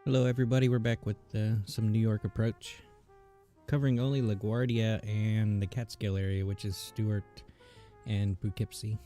Hello everybody, we're back with some New York approach, covering only LaGuardia and the Catskill area, which is Stewart and Poughkeepsie.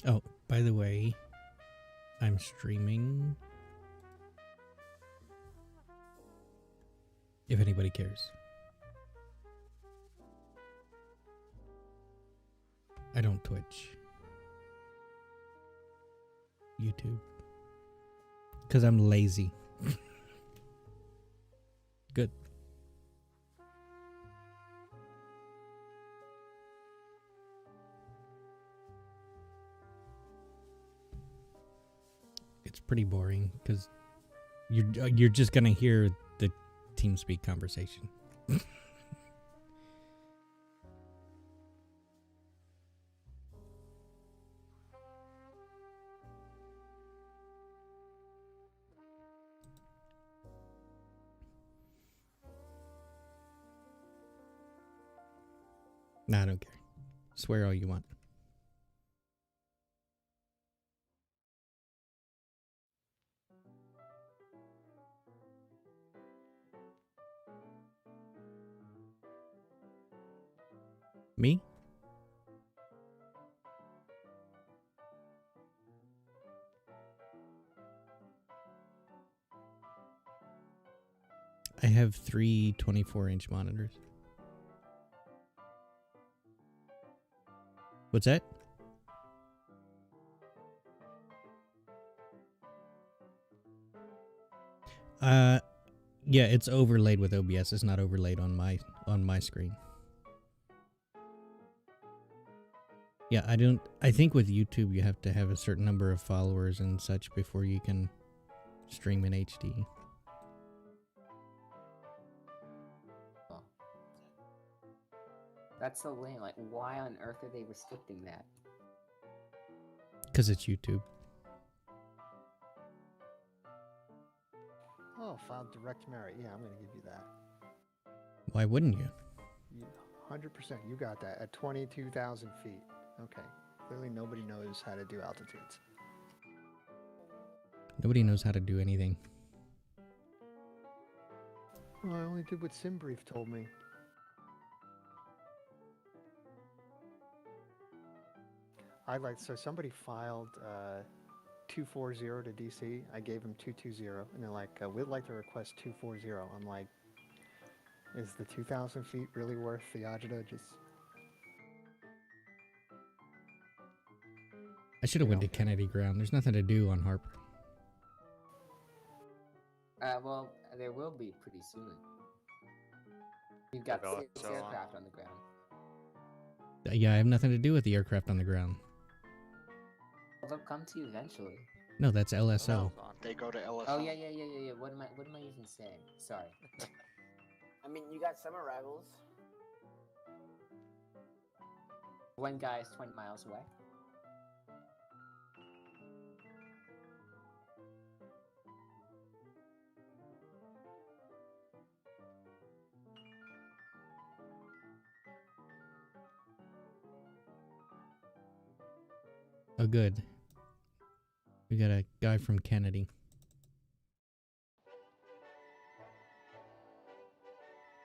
Oh, by the way, I'm streaming. If anybody cares. I don't Twitch. YouTube. Because I'm lazy. Good. It's pretty boring because you're just gonna hear the TeamSpeak conversation. Nah, I don't care. Swear all you want. Me? I have 3 24-inch monitors. What's that? Yeah, it's overlaid with OBS. It's not overlaid on my screen. Yeah, I think with YouTube you have to have a certain number of followers and such before you can stream in HD. Oh. That's so lame. Like, why on earth are they restricting that? Because it's YouTube. Oh, filed direct merit. Yeah, I'm going to give you that. Why wouldn't you? 100%. You got that at 22,000 feet. Okay. Clearly nobody knows how to do altitudes. Nobody knows how to do anything. Well, I only did what SimBrief told me. So somebody filed 240 to DC. I gave them 220, and they're like, we'd like to request 240. I'm like, is the 2,000 feet really worth the agita? I should have went to Kennedy Ground. There's nothing to do on Harper. Well, there will be pretty soon. You've got 6 aircraft on the ground. Yeah, I have nothing to do with the aircraft on the ground. Well, they'll come to you eventually. No, that's LSO. They go to LSO. Oh yeah. What am I even saying? Sorry. I mean, you got some arrivals. One guy is 20 miles away. Oh, good. We got a guy from Kennedy.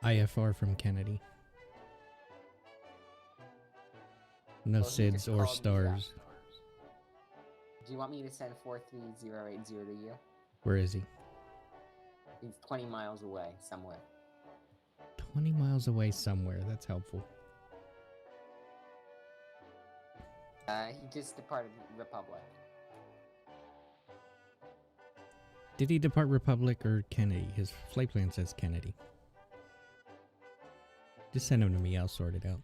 IFR from Kennedy. No Well, he just SIDS or called me stars. Do you want me to send 43080 to you? Where is he? He's 20 miles away, somewhere. 20 miles away somewhere. That's helpful. He just departed Republic. Did he depart Republic or Kennedy? His flight plan says Kennedy. Just send him to me. I'll sort it out.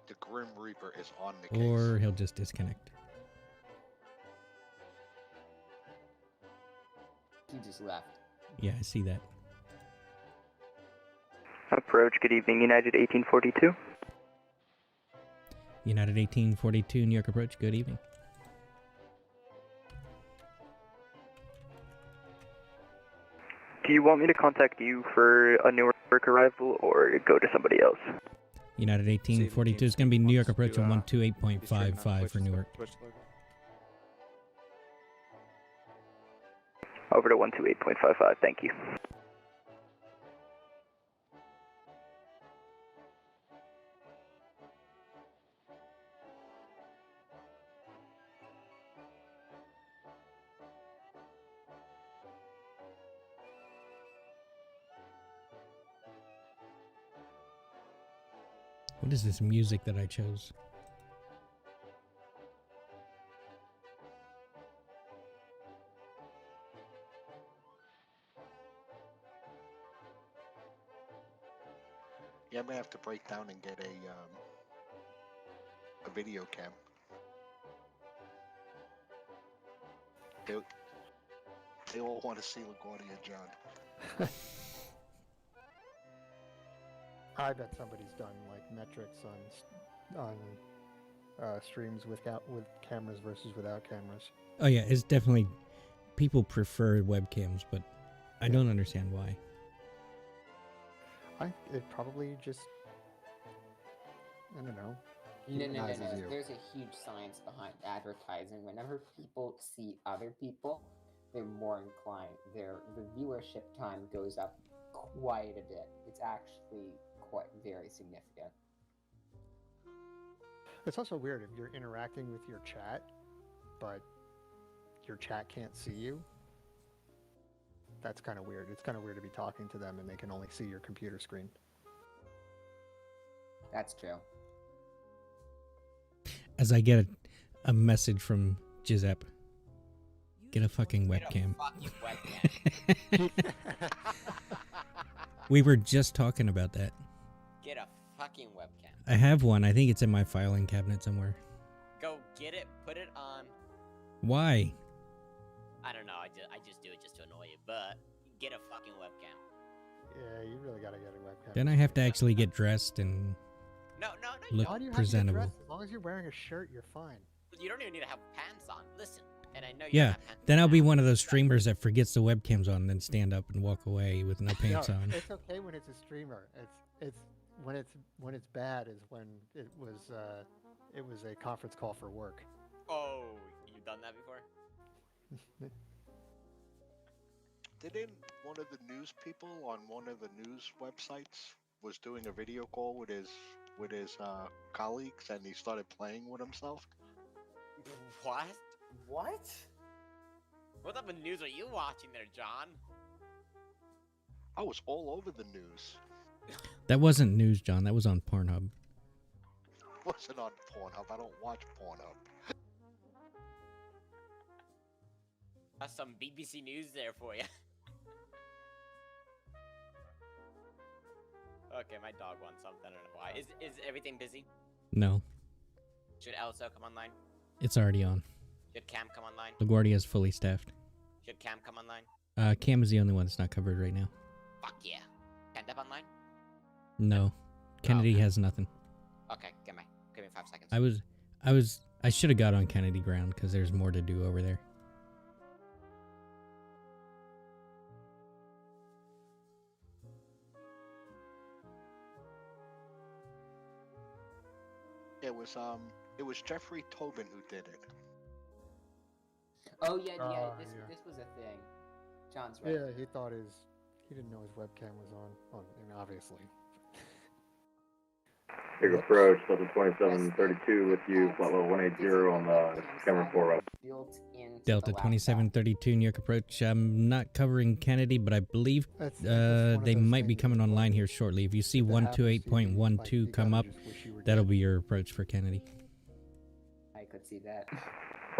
The Grim Reaper is on the case. Or he'll just disconnect. He just left. Yeah, I see that. Approach, good evening, United 1842. United 1842, New York approach. Good evening. Do you want me to contact you for a Newark arrival or go to somebody else? United 1842 is going to be New York approach on 128.55 for Newark. Over to 128.55, thank you. What is this music that I chose? Yeah, I'm gonna have to break down and get a video cam. They all want to see LaGuardia, John. I bet somebody's done like metrics on streams with cameras versus without cameras. Oh yeah, it's definitely people prefer webcams, but I don't understand why. It probably just, I don't know. No. humanizes you. There's a huge science behind advertising. Whenever people see other people, they're more inclined. The viewership time goes up quite a bit. It's actually quite very significant. It's also weird if you're interacting with your chat, but your chat can't see you. That's kind of weird. It's kind of weird to be talking to them and they can only see your computer screen. That's true. As I get a message from Giuseppe, get a fucking webcam. We were just talking about that. Get a fucking webcam. I have one. I think it's in my filing cabinet somewhere. Go get it, put it on. Why? I don't know. I just do it just to annoy you. But get a fucking webcam. Yeah, you really gotta get a webcam. Then I have to actually get dressed and No. look Why do you presentable. have to get dressed? As long as you're wearing a shirt, you're fine. You don't even need to have pants on. Listen, and I know you Yeah, don't have pants then on I'll be now. one of those streamers that forgets the webcams on, then stand up and walk away with no pants No, on. it's okay when it's a streamer. It's when it's bad is when it was a conference call for work. Oh, you've done that before? Didn't one of the news people on one of the news websites was doing a video call with his colleagues, and he started playing with himself? What? What? What type of news are you watching there, John? I was all over the news. That wasn't news, John. That was on Pornhub. Wasn't on Pornhub. I don't watch Pornhub. That's some BBC News there for you. Okay, my dog wants something. I don't know why. Is everything busy? No, Should Elso come online? it's already on. Should Cam come online? LaGuardia is fully staffed. Should Cam come online? Cam is the only one that's not covered right now. Fuck yeah. Can Deb online? No, Kennedy okay. has nothing. Okay, give me 5 seconds. I should have got on Kennedy ground because there's more to do over there. It was Jeffrey Tobin who did it. Oh yeah, Oh, this yeah. this was a thing. John's right. Yeah, he didn't know his webcam was on. Well, I mean, obviously. Big approach, Delta 2732 with you, flight level 180 on the camera 4 right. Built into the Delta laptop. 2732 New York approach. I'm not covering Kennedy, but I believe That's one of they those might be things coming that, online here shortly. If you see if it happens to you, 128.12 you come gotta up, just wish you were that'll dead. be your approach for Kennedy. I could see that.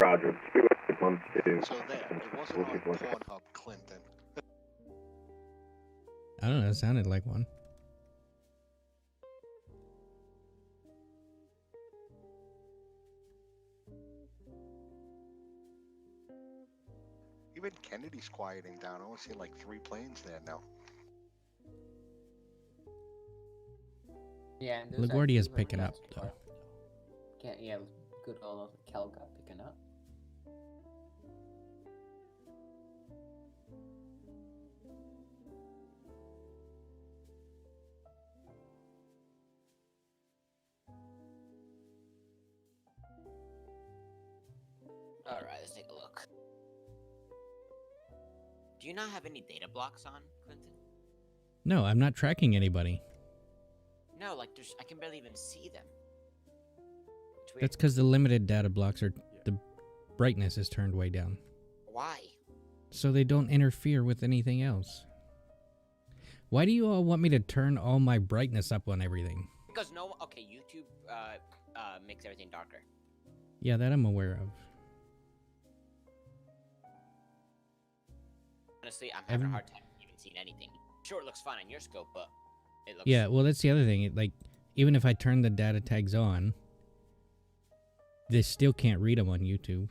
Roger, 212. So there, it wasn't on Pornhub, Clinton. I don't know, it sounded like one. Even Kennedy's quieting down. I only see like 3 planes there now. Yeah, and there's LaGuardia's actually picking up, requests though. for- yeah, good old Kelga picking up. Alright, let's take a look. Do you not have any data blocks on, Clinton? No, I'm not tracking anybody. No, like I can barely even see them. It's weird. That's because the limited data blocks are, the brightness is turned way down. Why? So they don't interfere with anything else. Why do you all want me to turn all my brightness up on everything? Because okay, YouTube makes everything darker. Yeah, that I'm aware of. Honestly, I'm having a Every- hard time even seeing anything. Sure, it looks fine on your scope, but it looks... Yeah, well, that's the other thing. Like, even if I turn the data tags on, they still can't read them on YouTube.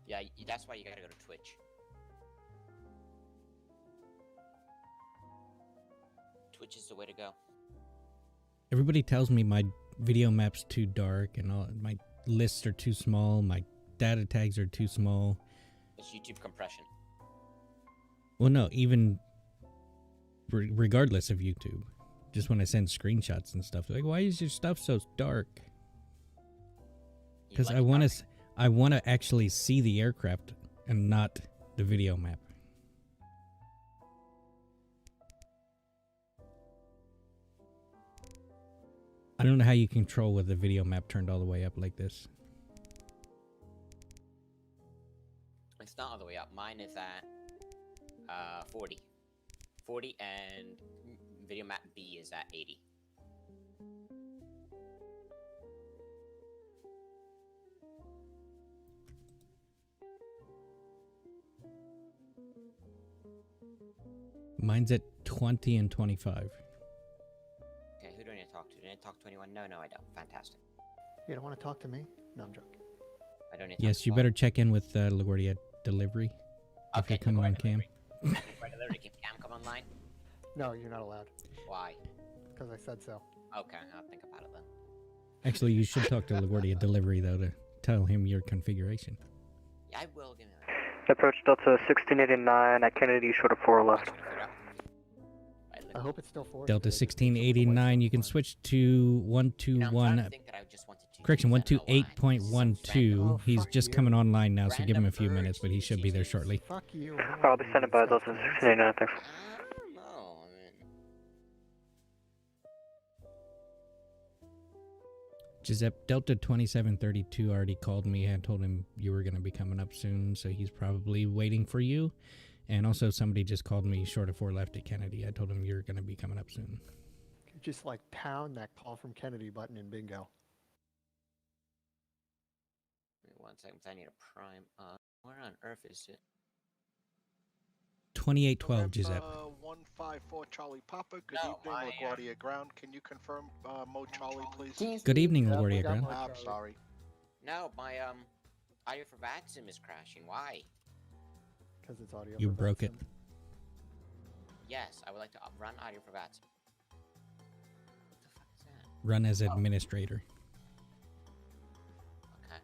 Yeah, that's why you gotta go to Twitch. Twitch is the way to go. Everybody tells me my video map's too dark and all my lists are too small, my data tags are too small. It's YouTube compression. Well, no, even regardless of YouTube. Just when I send screenshots and stuff, they're like, why is your stuff so dark? You Because like I it want dark? to, I want to actually see the aircraft and not the video map. I don't know how you control with the video map turned all the way up like this. It's not all the way up. Mine is at 40. 40 and video map B is at 80. Mine's at 20 and 25. Okay, who do I need to talk to? Do I need to talk to anyone? No, I don't. Fantastic. You don't want to talk to me? No, I'm joking. I don't need to Yes, you better check in with LaGuardia Delivery. If Okay, you're coming on LaGuardia cam. Delivery. Can Cam come online? No, you're not allowed. Why? Because I said so. Okay, I'll think about it then. Actually, you should talk to LaGuardia Delivery, though, to tell him your configuration. Yeah, I will. Give me that. Approach Delta 1689 at Kennedy, short of 4 left. I hope it's still 4. Delta 1689, you can switch to 121. Correction, 128.12. He's fuck just you. coming online now, so give him a few Random minutes, but he should be there shortly. Fuck you. I'll be sending by Delta 1689, thanks. I don't know. I mean, Giuseppe, Delta 2732 already called me and told him you were going to be coming up soon, so he's probably waiting for you. And also, somebody just called me short of 4 left at Kennedy. I told him you're going to be coming up soon. Just like pound that call from Kennedy button and bingo. wait 1 second. I need a prime. Where on earth is it? 2812, Giuseppe. 154 Charlie Papa. Good No, evening, LaGuardia Ground. Can you confirm Mo Charlie, please? Good evening, we LaGuardia got Ground. Mo I'm Charlie. sorry. No, my audio for VATSIM is crashing. Why? Because it's audio. You for broke it. VATSIM. Yes, I would like to run audio for VATSIM. What the fuck is that? Run as administrator. Okay.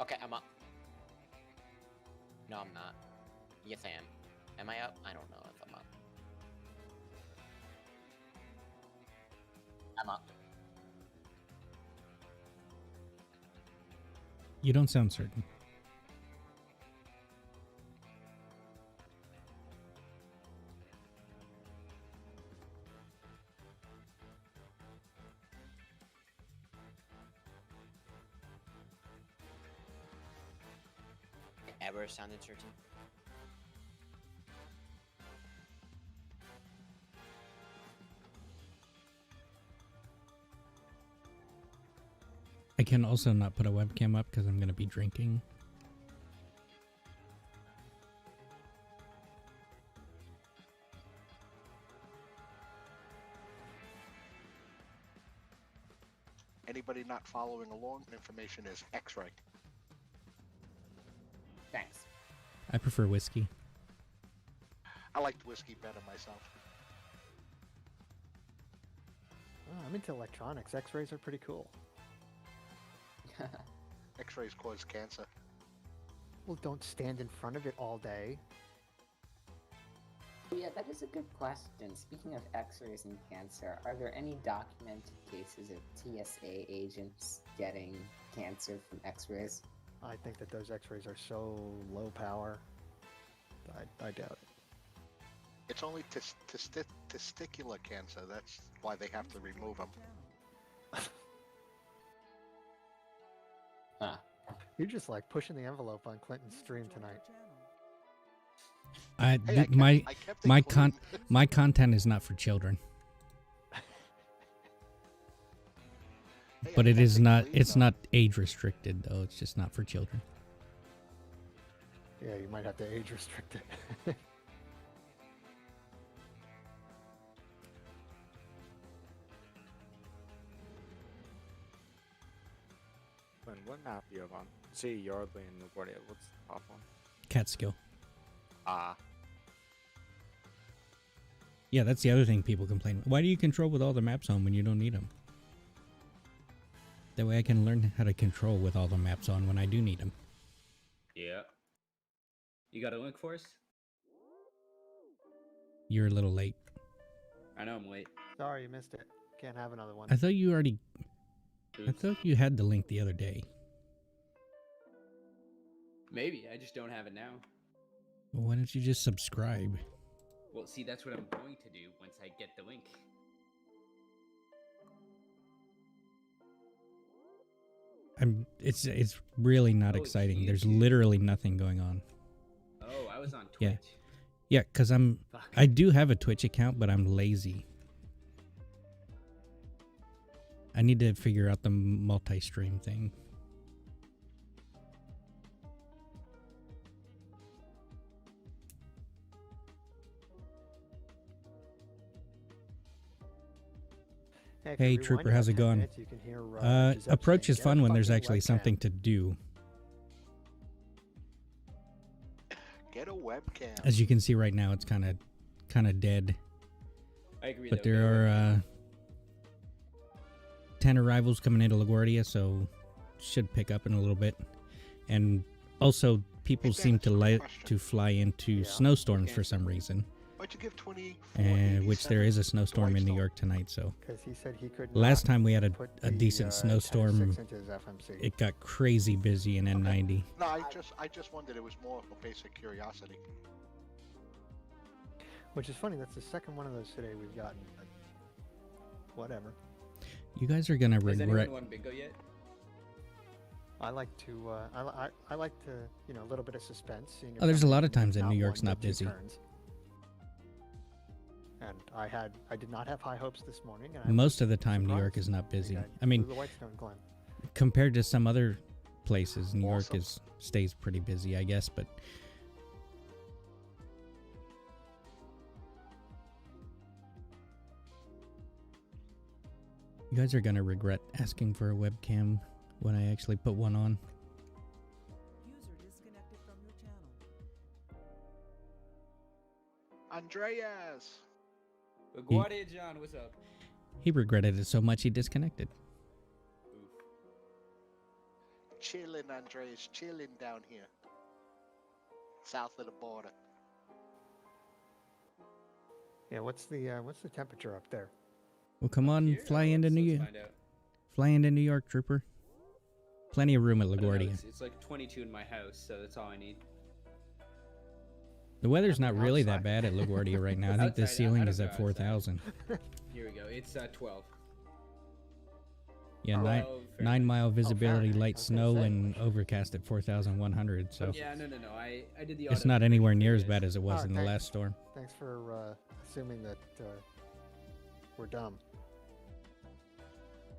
Okay, I'm up. No, I'm not. Yes, I am. Am I up? I don't know if I'm up. I'm up. You don't sound certain. Ever sounded certain? I can also not put a webcam up because I'm going to be drinking. Anybody not following along, information is X-ray. Thanks. I prefer whiskey. I liked whiskey better myself. Oh, I'm into electronics. X-rays are pretty cool. X-rays cause cancer. Well, don't stand in front of it all day. Yeah, that is a good question. Speaking of X-rays and cancer, are there any documented cases of TSA agents getting cancer from X-rays? I think that those X-rays are so low power. I doubt it. It's only testicular cancer. That's why they have to remove them. Huh. You're just like pushing the envelope on Clinton's stream tonight. I, Hey, I th- kept it clean. my content is not for children, Hey, I but it kept is not. clean, It's though. not age restricted though. It's just not for children. Yeah, you might have to age restrict it. Glenn, what map do you have on? See Yardley and LaGuardia. What's the top one? Catskill. Ah. Yeah, that's the other thing people complain. Why do you control with all the maps on when you don't need them? That way I can learn how to control with all the maps on when I do need them. Yeah. You got a link for us? You're a little late. I know I'm late. Sorry, you missed it. Can't have another one. I thought you already... I Oops. thought you had the link the other day. Maybe, I just don't have it now. Well, why don't you just subscribe? Well, see, that's what I'm going to do once I get the link. It's really not Oh, exciting. it's There's YouTube. literally nothing going on. Oh, I was on Twitch. Yeah. Yeah, because Fuck. I do have a Twitch account, but I'm lazy. I need to figure out the multi-stream thing. If you Hey, rewind Trooper, about how's it 10 going? minutes, you can hear, Giuseppe Approach saying, is "Get a fun when there's fucking actually webcam." something to do. Get a webcam. As you can see right now, it's kind of dead. I agree. But though, there get a webcam. are 10 arrivals coming into LaGuardia, so should pick up in a little bit. And also, people Hey, seem to Dennis, like question. to fly into Yeah. snowstorms Okay. for some reason. Why'd you give 20? And which there is a snowstorm in New Dwight York tonight, so Because he said he could last not time we had put a the, decent 10 snowstorm, 6 into his FMC. it got crazy busy in N90. No, I just wondered. It was more of a basic curiosity. Which is funny. That's the second one of those today we've gotten. But whatever. You guys are gonna Has regret. anyone won bingo yet? I like to. I like to. You know, a little bit of suspense. Seeing if Oh, there's a somebody lot of can times that not New York's one, not but two busy. turns. And I did not have high hopes this morning. And I Most was of the time, New surprised. York is not busy. think I mean, blew the Whitestone Glen. compared to some other places, New York Awesome. stays pretty busy, I guess. But you guys are gonna regret asking for a webcam when I actually put one on. User disconnected from your channel. Andreas. LaGuardia John, what's up? He regretted it so much he disconnected. Oof. Chilling, Andreas. Chilling down here. South of the border. Yeah. What's the temperature up there? Well, come on, Here? fly into Let's New York. find out. Fly into New York, Trooper. Plenty of room at I don't know, LaGuardia. it's like 22 in my house, so that's all I need. The weather's not really that Outside. bad at LaGuardia right now. I think the Outside, I ceiling don't is go at outside. 4,000. Here we go. It's 12. Yeah, 12 9 Fahrenheit. mile visibility, Fahrenheit, light I was snow, gonna say. and overcast at 4,100. So Yeah, no. I did the. it's auto not for anywhere you near as guys. bad as it was Oh, in the thanks. last storm. Thanks for assuming that we're dumb.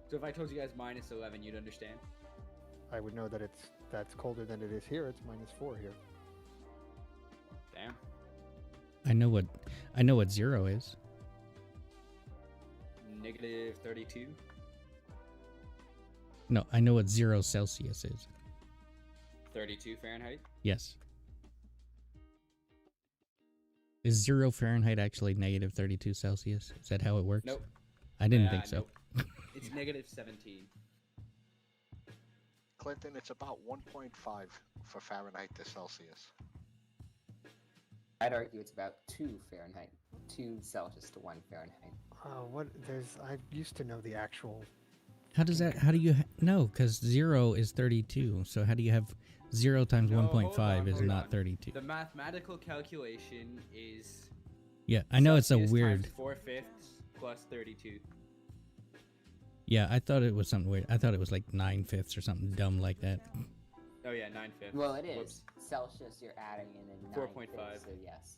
So if I told you guys minus 11, you'd understand. I would know that that's colder than it is here. It's -4 here. Damn. I know what 0 is. Negative 32. No, I know what 0 Celsius is. 32 Fahrenheit. Yes. Is 0 Fahrenheit actually negative 32 Celsius? Is that how it works? Nope. I didn't think so. Nope. It's negative 17. Clinton, it's about 1.5 for Fahrenheit to Celsius. I'd argue it's about 2 Fahrenheit, 2 Celsius to 1 Fahrenheit. I used to know the actual. How do you no, because 0 is 32. So how do you have 0 times No, 1.5 is hold not on. 32? The mathematical calculation is. Yeah, I know it's a Celsius weird. times 4/5 plus 32. Yeah, I thought it was something weird. I thought it was like 9/5 or something dumb like that. Oh yeah, 9/5. Well, it is. Whoops. Celsius, you're adding in a 4.5. so yes.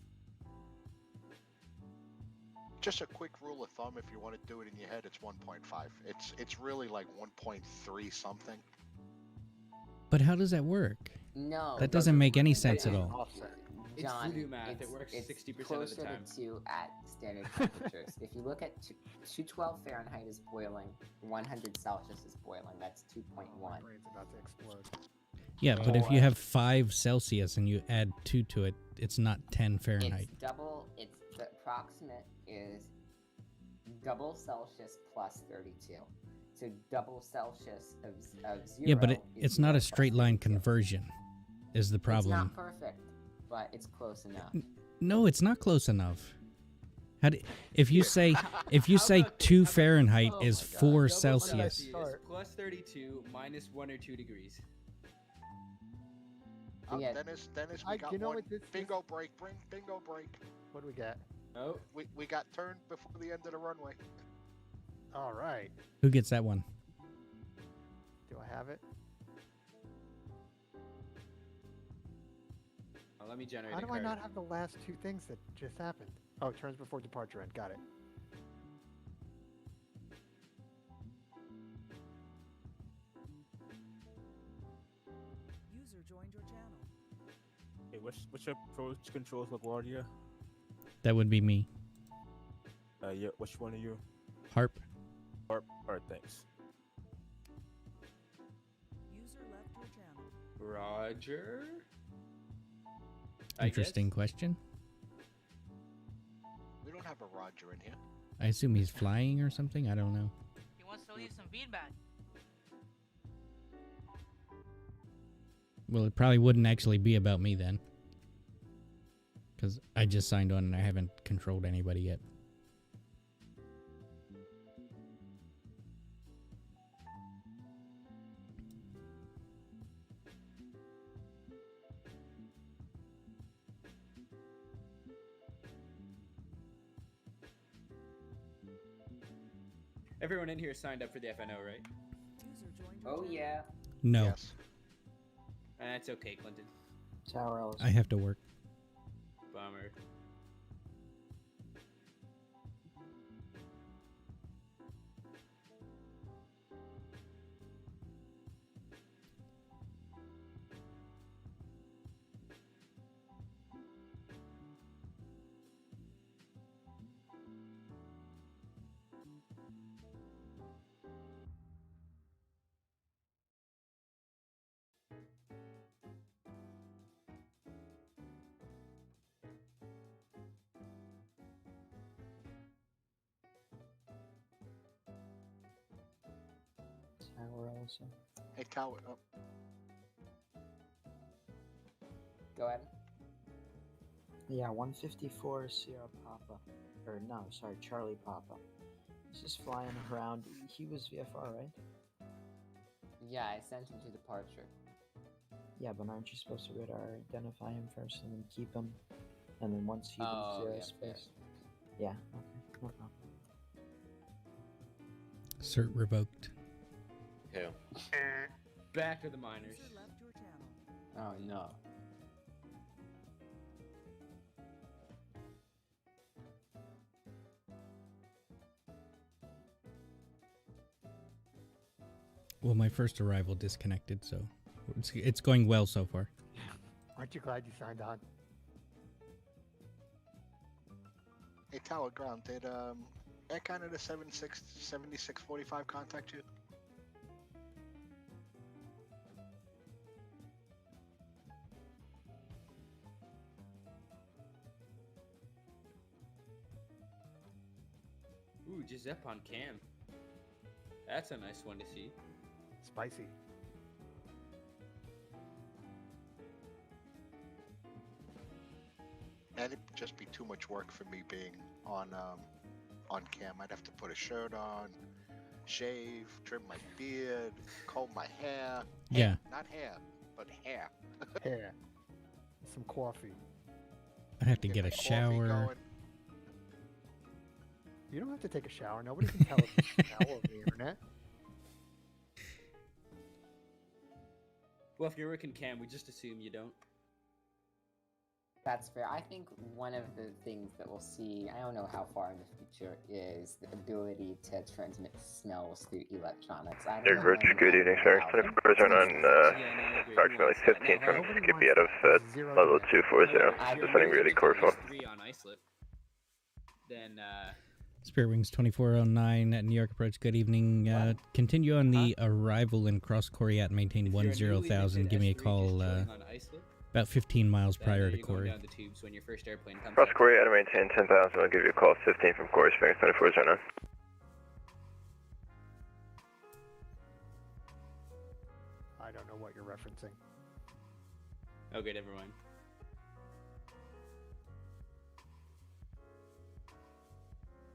Just a quick rule of thumb, if you want to do it in your head, it's 1.5. It's really like 1.3 something. But how does that work? No. That doesn't make any sense at all. Offset. It's John, voodoo math. It works it's 60% of the closer time. to 2 at standard temperatures. If you look at 212 Fahrenheit is boiling, 100 Celsius is boiling. That's 2.1. My brain's about to explode. Yeah, but if you have 5 Celsius and you add 2 to it, it's not 10 Fahrenheit. It's double. It's the approximate is double Celsius plus 32. So double Celsius of 0. Yeah, but is it's not 0 a straight plus line 32. conversion is the problem. It's not perfect, but it's close enough. No, it's not close enough. If you say How about 2 this? Fahrenheit Oh is my God. 4 Double Celsius. plus 32 minus 1 or 2 degrees. Yeah. Dennis, we got you know one. what, this- Bingo break, bingo break. What do we got? Oh, We got turned before the end of the runway. All right. Who gets that one? Do I have it? Let me generate How a do card. I not have the last two things that just happened? Oh, turns before departure end. Got it. User joined your channel. Hey, what's your approach controls of Warrior? That would be me. Yeah, which one are you? Harp. Alright, thanks. User left your channel. Roger. I Interesting guess. question. We don't have a Roger in here. I assume he's flying or something. I don't know. He wants to leave some feedback. Well, it probably wouldn't actually be about me then. Because I just signed on and I haven't controlled anybody yet. Everyone in here signed up for the FNO, right? User joined your Oh channel. yeah. No, Yes. That's okay, Clinton. Tower L's. I have to work. Bummer. Tower L's. Hey, Tower. Go ahead. Yeah, 154 Sierra Papa. Or no, sorry, Charlie Papa. He's just flying around. He was VFR, right? Yeah, I sent him to departure. Yeah, but aren't you supposed to radar identify him first and then keep him? And then once he Oh, leaves yeah, airspace? Yeah, okay, no problem. Cert revoked. Who? Back to the miners. User left your channel. Oh no. Well, my first arrival disconnected, so it's going well so far. Aren't you glad you signed on? Hey, Tower Ground. Did Air Canada 7645 contact you? Ooh, Giuseppe on cam. That's a nice one to see. Spicy. That'd just be too much work for me being on cam. I'd have to put a shirt on, shave, trim my beard, comb my hair. Yeah. Not hair, but hair. Hair. Some coffee. I'd have to get my a coffee shower. going. You don't have to take a shower. Nobody can tell us you shower over the internet. Well, if you're working cam, we just assume you don't. That's fair. I think one of the things that we'll see, I don't know how far in the future, is the ability to transmit smells through electronics. I don't know Airport, when good that evening, will sir. allow 24 on Yeah, no, I agree. approximately Who wants that? 15 from Nobody Skippy wants out of zero level demand. 240. I Descending really core phone. 3 on isolate. Then, Spirit Wings 2409 at New York Approach. Good evening. Continue on the arrival in Cross Coriat. Maintain if you're a newly 10,000. minted Give me a S3 just call joining on isolate, about 15 miles then, prior to you're going Corey. down the tubes when your first airplane comes Cross out. Corey, I'll maintain 10,000. I'll give you a call 15 from Corey Springs, 2409. I don't know what you're referencing. Okay, never mind.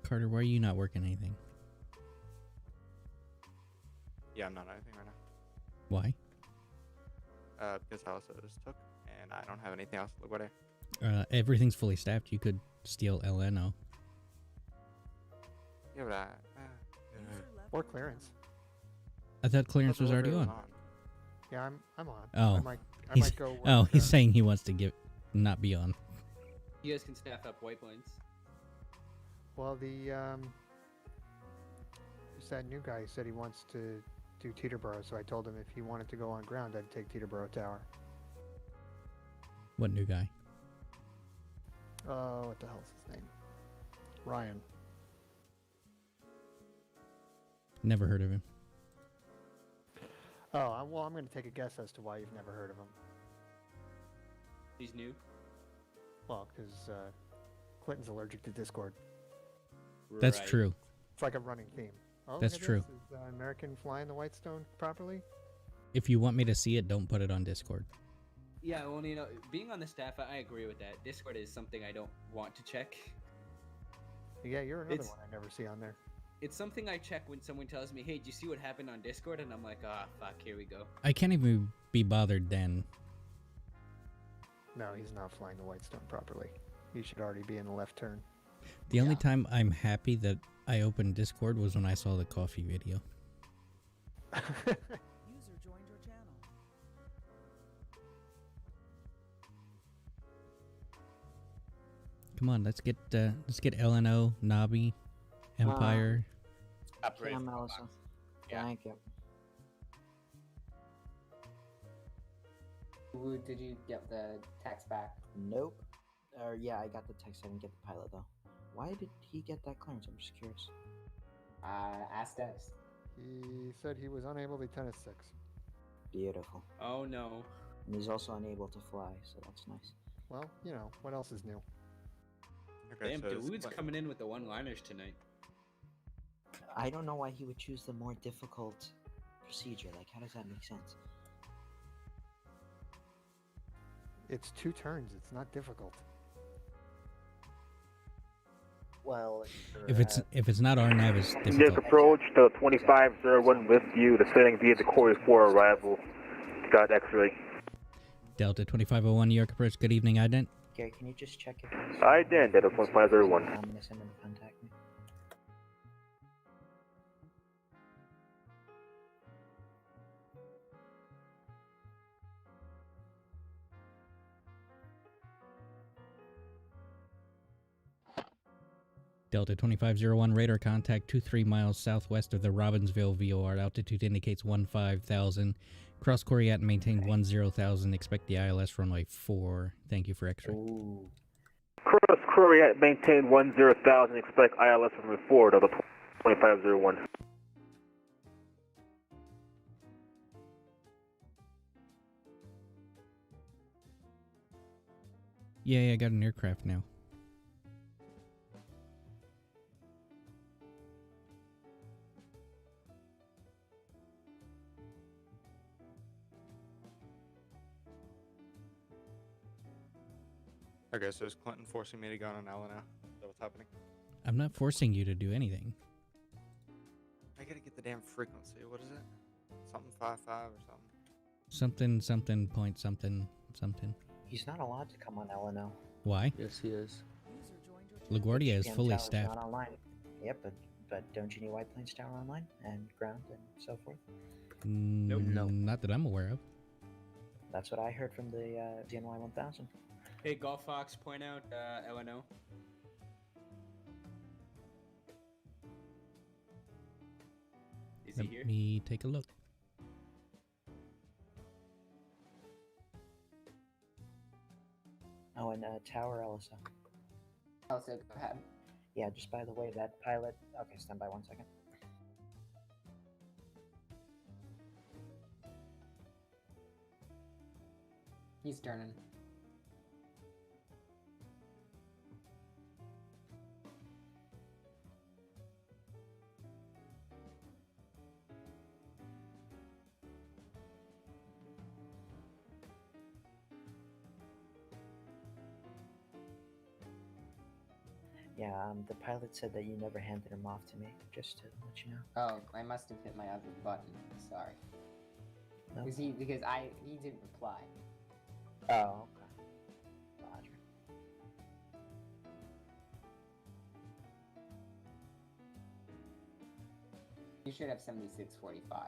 Carter, why are you not working anything? Yeah, I'm not on anything right now. Why? Because house is took, and I don't have anything else to look at. Everything's fully staffed. You could steal LNO. Yeah, but User left Or your clearance. I thought clearance was already delivery on. Yeah, I'm on. Oh. I might He's- go. Work, Oh, he's saying he wants to give. not be on. You guys can staff up white planes. Well, who's that new guy said he wants to do Teterboro, so I told him if he wanted to go on ground, I'd take Teterboro Tower. What new guy? Oh, what the hell's his name? Ryan. Never heard of him. Oh, well, I'm going to take a guess as to why you've never heard of him. He's new. Well, because Clinton's allergic to Discord. That's Right. true. It's like a running theme. Oh, That's look at true. This. Is American flying the Whitestone properly? If you want me to see it, don't put it on Discord. Yeah, well, you know, being on the staff, I agree with that. Discord is something I don't want to check. Yeah, you're another It's- one I never see on there. It's something I check when someone tells me, "Hey, did you see what happened on Discord?" And I'm like, "Ah, fuck, here we go." I can't even be bothered then. No, he's not flying the Whitestone properly. He should already be in the left turn. The only time I'm happy that I opened Discord was when I saw the coffee video. User joined your channel. Come on, let's get LNO, Nabi, Empire. Upgrade. Cam Allison. Yeah. Thank you. Did you get the text back? Nope. Or yeah, I got the text. I didn't get the pilot though. Why did he get that clearance? I'm just curious. Ask Dennis. He said he was unable to tennis 6. Beautiful. Oh no. And he's also unable to fly, so that's nice. Well, you know, what else is new? Okay, Damn, so it's dude's Clinton. coming in with the one-liners tonight. I don't know why he would choose the more difficult procedure. Like, how does that make sense? It's 2 turns. It's not difficult. Well, If it's not RNAV, it's Yes, difficult. approach to 2501 with you, descending via the Corey 4 arrival. Got X-ray. Delta 2501, New York approach. Good evening, ident. Gary, can you just check if he's... I did, Delta 2501. I'm gonna send him to contact me. Delta 2501, radar contact 23 miles southwest of the Robbinsville VOR. Altitude indicates 15,000. Cross Coriat maintained 10,000. Expect the ILS runway 4. Thank you for X-ray. Ooh. Cross Coriat maintained 10,000. Expect ILS from 4, Delta 2501. Yeah, I got an aircraft now. Okay, so is Clinton forcing me to go on an L now? Is that what's happening? I'm not forcing you to do anything. I gotta get the damn frequency. What is it? Something 5.5 or Something, something? something, point, something, something. He's not allowed to come on LNO. Why? Yes, he is. User joined your channel. LaGuardia is HPM fully tower's staffed. Not online. Yep, but don't you need White Plains Tower online and ground and so forth? Nope. No. Not that I'm aware of. That's what I heard from the DNY 1000. Hey, Golf Fox, point out LNO. Is he Let here? me take a look. Oh, and Tower LSO. Also, go ahead. Yeah, just by the way, that pilot. Okay, stand by 1 second. He's turning. Yeah, the pilot said that you never handed him off to me, just to let you know. Oh, I must have hit my other button. Sorry. No? Because he didn't reply. Oh, okay. Roger. You should have 7645.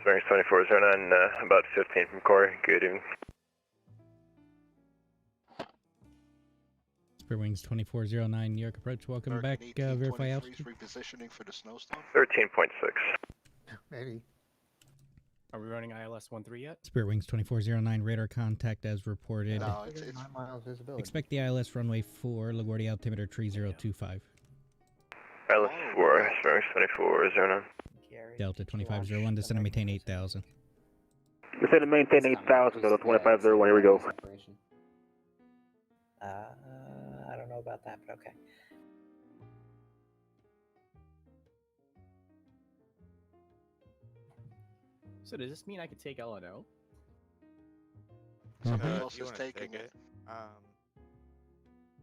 Springs 2409, about 15 from Corey. Good evening. Spirit Wings 2409, New York approach. Welcome back. Verify altitude. Repositioning for the snowstorm. 13.6. Maybe. Are we running ILS 13 yet? Spirit Wings 2409, radar contact as reported. No, it's 9 miles visibility. Expect the ILS runway 4, LaGuardia altimeter 3025. ILS 4, Springs 2409. Delta 2501, descend and maintain 8000. Descend and maintain 8000, Delta 2501, here we go. I don't know about that, but okay. So does this mean I could take LNO? Somebody else is taking it.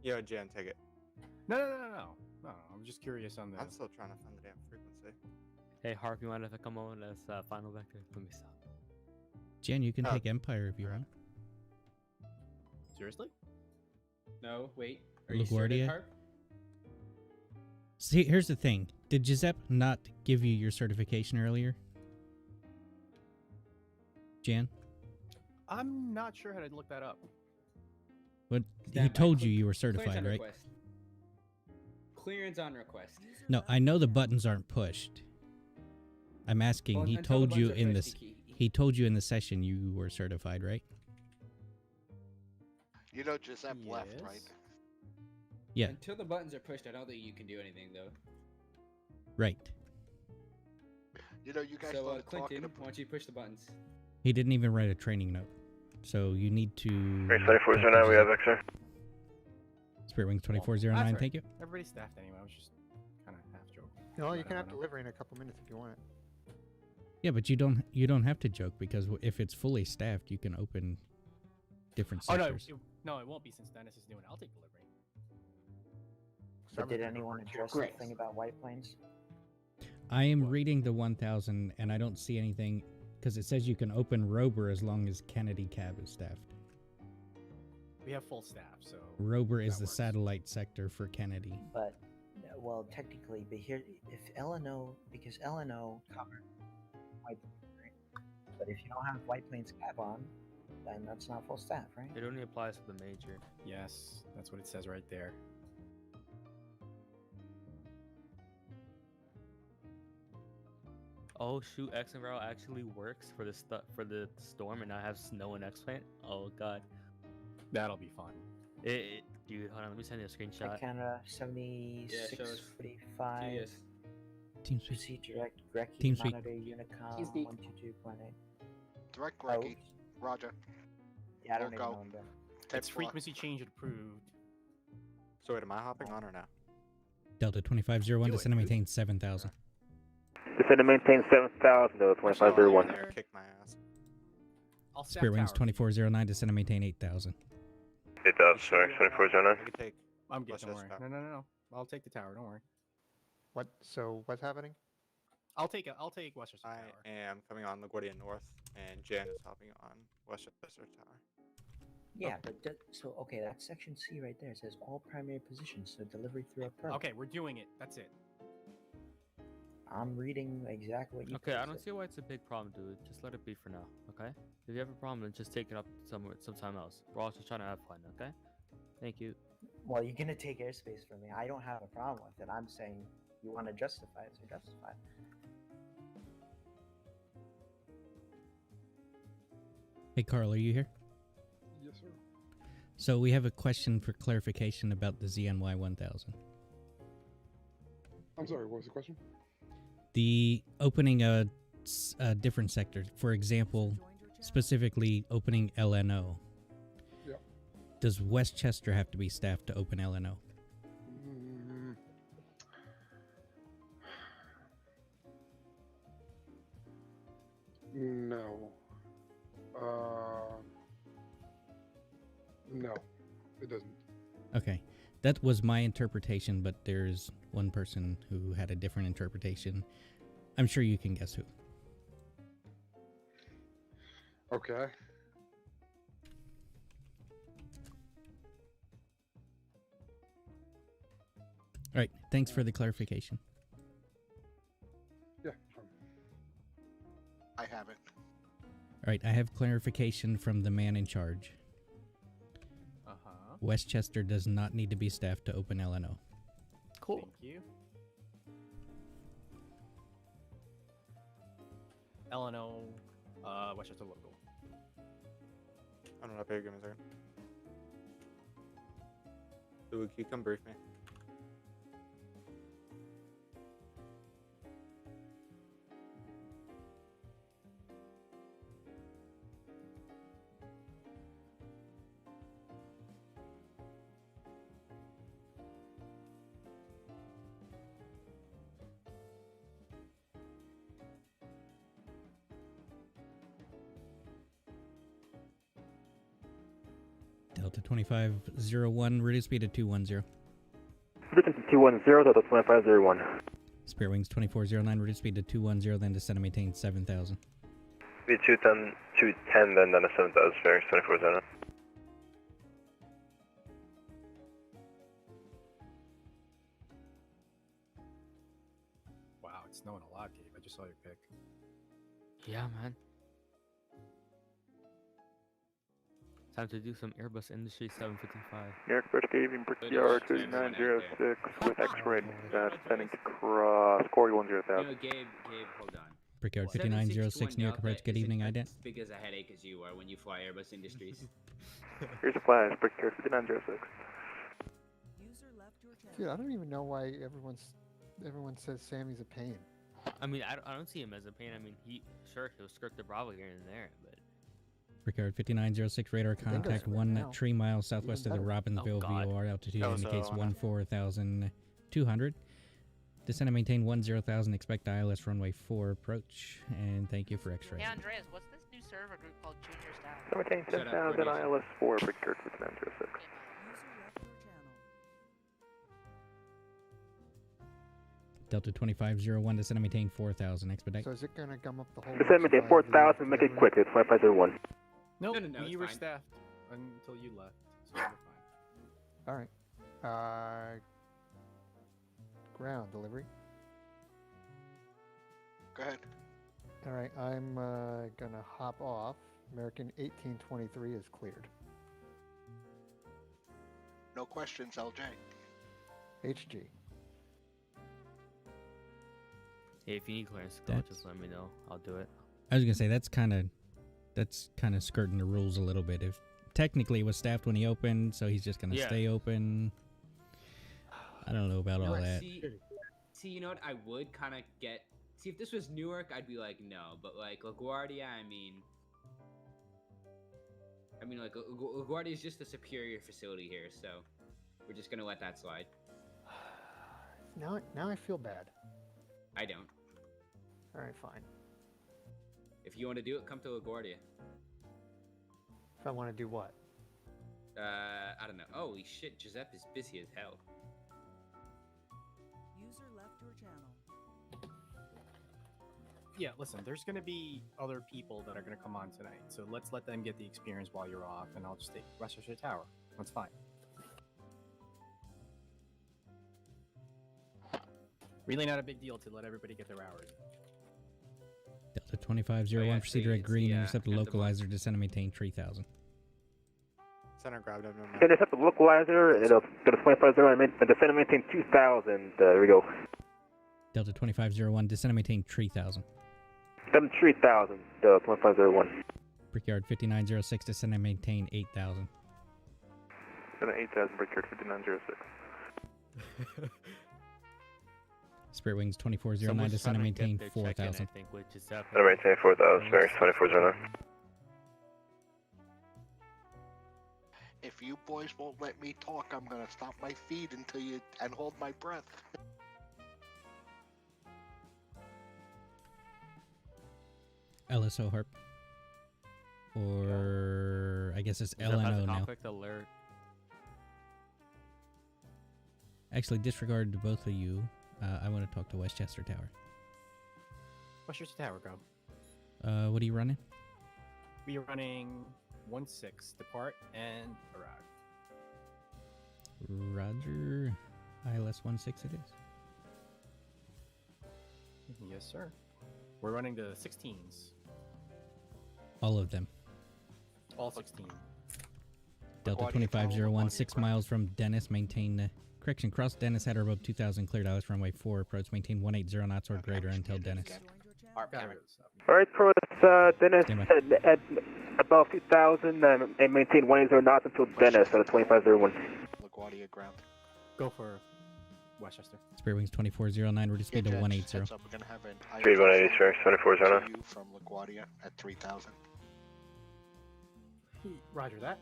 Yo, Jan, take it. No. I'm just curious on the. I'm still trying to find the damn frequency. Hey, Harp, you mind if I come on as final vector? Let me stop. Jen, you can take Empire if you want. Seriously? No, wait. Are you LaGuardia? certified, Harp? See, here's the thing. Did Giuseppe not give you your certification earlier? Jan? I'm not sure how to look that up. What he Stand by. told you were Clearance certified, on right? request. Clearance on request. No, I know the buttons aren't pushed. I'm asking. Well, he until the told you buttons are in pushed, this. He told you in the session you were certified, right? You know Giuseppe left, right? Yeah. Until the buttons are pushed, I don't think you can do anything, though. Right. You know, you guys So, started Clinton, talking why don't you push the buttons? He didn't even write a training note. So you need to. Springs 2409, we have X-ray. Spirit Wings 2409, That's right. thank you. Everybody's staffed anyway. I was just kind of half joking. No, you about can have LNO. delivery in a couple minutes if you want it. Yeah, but you don't have to joke because if it's fully staffed, you can open different Oh sectors. no, it won't be since Dennis is doing. I'll take delivery. But did anyone address the thing about White Plains? I am reading the 1000 and I don't see anything because it says you can open Rober as long as Kennedy Cab is staffed. We have full staff, so. Rober is the satellite sector for Kennedy. But, well, technically, but here, if LNO, because LNO covered White Plains, right? But if you don't have White Plains Cab on, then that's not full staff, right? It only applies to the major. Yes, that's what it says right there. Oh shoot, X and Row actually works for the storm, and I have snow and X-Plane. Oh god, that'll be fun. Dude, hold on, let me send you a screenshot. Canada 7645. Yes. TeamSpeak. Proceed direct, Grecki, TeamSpeak. monitor Unicom TeamSpeak. 122.8. Direct Greggy. Roger. Yeah, I don't We'll even go. know him then. It's frequency change approved. So wait, am I hopping on or no? Delta 2501, descend and maintain 7000. Descend and maintain 7000, Delta 2501. Kick my ass. I'll staff Spirit Wings tower. 2409, descend and maintain 8000. 8000, Springs 2409. I can take. I'm good. Don't Westchester worry. Tower. No. I'll take the tower. Don't worry. What? So what's happening? I'll take Westchester I Tower. am coming on LaGuardia North, and Jan is hopping on Westchester Tower. Yeah, but so okay, that's section C right there. It says all primary positions, so delivery through a pro. Okay, we're doing it. That's it. I'm reading exactly what you. Okay, I posted. don't see why it's a big problem, dude. Just let it be for now, okay? If you have a problem, then just take it up sometime else. We're all just trying to have fun, okay? Thank you. Well, you're gonna take airspace from me. I don't have a problem with it. I'm saying you want to justify it, so justify it. Hey, Carl, are you here? Yes, sir. So we have a question for clarification about the ZNY 1000. I'm sorry, what was the question? The opening a different sector, for example, specifically opening LNO. Yeah. Does Westchester have to be staffed to open LNO? No. No, it doesn't. Okay. That was my interpretation, but there's one person who had a different interpretation. I'm sure you can guess who. Okay. All right. Thanks for the clarification. Yeah. I haven't. All right, I have clarification from the man in charge. Westchester does not need to be staffed to open LNO. Cool. Thank you. LNO, Westchester local. I don't know. Give me a second. So, can you come brief me? Delta 2501, reduce speed to 210. Reduce to 210, Delta 2501. Spirit Wings 2409, reduce speed to 210, then descend and maintain 7000. Speed 210, then down to 7000, Spirit Wings 2409. Wow, it's snowing a lot, Gabe. I just saw your pic. Yeah, man. Time to do some Airbus Industry 755. New York Bridge Gaving Brickyard 3906 with X-ray descending to cross Corey 10,000. You know, Gabe, hold on. Brickyard 5906, New York approach. Good evening, ident. As big as a headache as you are when you fly Airbus Industries. Here's a flash, Brickyard 5906. Dude, I don't even know why everyone says Sammy's a pain. I mean, I don't see him as a pain. I mean, he'll skirt the Bravo here and there, but... Brickyard 5906, radar contact 1 3 miles southwest of the Robbinsville VOR. Altitude indicates 14,200. Descend and maintain 10,000. Expect ILS runway 4 approach. And thank you for X-ray. Hey Andreas, what's this new server group called Junior Staff? Maintain 10,000 ILS 4, Brickyard 5906. Delta 2501, descend and maintain 4,000. Expedite. So is it going to gum up the whole... Descend and maintain 4,000, make it quick, it's 2501. Nope, No, we it's were fine. staffed until you left, so we're fine. All right. Ground delivery. Go ahead. All right, I'm going to hop off. American 1823 is cleared. No questions, LJ. HG. Hey, if you need clearance to go, just let me know. I'll do it. I was going to say, that's kind of skirting the rules a little bit. If technically it was staffed when he opened, so he's just going to stay open. I don't know about all that. See, you know what? I would kind of get... See, if this was Newark, I'd be like, no. But, like, LaGuardia, I mean, like, LaGuardia is just a superior facility here, so we're just going to let that slide. Now I feel bad. I don't. All right, fine. If you want to do it, come to LaGuardia. If I want to do what? I don't know. Holy shit, Giuseppe's busy as hell. User left your channel. Yeah, listen, there's going to be other people that are going to come on tonight, so let's let them get the experience while you're off, and I'll just take Westchester Tower. That's fine. Really not a big deal to let everybody get their hours. Delta 2501, procedure at green, intercept the localizer, descend and maintain 3,000. Center grabbed him. Intercept the localizer, it'll go to 2501, descend and maintain 2,000. There we go. Delta 2501, descend and maintain 3,000. Descend 3,000, Delta 2501. Brickyard 5906, descend and maintain 8,000. Descend 8,000, Brickyard 5906. Spirit Wings 2409, descend and maintain 4,000. Descend and maintain 4,000, Spirit Wings 2409. If you boys won't let me talk, I'm gonna stop my feed and hold my breath. LSO Harp. Or I guess it's LNO now. Alert. Actually, disregard to both of you. I want to talk to Westchester Tower. Westchester Tower, go. What are you running? We are running 1-6, depart, and arrive. Roger. ILS 16 it is. Yes, sir. We're running the 16s. All of them. All 16. Delta LaGuardia 2501, Tower, 6 LaGuardia miles from Dennis. Maintain correction. Cross Dennis at or above 2,000. Cleared Alice runway 4. Approach. Maintain 180 knots or greater until Dennis. Arp Cameron. Alright, approach Dennis Stand at above 2,000 and maintain 180 knots until Dennis at a 2501. LaGuardia ground. Go for Westchester. Spirit Wings 2409. Reduce speed to Jets, 180. heads up, we're gonna have an Speed 180, sir. 2409. to you from LaGuardia at 3,000. Roger that.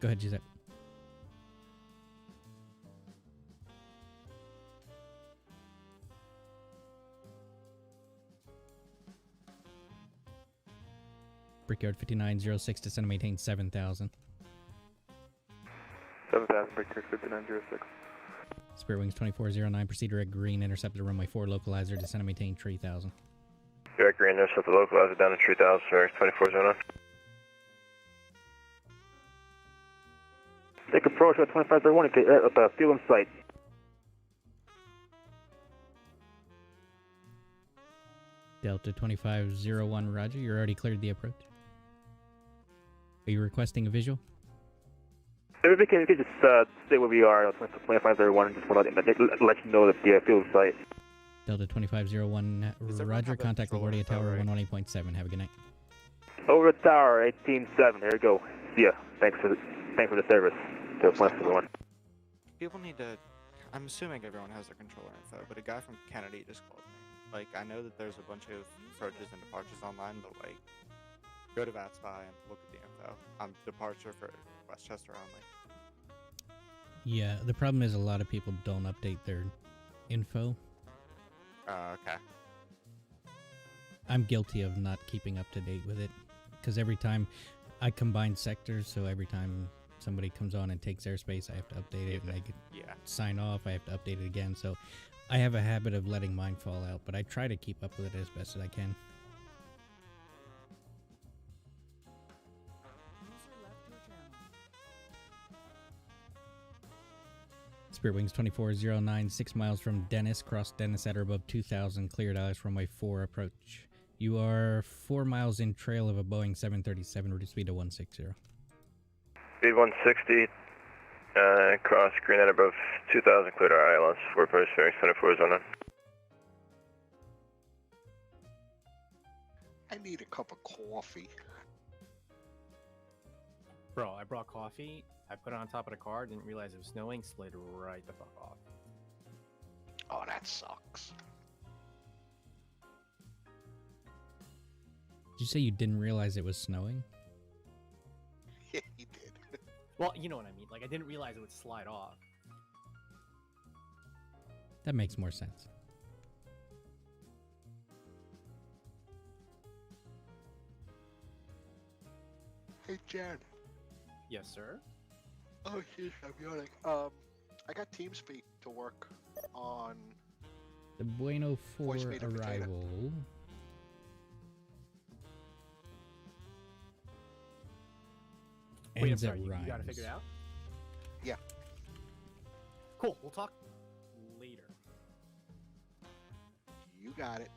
Go ahead, Giuseppe. Brickyard 5906. Descend and maintain 7,000. 7,000, Brickyard 5906. Spirit Wings 2409. Proceed direct green. Intercept the runway 4. Localizer. Descend and maintain 3,000. Direct green, intercept the localizer down to 3,000, sir. 2409. Take approach at 2531 at the fuel in sight. Delta 2501. Roger. You're already cleared the approach. Are you requesting a visual? If we can just stay where we are, 2531, and just want to let you know that the fuel in sight. Delta 2501. Roger. Contact LaGuardia Tower 118.7. Have a good night. Over the tower, 18.7. There you go. See ya. Thanks for the service. To 2531. People need to. I'm assuming everyone has their controller info, but a guy from Kennedy just called me. Like, I know that there's a bunch of approaches and departures online, but like, go to VATSIM and look at the info. Departure for Westchester only. Yeah, the problem is a lot of people don't update their info. Okay. I'm guilty of not keeping up to date with it, because every time I combine sectors, so every time somebody comes on and takes airspace, I have to update it, and I can sign off, I have to update it again, so I have a habit of letting mine fall out, but I try to keep up with it as best as I can. Spirit Wings 2409, 6 miles from Dennis. Cross Dennis at or above 2,000. Cleared Alice runway 4. Approach. You are 4 miles in trail of a Boeing 737. Reduce speed to 160. Speed 160. Cross green at above 2,000. Cleared our ILS. 4 approach. Bearing 2409. I need a cup of coffee. Bro, I brought coffee. I put it on top of the car. Didn't realize it was snowing. Slid right the fuck off. Oh, that sucks. Did you say you didn't realize it was snowing? Yeah, he did. Well, you know what I mean. Like, I didn't realize it would slide off. That makes more sense. Hey, Jan. Yes, sir. Oh, shit, I'm yawning. I got TeamSpeak to work on The Bueno 4 Voice meter potato. arrival. Wait, I'm Ends at sorry. You got to Rhymes. figure it out? Yeah. Cool. We'll talk later. You got it.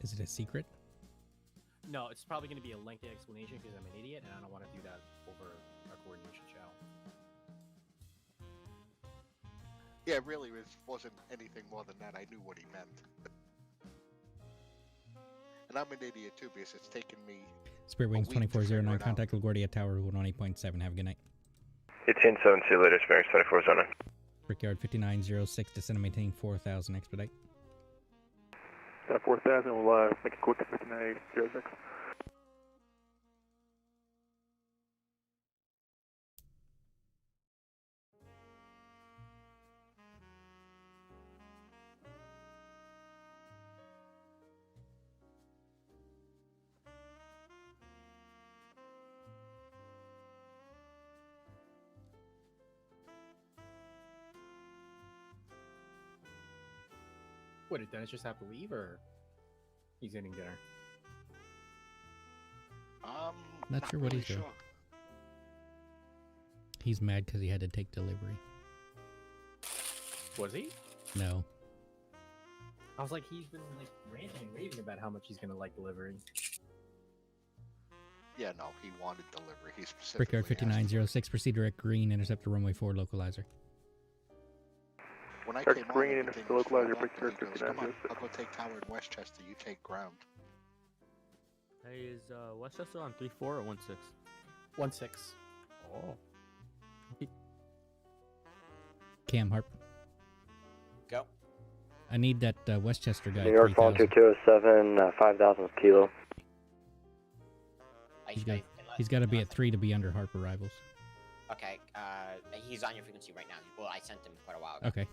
Is it a secret? No, it's probably going to be a lengthy explanation because I'm an idiot and I don't want to do that over a coordination channel. Yeah, it really wasn't anything more than that. I knew what he meant. And I'm an idiot too because it's taken me. Spirit Wings a week to figure 2409. it out. Contact LaGuardia Tower 118.7. Have a good night. 18.7. See you later. Bearing 2409. Brickyard 5906. Descend and maintain 4,000. Expedite. 4,000. We'll make a quick 5906. What, did Dennis just have to leave or he's eating dinner? Not sure what really he's doing. sure. He's mad because he had to take delivery. Was he? No. I was like, he's been like ranting and raving about how much he's gonna like delivery. Yeah, no, he wanted delivery. He specifically Brickyard asked 5906, proceed direct green, intercept the runway 4 localizer. When I Dark came green, on, intercept everything was localizer, filled up, Brickyard and he goes, "Come on, 5906. I'll go take tower in Westchester. You take ground." Hey, is Westchester on 3-4 or 1-6? 1-6. Oh. Cam Harp. Go. I need that Westchester guy. New York, 3000. Volunteer 207, 5,000 kilo. He's got to be at 3 to be under Harp arrivals. Okay, he's on your frequency right now. Well, I sent him quite a while ago. Okay.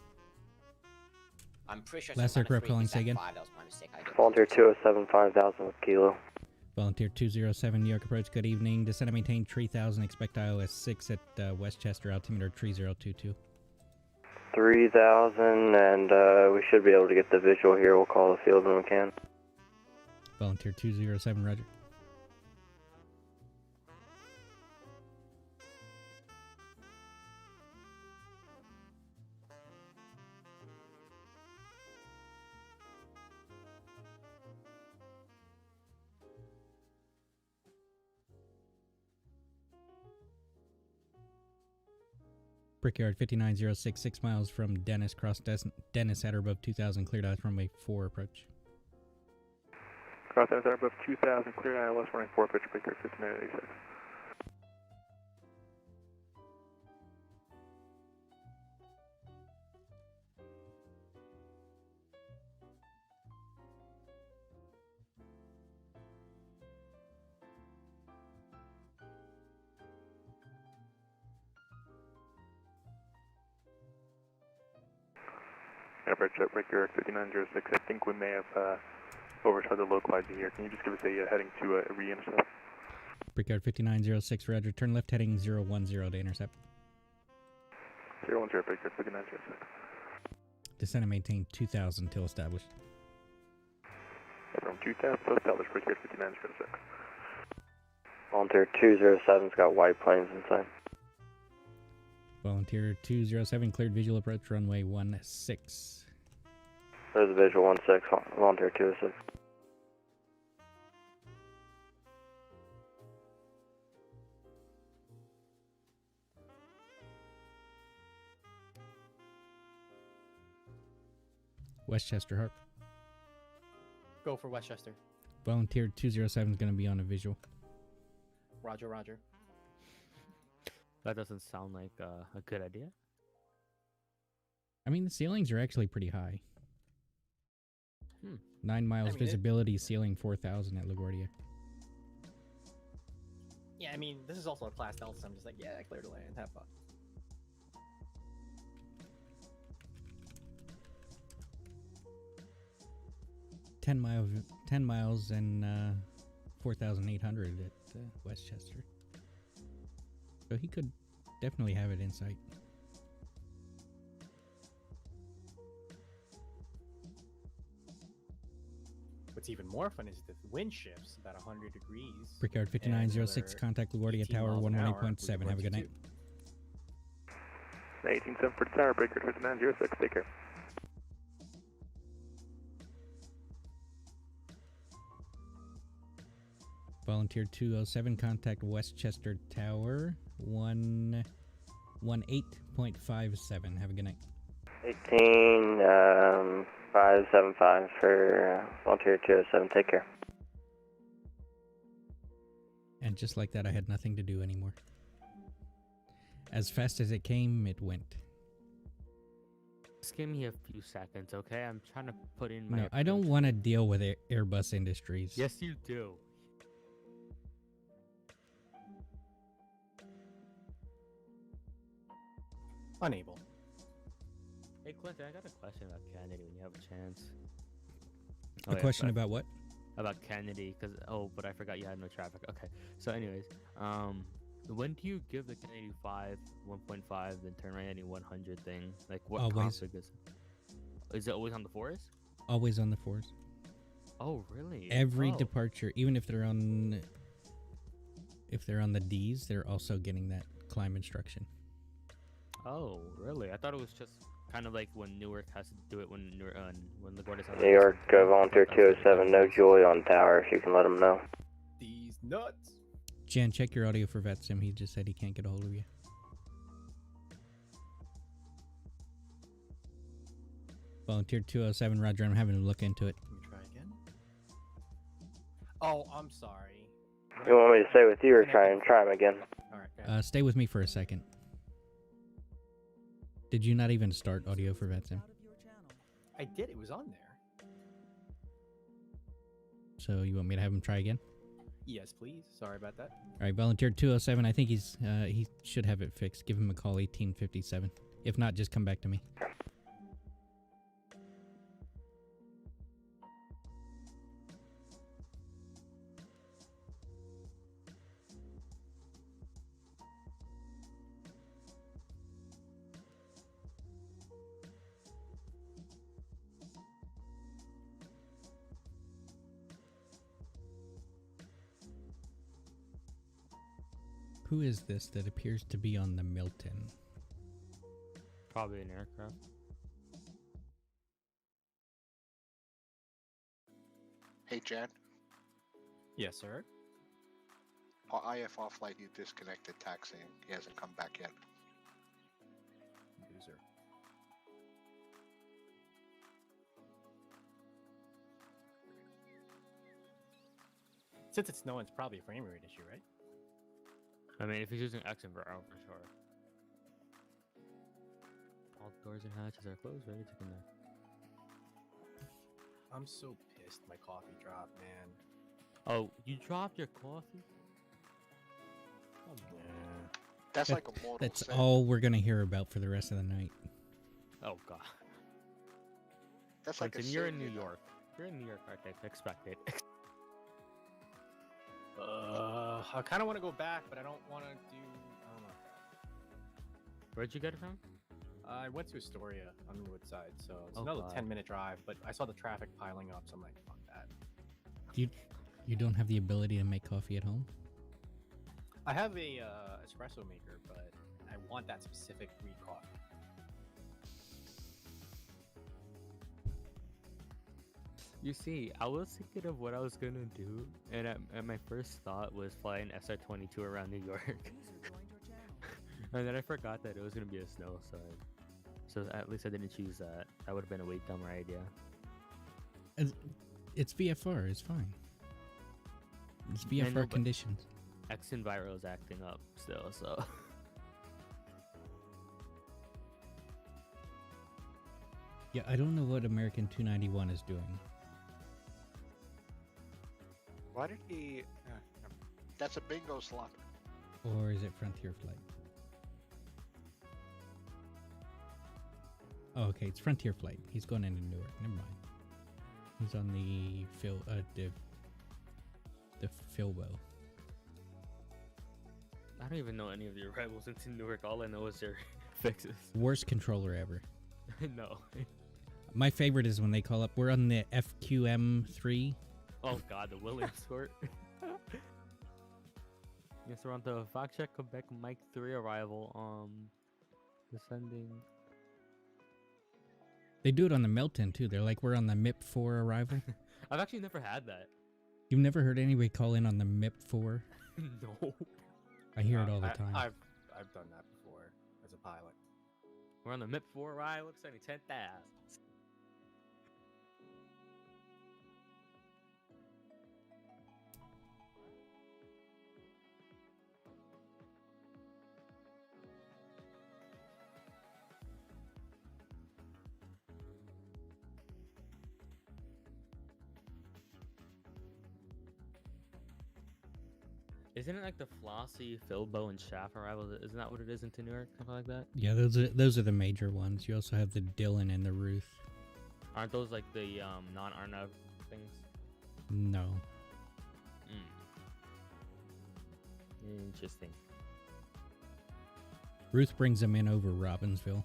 I'm pretty sure. Last aircraft calling, say again. 5, that was my mistake. I did Volunteer 207, 5,000 kilo. Volunteer 207, New York approach, good evening. Descend and maintain 3000, expect IOS 6 at Westchester, altimeter 3022. 3,000, and we should be able to get the visual here. We'll call the field when we can. Volunteer 207, roger. Brickyard 5906, 6 miles from Dennis, cross Dennis at or above 2000, cleared ILS runway 4 approach. Cross Dennis at above 2000, clear ILS runway 4 approach, Brickyard 5986. Average at Brickyard 5906, I think we may have overshot the localizer here. Can you just give us a heading to re-intercept? Brickyard 5906, roger. Turn left heading 010 to intercept. 010, Brickyard 5906. Descend and maintain 2000 till established. From 2000 till established, Brickyard 5906. Volunteer 207's got white planes inside. Volunteer 207, cleared visual approach, runway 16. There's a visual 16, Volunteer 206. Westchester Harp. Go for Westchester. Volunteer 207 is going to be on a visual. Roger, roger. That doesn't sound like a good idea. I mean, the ceilings are actually pretty high. 9 miles I mean, visibility, ceiling 4,000 at LaGuardia. Yeah, I mean, this is also a class Delta, so I'm just like, yeah, clear to land, have fun. Ten miles and 4,800 at Westchester. So he could definitely have it in sight. What's even more fun is the wind shifts about 100 degrees. Brickyard 5906, contact LaGuardia Tower 118.7. Have a good night. 187 for the tower, Brickyard 5906, take care. Volunteer 207, contact Westchester Tower 118.57. Have a good night. 18575 for Volunteer 207, take care. And just like that, I had nothing to do anymore. As fast as it came, it went. Just give me a few seconds, okay? I'm trying to put in my... No, I don't want to deal with Airbus Industries. Yes, you do. Unable. Hey, Quentin, I got a question about Kennedy when you have a chance. A question about what? About Kennedy, because... Oh, but I forgot you had no traffic. Okay, so anyways, when do you give the Kennedy 5, 1.5, then turn right heading 100 thing? Like, what Always. config is it always on the 4s? Always on the 4s. Oh, really? Every departure, even if they're on the Ds, they're also getting that climb instruction. Oh, really? I thought it was just kind of like when Newark has to do it when LaGuardia's on New York, Volunteer 207, no Julie on tower, if you can let him know. These nuts. Jan, check your audio for VATSIM. He just said he can't get a hold of you. Volunteer 207, Roger. I'm having to look into it. Let me try again. Oh, I'm sorry. You want me to stay with you or try him again? Alright. Stay with me for a second. Did you not even start audio for VATSIM? I did. It was on there. So you want me to have him try again? Yes, please. Sorry about that. All right, Volunteer 207. I think he should have it fixed. Give him a call, 1857. If not, just come back to me. Who is this that appears to be on the Milton? Probably an aircraft. Hey, Jan. Yes, sir. Our IFR flight, he disconnected taxiing. He hasn't come back yet. Loser. Since it's snowing, it's probably a frame rate issue, right? I mean, if he's using Exenborough, for sure. All doors and hatches are closed, ready to connect. I'm so pissed my coffee dropped, man. Oh, you dropped your coffee? Come on. Yeah. That's like a mortal That's sin. all we're gonna hear about for the rest of the night. Oh god. That's like a Listen, you're sin, in New you know? York. You're in New York, Arctic. Expect it. I kind of want to go back, but I don't want to do. I don't know. Where'd you get it from? I went to Astoria on the wood side, so it's Oh, another God. 10-minute drive. But I saw the traffic piling up, so I'm like, fuck that. You don't have the ability to make coffee at home? I have a espresso maker, but I want that specific breed coffee. You see, I was thinking of what I was gonna do, and my first thought was fly an SR-22 around New York. And then I forgot that it was gonna be a snow, so at least I didn't choose that. That would have been a way dumber idea. It's VFR. It's fine. It's I know, VFR but conditions. Exenborough is acting up still, so. Yeah, I don't know what American 291 is doing. Why did he... that's a bingo slot. Or is it Frontier Flight? Oh, okay, it's Frontier Flight. He's going into Newark. Never mind. He's on the Philbo. I don't even know any of the arrivals into Newark. All I know is their fixes. Worst controller ever. No. My favorite is when they call up. We're on the FQM3. Oh god, the Williamsport. Yes, we're on the fact check Quebec Mike 3 arrival. Descending. They do it on the Melton too. They're like, we're on the MIP4 arrival. I've actually never had that. You've never heard anybody call in on the MIP4? No. I hear it all the time. I've done that before as a pilot. We're on the MIP 4 arrival, sending 10,000. Isn't it like the Flossie, Philbo, and Shaft arrival? Isn't that what it is into New York? Something like that? Yeah, those are the major ones. You also have the Dylan and the Ruth. Aren't those like the non-Arnav things? No. Interesting. Ruth brings them in over Robbinsville.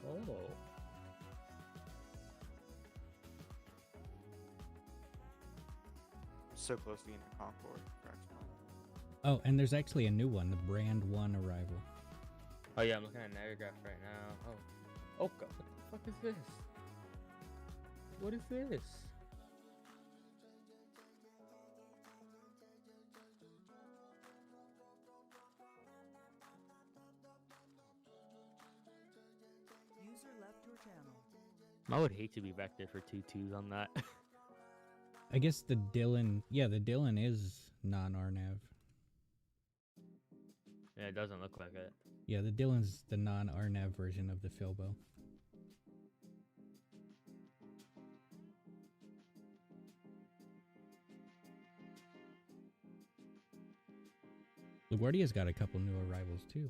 Oh. So close to being a Concord. Oh, and there's actually a new one, the Brand 1 arrival. Oh yeah, I'm looking at Niagara right now. Oh god, what the fuck is this? What is this? User left your channel. I would hate to be back there for 2-2s on that. I guess the Dylan, the Dylan is non-RNAV. Yeah, it doesn't look like it. Yeah, the Dylan's the non-RNAV version of the Filbo. LaGuardia's got a couple new arrivals too,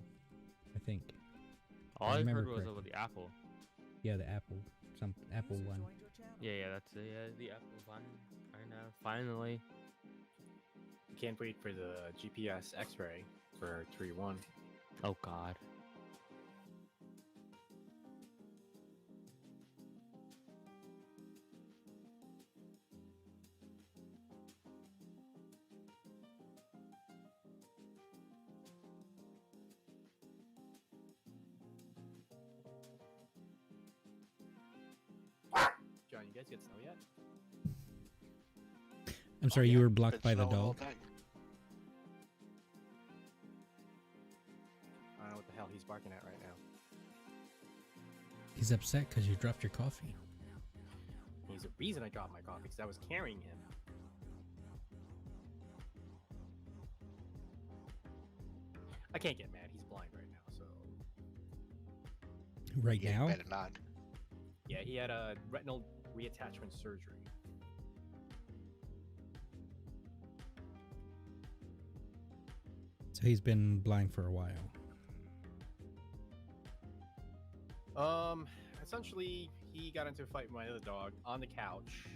I think. All I remember heard was correctly. over the Apple. Yeah, the Apple, some Apple one. Yeah, that's the Apple one. I know. Finally. Can't wait for the GPS X-ray for 3-1. Oh god. John, you guys get snow yet? I'm sorry, you were blocked by the dog. I don't know what the hell he's barking at right now. He's upset because you dropped your coffee. He's the reason I dropped my coffee because I was carrying him. I can't get mad. He's blind right now, so. Right Yeah, now? better not. Yeah, he had a retinal reattachment surgery. So he's been blind for a while. Essentially, he got into a fight with my other dog on the couch.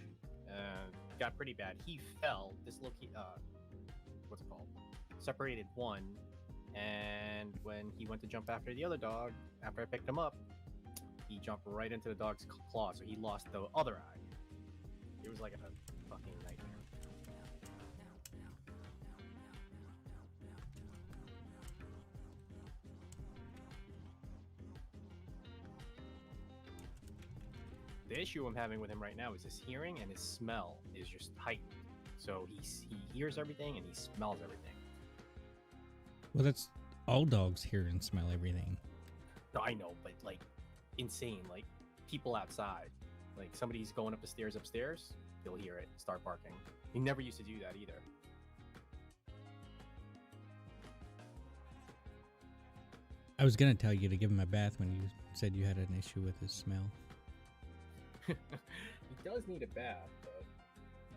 Got pretty bad. He fell, what's it called? Separated one, and when he went to jump after the other dog, after I picked him up, he jumped right into the dog's claw, so he lost the other eye. It was like a fucking nightmare. The issue I'm having with him right now is his hearing and his smell is just heightened. So he hears everything and he smells everything. Well, that's all dogs hear and smell everything. No, I know, but like insane. Like people outside, like somebody's going up the stairs upstairs, he'll hear it, start barking. He never used to do that either. I was gonna tell you to give him a bath when you said you had an issue with his smell. He does need a bath, but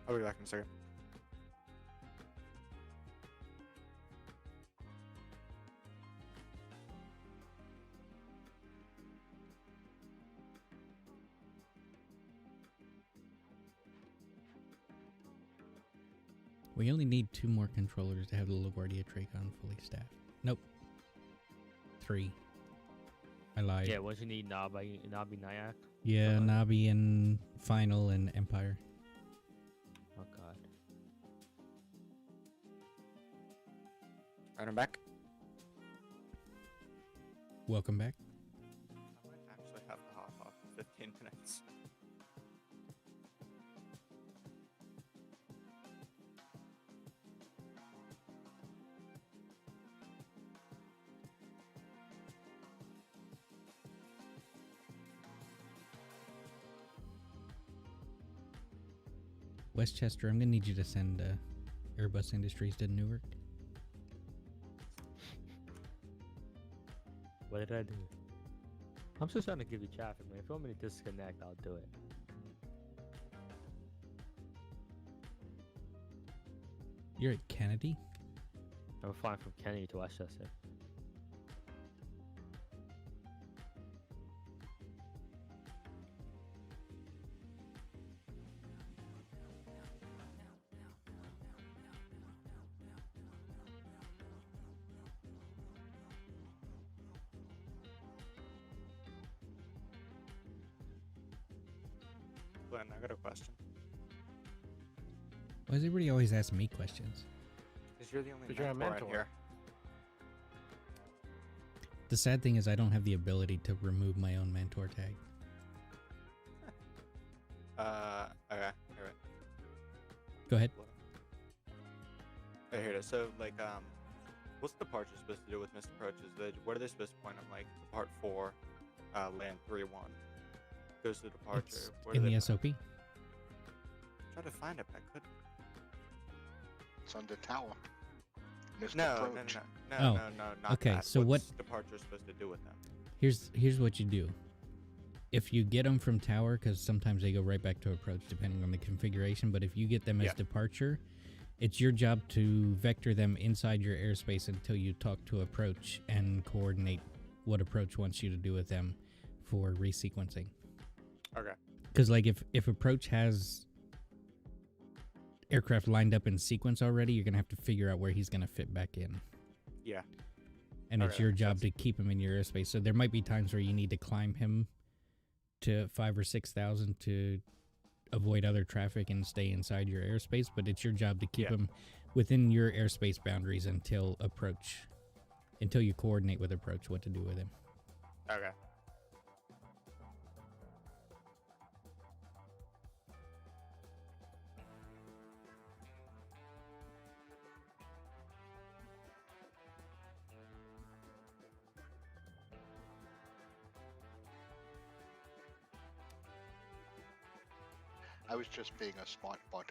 I'll be back in a second. We only need 2 more controllers to have the LaGuardia Tracon fully staffed. Nope. 3. I lied. Yeah, what you need, Nabi Nyack? Yeah, Nabi and Final and Empire. Oh god. Alright, I'm back. Welcome back. I might actually have to hop off in 15 minutes. Westchester, I'm gonna need you to send Airbus Industries to Newark. What did I do? I'm just trying to give you traffic, man. If you want me to disconnect, I'll do it. You're at Kennedy? I'm flying from Kennedy to Westchester. Glenn, I got a question. Why does everybody always ask me questions? Because you're the only Because you're a mentor in mentor. here. The sad thing is I don't have the ability to remove my own mentor tag. Okay. Here, Go ahead. Here it is. So, like, what's the departure supposed to do with missed approaches? What are they supposed to point on? Like, Depart 4, land 3-1. Goes to departure. It's Where in do the they- SOP. Try to find it, but I couldn't. It's on the tower. Missed No, approach. no, Oh, not okay, that. so What's what- departure supposed to do with them? Here's what you do. If you get them from tower, because sometimes they go right back to approach depending on the configuration, but if you get them as Yeah. departure, it's your job to vector them inside your airspace until you talk to approach and coordinate what approach wants you to do with them for resequencing. Okay. Because like if approach has aircraft lined up in sequence already, you're gonna have to figure out where he's gonna fit back in. Yeah. And it's Okay, your job to keep him in your airspace. So there might be times where you need to climb him to 5,000 or 6,000 to avoid other traffic and stay inside your airspace, but it's your job to keep him within your airspace boundaries until you coordinate with approach what to do with him. Okay. I was just being a smart butt.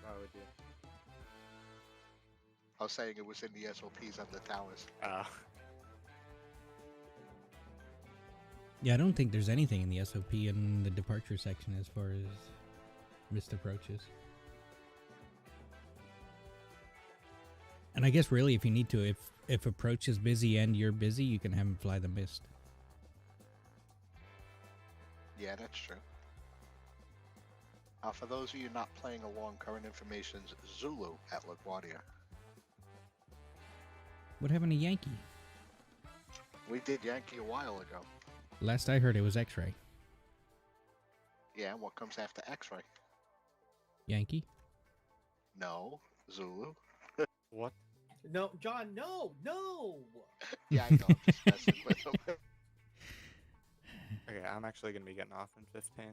Why would you? I was saying it was in the SOPs on the towers. Yeah, I don't think there's anything in the SOP in the departure section as far as missed approaches. And I guess really if you need to, if approach is busy and you're busy, you can have him fly the mist. Yeah, that's true. For those of you not playing along, current information's Zulu at LaGuardia. What happened to Yankee? We did Yankee a while ago. Last I heard it was X-Ray. Yeah, and what comes after X-ray? Yankee? No, Zulu. What? No, John, no, no. Yeah, I know. I'm just messing with him. Okay, I'm actually gonna be getting off in 15.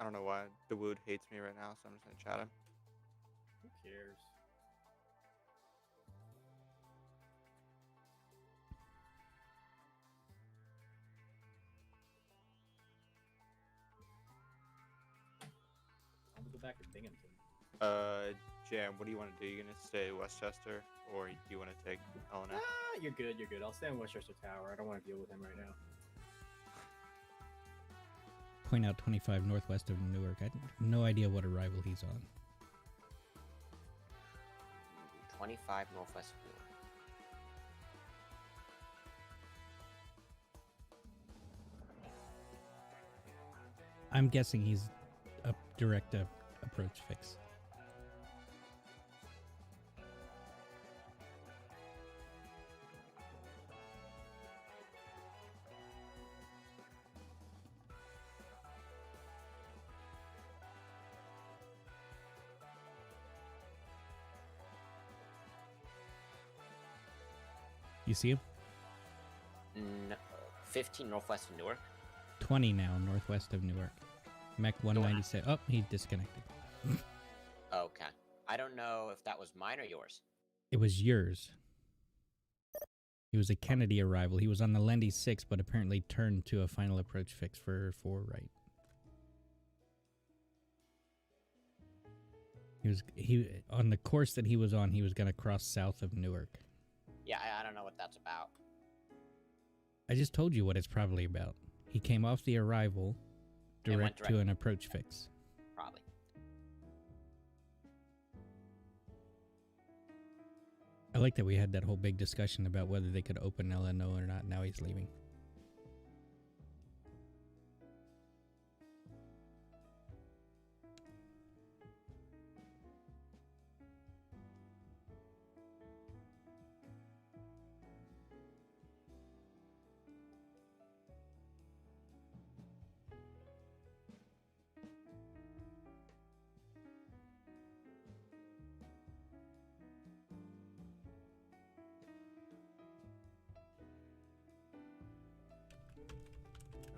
I don't know why the Wood hates me right now, so I'm just gonna chat him. Who cares? I'm gonna go back to Binghamton. Jam, what do you want to do? You gonna stay Westchester, or do you want to take LNF? Ah, you're good. You're good. I'll stay in Westchester Tower. I don't want to deal with him right now. Point out 25 northwest of Newark. I have no idea what arrival he's on. 25 Northwest Blue. I'm guessing he's a direct approach fix. You see him? No, 15 Northwest of Newark. 20 now, northwest of Newark. Mech 196. Oh, he disconnected. Okay. I don't know if that was mine or yours. It was yours. He was a Kennedy arrival. He was on the Lendy 6, but apparently turned to a final approach fix for 4 right. He on the course that he was on, he was going to cross south of Newark. Yeah, I don't know what that's about. I just told you what it's probably about. He came off the arrival And went direct to an approach fix. Probably. I like that we had that whole big discussion about whether they could open LNO or not. Now he's leaving.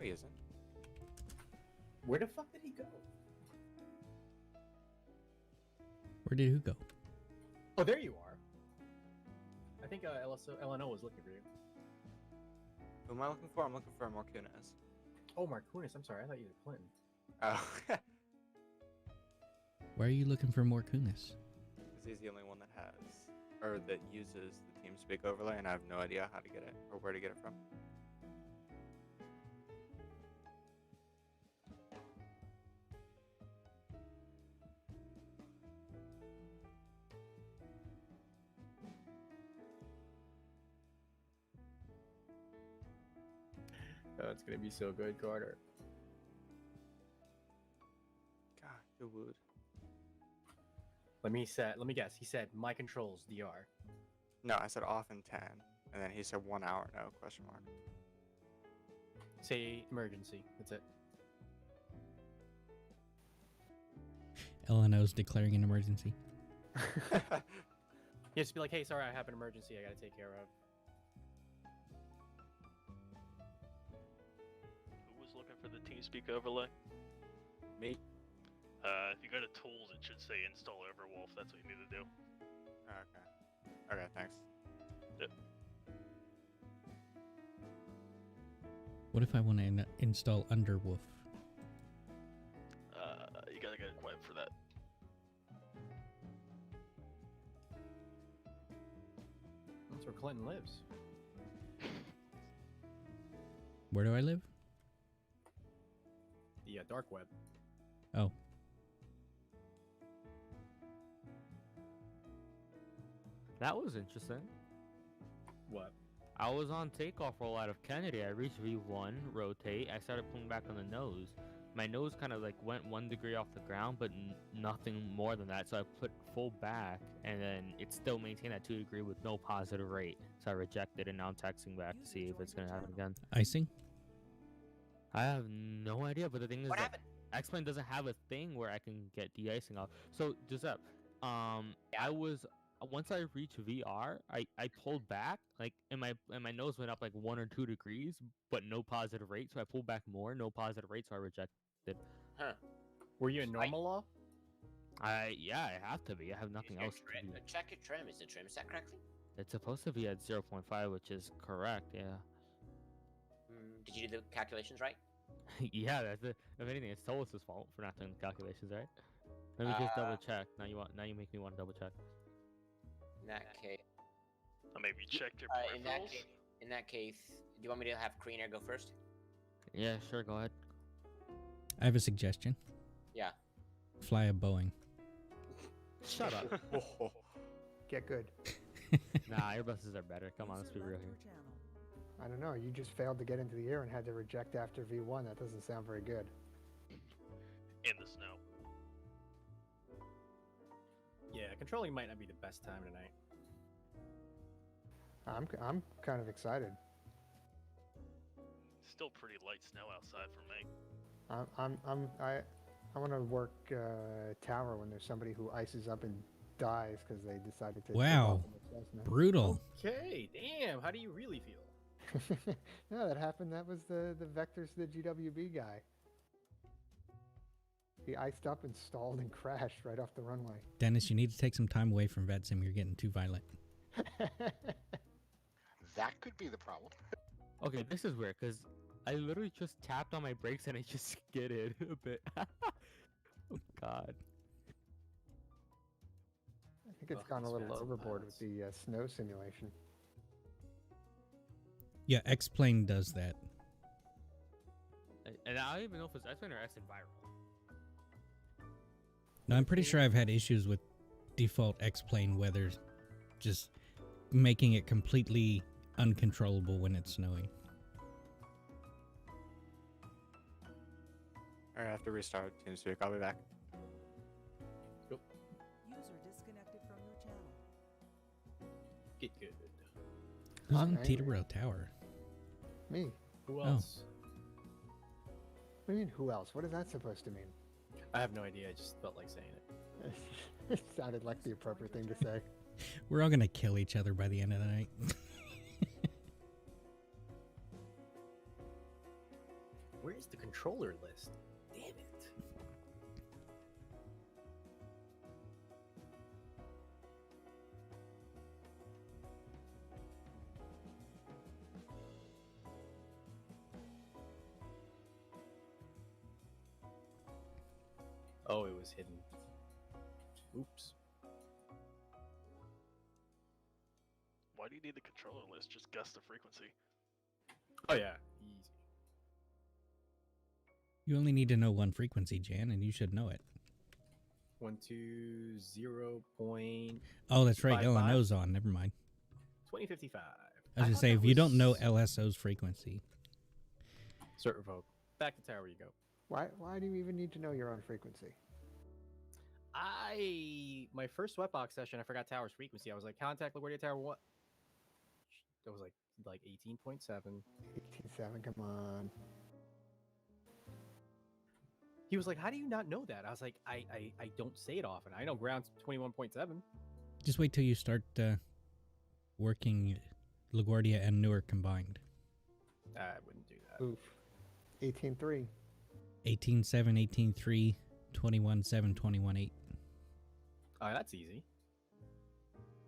No, he isn't. Where the fuck did he go? Where did who go? Oh, there you are. I think LNO was looking for you. Who am I looking for? I'm looking for Marquez. Oh, Marquez. I'm sorry. I thought you were Clinton. Oh. Why are you looking for more Kunis? Because he's the only one that has, or that uses the TeamSpeak overlay, and I have no idea how to get it or where to get it from. Oh, it's gonna be so good, Carter. God, it would. Let me guess. He said my controls DR. No, I said off in 10, and then he said 1 hour, no, question mark. Say emergency. That's it. LNO's declaring an emergency. You just be like, hey, sorry, I have an emergency I gotta take care of. Who was looking for the TeamSpeak overlay? Me. If you go to tools, it should say install Overwolf. That's what you need to do. Okay. Okay, thanks. Yep. What if I want to install Underwolf? You gotta get equipped for that. That's where Clinton lives. Where do I live? The dark web. Oh. That was interesting. What? I was on takeoff roll out of Kennedy. I reached V1, rotate. I started pulling back on the nose. My nose kind of like went 1 degree off the ground, but nothing more than that. So I put full back, and then it still maintained that 2 degree with no positive rate. So I rejected, and now I'm texting back to see if it's gonna happen again. Icing? I have no idea, but the thing is What that happened? X-Plane doesn't have a thing where I can get de-icing off. So Giuseppe, I was once I reached VR, I pulled back, like, and my nose went up like 1 or 2 degrees, but no positive rate. So I pulled back more, no positive rate, so I rejected. Huh. Were you in normal law? Yeah, I have to be. I have nothing else to be. Check your trim. Is the trim set correctly? It's supposed to be at 0.5, which is correct. Yeah. Did you do the calculations right? Yeah, that's it. If anything, it's Solus's fault for not doing the calculations right. Let me just double check. Now you make me want to double check. In that case. Maybe check your peripherals. In that case, do you want me to have Green Air go first? Yeah, sure. Go ahead. I have a suggestion. Yeah. Fly a Boeing. Shut up. Get good. Nah, Airbuses are better. Come on, let's be real here. I don't know. You just failed to get into the air and had to reject after V1. That doesn't sound very good. In the snow. Yeah, controlling might not be the best time tonight. I'm kind of excited. Still pretty light snow outside for me. I want to work tower when there's somebody who ices up and dies because they decided to. Wow. Brutal. Okay, damn. How do you really feel? No, that happened. That was the Vectors, the GWB guy. He iced up and stalled and crashed right off the runway. Dennis, you need to take some time away from VATSIM. You're getting too violent. That could be the problem. Okay, this is weird because I literally just tapped on my brakes and I just skidded a bit. Oh God. I think it's gone a little overboard with the snow simulation. Yeah, X-Plane does that. And I don't even know if it's X-Plane or S-Environment. No, I'm pretty sure I've had issues with default X-Plane weather just making it completely uncontrollable when it's snowing. Alright, I have to restart TeamSpeak. I'll be back. User disconnected from your channel. Get good. Who's I'm on angry. Teterboro Tower? Me. Who else? What do you mean, who else? What is that supposed to mean? I have no idea. I just felt like saying it. It sounded like the appropriate thing to say. We're all gonna kill each other by the end of the night. controller list. Damn it. Oh, it was hidden. Oops. Why do you need the controller list? Just guess the frequency. Oh yeah, easy. You only need to know one frequency, Jan, and you should know it. 120.2055. Oh, that's right. LNO's on. Never mind. 2055. I was going to say, if you don't know LSO's frequency. Cert revoke. Back to tower you go. Why do you even need to know your own frequency? My first sweatbox session, I forgot tower's frequency. I was like, contact LaGuardia Tower what? That was like 18.7. 18.7, come on. He was like, how do you not know that? I was like, I don't say it often. I know ground's 21.7. Just wait till you start working LaGuardia and Newark combined. I wouldn't do that. Oof. 18.3. 18.7, 18.3, 21.7, 21.8. Oh, that's easy.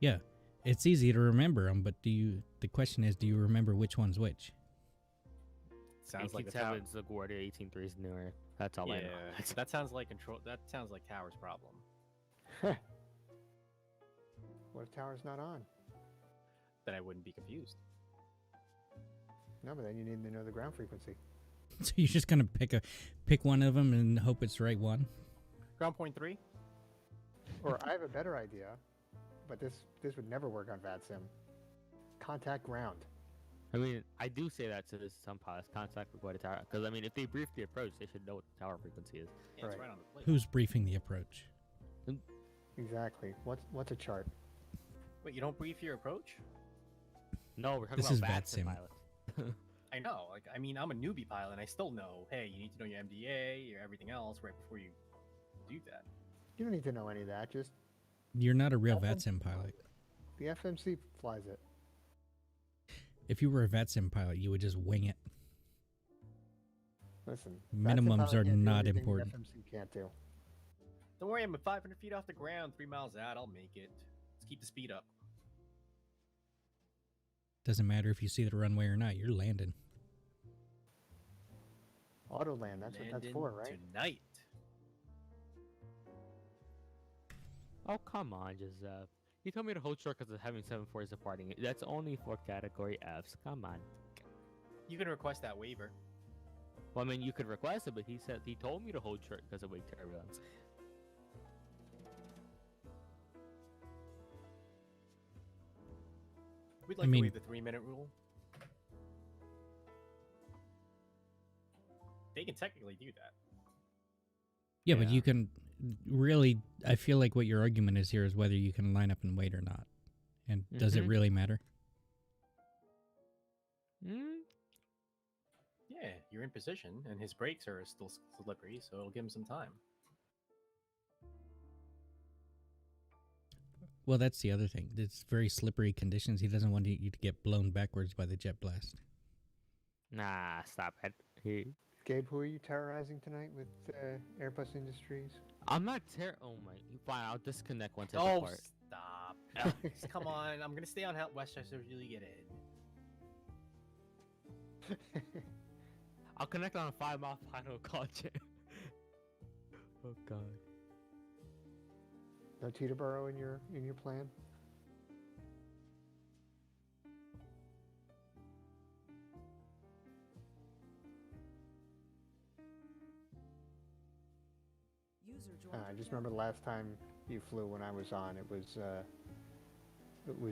Yeah, it's easy to remember them, but the question is, do you remember which one's which? Sounds like a tower. 18.7 is LaGuardia, 18.3 is Newark. That's all I know. That sounds like control. That sounds like tower's problem. What if tower's not on? Then I wouldn't be confused. No, but then you need to know the ground frequency. So you're just gonna pick one of them and hope it's the right one? Ground point 3? Or I have a better idea, but this would never work on VATSIM. Contact ground. I mean, I do say that to some pilots, contact LaGuardia Tower, because I mean, if they brief the approach, they should know what the tower frequency is. Yeah, it's right on the plate. Who's briefing the approach? Exactly. What's a chart? Wait, you don't brief your approach? No, we're talking This about is VATSIM VATSIM. pilots. I know. Like, I mean, I'm a newbie pilot, and I still know, hey, you need to know your MDA, your everything else right before you do that. You don't need to know any of that. Just You're not a real VATSIM pilot. the FMC flies it. If you were a VATSIM pilot, you would just wing it. Listen, Minimums VATSIM are pilot can't do not everything the important. FMC can't do. Don't worry, I'm at 500 feet off the ground, 3 miles out. I'll make it. Let's keep the speed up. Doesn't matter if you see the runway or not. You're landing. Auto land. That's what that's Landing for, right? Tonight. Oh, come on, Joseph. You told me to hold short because of having 7-4s departing. That's only for category Fs. Come on. You can request that waiver. Well, I mean, you could request it, but he told me to hold short because of wake turbulence. We'd like to waive the 3-minute rule. They can technically do that. Yeah, but you can really. I feel like what your argument is here is whether you can line up and wait or not. And does it really matter? Yeah, you're in position, and his brakes are still slippery, so it'll give him some time. Well, that's the other thing. It's very slippery conditions. He doesn't want you to get blown backwards by the jet blast. Nah, stop it. Gabe, who are you terrorizing tonight with Airbus Industries? I'm not Oh my. Fine, I'll disconnect once I Oh, depart. stop. Alex, come on. I'm going to stay on Westchester until you get in. I'll connect on a 5-mile final call chain. Oh god. No Teterboro in your plan? I just remember the last time you flew when I was on. It was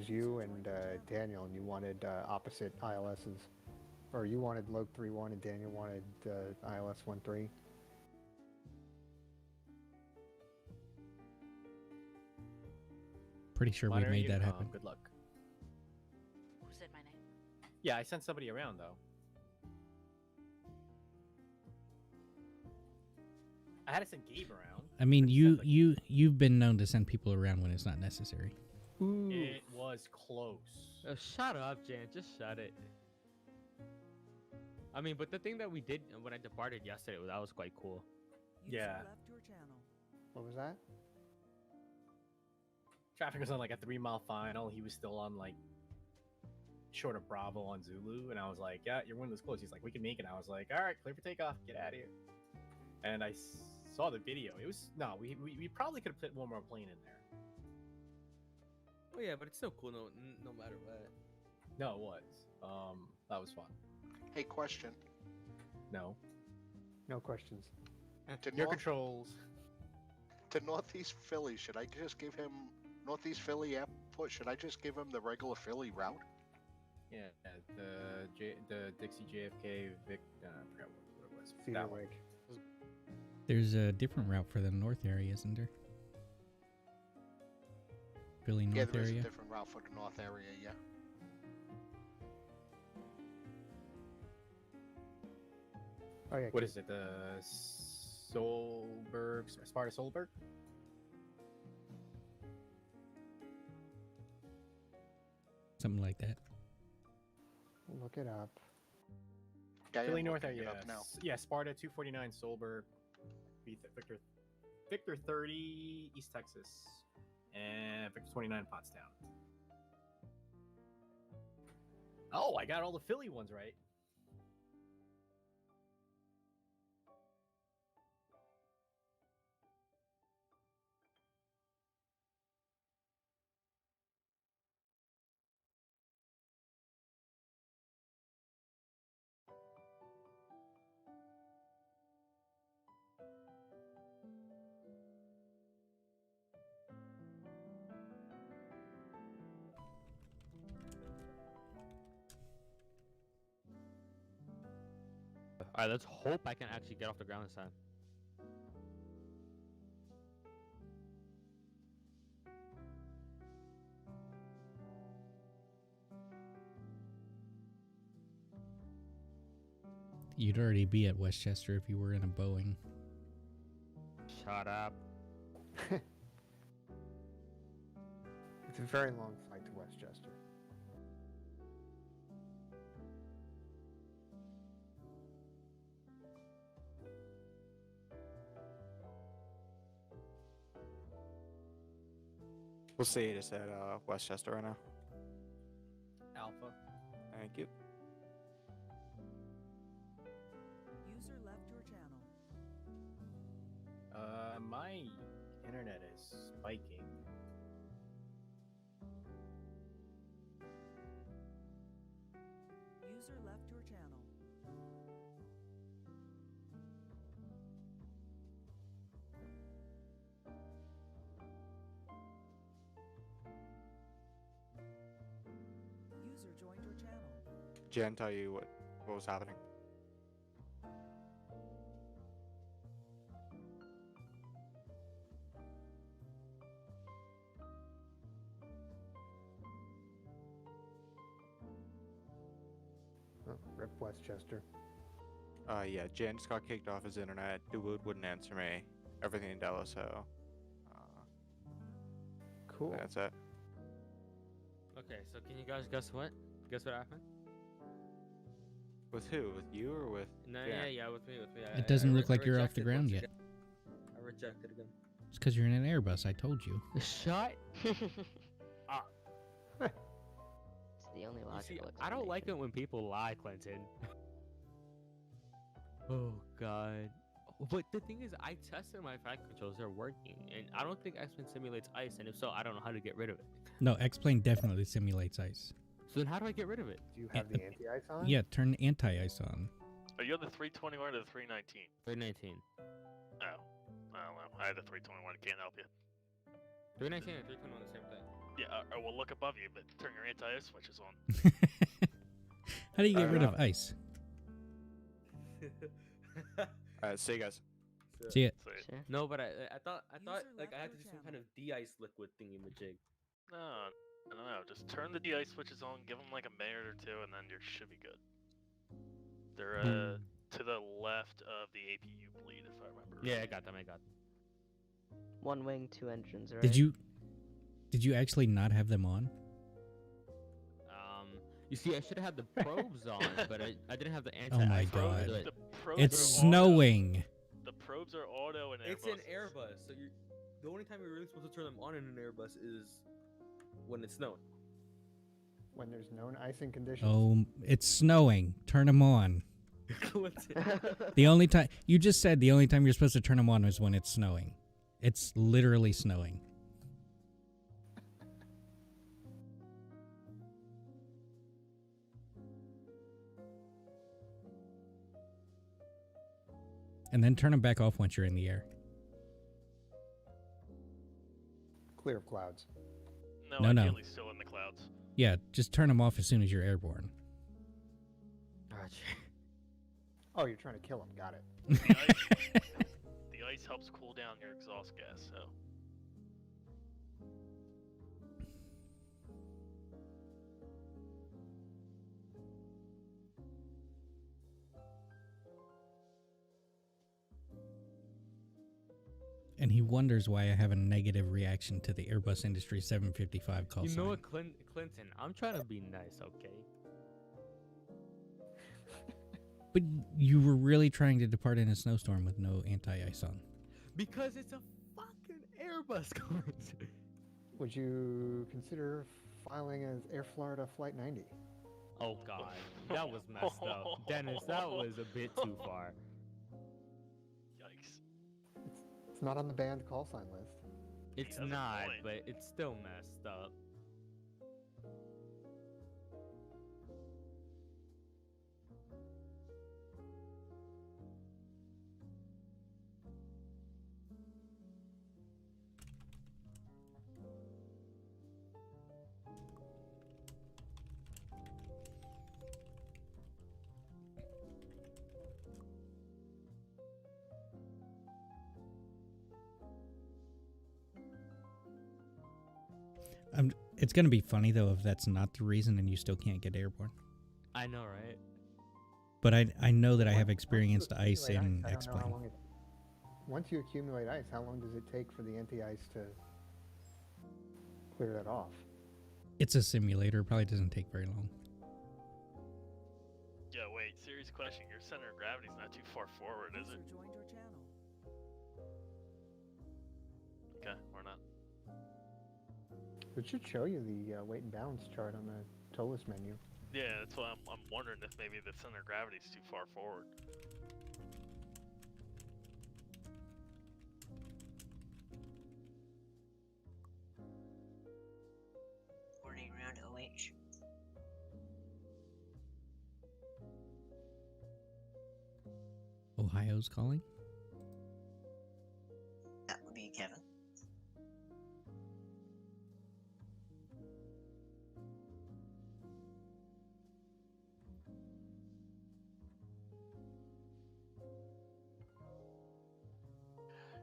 you and Daniel, and you wanted opposite ILSs, or you wanted Loc 3-1 and Daniel wanted ILS 1-3. Pretty sure we made that happen. Good luck. Who said my name? Yeah, I sent somebody around though. I had to send Gabe around. I mean, you've been known to send people around when it's not necessary. It was close. Shut up, Jan. Just shut it. I mean, but the thing that we did when I departed yesterday, that was quite cool. Yeah. Left your channel. What was that? Traffic was on like a 3-mile final. He was still on like short of Bravo on Zulu, and I was like, "Yeah, your window's closed." He's like, "We can make it." I was like, "All right, clear for takeoff. Get out of here." And I saw the video. It was no, we probably could have put one more plane in there. Oh yeah, but it's still cool no matter what. No, it was. That was fun. Hey, question. No. No questions. To Your North- controls. To Northeast Philly, should I just give him Northeast Philly airport? Should I just give him the regular Philly route? Yeah, the Dixie JFK Vic. I forgot what it was. Cedar That one. Lake. There's a different route for the north area, isn't there? Philly Yeah, north there is a area. different route for the north area. Yeah. Oh yeah. What is it? The Sparta Solberg? Something like that. Look it up. Yeah, I Philly am North looking it area. up now. Yeah, Sparta 249 Solberg, Victor 30 East Texas, and Victor 29 Pottstown. Oh, I got all the Philly ones right. All right, let's hope I can actually get off the ground this time. You'd already be at Westchester if you were in a Boeing. Shut up. It's a very long flight to Westchester. We'll see it is at Westchester right now. Alpha. Thank you. User left your channel. My internet is spiking. User left your channel. User joined your channel. Jen, tell you what was happening. Oh, rip Westchester. Yeah, Jen just got kicked off his internet. Dude wouldn't answer me. Everything in Dallas, so. Cool. That's it. Okay, so can you guys guess what? Guess what happened? With who? With you or with? No, Jan? yeah, with me. It doesn't look like you're off the ground yet. I rejected again. It's because you're in an Airbus. I told you. Shut up. It's the only You see, logical I don't like it when people lie, Clinton. Oh God. But the thing is, I tested my flight controls; they're working, and I don't think X-Plane simulates ice. And if so, I don't know how to get rid of it. No, X-Plane definitely simulates ice. So then, how do I get rid of it? Do you have the anti-ice on? Yeah, turn anti-ice on. Are you on the 321 or the 319? 319. Oh, I don't know. I had the 321. Can't help you. 319 and 321 are the same thing. Yeah, I will look above you, but turn your anti-ice switches on. How do you get rid of ice? See you guys. See it. No, but I thought like I had to do some kind of de-ice liquid thingy majig. No, I don't know. Just turn the de-ice switches on, give them like a minute or two, and then you should be good. They're to the left of the APU bleed, if I remember. Yeah, I got them. One wing, two engines, right? Did you actually not have them on? You see, I should have had the probes on, but I didn't have the Oh my anti-ice. God. do it. The probes It's are snowing. The probes are auto and It's an Airbus, so the only time you're really supposed to turn them on in an Airbus is when it's snowing. When there's known icing conditions. Oh, it's snowing. Turn them on. The only time you just said the only time you're supposed to turn them on is when it's snowing. It's literally snowing. And then turn them back off once you're in the air. Clear of clouds. No, No. ideally still in the clouds. Yeah, just turn them off as soon as you're airborne. Oh, you're trying to kill him. Got it. The ice helps cool down your exhaust gas, so. And he wonders why I have a negative reaction to the Airbus Industry 755 call You sign. know what, Clinton? I'm trying to be nice, okay? But you were really trying to depart in a snowstorm with no anti-ice on. Because it's a fucking Airbus going. Would you consider filing as Air Florida Flight 90? Oh god, that was messed up. Dennis, that was a bit too far. Yikes. It's not on the banned call sign list. It's not, but it's still messed up. It's going to be funny, though, if that's not the reason and you still can't get airborne. I know, right? But I know that I have experienced ice Accumulate in I don't know how X-Plane. long once you accumulate ice, how long does it take for the anti-ice to clear that off? It's a simulator. Probably doesn't take very long. Yeah, wait, serious question. Your center of gravity's not too far forward, is it? Joined your channel. Okay, or not. It should show you the weight and balance chart on the TOLUS menu. Yeah, that's why I'm wondering if maybe the center of gravity's too far forward. Morning around OH. Ohio's calling? That would be Kevin.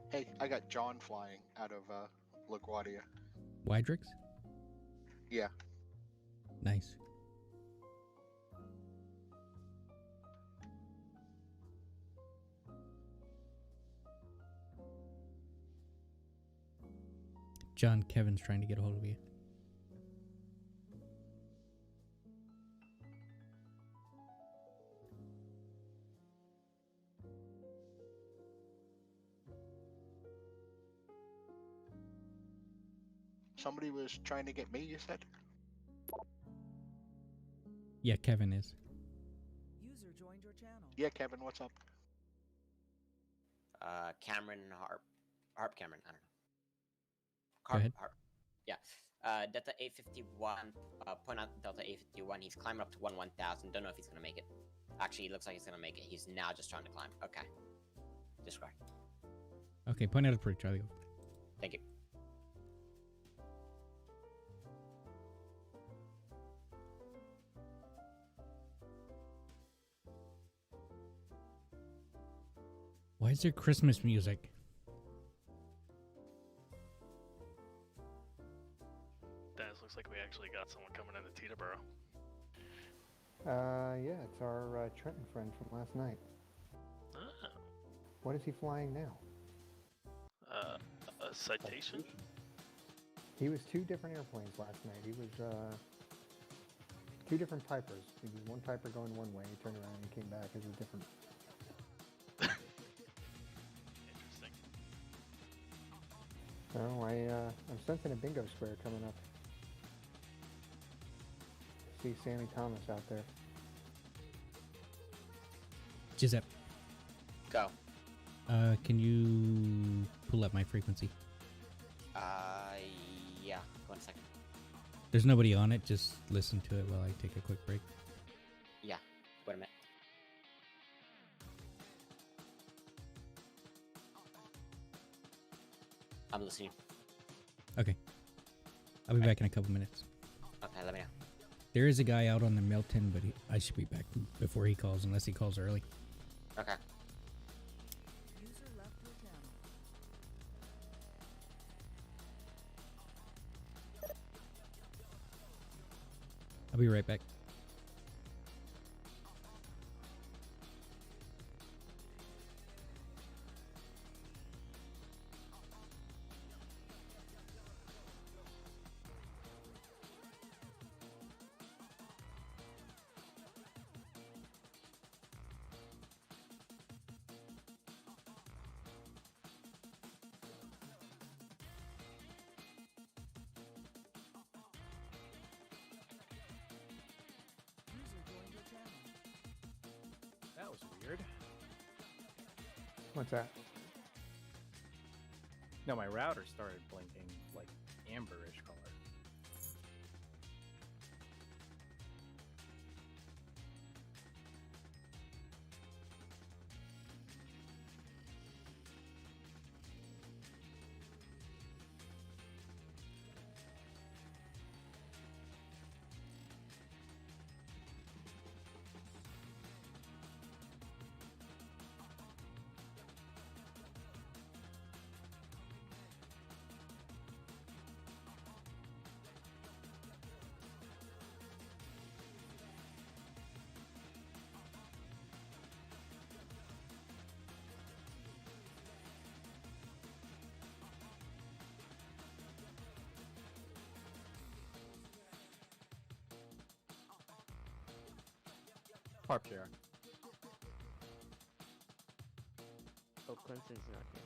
Hey, I got John flying out of LaGuardia. Wydrix? Yeah. Nice. John, Kevin's trying to get a hold of you. Somebody was trying to get me, you said? Yeah, Kevin is. User joined your channel. Yeah, Kevin, what's up? Cameron Harp Cameron, I don't know. Go ahead. Harp. Yeah. Delta 851, point out Delta 851, he's climbing up to 1000, don't know if he's gonna make it. Actually, it looks like he's gonna make it. He's now just trying to climb. Okay. Disregard. Okay, point out approach, Charlie. Thank you. Why is there Christmas music? Dennis, looks like we actually got someone coming into Teterboro. Yeah, it's our Trenton friend from last night. Oh. What is he flying now? A citation? He was two different airplanes last night. He was 2 different typers. There was one typer going one way, he turned around and came back as a different. Interesting. Oh, I'm sensing a bingo square coming up. See Sammy Thomas out there. Giuseppe, Go. can you pull up my frequency? Yeah. 1 second. There's nobody on it. Just listen to it while I take a quick break. Yeah. Wait a minute. I'm listening. Okay. I'll be back in a couple minutes. Okay, let me know. There is a guy out on the Milton, but I should be back before he calls, unless he calls early. Okay. User left your channel. I'll be right back. User joined your channel. That was weird. What's that? No, my router started blinking like amberish color. Harp share. Oh, Clemson's not here.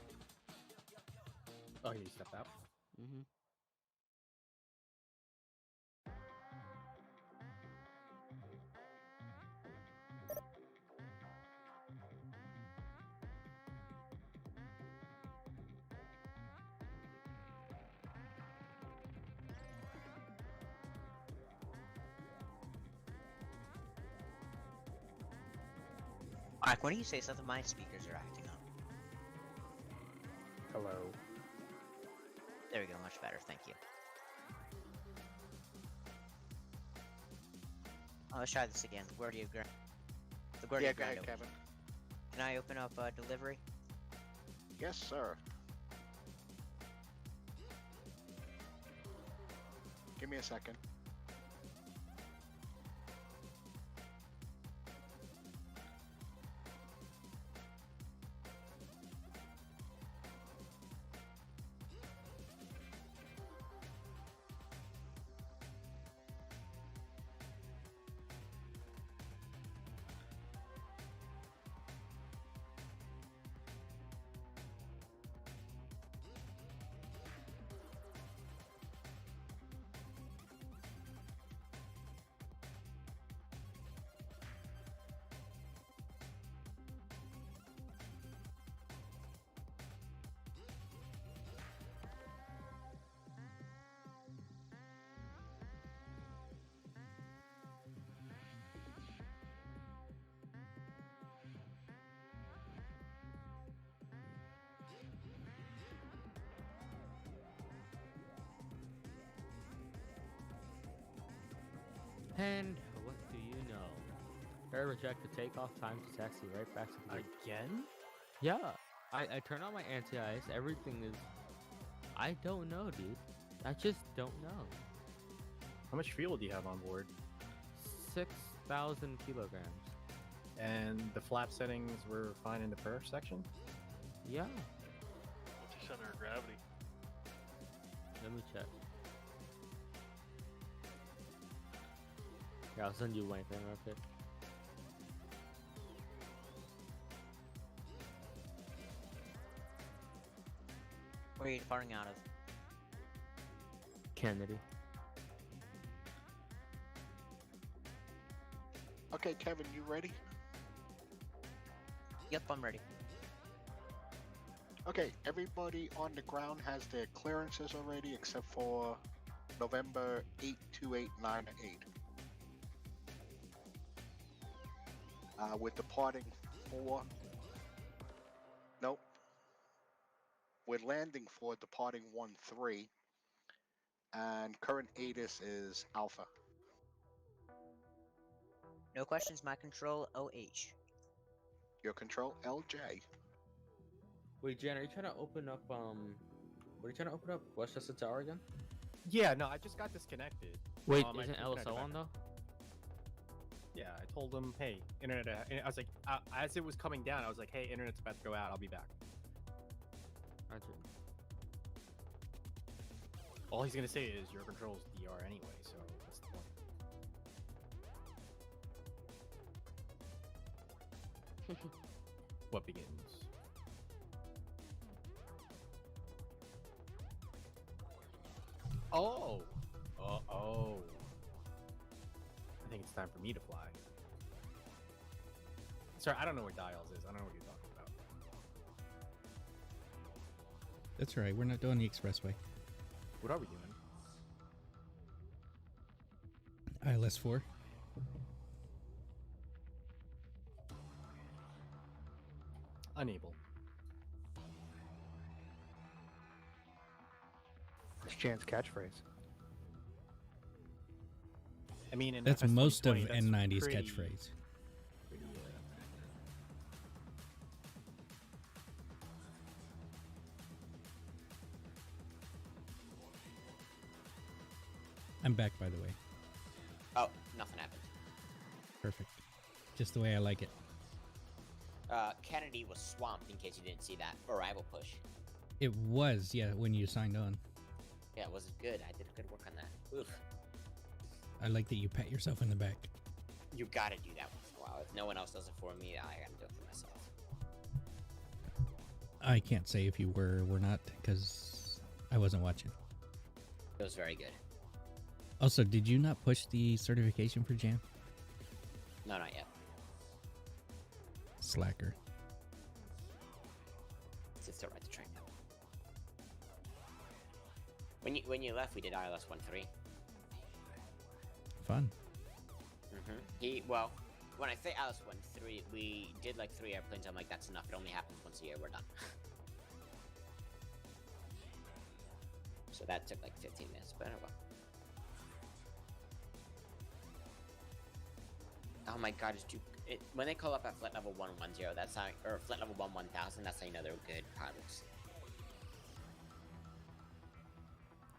Oh, he stepped out. Mm-hmm. Mike, when you say something, my speakers are acting up. Hello. There we go, much better, thank you. Let's try this again. The Guardia Grand. The Guardia Yeah, go Grand ahead, open. Kevin. Can I open up delivery? Yes, sir. Give me a second. And what do you know? Air reject the takeoff time to taxi right back to the gate. Again? Yeah. I turn on my anti-ice. Everything is... I don't know, dude. I just don't know. How much fuel do you have on board? 6,000 kilograms. And the flap settings were fine in the per section? Yeah. What's your center of gravity? Let me check. I'll send you my thing of it. Where are you departing out of? Kennedy. Okay, Kevin, you ready? Yep, I'm ready. Okay, everybody on the ground has their clearances already except for November 8289 8. We're departing for... Nope. We're landing for departing 1-3. And current ATIS is Alpha. No questions, my control OH. Your control LJ. Wait, Jan, are you trying to open up Were you trying to open up Westchester Tower again? Yeah, no, I just got disconnected. Wait, I isn't disconnected LSO back on though? Yeah, I told him, hey, internet. I was like, as it was coming down, I was like, hey, internet's about to go out. I'll be back. Roger. All he's gonna say is your control's DR anyway, so what's the point? What begins? Oh! Oh. I think it's time for me to fly. Sorry, I don't know where Dials is. I don't know what you're talking about. That's right. We're not doing the expressway. What are we doing? ILS 4. Unable. It's Jan's catchphrase. I mean, in That's FS most of 2020, N90's pretty- catchphrase. pretty, I'm back, by the way. Oh, nothing happened. Perfect. Just the way I like it. Kennedy was swamped, in case you didn't see that arrival push. It was, yeah, when you signed on. Yeah, it wasn't good. I did good work on that. Oof. I like that you pat yourself in the back. You gotta do that once in a while. If no one else does it for me, I gotta do it for myself. I can't say if you were or were not, because I wasn't watching. It was very good. Also, did you not push the certification for Jam? No, not yet. Slacker. It's still right to train now. When you left, we did ILS 1-3. Fun. Well, when I say ILS 1-3, we did like 3 airplanes. I'm like, that's enough. It only happens once a year. We're done. So that took like 15 minutes, but oh well. Oh my god, when they call up at flight level 110, that's how, or flight level 1000, that's how you know they're good pilots.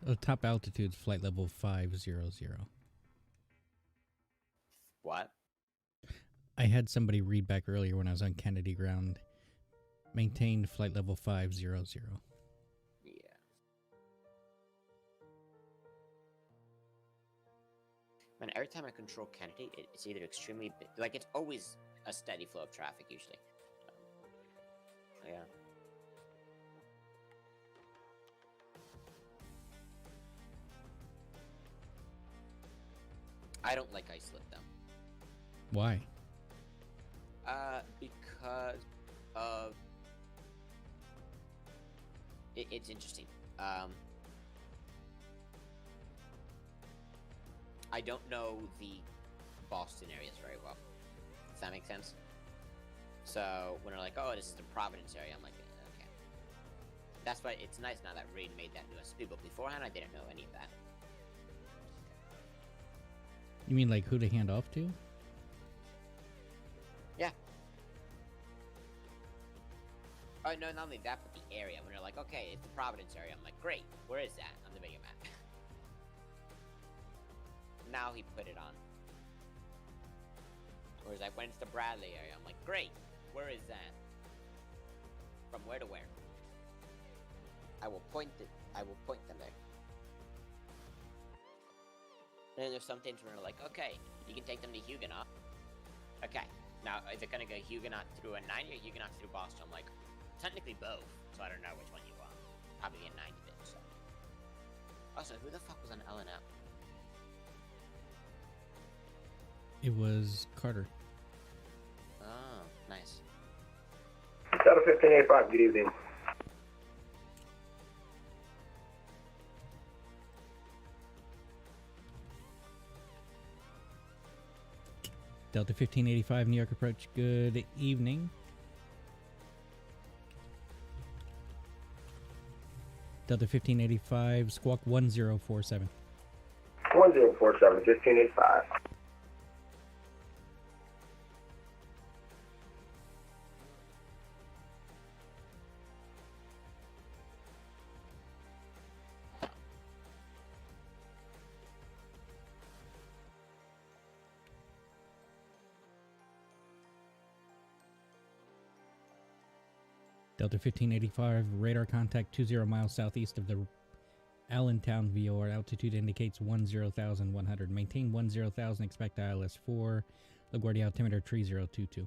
Oh, top altitude's flight level 500. What? I had somebody read back earlier when I was on Kennedy ground. Maintained flight level 500. Yeah. Man, every time I control Kennedy, it's either extremely like it's always a steady flow of traffic usually. Yeah. I don't like ice lift though. Why? Because of it's interesting. I don't know the Boston areas very well. Does that make sense? So when they're like, "Oh, this is the Providence area," I'm like, "Okay." That's why it's nice now that Raid made that new SP. But beforehand, I didn't know any of that. You mean like who to hand off to? Yeah. Oh, no, not only that, but the area. When they're like, okay, it's the Providence area. I'm like, great. Where is that on the video map? Now he put it on. Or he's like, when it's the Bradley area. I'm like, great. Where is that? From where to where? I will point them there. And then there's some things where they're like, okay, You can take them to Huguenot. Okay, now is it gonna go Huguenot through a 90 or Huguenot through Boston? Like, technically both, so I don't know which one you want. Probably a 90 bit, so. Also, who the fuck was on LNM? It was Carter. Oh, nice. Delta 1585, good evening. Delta 1585, New York approach. Good evening. Delta 1585, squawk 1047. 1047, 1585. Delta 1585, radar contact 20 miles southeast of the Allentown VOR. Altitude indicates 10,100. Maintain 10,000, expect ILS 4. LaGuardia altimeter 3022.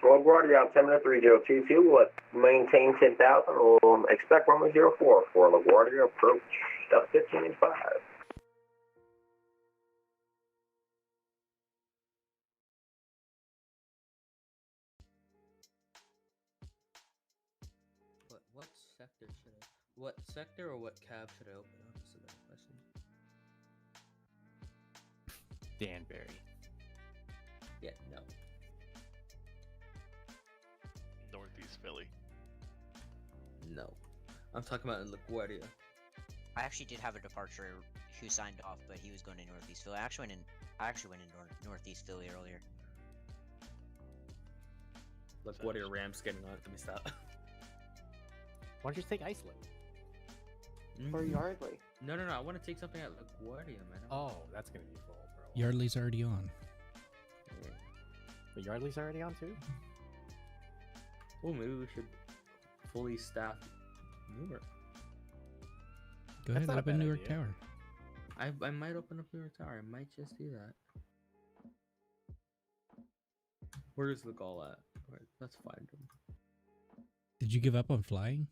LaGuardia altimeter 3022, let's maintain 10,000. We'll expect runway 04 for LaGuardia approach. Delta 1585. What sector should I? What sector or what cab should I open up? Is the better question. Danbury. Yeah, no. Northeast Philly. No. I'm talking about in LaGuardia. I actually did have a departure who signed off, but he was going to Northeast Philly. I actually went in Northeast Philly earlier. LaGuardia Rams getting on. Let me stop. Why don't you take Iceland? Or Yardley. No. I want to take something at LaGuardia, man. Oh, that's gonna be full, bro. Yardley's already on. But Yardley's already on too. Oh, maybe we should fully staff Newark. Go That's ahead, not a open bad Newark idea. Tower. I might open up Newark Tower. I might just do that. Where is the goal at? Alright, let's find him. Did you give up on flying?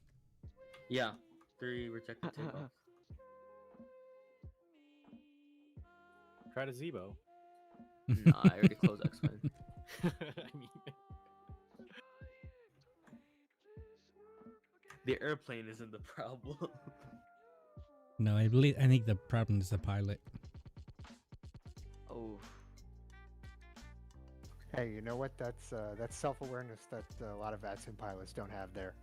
Yeah, 3 rejected takeoffs. Try to Zebo. Nah, I already closed X-Men. I mean, The airplane isn't the problem. No, I think the problem is the pilot. Oh. Hey, you know what? That's self-awareness that a lot of VATSIM pilots don't have there.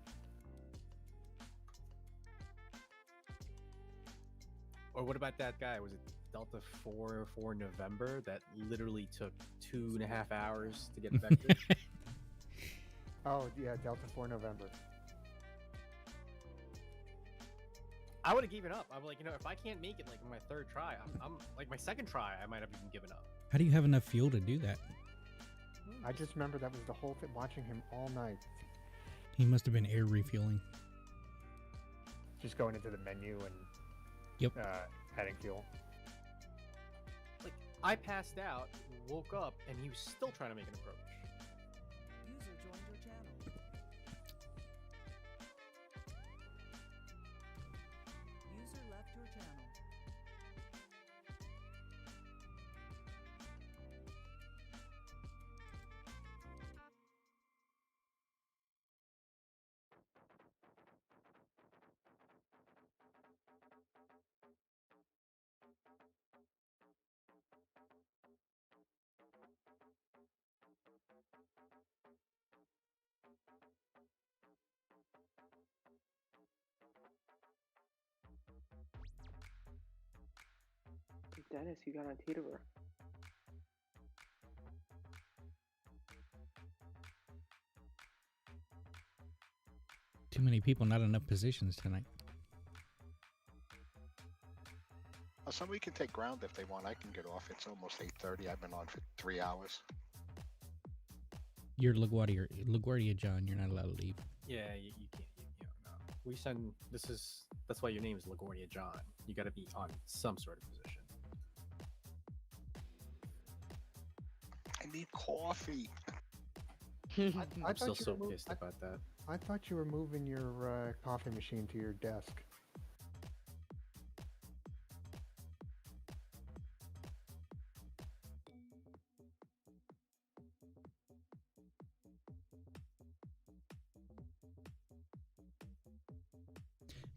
or what about that guy? Was it Delta 4 November that literally took 2.5 hours to get vectored? Oh yeah, Delta 4 November. I would have given up. I'm like, if I can't make it like in my third try, I'm like my second try, I might have even given up. How do you have enough fuel to do that? I just remember that was the whole thing, watching him all night. He must have been air refueling. Just going into the menu and Yep. adding fuel. Like, I passed out, woke up, and he was still trying to make an approach. User joined your channel. User left your channel. Dennis, you got on Teeterer. Too many people, not enough positions tonight. Somebody can take ground if they want. I can get off. It's almost 8:30. I've been on for 3 hours. You're LaGuardia John. You're not allowed to leave. Yeah, you can't. No. We send. That's why your name is LaGuardia John. You got to be on some sort of position. need coffee. I'm still thought you so were pissed about that. I thought you were moving your coffee machine to your desk.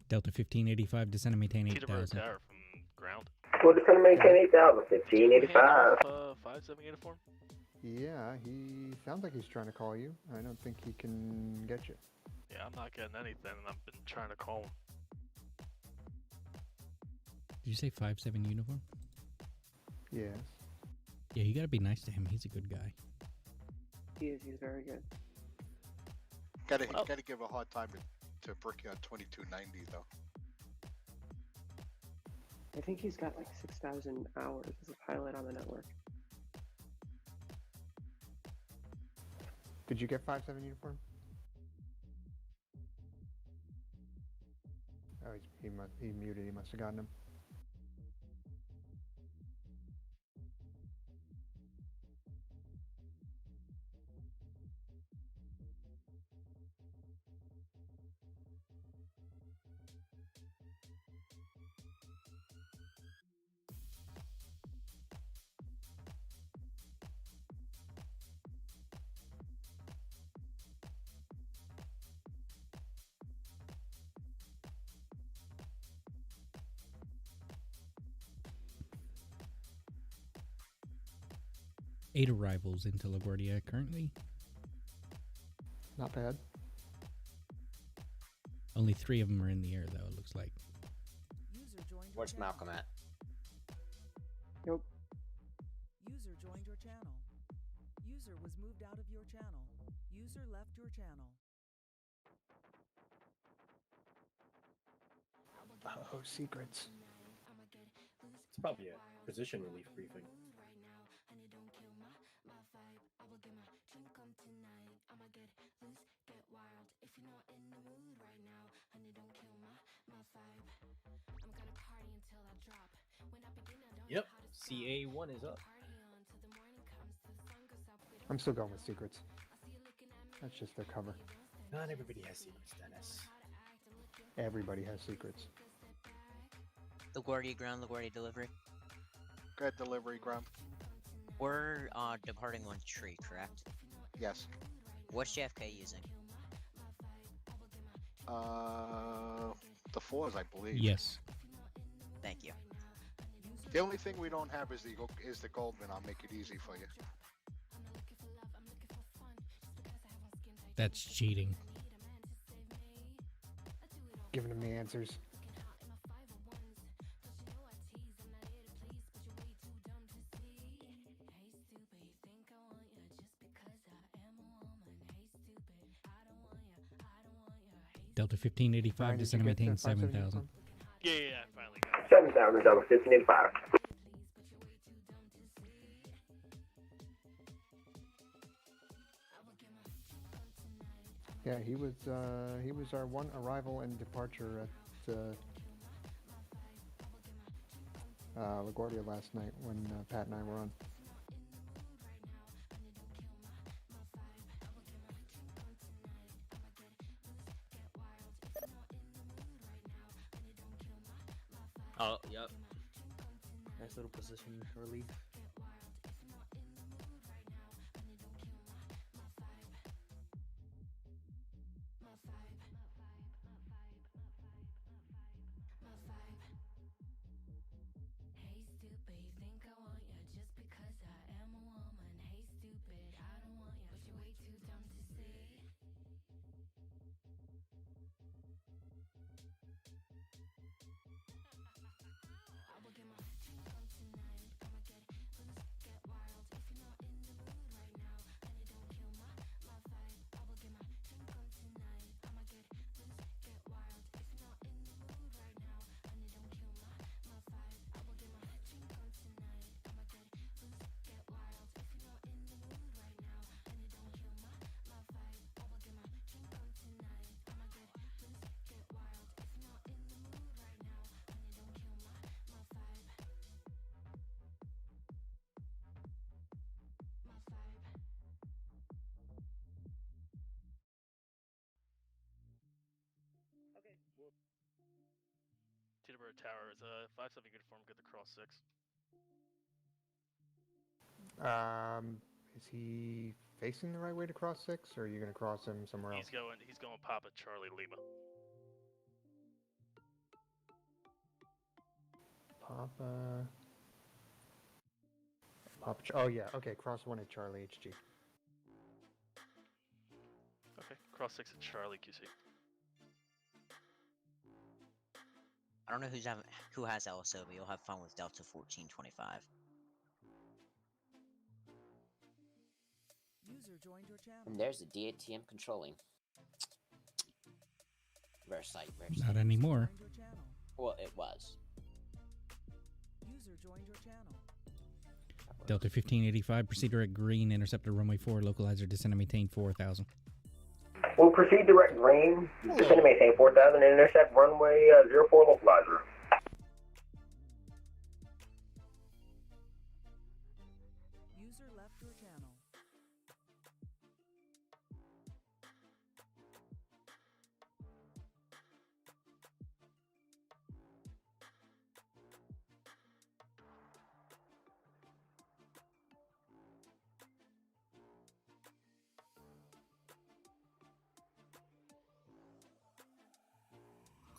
Delta 1585, descend and maintain Peterborough 8000. Tower from ground. We'll just gonna maintain 8,000, Can you hand 1585. off 5-7 uniform? Yeah, he sounds like he's trying to call you. I don't think he can get you. Yeah, I'm not getting anything, and I've been trying to call him. Did you say 5-7 uniform? Yes. Yeah, you gotta be nice to him. He's a good guy. He is. He's very good. Gotta give a hard time to Bricky on 2290 though. I think he's got like 6,000 hours as a pilot on the network. Did you get 5-7 uniform? Oh, he muted. He must have gotten him. Eight arrivals into LaGuardia currently. Not bad. Only 3 of them are in the air, though, it looks like. Where's Malcolm at? Nope. User joined your channel. User was moved out of your channel. User left your channel. Oh, secrets. It's probably a position relief briefing. Yep, CA1 is up. I'm still going with secrets. That's just their cover. Not everybody has secrets, Dennis. Everybody has secrets. LaGuardia ground, LaGuardia delivery. Good delivery ground. We're departing on tree, correct? Yes. What's JFK using? The 4s, I believe. Yes. Thank you. The only thing we don't have is the Goldman. I'll make it easy for you. That's cheating. Giving him the answers. Delta 1585, descend and maintain 7000. Yeah, I finally got it. 7,000, Delta 1585. Yeah, he was our one arrival and departure at LaGuardia last night when Pat and I were on. Oh, yep. Nice little position relief. Teterboro Tower. Is 5-7 uniform good to cross 6? Is he facing the right way to cross 6, or are you going to cross him somewhere else? He's going Papa Charlie Lima. Papa. Oh yeah. Okay. Cross 1 at Charlie HG. Okay, cross 6 at Charlie QC. I don't know who has LSO, but you'll have fun with Delta 1425. User joined your channel. And there's the DATM controlling. Rare sight, rare sight. Not anymore. Joined your channel. Well, it was. User joined your channel. Delta 1585, proceed direct green, interceptor runway 4, localizer, descend and maintain 4,000. We'll proceed direct green, descend and maintain 4,000, and intercept runway 04 localizer. User left your channel.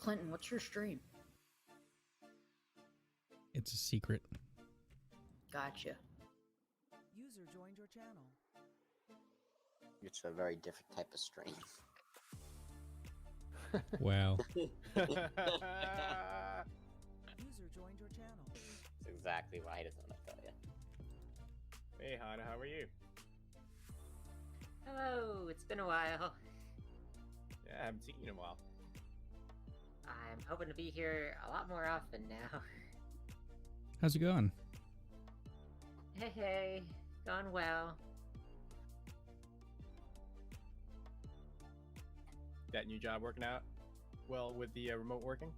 Clinton, what's your stream? It's a secret. Gotcha. User joined your channel. It's a very different type of stream. Wow. User joined your channel. That's exactly why he doesn't want to tell you. Hey, Hana, how are you? Hello, it's been a while. Yeah, I haven't seen you in a while. I'm hoping to be here a lot more often now. How's it going? Hey, gone well. That new job working out well with the remote working?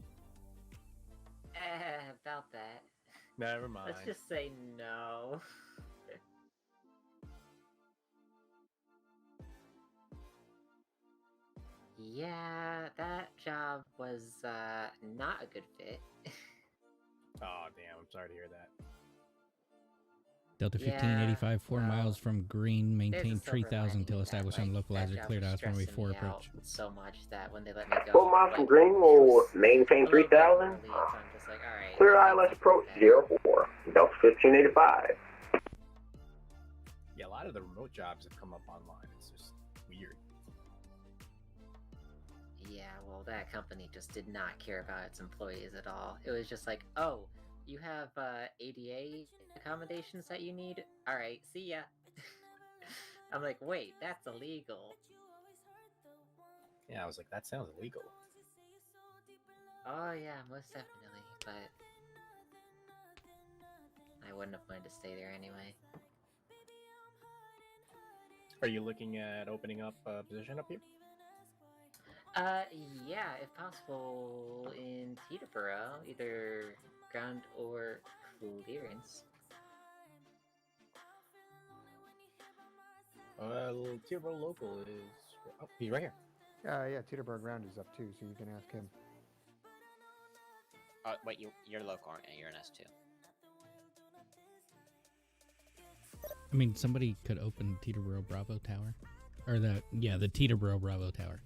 About that. Never mind. Let's just say no. Yeah, that job was not a good fit. Oh, damn. I'm sorry to hear that. Delta Yeah, 1585, 4 well, miles from green, maintain there's a silver 3,000 lining till in established that, on like, localizer, that cleared job out was runway stressing 4 me out approach. so much that when they let me go, 4 miles from like, green, we'll maintain a little bit 3,000. relief, I'm just like, alright. Clear ILS approach 04, Delta 1585. Yeah, a lot of the remote jobs have come up online. It's just weird. Yeah, well, that company just did not care about its employees at all. It was just like, oh, you have ADA accommodations that you need? Alright, see ya. I'm like, wait, that's illegal. Yeah, I was like, that sounds illegal. Oh, yeah, most definitely, but I wouldn't have wanted to stay there anyway. Are you looking at opening up a position up here? Yeah, if possible, in Teterboro, either ground or clearance. Teterboro local is... Oh, he's right here. Yeah, Teterboro ground is up too, so you can ask him. Wait, you're local, aren't you? You're an S2. I mean, somebody could open Teterboro Bravo Tower. Or the Teterboro Bravo Tower.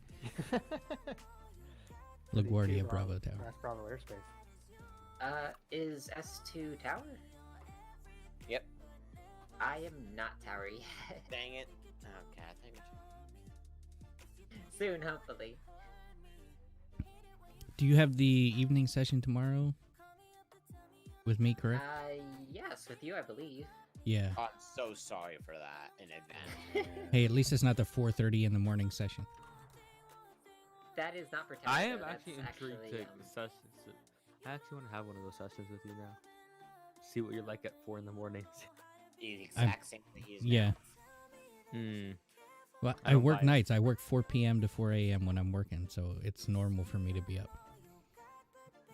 LaGuardia Bravo Tower. That's Bravo airspace. Is S2 tower? Yep. I am not tower yet. Dang it. Oh, God, dang it. Soon, hopefully. Do you have the evening session tomorrow? With me, correct? Yes, with you, I believe. Yeah. Oh, I'm so sorry for that in advance. Hey, at least it's not the 4:30 in the morning session. That is not for tower. I am though, actually that's intrigued actually, to sessions. I actually want to have one of those sessions with you now. See what you're like at 4 in the morning. The exact same thing he's Yeah. Well, I work nights. I work 4 p.m. to 4 a.m. when I'm working, so it's normal for me to be up.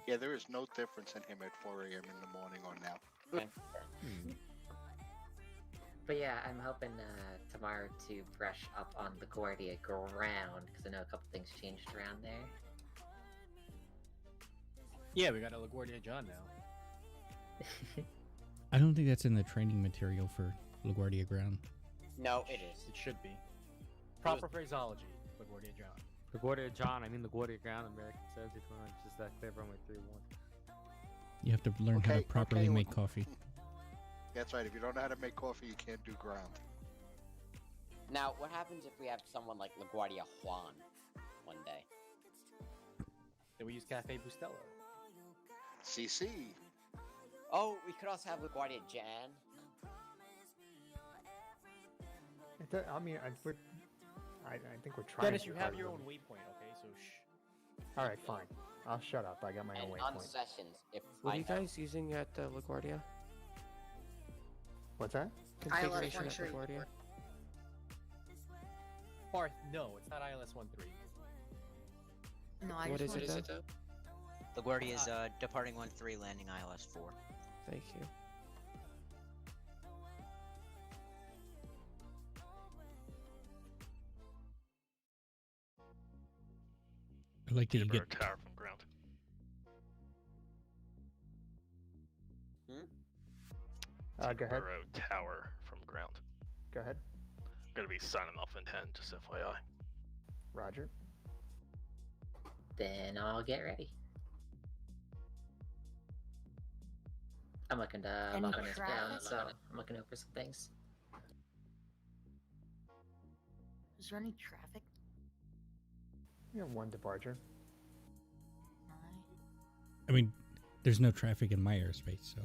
Yeah, there is no difference in him at 4 a.m. in the morning or now. But yeah, I'm hoping tomorrow to brush up on the LaGuardia ground, because I know a couple things changed around there. Yeah, we got a LaGuardia John now. I don't think that's in the training material for LaGuardia Ground. No, it is. It should be. Proper phraseology, LaGuardia John. LaGuardia John, I mean LaGuardia Ground, American 7221, just that clear runway 31. You have to learn how to properly make coffee. That's right. If you don't know how to make coffee, you can't do ground. Now, what happens if we have someone like LaGuardia Juan one day? Then we use Cafe Bustelo. CC. Oh, we could also have LaGuardia Jan. I mean, I think we're trying. Dennis, too you hard have your with own them. waypoint, okay? So shh. All right, fine. I'll shut up. I got my own And on waypoint. sessions, if What I are you know- guys using at LaGuardia? What's that? Configuration at sure. LaGuardia? Barth, no, it's not ILS 1.3. No, I What just is wanted it though? LaGuardia is departing 1-3, landing ILS 4. Thank you. I like that you Peterborough get. Tower from ground. Go ahead. Peterborough Tower from ground. Go ahead. I'm gonna be signing off in 10, just FYI. Roger. Then I'll get ready. I'm looking Any up on this ground, traffic? so I'm looking over some things. Is there any traffic? You have one departure. I mean, there's no traffic in my airspace, so.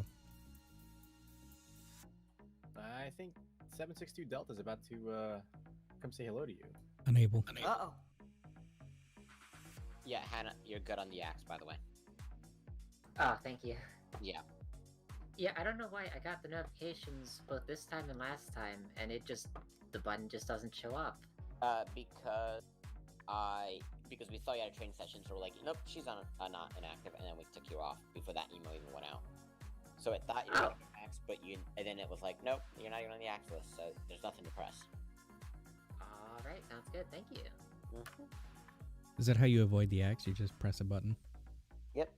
I think 762 Delta is about to come say hello to you. Unable. Uh-oh. Yeah, Hannah, you're good on the axe, by the way. Oh, thank you. Yeah. Yeah, I don't know why I got the notifications both this time and last time, and the button just doesn't show up. Because we thought you had a training session, so we're like, nope, she's not inactive, and then we took you off before that email even went out. So it thought you were on the axe, and then it was like, nope, you're not even on the axe list, so there's nothing to press. Alright, sounds good, thank you. Is that how you avoid the axe? You just press a button? Yep.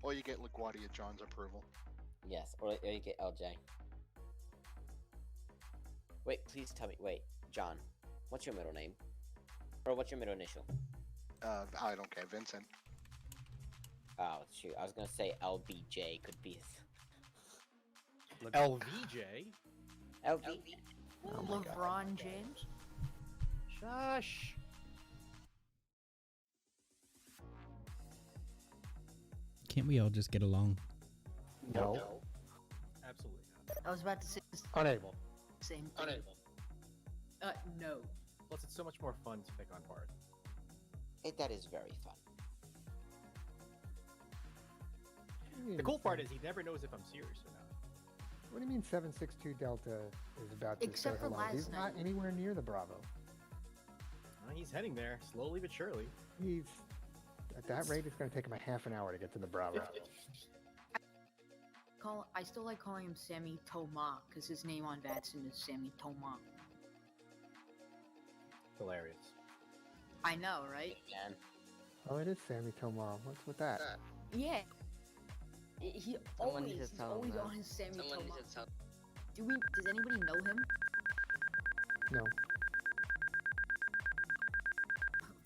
Or you get LaGuardia John's approval. Yes, or you get LJ. Wait, please tell me. Wait, John, what's your middle name? Or what's your middle initial? I don't care, Vincent. Oh, shoot. I was going to say LBJ could be. LVJ? LV? Oh my God. LeBron James? Shush! Can't we all just get along? No. Absolutely not. I was about to say the Unable. same thing. No. Plus, it's so much more fun to pick on Bart. That is very fun. The cool part is he never knows if I'm serious or not. What do you mean 762 Delta is about to Except say for hello? last He's not night. anywhere near the Bravo. He's heading there, slowly but surely. He's at that rate. It's going to take him a half an hour to get to the Bravo. I still like calling him Sammy Toma, because his name on VATSIM is Sammy Toma. Hilarious. I know, right? Man. Oh, it is Sammy Tomorrow. What's with that? Yeah. He Someone always, needs to he's tell him always that. on his Sammy Someone Toma. needs to tell. Does anybody know him? No.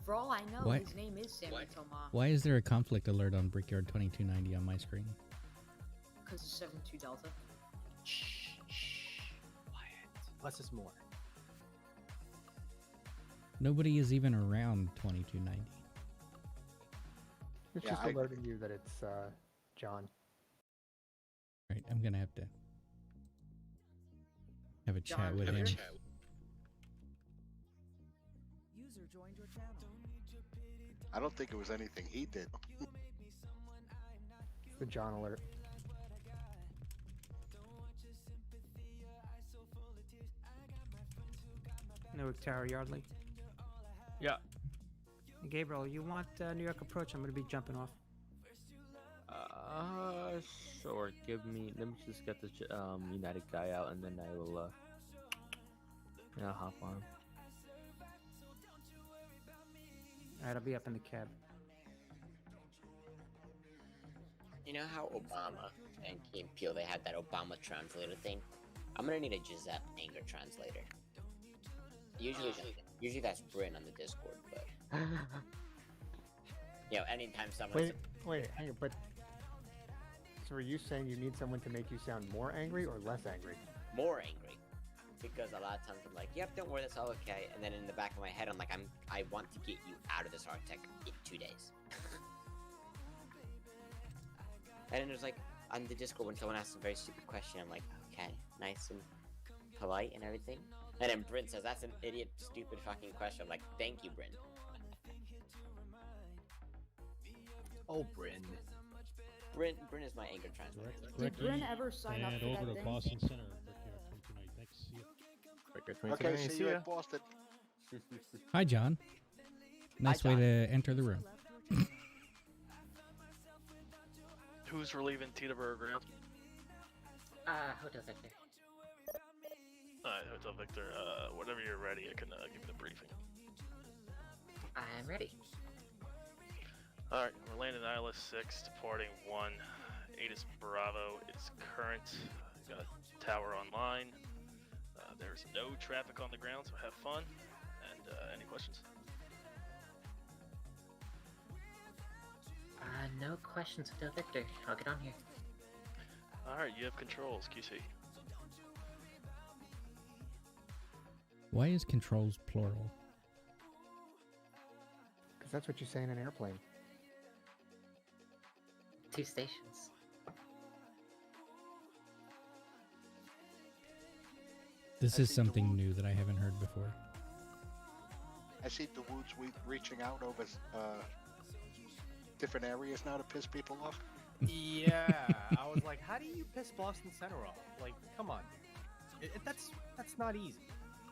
For all I know, What? his name is Sammy Toma. Why is there a conflict alert on Brickyard 2290 on my screen? Because it's 72 Delta. Shh. Quiet. Less is more. Nobody is even around 2290. It's Yeah, just I- alerting you that it's John. Right, I'm gonna have to have a chat John, with have a him. chat. User joined your channel. I don't think it was anything he did. It's the John alert. Newark Tower, Yardley. Yeah. Gabriel, you want New York approach? I'm going to be jumping off. Sure. Let me just get this United guy out, and then I will hop on. Alright, I'll be up in the cab. You know how Obama and Key and Peele, they had that Obama translator thing? I'm gonna need a Giuseppe anger translator. Usually that's Bryn on the Discord, but anytime someone's Wait, hang on, but so are you saying you need someone to make you sound more angry or less angry? more angry, because a lot of times I'm like, "Yep, don't worry, that's all okay," and then in the back of my head, I'm like, I want to get you out of this Arctic in 2 days. And then there's like on the Discord when someone asks a very stupid question, I'm like, okay, nice and polite and everything. And then Bryn says, that's an idiot, stupid fucking question. I'm like, thank you, Bryn. Oh, Bryn. Bryn is my anger translator. Did Bryn ever sign up And for over that to thing? Boston Center for 22 night. Thanks. See ya. Okay, see you at Boston. Hi, John. Nice way to enter the room. Who's relieving Teterboro ground? Hotel Victor. Alright, Hotel Victor, whenever you're ready, I can give you the briefing. I'm ready. Alright, we're landing ILS 6, departing 1. 8 is Bravo, it's current. Got tower online. There's no traffic on the ground, so have fun. And any questions? No questions, Hotel Victor. I'll get on here. Alright, you have controls, QC. Why is controls plural? Because that's what you say in an airplane. 2 stations. This is something new that I haven't heard before. I see the Woods reaching out over different areas now to piss people off. Yeah, I was like, how do you piss Boston Center off? Like, come on, that's not easy.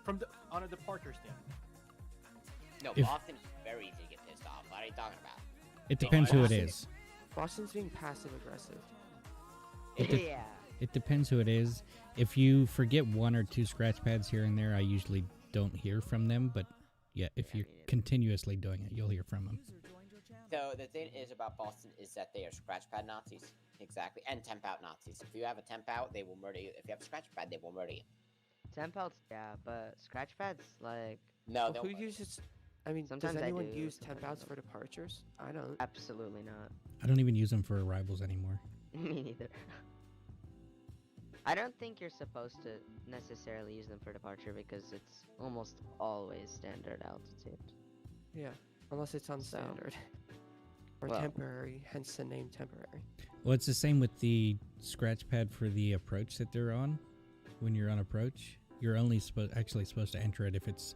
On a departure standpoint. No, If- Boston's very easy to get pissed off. What are you talking about? It depends who it is. Boston's being passive aggressive. It depends who it is. If you forget 1 or 2 scratch pads here and there, I usually don't hear from them. But yeah, if you're continuously doing it, you'll hear from them. So the thing is about Boston is that they are scratch pad Nazis. Exactly. And temp out Nazis. If you have a temp out, they will murder you. If you have a scratch pad, they will murder you. Temp outs, yeah, but scratch pads, like... No, Well, who uses... I mean, Sometimes does I anyone do, use sometimes temp outs I for departures? I don't. Absolutely not. I don't even use them for arrivals anymore. Me neither. I don't think you're supposed to necessarily use them for departure because it's almost always standard altitude. Yeah, unless it's on standard. Or well- temporary, hence the name temporary. Well, it's the same with the scratch pad for the approach that they're on. When you're on approach, you're only actually supposed to enter it if it's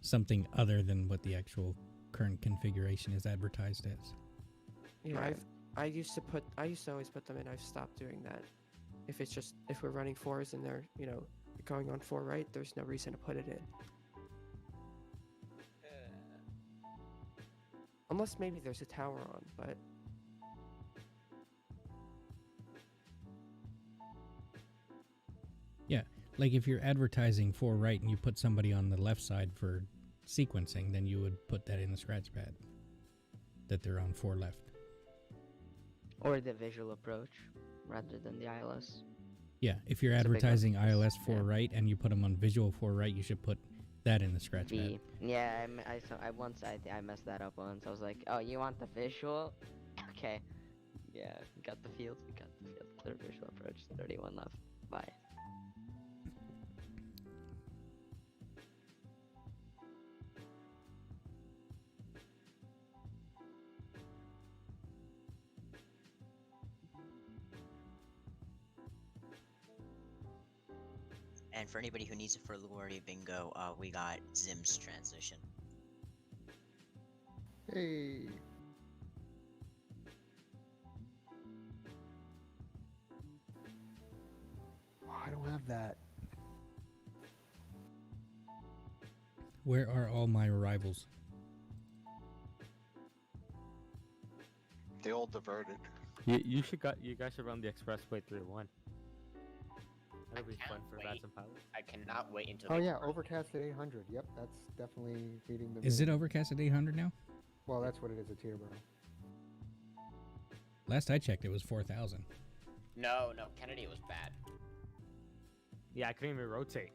something other than what the actual current configuration is advertised as. Yeah, I used to always put them in. I've stopped doing that. If we're running 4s and they're, going on 4 right, there's no reason to put it in. Unless maybe there's a tower on, but Yeah, like if you're advertising 4 right and you put somebody on the left side for sequencing, then you would put that in the scratch pad that they're on 4 left. Or the visual approach, rather than the ILS. Yeah, if you're It's a big advertising difference. ILS 4 right and you put them on visual 4 right, you should put that in the scratch pad. V. Yeah, I messed that up once. I was like, oh, you want the visual? Okay. Yeah, got the field. Clear visual approach. 31 left. Bye. And for anybody who needs it for LaGuardia Bingo, we got Zim's transition. Hey. Oh, I don't have that. Where are all my arrivals? They all diverted. You guys should run the expressway through 1. That'll be fun for VATSIM pilots. I cannot wait until. Oh yeah, overcast at 800. Yep, that's definitely meeting the. Is it minimum. overcast at 800 now? Well, that's what it is at Teterboro. Last I checked, it was 4,000. No, Kennedy was bad. Yeah, I couldn't even rotate.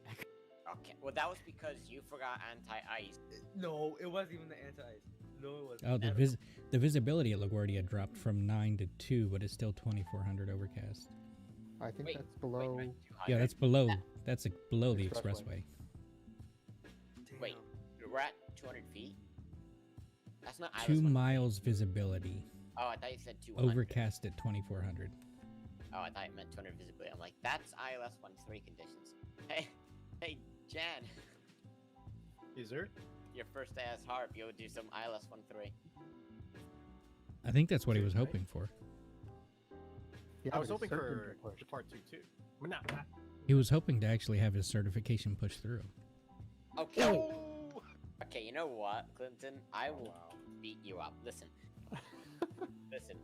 Okay, well that was because you forgot anti-ice. No, it wasn't even the anti-ice. No, it wasn't. Oh, the visibility at LaGuardia dropped from 9 to 2, but it's still 2,400 overcast. I think that's below. Yeah, that's below. That's below the expressway. Wait, we're at 200 feet? That's not 2 miles visibility. Oh, I thought you said 200. Overcast at 2,400. Oh, I thought you meant 200 visibility. I'm like, that's ILS 1-3 conditions. Hey, Jan. Is there? Your first day as harp, you'll do some ILS 1-3. I think that's what he was hoping for. Yeah, I was but it's hoping for certain to part 2 too. But not. He was hoping to actually have his certification pushed through. Okay. Okay, you know what, Clinton? I will beat you up. Listen. Listen.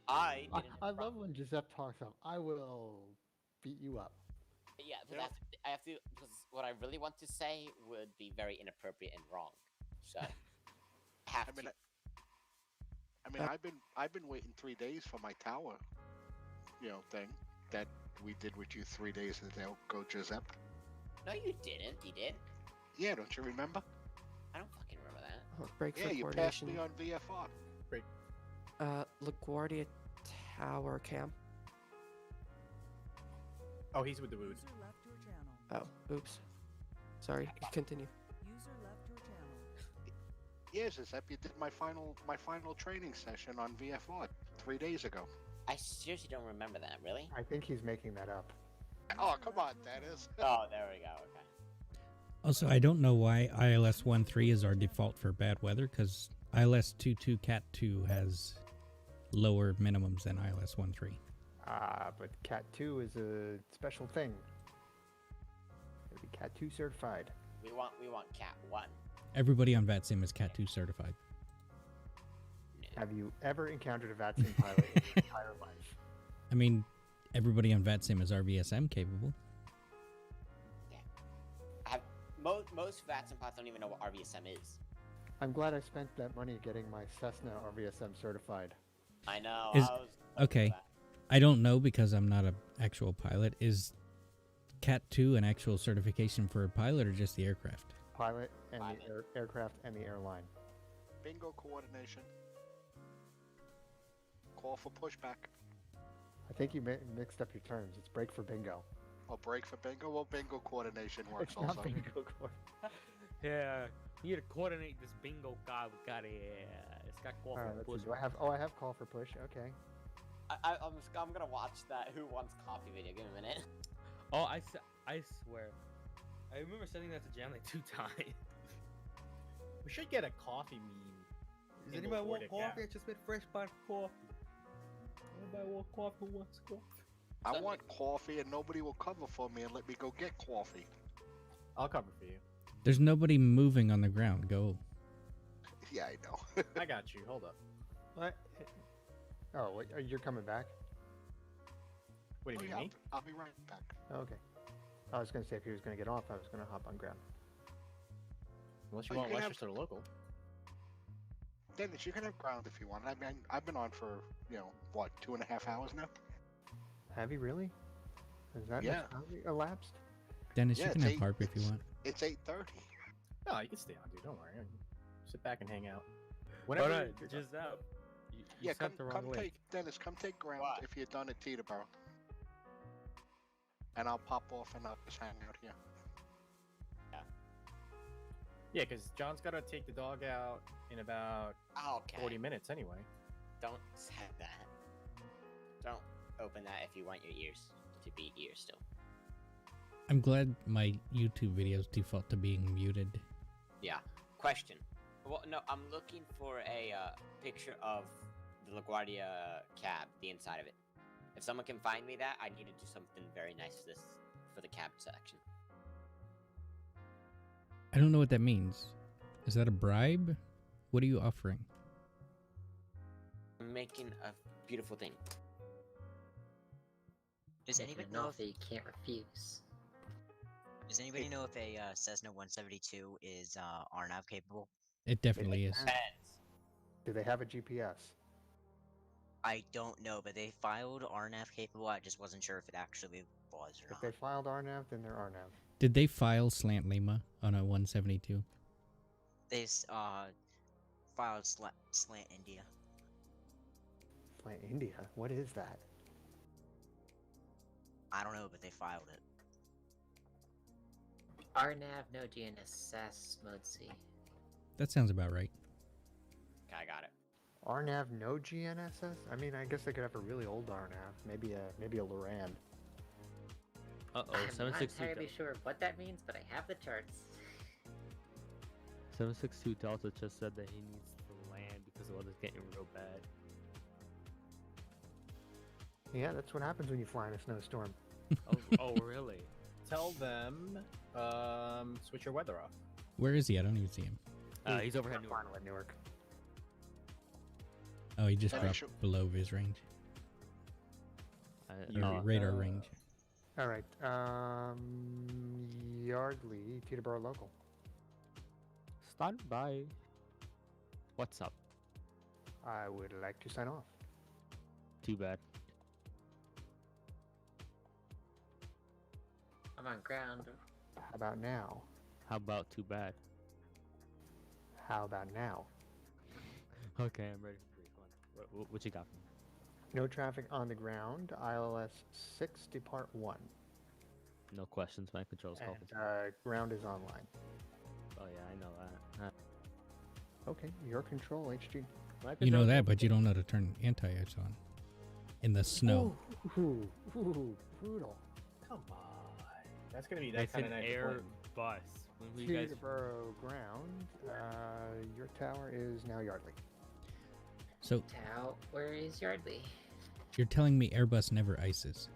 I love when Giuseppe talks up. I will beat you up. Yeah, but I have to, because what I really want to say would be very inappropriate and wrong. So, I've been waiting 3 days for my tower, thing that we did with you 3 days ago, Giuseppe. No, you didn't. You did? Yeah, don't you remember? I don't fucking remember that. Oh, break for You passed me on VFR. Break. LaGuardia Tower Cam. Oh, he's with the wood. Oh, oops. Sorry. Continue. Yeah, Giuseppe, you did my final training session on VFR 3 days ago. I seriously don't remember that. Really? I think he's making that up. Oh, come on, Dennis. Oh, there we go. Okay. Also, I don't know why ILS 1.3 is our default for bad weather, because ILS 2.2 Cat 2 has lower minimums than ILS 1.3. But Cat 2 is a special thing. It'll be Cat 2 certified. We want Cat 1. Everybody on VATSIM is Cat 2 certified. Have you ever encountered a VATSIM pilot in your entire life? I mean, everybody on VATSIM is RVSM capable. Most VATSIM pilots don't even know what RVSM is. I'm glad I spent that money getting my Cessna RVSM certified. I know. Okay. I don't know because I'm not an actual pilot. Is Cat 2 an actual certification for a pilot or just the aircraft? Pilot and the aircraft and the airline. Bingo coordination. Call for pushback. I think you mixed up your terms. It's break for bingo. Oh, break for bingo? Well, bingo coordination works It's not also. bingo coordination. Yeah, you need to coordinate this bingo card. We got it. It's got call Alright, for let's push. see. Do I have? Oh, I have call for push. Okay. I'm gonna watch that Who Wants Coffee video. Give me a minute. Oh, I swear. I remember sending that to Jan like 2 times. We should get a coffee meme. Does anybody want coffee? I just made fresh pot coffee. Anybody want coffee? Who wants coffee? I want coffee and nobody will cover for me and let me go get coffee. I'll cover for you. There's nobody moving on the ground. Go. Yeah, I know. I got you. Hold up. What? Oh, wait, you're coming back? What do you mean, me? I'll be right back. Oh, okay. I was going to say if he was going to get off, I was going to hop on ground. Unless you Oh, you want can Leicester local. Dennis, you can have ground if you want. I mean, I've been on for, 2.5 hours now? Have you really? Is that Yeah. much time elapsed? Dennis, Yeah, you can it's have harp if you want. It's 8:30. No, you can stay on, dude. Don't worry. Sit back and hang out. Whenever Alright, you're just out. You Yeah, sent the wrong link. Dennis, come take ground if you're done at Teterboro. And I'll pop off and I'll just hang out here. Yeah, because John's got to take the dog out in about 40 minutes anyway. Don't say that. Don't open that if you want your ears to be ears still. I'm glad my YouTube videos default to being muted. Yeah. Question. Well, no, I'm looking for a picture of the LaGuardia cab, the inside of it. If someone can find me that, I need to do something very nice for the cab section. I don't know what that means. Is that a bribe? What are you offering? I'm making a beautiful thing. Does Making anybody an know offer you can't refuse. Does anybody know if a Cessna 172 is RNAV capable? It definitely is. Do they have a GPS? I don't know, but they filed RNAV capable. I just wasn't sure if it actually was or If they filed RNAV, then they're RNAV. Did they file Slant Lima on a 172? They filed Slant India. Slant India? What is that? I don't know, but they filed it. RNAV, no GNSS, mode C. That sounds about right. I got it. RNAV, no GNSS? I mean, I guess they could have a really old RNAV. Maybe a Loran. Uh oh, I'm not 762. entirely sure what that means, but I have the charts. 762 Delta just said that he needs to land because the weather's getting real bad. Yeah, that's what happens when you fly in a snowstorm. Oh, really? Tell them, switch your weather off. Where is he? I don't even see him. He's overhead Newark. Final at Newark. Oh, he just Yeah, dropped sure. below his range. Or radar range. All right. Yardley, Teterboro local. Stand by. What's up? I would like to sign off. Too bad. I'm on ground. How about now? How about too bad? How about now? Okay, I'm ready for 3. What you got for me? No traffic on the ground. ILS 6, depart 1. No questions, my controls call. And ground is online. Oh yeah, I know that. Okay, your control, HG. You know that, but you don't know to turn anti-ice on. In the snow. Ooh, brutal. Come on. That's gonna be that It's kind an of nice air plane. bus. When you guys... Teterboro ground. Your tower is now Yardley. So Where is Yardley? you're telling me Airbus never ices,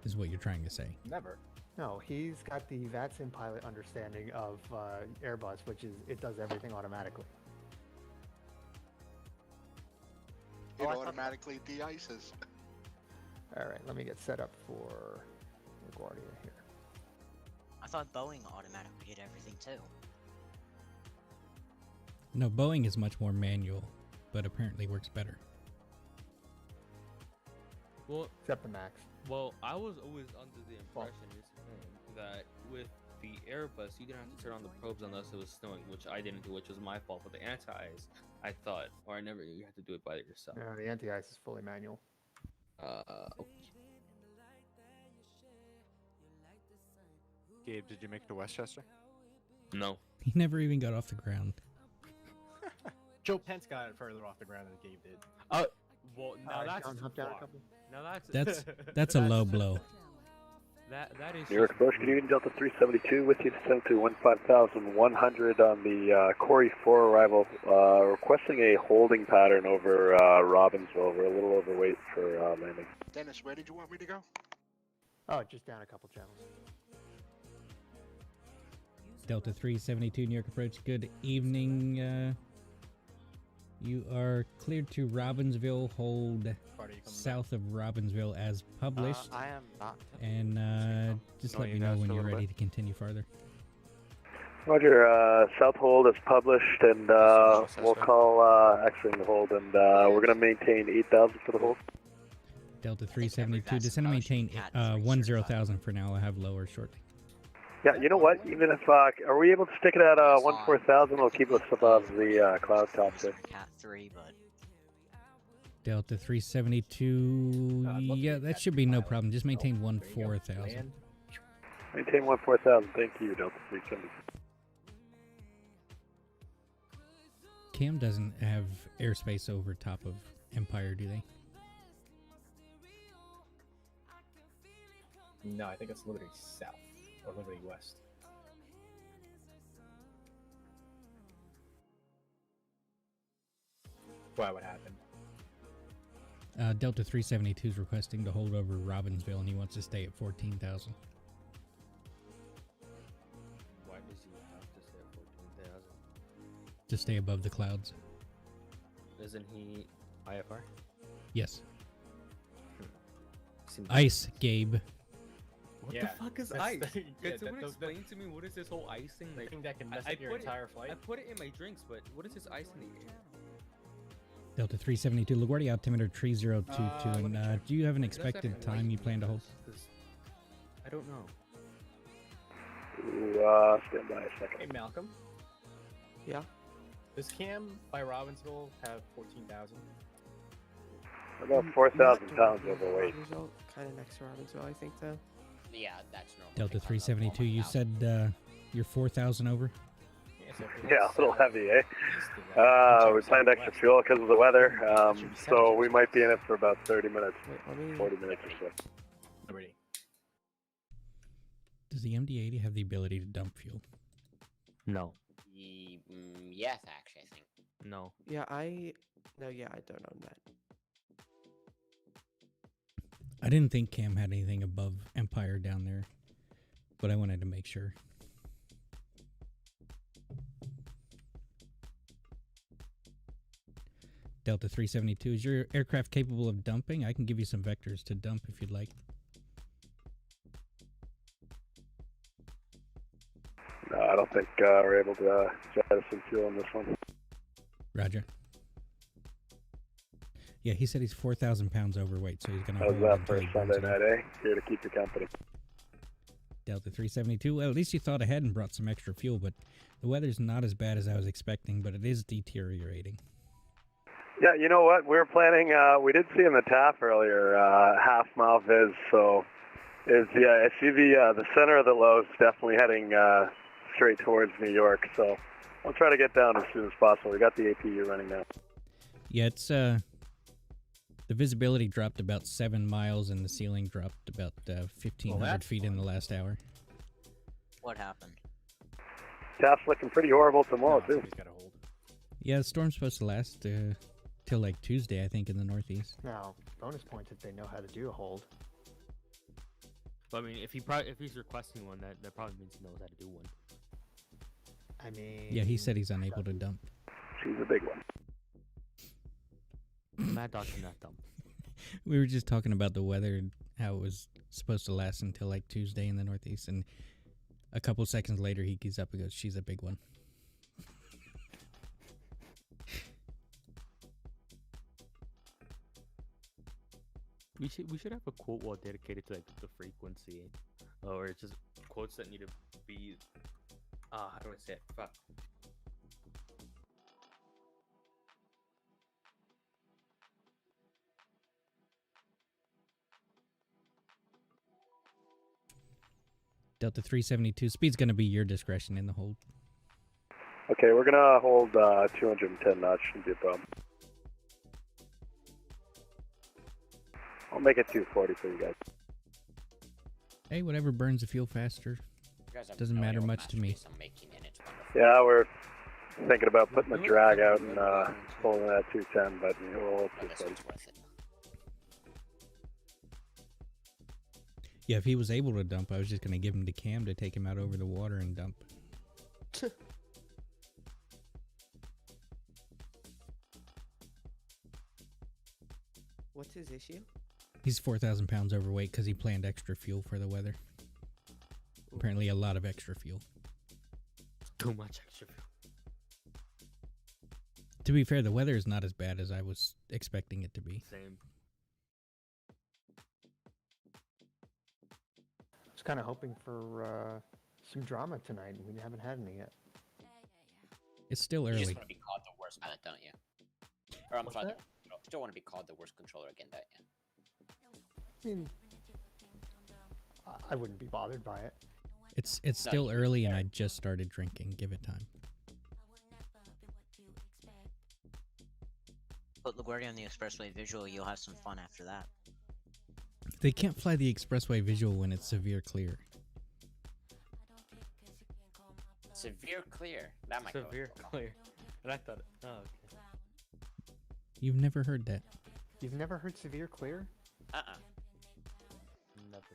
is what you're trying to say. Never. No, he's got the VATSIM pilot understanding of Airbus, which is it does everything automatically. It automatically de-ices. All right, let me get set up for LaGuardia here. I thought Boeing automatically did everything too. No, Boeing is much more manual, but apparently works better. Well, except the Max. Well, I was always under the impression, that with the Airbus, you didn't have to turn on the probes unless it was snowing, which I didn't do, which was my fault. But the anti-ice, I thought, or I never knew you had to do it by yourself. No, the anti-ice is fully manual. Gabe, did you make it to Westchester? No. He never even got off the ground. Joe Pence got it further off the ground than Gabe did. Oh, well, now that's John, hop down a couple. now That's a low blow. That is. New York approach, good evening, Delta 372 with you, descend to 15,100 on the Corey 4 arrival, requesting a holding pattern over Robbinsville. We're a little overweight for landing. Dennis, where did you want me to go? Oh, just down a couple channels. Delta 372 New York approach. Good evening. You are cleared to Robbinsville. Hold south of Robbinsville as published. I am not. And just let me know when you're ready to continue farther. Roger, South hold is published, and we'll call exiting the hold, and we're going to maintain 8,000 for the hold. Delta 372, descend to maintain 10,000 for now. I'll have lower shortly. Yeah, you know what? Even if are we able to stick it at 14,000? It'll keep us above the cloud top there. Cat 3, but Delta 372, yeah, that should be no problem. Just maintain 14,000. Maintain 14,000. Thank you, Delta 372. Cam doesn't have airspace over top of Empire, do they? No, I think it's Liberty South or Liberty West. Why? What happened? Delta 372 is requesting to hold over Robbinsville, and he wants to stay at 14,000. Why does he have to stay at 14,000? To stay above the clouds. Isn't he IFR? Yes. Seems Ice, Gabe. What Yeah, the fuck is that's ice? the- Can yeah, someone that- explain to me what is this whole ice thing? Like, Thing that can mess I up your put entire it, flight? I put it in my drinks, but what is this ice in the air? Delta 372, LaGuardia altimeter 3022, let and me check. do you have an Does that have expected time light you plan to hold? meters? 'Cause I don't know. Ooh, stand by a second. Hey, Malcolm. Yeah. Does Cam by Robbinsville have 14,000? About 4,000 pounds overweight. Kind of next to Robbinsville, I think, though. Yeah, that's normal. Delta 372, you said you're 4,000 over? Yeah, a little heavy, eh? We planned extra fuel because of the weather, so we might be in it for about 30 minutes, 40 minutes or so. Ready. Does the MD-80 have the ability to dump fuel? No. Yes, actually, I think. No. Yeah, I don't own that. I didn't think Cam had anything above Empire down there, but I wanted to make sure. Delta 372, is your aircraft capable of dumping? I can give you some vectors to dump if you'd like. No, I don't think we're able to jettison fuel on this one. Roger. Yeah, he said he's 4,000 pounds overweight, so he's going to How's hold that until for he a burns Sunday it up. night, eh? Here to keep you company. Delta 372, well, at least you thought ahead and brought some extra fuel, but the weather's not as bad as I was expecting, but it is deteriorating. Yeah, you know what? We were planning, we did see in the TAF earlier, half-mile viz, so I see the center of the low is definitely heading straight towards New York, so I'll try to get down as soon as possible. We got the APU running now. Yeah, it's, the visibility dropped about 7 miles and the ceiling dropped about 1,500 feet in the last hour. What happened? TAF's looking pretty horrible tomorrow, too. Yeah, the storm's supposed to last till like Tuesday, I think, in the Northeast. Now, bonus points if they know how to do a hold. But I mean, if he's requesting one, that probably means he knows how to do one. I mean... Yeah, he said he's unable to dump. She's a big one. Mad Dog can not dump. We were just talking about the weather and how it was supposed to last until like Tuesday in the Northeast, and a couple seconds later he geeks up and goes, "She's a big one." We should have a quote wall dedicated to like the frequency, or it's just quotes that need to be. How do I say it? Fuck. Delta 372, speed's going to be your discretion in the hold. Okay, we're gonna hold 210 knots, shouldn't be a problem. I'll make it 240 for you guys. Hey, whatever burns the fuel faster. Doesn't matter much to me. Yeah, we're thinking about putting the drag out and holding that 210, but we'll hold 240. Yeah, if he was able to dump, I was just going to give him to Cam to take him out over the water and dump. What's his issue? He's 4,000 pounds overweight because he planned extra fuel for the weather. Apparently a lot of extra fuel. Too much extra fuel. To be fair, the weather is not as bad as I was expecting it to be. Same. I was kind of hoping for some drama tonight, and we haven't had any yet. It's still You early. just want to be called the worst pilot, don't you? Or I'm What's sorry, that? you still want to be called the worst controller again, don't you? I mean, I wouldn't be bothered by it. It's still early and I just started drinking. Give it time. Put LaGuardia on the expressway visual, you'll have some fun after that. They can't fly the expressway visual when it's severe clear. Severe clear. That might Severe clear. And I thought, oh, okay. You've never heard that. You've never heard severe clear? Never.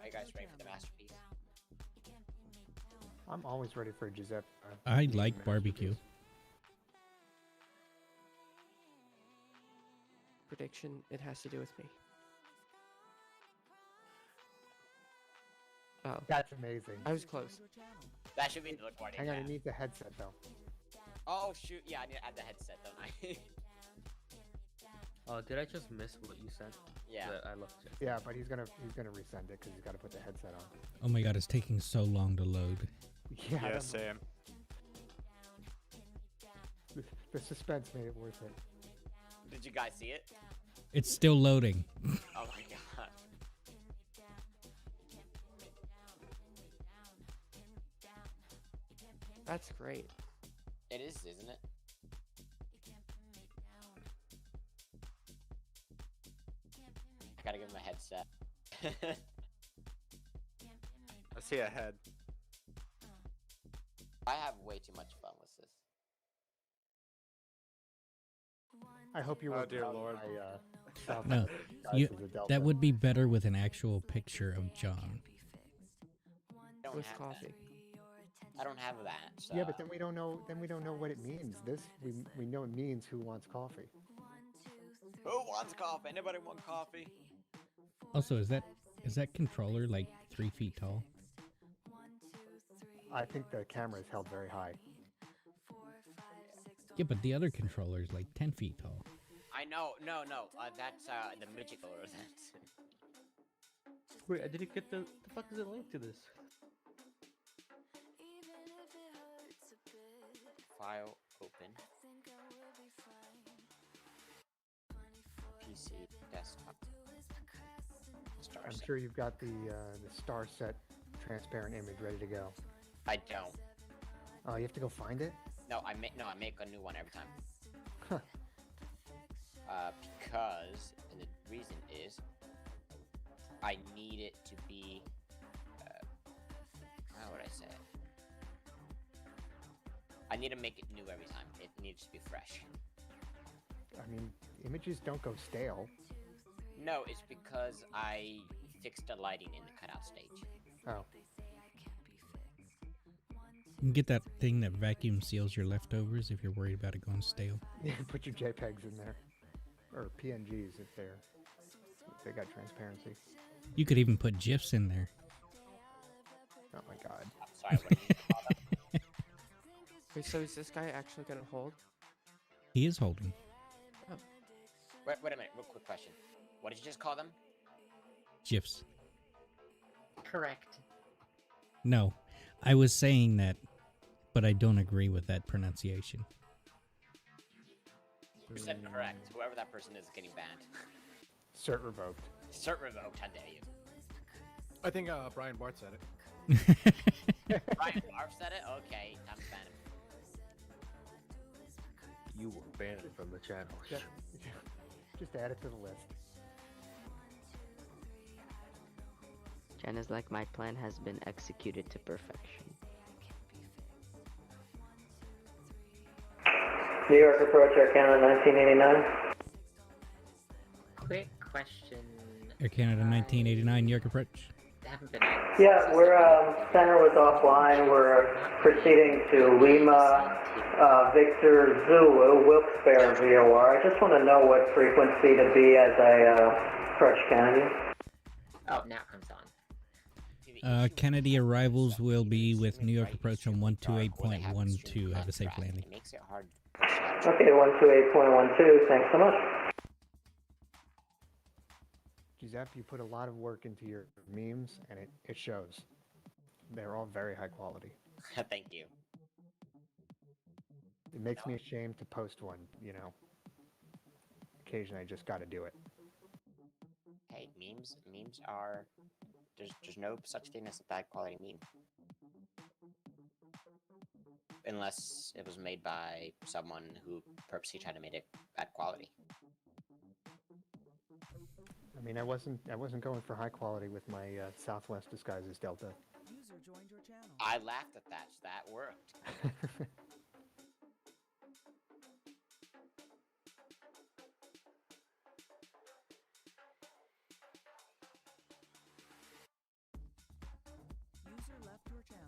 Are you guys ready for the masterpiece? I'm always ready for Giuseppe. I like barbecue. Prediction, it has to do with me. Oh. That's amazing. I was close. That should be the recording. Hang on, yeah. it needs a headset though. Oh shoot! Yeah, I need to add the headset, don't I? Oh, did I just miss what you sent? Yeah. I left it. Yeah, but he's gonna resend it because he's got to put the headset on. Oh my god, it's taking so long to load. Yeah, Yeah, same. The suspense made it worth it. Did you guys see it? It's still loading. Oh my god. That's great. It is, isn't it? I gotta give him a headset. I see a head. I have way too much fun with this. I hope you Oh, were dear proud of Lord. my, South No, African guys you, as a Delta. that would be better with an actual picture of John. I don't With have coffee. That. I don't have that. So. Yeah, but then we don't know. Then we don't know what it means. This we know it means who wants coffee. Who wants coffee? Anybody want coffee? Also, is that controller like 3 feet tall? I think the camera is held very high. Yeah, but the other controller is like 10 feet tall. I know. No. That's the midget color of that. Wait, I didn't get the fuck is the link to this? File open. PC desktop. Star I'm set. sure you've got the star set transparent image ready to go. I don't. Oh, you have to go find it? No, I make a new one every time. Huh. Because and the reason is I need it to be how would I say it? I need to make it new every time. It needs to be fresh. I mean, images don't go stale. No, it's because I fixed the lighting in the cutout stage. Oh. You can get that thing that vacuum seals your leftovers if you're worried about it going stale. Yeah, put your JPEGs in there. Or PNGs if they got transparency. You could even put GIFs in there. Oh my god. I'm sorry, what did you call them? Wait, so is this guy actually gonna hold? He is holding. Oh. Wait a minute, real quick question. What did you just call them? GIFs. Correct. No, I was saying that, but I don't agree with that pronunciation. You said correct. Whoever that person is getting banned. Cert revoked. Cert revoked, how dare you. I think Brian Bart said it. Brian Barf said it? Okay, time to ban him. You were banned from the channel. Yeah. Just add it to the list. Jen is like, my plan has been executed to perfection. New York approach Air Canada 1989. Quick question. Air Canada 1989, New York approach. Haven't been. Yeah, we're center was offline. We're proceeding to Lima, Victor Zulu, Wilkes-Barre VOR. I just want to know what frequency to be as I approach Kennedy. Oh, now it comes on. Kennedy arrivals will be with New York approach on 128.12. Have a safe landing. It makes it hard. Okay, 128.12. Thanks so much. Giuseppe, you put a lot of work into your memes, and it shows. They're all very high quality. Thank you. It makes me ashamed to post one, you know. Occasionally, I just got to do it. Hey, memes are... There's no such thing as a bad quality meme. Unless it was made by someone who purposely tried to make it bad quality. I mean, I wasn't going for high quality with my Southwest disguise as Delta. User joined your channel. I laughed at that, so that worked. User left your channel.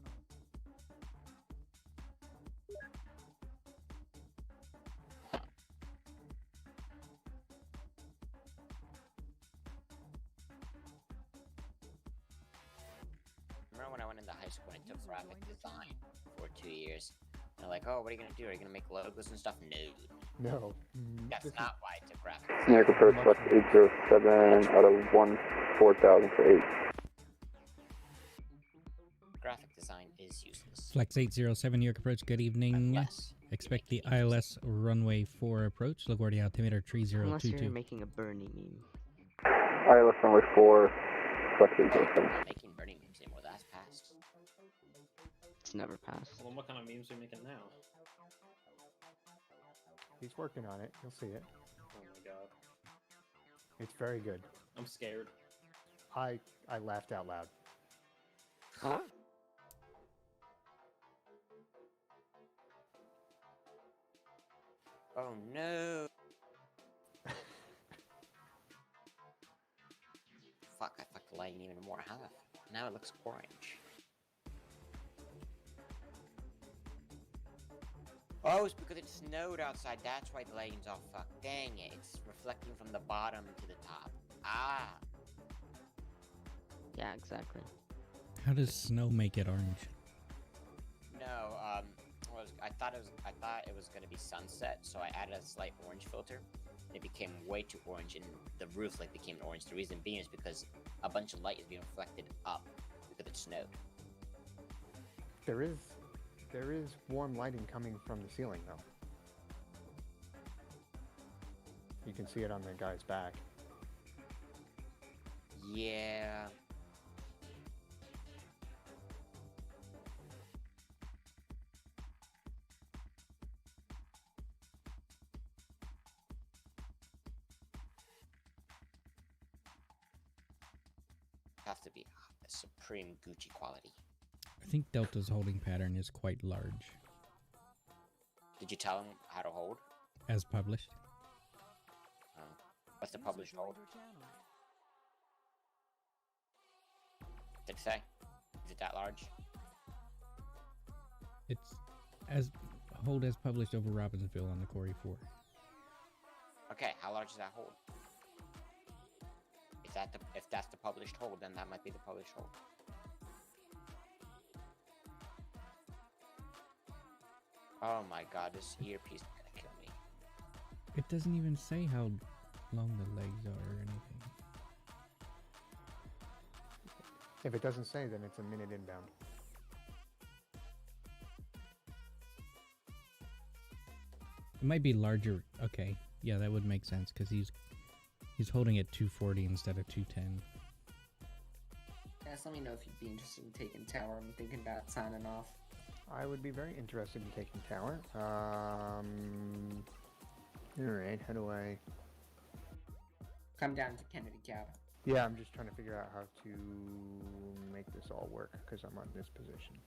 Remember when I went into high school and I took graphic design for 2 years? And they're like, oh, what are you gonna do? Are you gonna make logos and stuff? No. No. That's not why I took graphic design. New York approach Flex 807 out of 1-4000 for 8. Graphic design is useless. Flex 807 New York approach, good evening. Expect the ILS runway 4 approach. LaGuardia altimeter 3022. Unless you're making a Bernie meme. ILS runway 4, Flex 807. I'm not making Bernie memes anymore. That's past. It's never passed. Well, what kind of memes are you making now? He's working on it. You'll see it. Oh my god. It's very good. I'm scared. I laughed out loud. Huh? Oh no. Fuck, I fucked the lighting even more. How the now it looks orange. Oh, it's because it snowed outside. That's why the lighting's all fucked. Dang it. It's reflecting from the bottom to the top. Ah. Yeah, exactly. How does snow make it orange? No, I thought it was gonna be sunset, so I added a slight orange filter. It became way too orange, and the roof became orange. The reason being is because a bunch of light is being reflected up because it snowed. There is warm lighting coming from the ceiling, though. You can see it on the guy's back. Yeah. Have to be a supreme Gucci quality. I think Delta's holding pattern is quite large. Did you tell him how to hold? As published. Oh. What's the published hold? Did it say? Is it that large? It's as hold as published over Robbinsville on the Corey 4. Okay, how large is that hold? If that's the published hold, then that might be the published hold. Oh my god, this earpiece is gonna kill me. It doesn't even say how long the legs are or anything. If it doesn't say, then it's a minute inbound. It might be larger. Okay, yeah, that would make sense because he's holding it 240 instead of 210. Guys, let me know if you'd be interested in taking tower. I'm thinking about signing off. I would be very interested in taking tower. Alright, how do I... Come down to Kennedy Cab. Yeah, I'm just trying to figure out how to make this all work, because I'm on this position.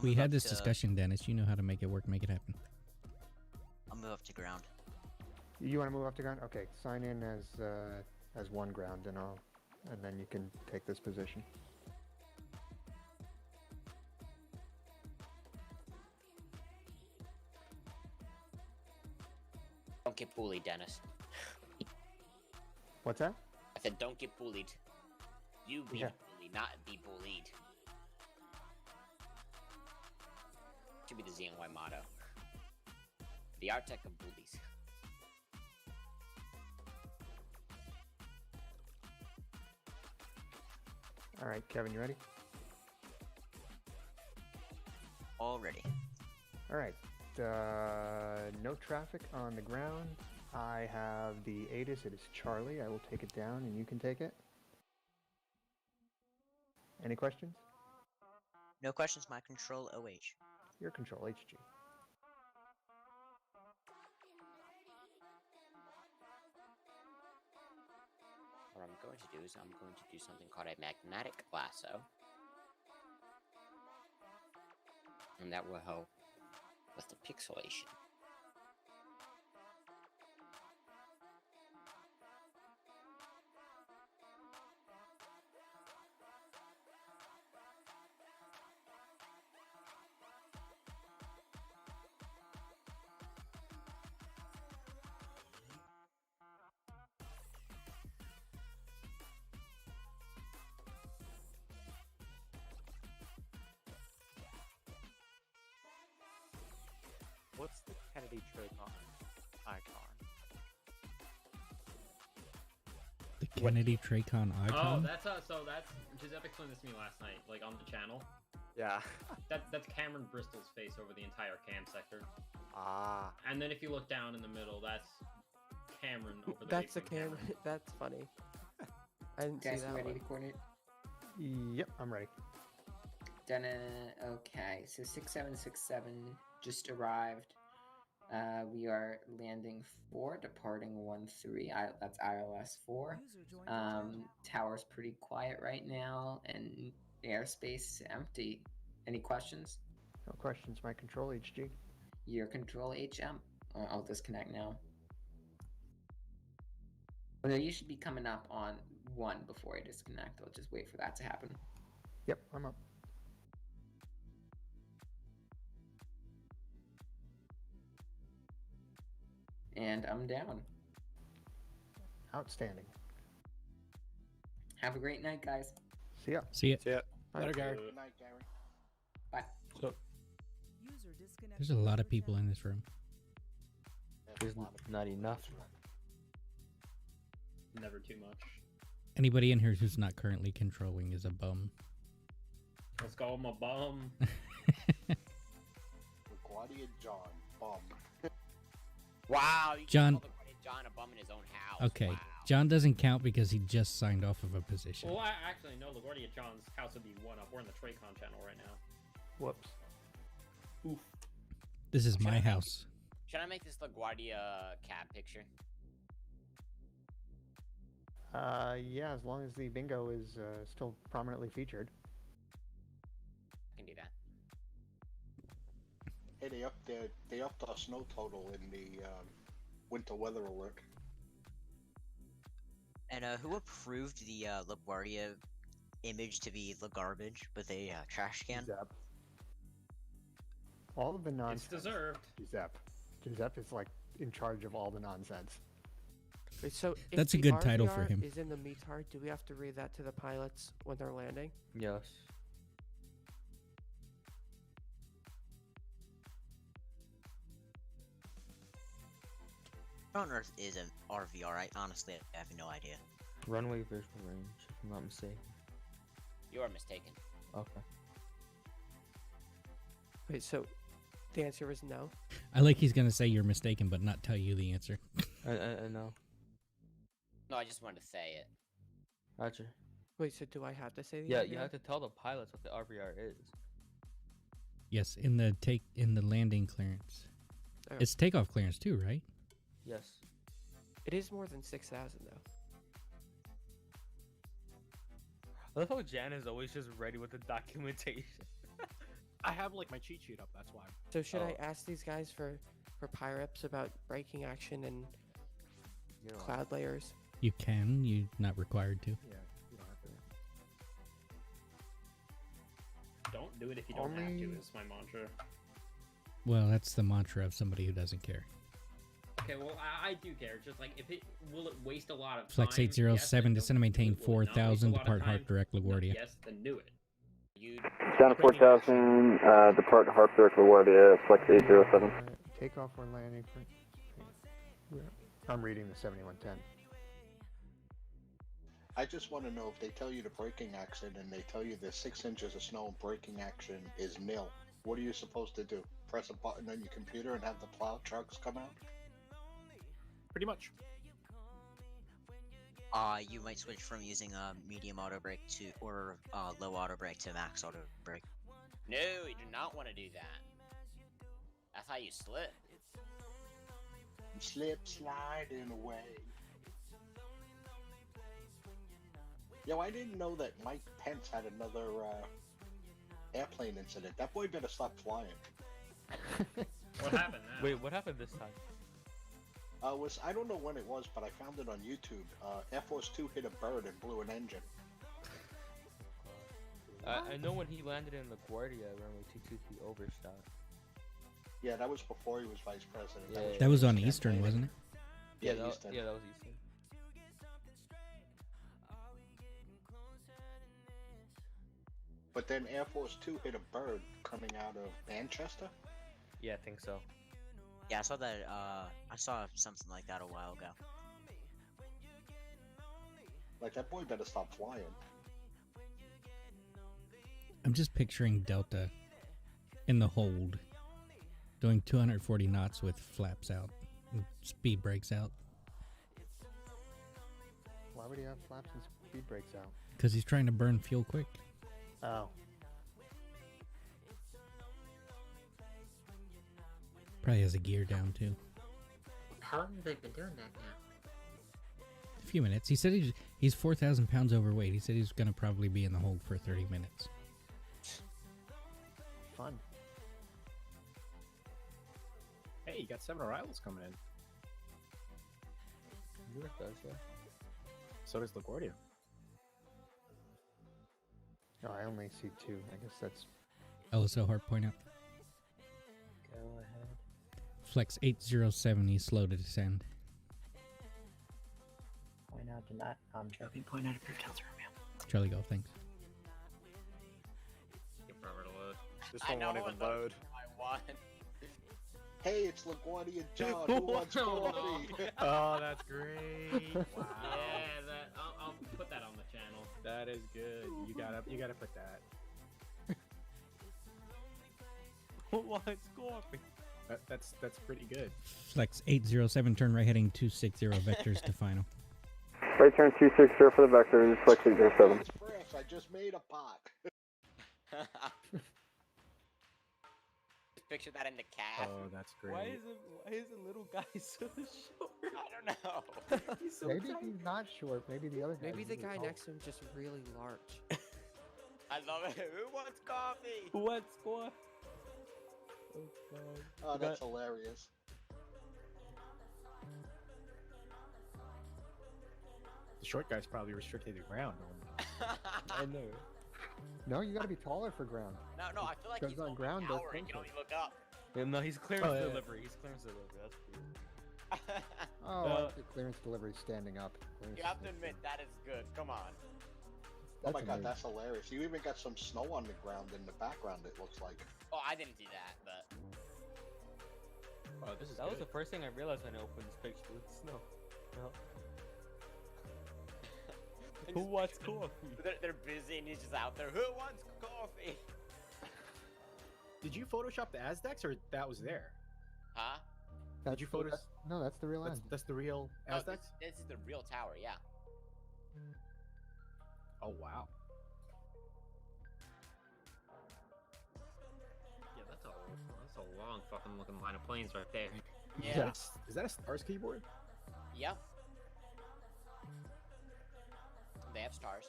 We had this discussion, Dennis. You know how to make it work, make it happen. I'll move up to ground. You want to move up to ground? Okay, sign in as one ground, and then you can take this position. Don't get bullied, Dennis. What's that? I said don't get bullied. You be Yeah. bullied, not be bullied. Should be the ZNY motto. The Artec of bullies. Alright, Kevin, you ready? All ready. Alright, no traffic on the ground. I have the ATIS, it is Charlie. I will take it down and you can take it. Any questions? No questions, my control OH. Your control HG. what I'm going to do is I'm going to do something called a magnetic lasso. And that will help with the pixelation. What's the Kennedy Tricon icon? The Kennedy Tracon Oh, icon? that's Giuseppe explained this to me last night, like on the channel. Yeah. That's Cameron Bristol's face over the entire cam sector. Ah. And then if you look down in the middle, that's Cameron over the That's a big camera. That's funny. I didn't Guys, see you that ready one. to coordinate? Yep, I'm ready. Done. Okay, so 6767 just arrived. We are landing 4, departing 13. That's ILS 4. Tower's pretty quiet right now, and airspace empty. Any questions? No questions. My control HG. Your control HM. I'll disconnect now. Well, no, you should be coming up on 1 before I disconnect. I'll just wait for that to happen. Yep, I'm up. And I'm down. Outstanding. Have a great night, guys. See ya. See ya. See ya. Later, Gary. Good night, Gary. Bye. So There's a lot of people in this room. there's not enough. Never too much. Anybody in here who's not currently controlling is a bum. Let's go, my bum. LaGuardia John, bum. Wow, you John- just called John a bum in his own house. Okay, Wow. John doesn't count because he just signed off of a position. Well, actually, no, LaGuardia John's house would be 1 up. We're in the Traycon channel right now. Whoops. Oof. This is my house. Should I make this LaGuardia cab picture? Yeah, as long as the bingo is still prominently featured. I can do that. Hey, they upped our snow total in the winter weather alert. And who approved the LaGuardia image to be the garbage with a trash can? Giuseppe. All of the nonsense. It's deserved. Giuseppe. Giuseppe is like in charge of all the nonsense. Wait, so if That's a the good title for RVR him. Is in the METAR, do we have to read that to the pilots when they're landing? Yes. What on earth is an RVR? I honestly have no idea. Runway visual range, if I'm not mistaken. You are mistaken. Okay. Wait, so the answer is no? I like he's gonna say you're mistaken, but not tell you the answer. I know. No, I just wanted to say it. Gotcha. Wait, so do I have to say the Yeah, RVR? you have to tell the pilots what the RVR is. Yes, in the landing clearance. Oh. It's takeoff clearance too, right? Yes. It is more than 6,000 though. I love how Jan is always just ready with the documentation. I have like my cheat sheet up. That's why. So should I Oh. ask these guys for pyreps about braking action and You know, cloud layers? You can. You're not required to. Yeah, you don't have to. Don't do it if you don't have Only- to, is my mantra. Well, that's the mantra of somebody who doesn't care. Okay, well, I do care. Just like, will it waste a lot of Flex time? 807, Yes, descend and maintain Will it not waste a 4,000, lot of depart time? Harp direct No, LaGuardia. yes, then do it. You Down to 4,000, depart Harp direct LaGuardia, Flex 807. Takeoff when landing. I'm reading the 7110. I just want to know if they tell you the braking action and they tell you the 6 inches of snow and braking action is nil. What are you supposed to do? Press a button on your computer and have the plow trucks come out? Pretty much. You might switch from using medium auto brake to low auto brake to max auto brake. No, you do not want to do that. That's how you slip. Slip sliding away. Yo, I didn't know that Mike Pence had another airplane incident. That boy better stop flying. What happened now? Wait, what happened this time? I don't know when it was, but I found it on YouTube. Air Force 2 hit a bird and blew an engine. I know when he landed in LaGuardia, runway 223 overshot. Yeah, that was before he was vice president. Yeah, That was on Eastern, wasn't it? Yeah, that, Eastern. yeah, that was Eastern. But then Air Force 2 hit a bird coming out of Manchester. Yeah, I think so. Yeah, I saw that. I saw something like that a while ago. Like, that boy better stop flying. I'm just picturing Delta in the hold, doing 240 knots with flaps out, and speed brakes out, Why would he have flaps and speed brakes out? because he's trying to burn fuel quick. Oh. Probably has a gear down too. How long have they been doing that now? A few minutes. He said he's 4,000 pounds overweight. He said he's going to probably be in the hold for 30 minutes. Fun. Hey, you got 7 arrivals coming in. Newark does, yeah. So does LaGuardia. Oh, I only see 2. I guess that's... LSO hard point out. Go ahead. Flex 807, slow to descend. Point out to not. I'm joking. Point out if your tails are real. Charlie Golf, thanks. Get forever to load. This one won't even load. I won. Hey, it's LaGuardia John. Who wants coffee? Oh, that's great! Wow. Yeah, I'll put that on the channel. That is good. You gotta put that. What's coffee? That's pretty good. Flex 807, turn right heading 260 vectors to final. Right turn 260 for the vector, flex 807. It's fresh. I just made a pot. Picture that in the cab. Oh, that's great. Why is the little guy so short? I don't know. He's so Maybe tiny. he's not short. Maybe the other guy. Maybe the guy next to him just really large. I love it. Who wants coffee? What's what? Oh god. Oh, that's hilarious. The short guy's probably restricted to ground. I know. No, you gotta be taller for ground. No, I feel like Because he's on on ground, ground. that's Tower. He can closer. only look up. Yeah, no, he's clearance Oh, yeah. delivery. He's clearance delivery. That's cool. Oh, the clearance delivery standing up. You have to admit that is good. Come on. Oh my god, amazing. that's hilarious. You even got some snow on the ground in the background, it looks like. Oh, I didn't do that, but Oh, this is That was good. the first thing I realized when I opened this picture with snow. No. Who wants coffee? they're busy and he's just out there. Who wants coffee? Did you Photoshop the Aztecs or that was there? Huh? Did you photos? No, that's the real That's, Aztec. that's the real No, Aztecs? this is the real tower. Yeah. Oh wow. Yeah, that's a long fucking looking line of planes right there. Yeah. Is that a Stars keyboard? Yep. They have stars.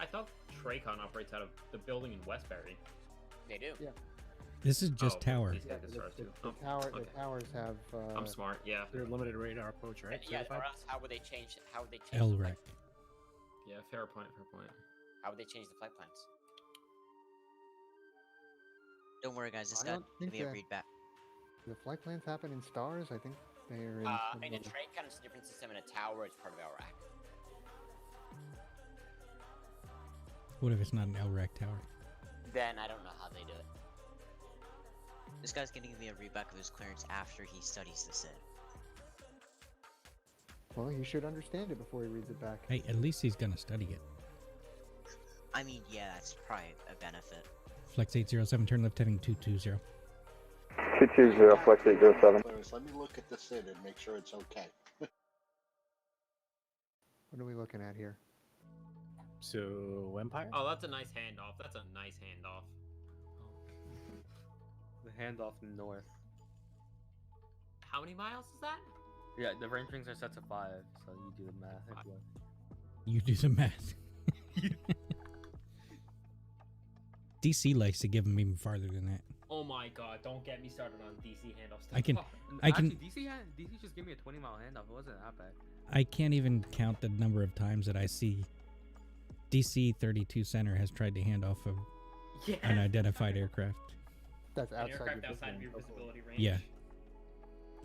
I thought Tracon operates out of the building in Westbury. They do. Yeah. This is just tower. These guys get stars too. The towers have. I'm smart. Yeah. They're limited radar approach, right? Yeah. Certified? Or else, how would they change? How would they change? LREC. The flight, Yeah. Fair point. Fair point. how would they change the flight plans? Don't worry, guys. This I got don't to think be a that- read back. The flight plans happen in stars. I think they are in. some In a other- Tracon, it's a different system. In a tower, it's part of LRAC. What if it's not an LREC tower? Then I don't know how they do it. This guy's gonna give me a readback of his clearance after he studies the SID. Well, he should understand it before he reads it back. Hey, at least he's gonna study it. I mean, yeah, that's probably a benefit. Flex 807, turn left heading 220. 220, flex 807. Let me look at the SID and make sure it's okay. What are we looking at here? So Empire? Oh, that's a nice handoff. That's a nice handoff. The handoff north. How many miles is that? Yeah, the range rings are set to 5, so you do the math if you want. You do the math. DC likes to give them even farther than that. Oh my god, don't get me started on DC handoff stuff. I can Actually, DC just gave me a 20-mile handoff. It wasn't that bad. I can't even count the number of times that I see DC 32 Center has tried to hand off Yeah. an unidentified aircraft. That's An outside aircraft your outside of your vision. visibility range. Yeah.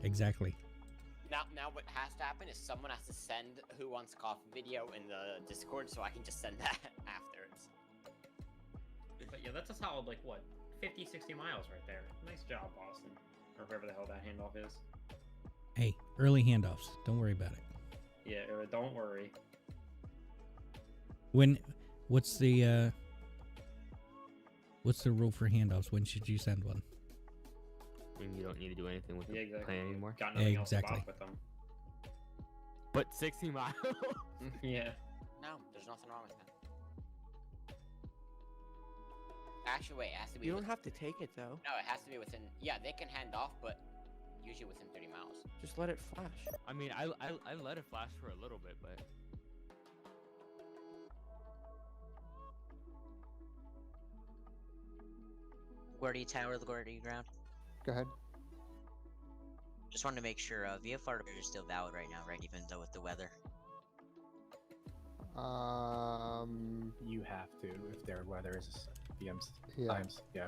Exactly. Now what has to happen is someone has to send who wants coffee video in the Discord so I can just send that afterwards. But yeah, that's a solid, like, what, 50, 60 miles right there. Nice job, Boston. Or wherever the hell that handoff is. Hey, early handoffs. Don't worry about it. Yeah, don't worry. What's the rule for handoffs? When should you send one? When you don't need to do anything with the plan anymore. Got nothing Exactly. else to bop with them. But 60 miles. Yeah. No, there's nothing wrong with that. Actually, wait, it has to be. You don't have to take it though. No, it has to be within. Yeah, they can hand off, but usually within 30 miles. Just let it flash. I mean, I let it flash for a little bit, but LaGuardia Tower, LaGuardia Ground. Go ahead. Just wanted to make sure VFR is still valid right now, right? Even though with the weather. You have to if their weather is BMC Yeah. times. Yeah,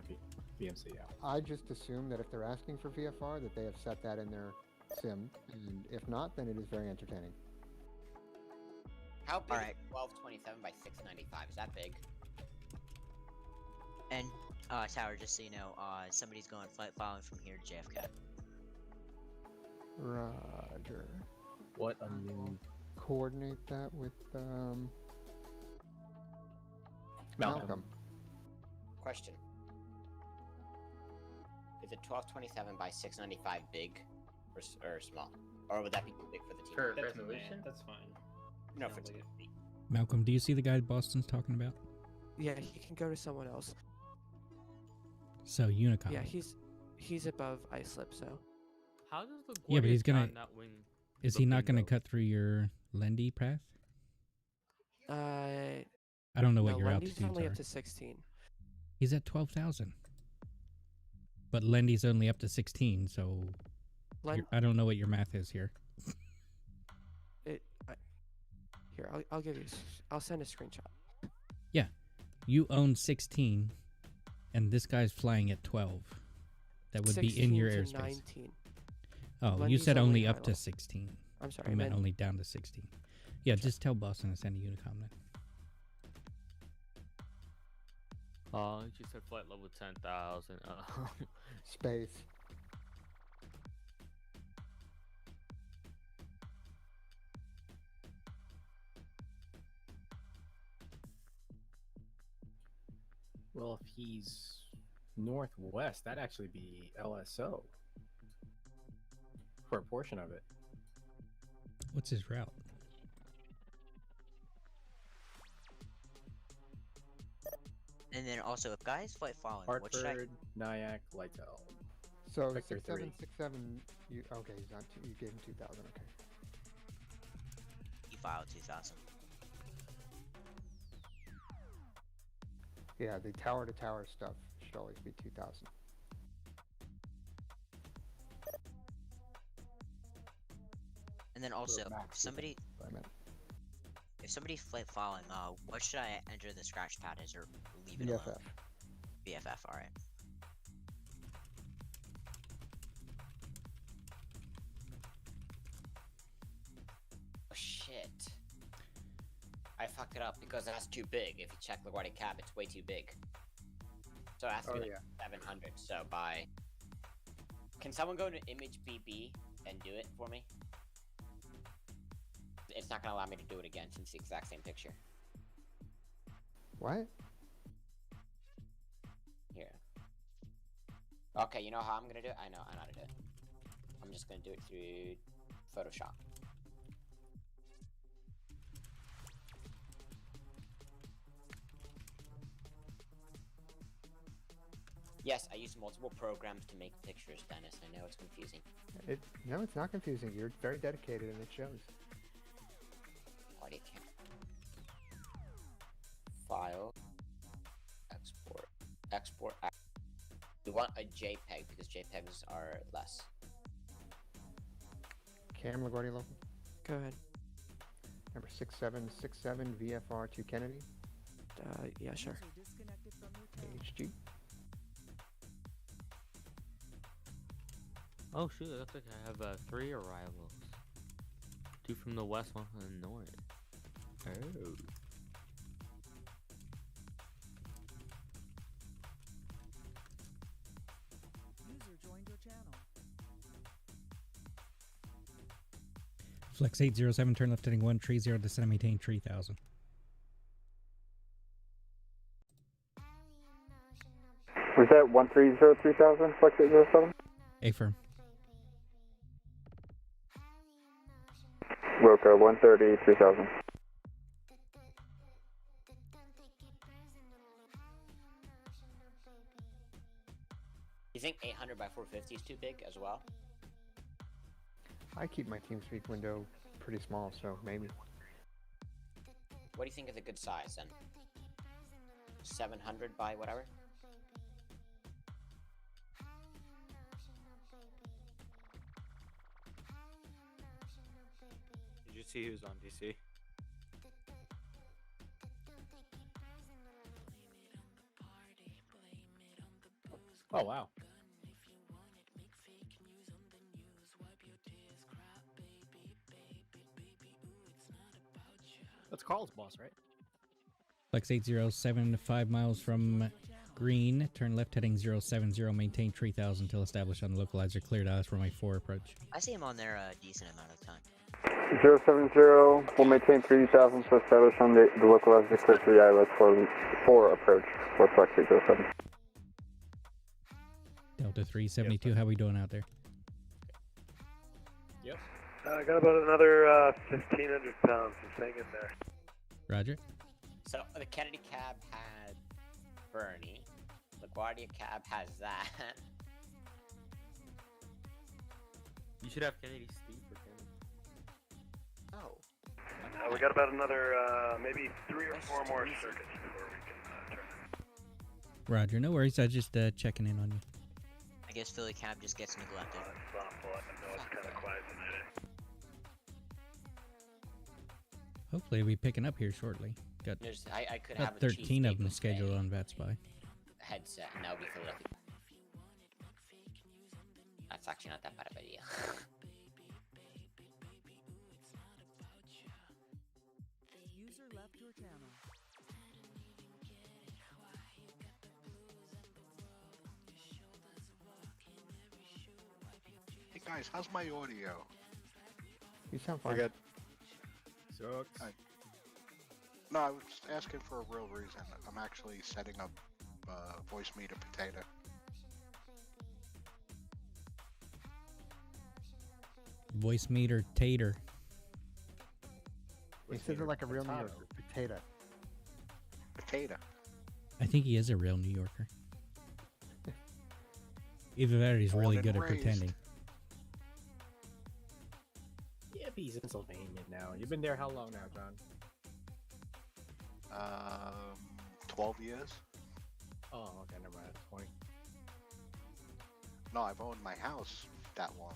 BMC. Yeah. I just assume that if they're asking for VFR, that they have set that in their sim, and if not, then it is very entertaining. How big is 1227 by 695? Is that big? And Tower, just so you know, somebody's going flight following from here to JFK. Roger. What Coordinate that with Malcolm. Question. Is it 1227 by 695 big or small? Or would that be too big for the team? For resolution? That's fine. No, for team. Malcolm, do you see the guy Boston's talking about? Yeah, he can go to someone else. So Unicom. Yeah, he's above islip, so. how does the Yeah, but he's gonna. not wing? Is he not gonna cut through your Lendy path? I don't know what your Lendy's altitudes only are. up to 16. He's at 12,000. But Lendy's only up to 16, so I don't know what your math is here. Here, I'll give you. I'll send a screenshot. Yeah, you own 16, and this guy's flying at 12. That would be in your 16 to airspace. 19. Oh, you Lendy's said only high up to level. 16. I'm sorry, I I meant meant- only down to 16. Yeah, just tell Boston to send a Unicom then. She said flight level 10,000. space. Well, if he's northwest, that'd actually be LSO for a portion of it. What's his route? And then also, if guys flight following, what should I? Hartford, Nyack, Lightel. So Vector 6767. You okay? He's not. You gave him 2,000. Okay. You filed 2,000. Yeah, the tower to tower stuff should always be 2,000. And then also, max if somebody, I meant. if somebody's flight following, what should I enter the scratch pad as or leave it BFF. alone? BFF. All right. Oh shit. I fucked it up because that's too big. If you check LaGuardia Cap, it's way too big. So it has to be like 700. So by. Can someone go to image BB and do it for me? It's not gonna allow me to do it again since it's the exact same picture. What? Here. Okay, you know how I'm gonna do it? I know how to do it. I'm just gonna do it through Photoshop. Yes, I use multiple programs to make pictures, Dennis. I know it's confusing. No, it's not confusing. You're very dedicated, and it shows. Audio cam. File. Export. Export. We want a JPEG because JPEGs are less. Cam LaGuardia local. Go ahead. Number 6767 VFR to Kennedy. Yeah, sure. HG. Oh shoot, it looks like I have 3 arrivals. 2 from the west, 1 from the north. Oh. User joined your channel. Flex 807, turn left heading 130, descend and maintain 3000. Was that 130-3000, Flex 807? Affirm. Wilco, 130-3000. You think 800 by 450 is too big as well? I keep my TeamSpeak window pretty small, so maybe. What do you think is a good size then? 700 by whatever? Did you see who's on DC? Oh wow. That's Carl's boss, right? Flex 807, 5 miles from green, turn left heading 070, maintain 3000 until established on the localizer, cleared eyes for my 4 approach. I see him on there a decent amount of time. 070, we'll maintain 3000 to establish on the localizer, clear for the ILS for 4 approach for Flex 807. Delta 372, how we doing out there? Yep. I got about another 1,500 pounds. Just hang in there. Roger. So the Kennedy cab had Bernie. LaGuardia cab has that. You should have Kennedy Steve for Kennedy. Oh. We got about another maybe 3 or 4 more circuits before we can turn. Roger, no worries, I just checking in on you. I guess Philly cab just gets neglected. It's awful. I know it's kind of quiet tonight. Hopefully we'll be picking up here shortly. Got I could about have a 13 of them cheesesteak scheduled with on VATSPy. a headset, and that would be Philadelphia. That's actually not that bad of an idea. User left your channel. Hey guys, how's my audio? You sound fine. We're good. Sucks. No, I was asking for a real reason. I'm actually setting up voice meter potato. Voice meter tater. He says it like a real New Yorker. Potato. Potato. I think he is a real New Yorker. Either that or he's really good at pretending. Yep, he's in Pennsylvania now. You've been there how long now, John? 12 years. Oh, okay, never mind. 20. No, I've owned my house that long.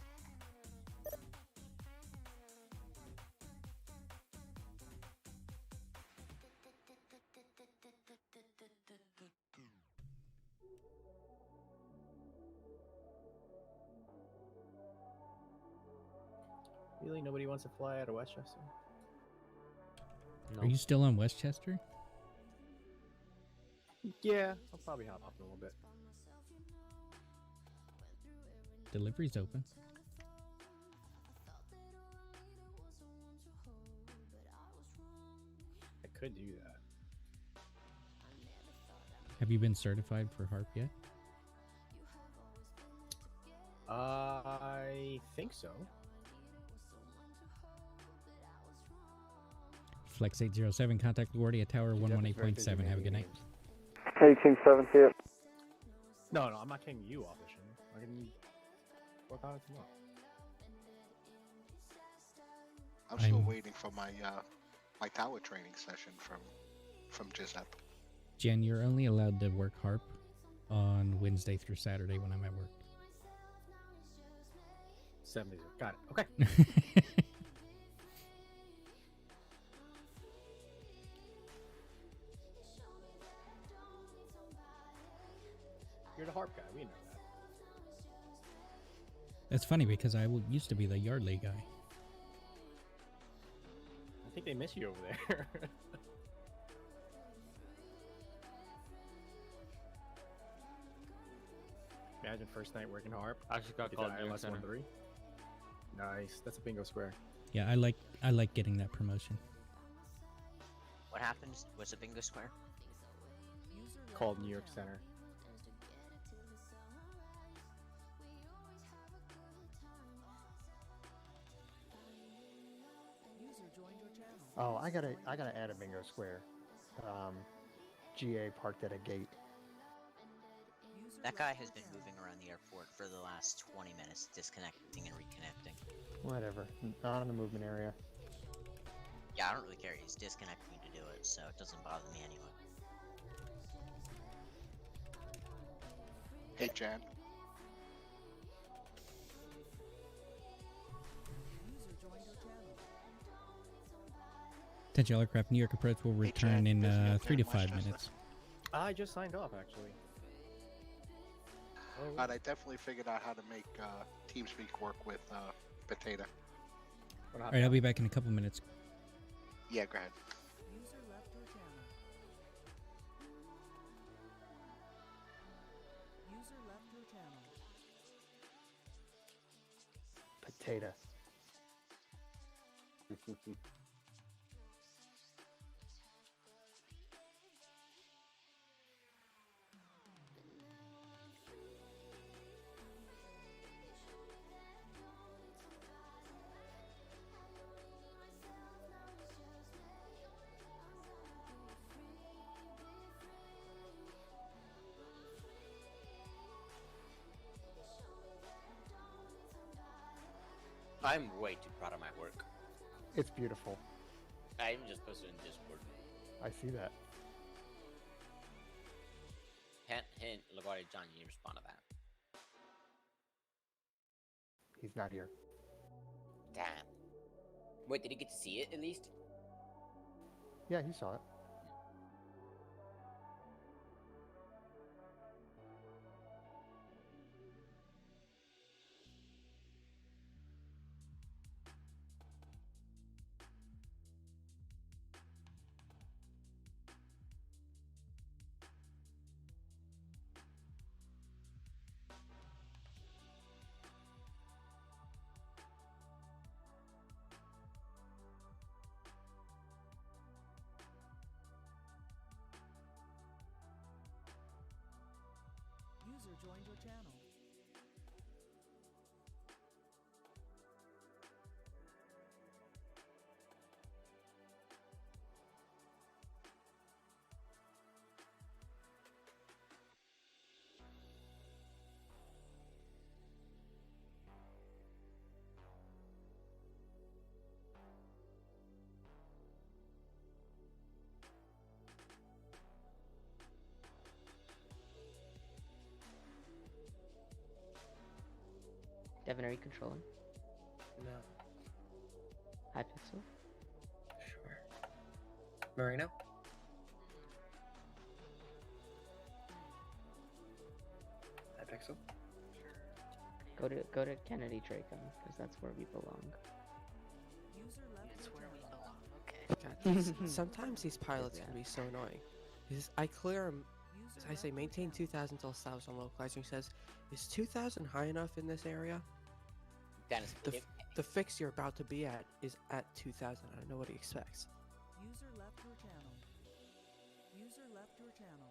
Really? Nobody wants to fly out of Westchester? Are you still on Westchester? Yeah, I'll probably hop up in a little bit. Delivery's open. I could do that. Have you been certified for HARP yet? I think so. Flex 807, contact LaGuardia Tower 118.7. Have a good night. 1870. No, I'm not kicking you off the show. I can work on it tomorrow. I'm still I'm- waiting for my my tower training session from Giuseppe. Jen, you're only allowed to work harp on Wednesday through Saturday when I'm at work. 70. Got it. Okay. You're the harp guy. We know that. That's funny because I used to be the Yardley guy. I think they miss you over there. Imagine first night working harp. I just got Get called to New York ILS Center. 1-3. Nice. That's a bingo square. Yeah, I like getting that promotion. What happened? Was it bingo square? Called New York Center. Oh, I gotta add a bingo square. GA parked at a gate. That guy has been moving around the airport for the last 20 minutes, disconnecting and reconnecting. Whatever. Not in the movement area. Yeah, I don't really care. He's disconnecting to do it, so it doesn't bother me anyway. Hey, Jan. Potential aircraft New York approach will return in 3 to 5 minutes. I just signed off, actually. And I definitely figured out how to make TeamSpeak work with Potato. All right, I'll be back in a couple minutes. Yeah, go ahead. User left your channel. User left your channel. Potato. I'm way too proud of my work. It's beautiful. I even just posted in Discord. I see that. Hint, LaGuardia John, you didn't respond to that. He's not here. Damn. Wait, did he get to see it at least? Yeah, he saw it. User joined your channel. Devin, are you controlling? No. Hypixel? Sure. Marino? Hypixel? Go to Kennedy Draco, because that's where we belong. It's where we belong. Okay. God, sometimes these pilots can be so annoying. I clear him. I say maintain 2,000 till established on localizer. He says, "Is 2,000 high enough in this area?" Dennis, The fix you're about to be at is at 2,000. I don't know what he expects. User left your channel. User left your channel.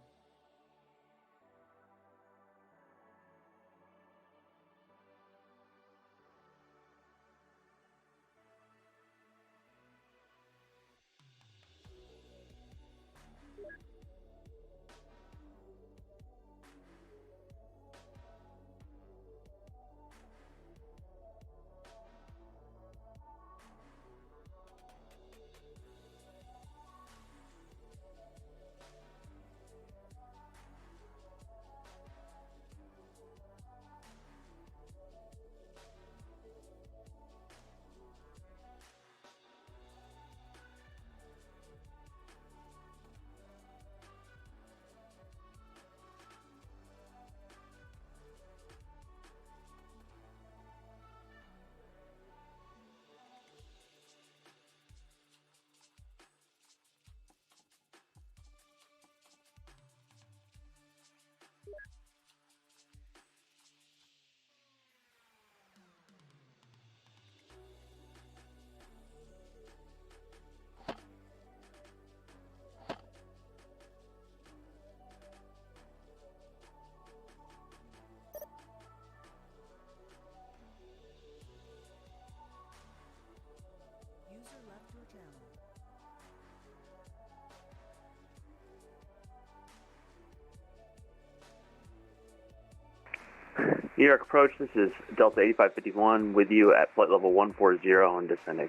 New York approach, this is Delta 8551 with you at flight level 140 and descending.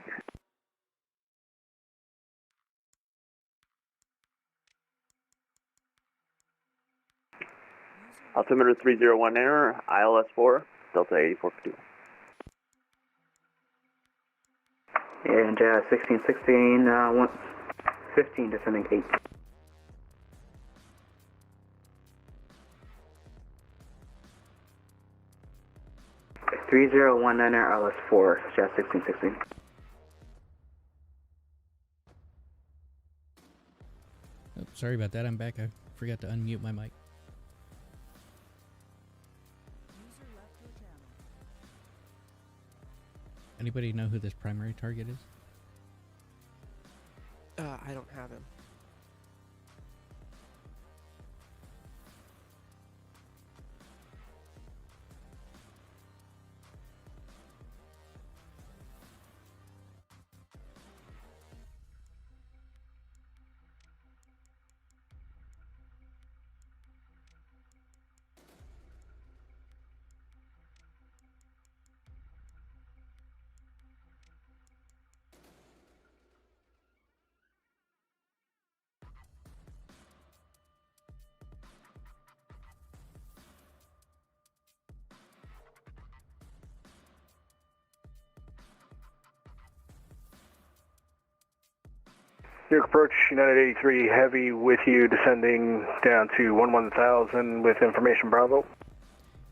Altimeter 301 error, ILS 4, Delta 8451. And 1616, 115 descending 8. Three 3019 ILS 4, Jazz 1616. Oh, sorry about that. I'm back. I forgot to unmute my mic. Anybody know who this primary target is? I don't have him. New York approach, United 83 heavy with you, descending down to 11,000 with information Bravo.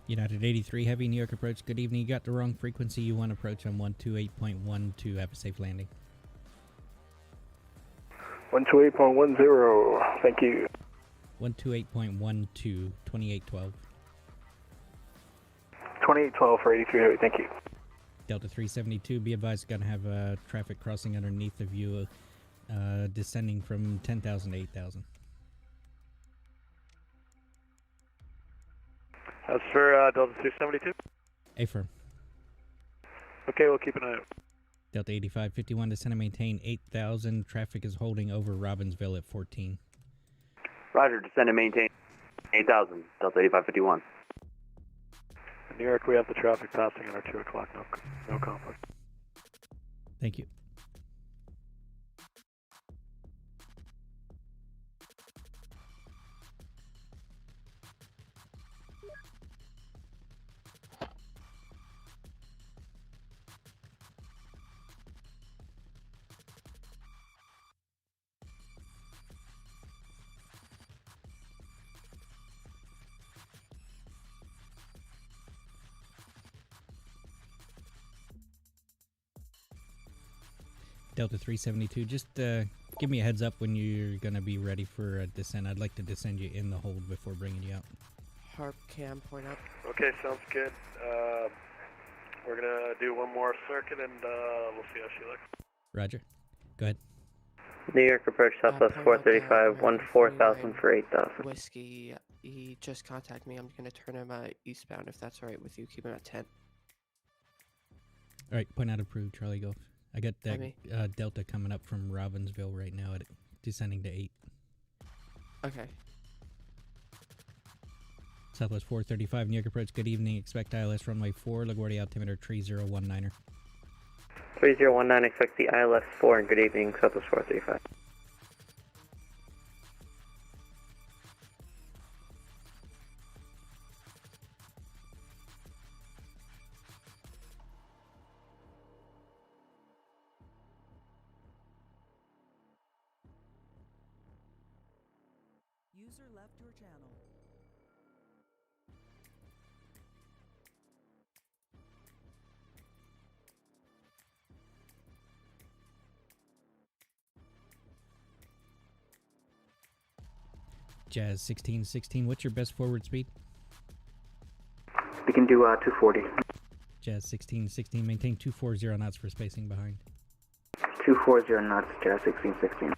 United 83 Heavy, New York approach. Good evening. You got the wrong frequency. You want approach on 128.12. Have a safe landing. 128.10, thank you. 128.12, 2812. 2812 for 83 heavy, thank you. Delta 372, be advised, going to have traffic crossing underneath of you, descending from 10,000 to 8,000. That's for Delta 372? Affirm. Okay, we'll keep an eye out. Delta 8551, descend and maintain 8,000. Traffic is holding over Robbinsville at 14. Roger, descend and maintain 8,000, Delta 8551. In New York, we have the traffic passing at our 2 o'clock, no conflict. Thank you. Delta 372, just give me a heads up when you're going to be ready for a descent. I'd like to descend you in the hold before bringing you out. Harp cam, point up. Okay, sounds good. We're going to do one more circuit and we'll see how she looks. Roger. Go ahead. New York approach Southwest 435, 14,000 for 8,000. Whiskey, he just contacted me. I'm going to turn him eastbound if that's alright with you. Keep him at 10. Alright, point out approved, Charlie Golf. I got that Delta coming up from Robbinsville right now, descending to 8. Okay. Southwest 435, New York approach, good evening. Expect ILS runway 4, LaGuardia altimeter 3019er. 3019, expect the ILS 4 and good evening, Southwest 435. User left your channel. Jazz 1616, what's your best forward speed? We can do 240. Jazz 1616, maintain 240 knots for spacing behind. 240 knots, Jazz 1616.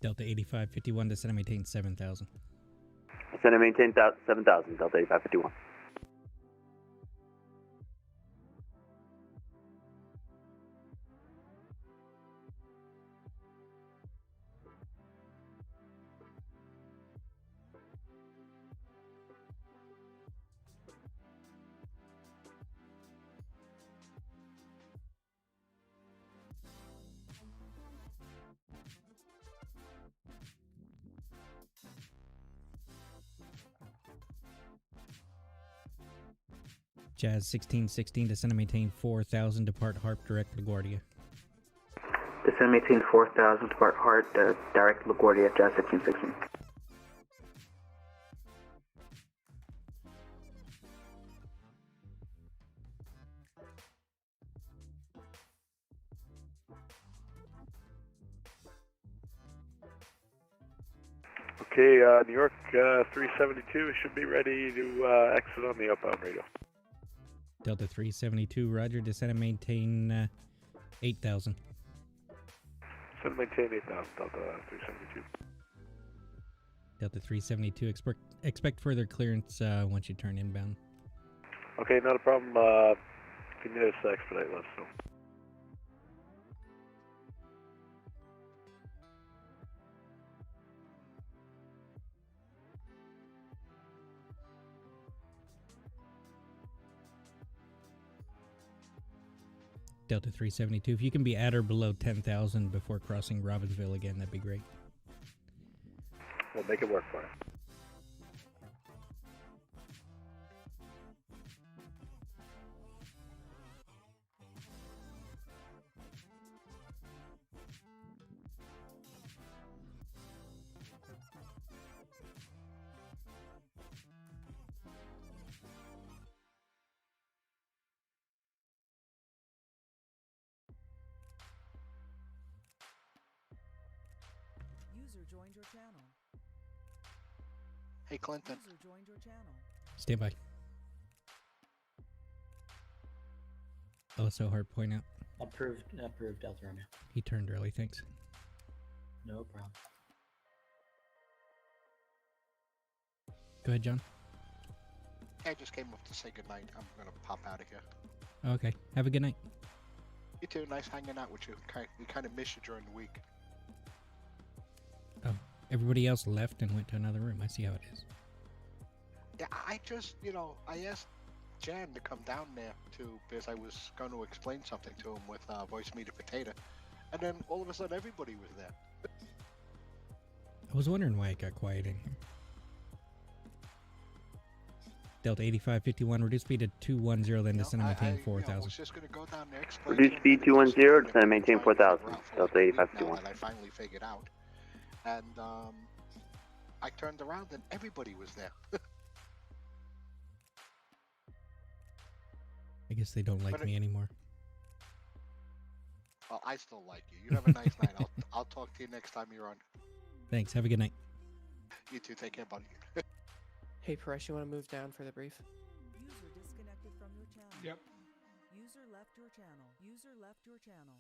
Delta 8551, descend and maintain 7,000. Descend and maintain 7,000, Delta 8551. Jazz 1616, descend and maintain 4,000, depart Harp, direct LaGuardia. Descend and maintain 4,000, depart Heart, direct LaGuardia, Jazz 1616. Okay, New York 372 should be ready to exit on the outbound radio. Delta 372, roger, descend and maintain 8,000. Descend and maintain 8,000, Delta 372. Delta 372, expect further clearance once you turn inbound. Okay, not a problem. If you need us to expedite, let us know. Delta 372, if you can be at or below 10,000 before crossing Robbinsville again, that'd be great. We'll make it work for you. User joined your channel. Hey, Clinton. User joined your channel. Stand by. Also, hard point out. Approved, Delta Romeo. He turned early, thanks. No problem. Go ahead, John. I just came up to say goodnight. I'm gonna pop out of here. Okay, have a good night. You too. Nice hanging out with you. We kind of miss you during the week. Oh, everybody else left and went to another room. I see how it is. Yeah, I just, I asked Jan to come down there because I was going to explain something to him with Voice Meter Potato, and then all of a sudden everybody was there. I was wondering why it got quiet in here. Delta 8551, reduce speed to 210, then descend and maintain 4,000. I was just going to go down there, explain Reduce speed 210, descend and maintain 4,000, Delta 8551. that I finally figured out. And I turned around and everybody was there. I guess they don't like me anymore. Well, I still like you. You have a nice night. I'll talk to you next time you're on. Thanks, have a good night. You too. Take care, buddy. Hey, Paresh, you want to move down for the brief? User disconnected from your channel. Yep. User left your channel. User left your channel.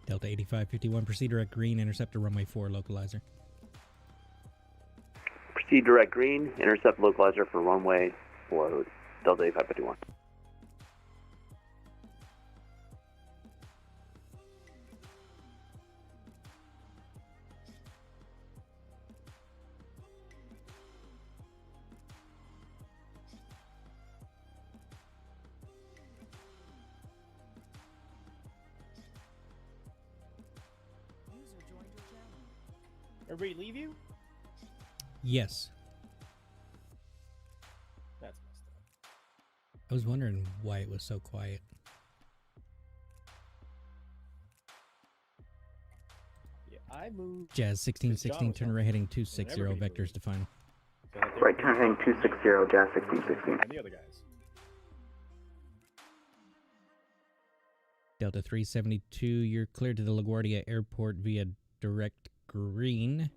Delta 8551, proceed direct green, intercept to runway 4 localizer. Proceed direct green, intercept localizer for runway 4, Delta 8551. User joined your channel. Everybody leave you? Yes. That's messed up. I was wondering why it was so quiet. Yeah, I moved. Jazz 1616, turn right heading 260, vectors to final. Right turn heading 260, Jazz 1616. And the other guys. Delta 372, you're cleared to the LaGuardia Airport via direct green.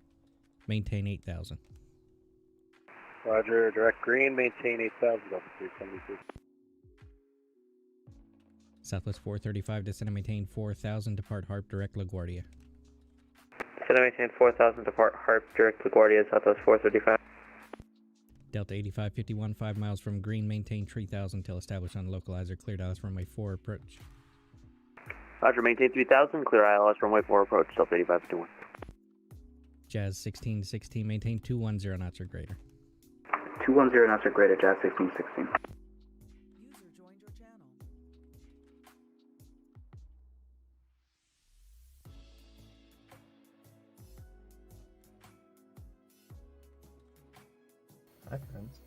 Maintain 8,000. Roger, direct green, maintain 8,000, Delta 372. Southwest 435, descend and maintain 4000, depart Harp, direct LaGuardia. Descend and maintain 4000, depart Harp, direct LaGuardia, Southwest 435. Delta 8551, 5 miles from Green, maintain 3000 till established on localizer, clear Dallas runway 4 approach. Roger, maintain 3000, clear ILS runway 4 approach, Delta 8551. Jazz 1616, maintain 210 knots or greater. 210 knots or greater, Jazz 1616. User joined your channel. Hi, friends.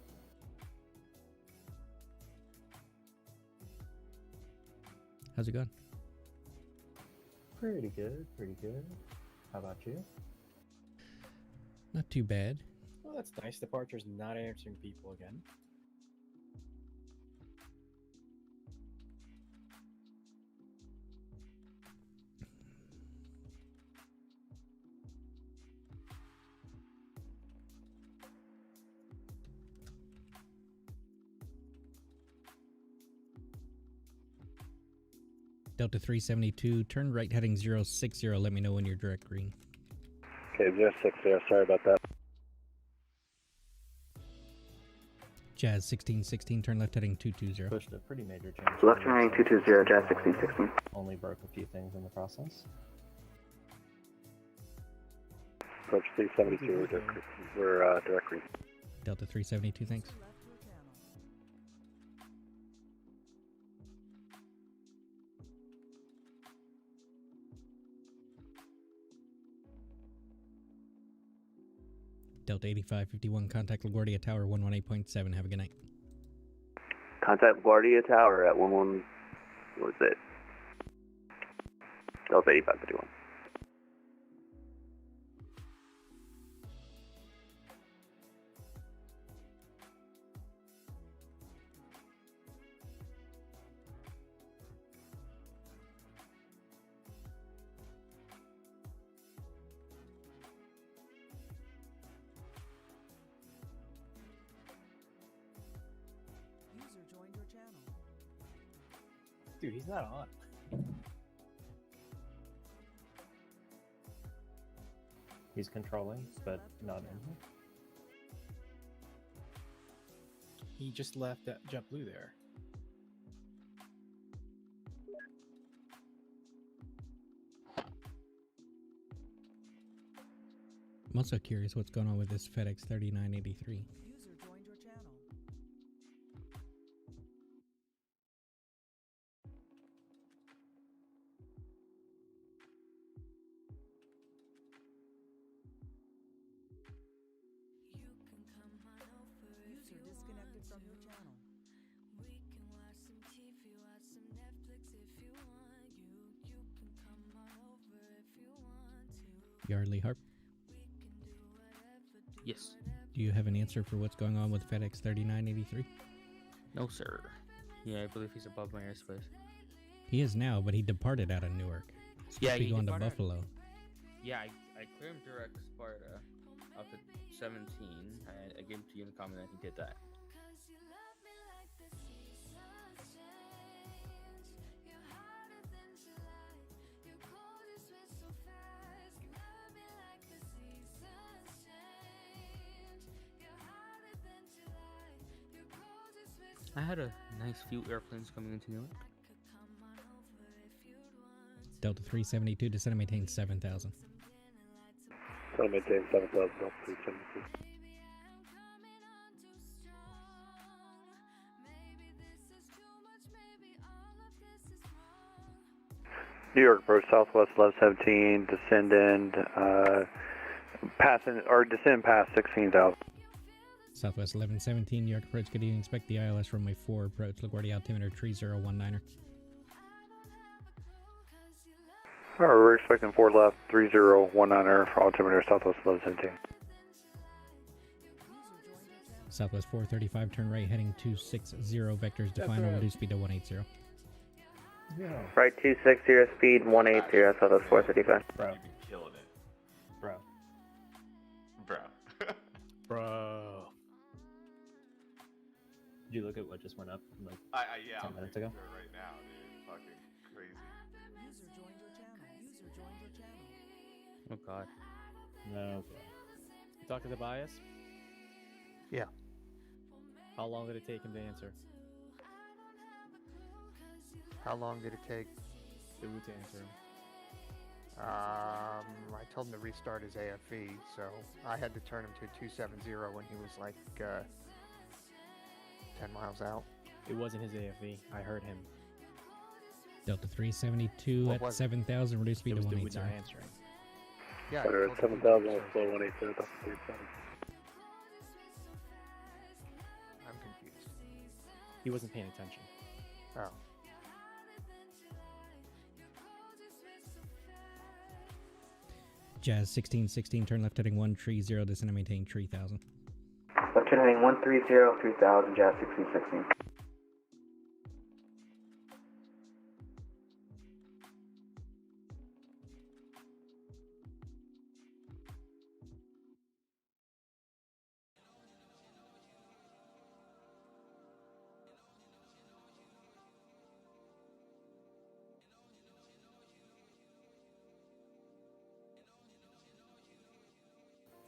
How's it going? Pretty good, pretty good. How about you? Not too bad. Well, that's nice. Departure's not answering people again. Delta 372, turn right heading 060, let me know when you're direct green. Okay, 060, sorry about that. Jazz 1616, turn left heading 220. Pushed a pretty major change. Left turning 220, Jazz 1616. Only broke a few things in the process. Approach 372, we're direct green. Delta 372, thanks. Delta 8551, contact LaGuardia Tower 118.7. Have a good night. Contact LaGuardia Tower at 11, what is it? Delta 8551. User joined your channel. Dude, he's not on. He's controlling, but not in here. He just left that JetBlue there. I'm also curious what's going on with this FedEx 3983. User joined your channel. User disconnected from your channel. Yardley Harp, Yes. do you have an answer for what's going on with FedEx 3983? No, sir. Yeah, I believe he's above my airspace. He is now, but he departed out of Newark. He's supposed to be going to departed. Buffalo. Yeah, I cleared him direct Sparta up at 17. I gave him to Unicom and then he did that. I had a nice few airplanes coming into Newark. Delta 372, descend and maintain 7000. So maintain 7,000, Delta 372. New York approach Southwest 1117, descend and descend past 16,000. Southwest 1117, New York approach, good evening. Expect the ILS runway 4 approach, LaGuardia altimeter 3019er. Alright, we're expecting 4 left, 3019er for altimeter Southwest 1117. Southwest 435, turn right heading 260, vectors define over speed to 180. Right 260, speed 180, Southwest 435. Bro. You've been killing it. Bro. Bro. Did you look at what just went up like Yeah, 10 minutes ago? Right now, dude. Fucking Oh god. No. You talked to the bias? Yeah. How long did it take him to answer? How long did it take? The root to answer him. I told him to restart his AFE, so I had to turn him to 270 when he was like 10 miles out. It wasn't his AFE. I heard him. Delta 372 What at was it? 7,000, reduce speed It to was the root 180. not answering. Yeah. Better at 7,000, we'll slow 180. I'm confused. He wasn't paying attention. Oh. Jazz 1616, turn left heading 130, descend and maintain 3000. Left turn heading 130, 3000, Jazz 1616.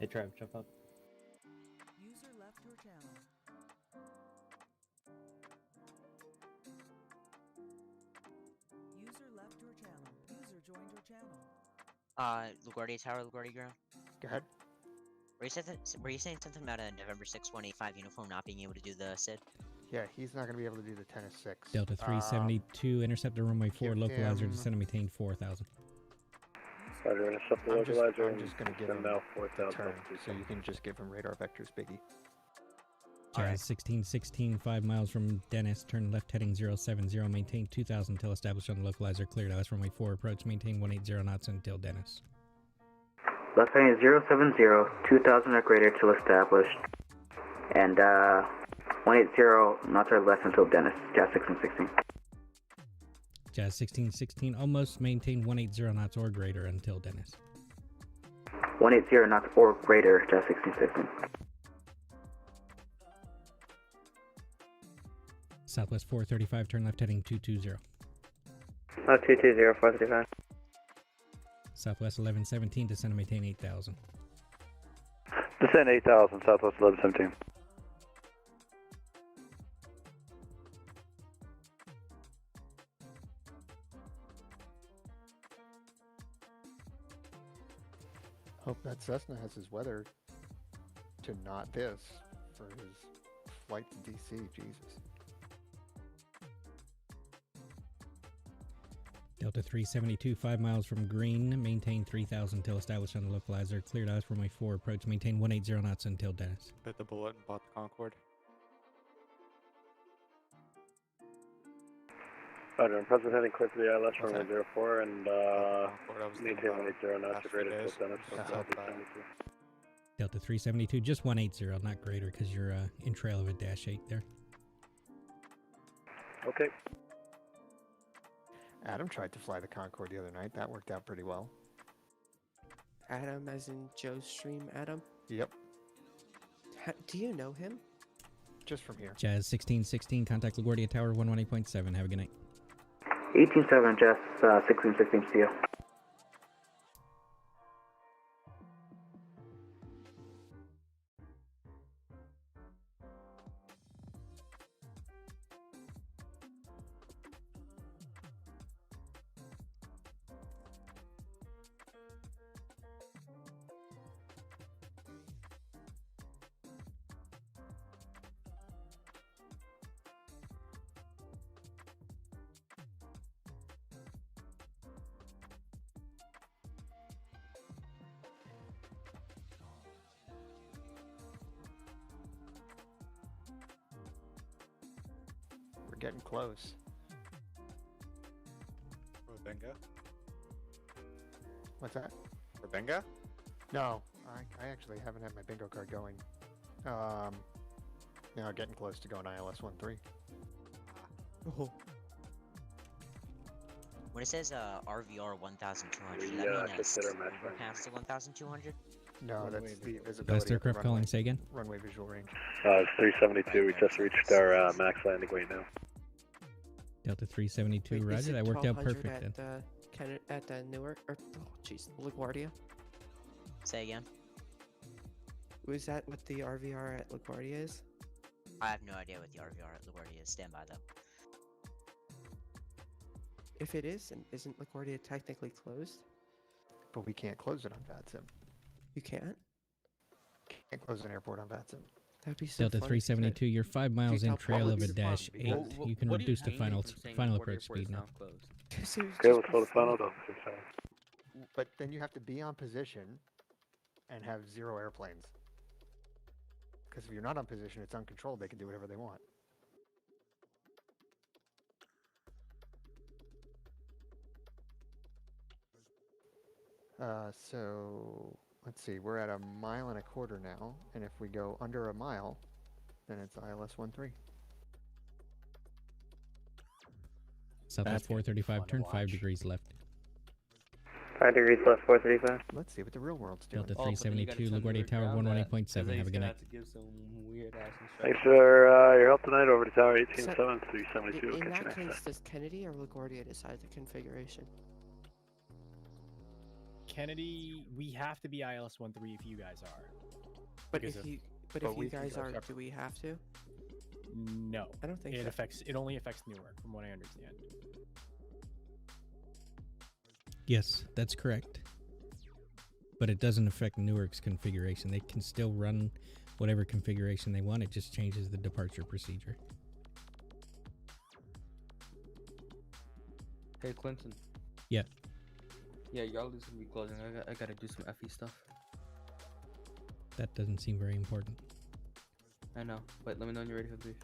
Hey, Trev, jump up. User left your channel. User left your channel. User joined your channel. LaGuardia Tower, LaGuardia Ground. Go ahead. Were you saying something about a November 6, 185 uniform not being able to do the SID? Yeah, he's not going to be able to do the 10 of 6. Delta 372, intercept the runway 4, give localizer, him- descend and maintain 4000. Roger, intercept the I'm localizer. just going to give and him now the 4,000. turn, so you can just give him radar vectors, Biggie. Jazz 1616, 5 miles from Dennis, turn left heading 070, maintain 2000 until established on the localizer, cleared LS runway 4, approach, maintain 180 knots until Dennis. Left heading 070, 2000 or greater till established. And 180 knots or less until Dennis, Jazz 1616. Jazz 1616, almost maintain 180 knots or greater until Dennis. 180 knots or greater, Jazz 1616. Southwest 435, turn left heading 220. 220, 435. Southwest 1117, descend and maintain 8000. Descend 8,000, Southwest 1117. Hope that Cessna has his weather to not this for his flight to DC. Jesus. Delta 372, 5 miles from Green, maintain 3000 until established on the localizer, cleared out runway 4, approach, maintain 180 knots until Dennis. Bit the bullet and bought the Concorde. Roger, I'm present heading clear to the ILS runway 04 and maintain thinking 180 knots past or greater few till days. Dennis. Yeah. 72. Delta 372, just 180, not greater, because you're in trail of a Dash 8 there. Okay. Adam tried to fly the Concorde the other night. That worked out pretty well. Adam, as in Joe's stream, Adam? Yep. Do you know him? Just from here. Jazz 1616, contact LaGuardia Tower 118.7. Have a good night. 187, Jazz 1616, see you. We're getting close. Benga? What's that? For Benga? No, I actually haven't had my bingo card going. Now getting close to going ILS 13. Oh. When it says RVR 1,200, does that Yeah, mean that's consider over measuring. past the 1,200? No, Runway that's the visual. visibility. Last of the aircraft calling, runway. say again. Runway visual range. It's 372. We just reached our max landing weight now. Delta 372, Wait, roger, is it that worked out 1200 perfect then. at Newark, or, oh jeez, LaGuardia? Say again. Was that what the RVR at LaGuardia is? I have no idea what the RVR at LaGuardia is. Stand by though. If it is, and isn't LaGuardia technically closed? But we can't close it on VATSIM. You can't? Can't close an airport on VATSIM. That'd be so Delta fun if you could. 372, you're 5 miles in tell trail of a pilots. dash 8. You can reduce the final approach speed now. Trail is the final though. But then you have to be on position and have 0 airplanes. Because if you're not on position, it's uncontrolled. They can do whatever they want. So let's see. We're at 1.25 miles now, and if we go under 1 mile, then it's ILS 13. Southwest 435, turn 5 degrees left. 5 degrees left, 435. Let's see what the real world's doing. Delta 372, LaGuardia Tower 118.7. Have a good night. Thanks for your help tonight. Over to Tower 187, 372. In Catch you that next case, does Kennedy or LaGuardia decide the configuration? Kennedy, we have to be ILS 13 if you guys are. But Because if of- you, but if you guys are, do we have to? No. I don't think it so. It only affects Newark, from what I understand. Yes, that's correct. But it doesn't affect Newark's configuration. They can still run whatever configuration they want. It just changes the departure procedure. Hey, Clinton. Yeah. Yeah, y'all is gonna be closing. I gotta do some FE stuff. That doesn't seem very important. I know. Wait, let me know when you're ready for the brief.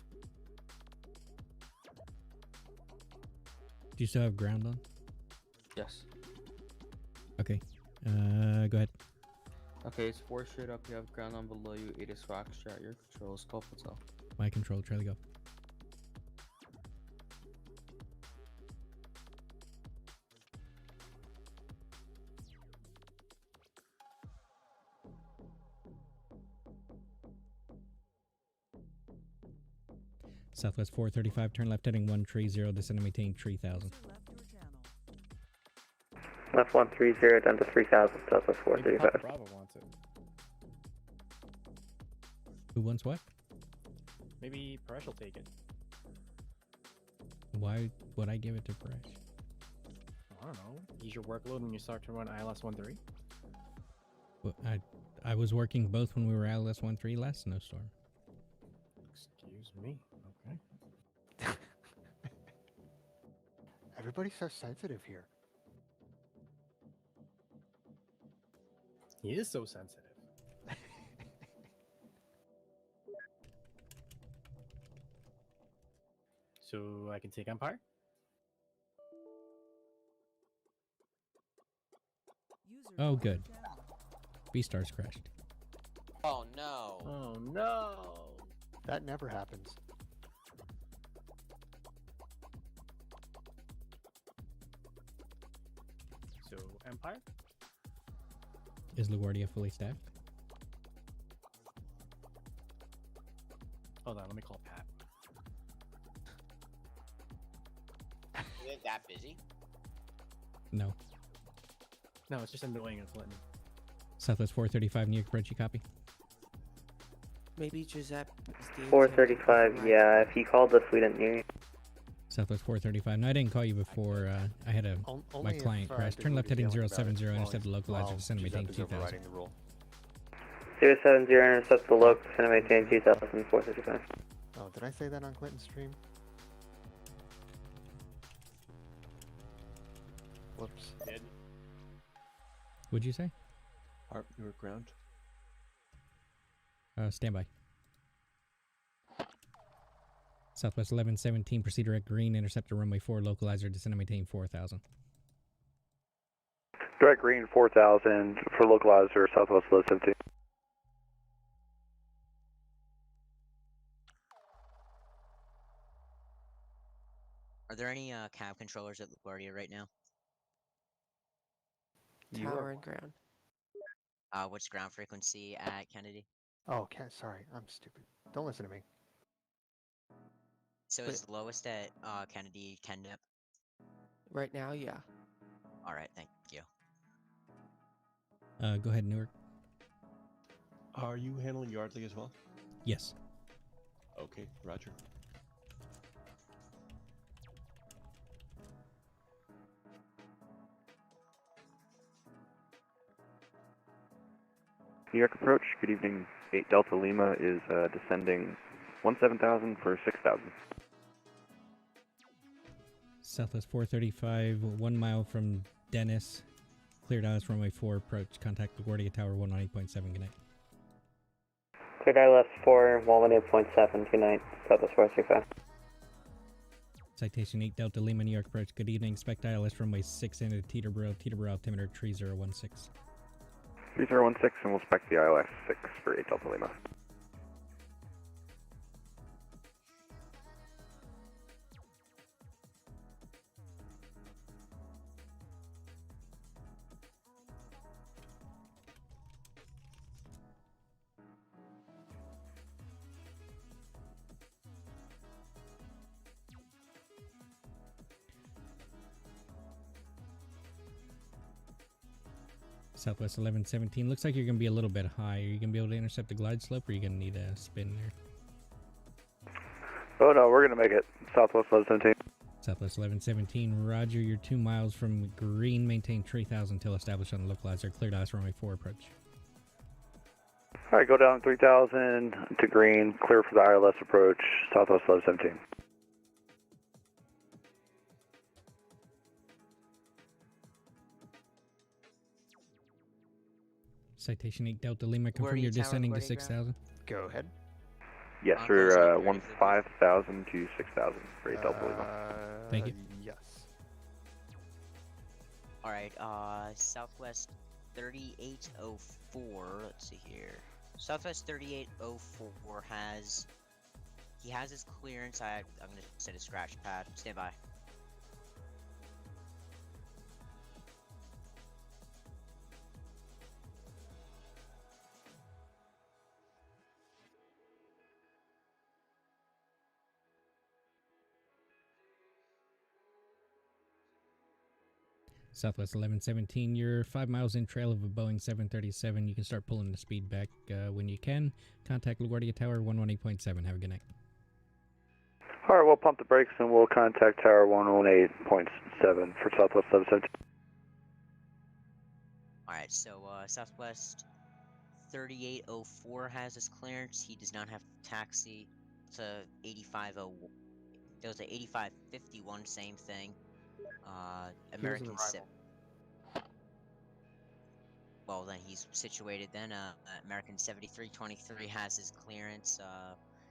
Do you still have ground on? Yes. Okay. Go ahead. Okay, it's 4 straight up. You have ground on below you. 8 is Foxtrot. Your control is Gulf Hotel. My control, try to go. Southwest 435, turn left heading 130, descend and maintain 3000. Left 130, down to 3000, Southwest 435. Bravo wants it. Who wants what? Maybe Paresh will take it. Why would I give it to Paresh? I don't know. Ease your workload when you start to run ILS 13. Well, I was working both when we were ILS 13 last snowstorm. Excuse me. Okay. Everybody's so sensitive here. He is so sensitive. So I can take Empire? Oh, good. B-Stars crashed. Oh no. Oh no. That never happens. So Empire? Is LaGuardia fully staffed? Hold on, let me call Pat. Is it that busy? No. No, it's just annoying in Clinton. Southwest 435, New York, Bridge, you copy? Maybe Giuseppe is the 435, yeah, if you called us, we didn't hear you. Southwest 435. No, I didn't call you before. I had my client crash. Turn left heading 070, intercept the localizer, descend and maintain 2000. 070, intercept the loc, descend and maintain 2000, 435. Oh, did I say that on Clinton's stream? Whoops. Dead. What'd you say? You were ground. Stand by. Southwest 1117, proceed direct green, intercept to runway 4, localizer, descend and maintain 4000. Direct green 4000 for localizer, Southwest 1117. Are there any cab controllers at LaGuardia right now? tower and ground. What's ground frequency at Kennedy? Oh, sorry, I'm stupid. Don't listen to me. So is the lowest at Kennedy 10 nip? Right now, yeah. Alright, thank you. Go ahead, Newark. Are you handling Yardley as well? Yes. Okay, roger. New York approach, good evening. 8 Delta Lima is descending 17,000 for 6,000. Southwest 435, 1 mile from Dennis. Cleared Dallas runway 4 approach. Contact LaGuardia Tower 118.7. Good night. Cleared ILS 4, 118.7. Good night. Southwest 435. Citation 8 Delta Lima, New York approach. Good evening. Expect ILS runway 6 into Teterboro. Teterboro altimeter 3016. 3016, and we'll spec the ILS 6 for 8 Delta Lima. Southwest 1117. Looks like you're going to be a little bit high. Are you going to be able to intercept the glide slope, or are you going to need a spin there? Oh no, we're going to make it. Southwest 1117. Southwest 1117. Roger, you're 2 miles from green. Maintain 3000 until established on the localizer. Cleared ILS runway 4 approach. Alright, go down 3000 to green. Clear for the ILS approach. Southwest 1117. Citation 8 Delta Lima. Confirm you you're tower descending to LaGuardia ground? 6000. Go ahead. Yes, we're 15,000 to 6,000 for 8 Delta Lima. Thank you. Yes. Alright, Southwest 3804, let's see here. Southwest 3804 has... He has his clearance. I'm gonna set a scratch pad. Stand by. Southwest 1117. You're 5 miles in trail of a Boeing 737. You can start pulling the speed back when you can. Contact LaGuardia Tower 118.7. Have a good night. Alright, we'll pump the brakes and we'll contact Tower 118.7 for Southwest 1117. Alright, so Southwest 3804 has his clearance. He does not have taxi to 8501. There was a 8551, same thing. American well, then he's situated then. American 7323 has his clearance.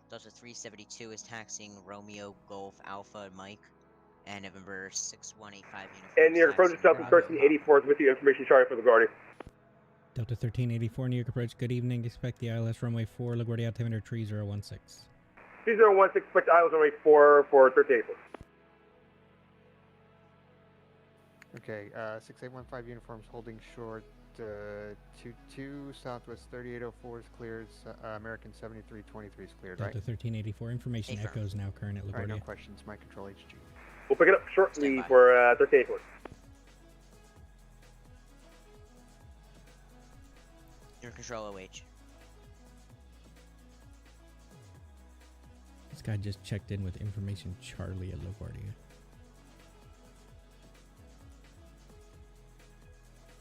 Delta 372 is taxiing Romeo Golf Alpha Mike. And November 6185 uniform. And your approach is Delta 1384 is with you. Information sorry for LaGuardia. Delta 1384, New York approach. Good evening. Expect the ILS runway 4, LaGuardia altimeter 3016. 3016, expect ILS runway 4 for 1384. Okay, 6815 uniforms holding short. 22 Southwest 3804 is cleared. American 7323 is cleared, right? Delta 1384. Information echoes now current at LaGuardia. Alright, no questions. My control HG. We'll pick it up shortly for 1384. Your control OH. This guy just checked in with information Charlie at LaGuardia.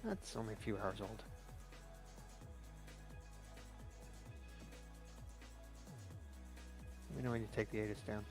That's only a few hours old. Let me know when you take the ATIS down.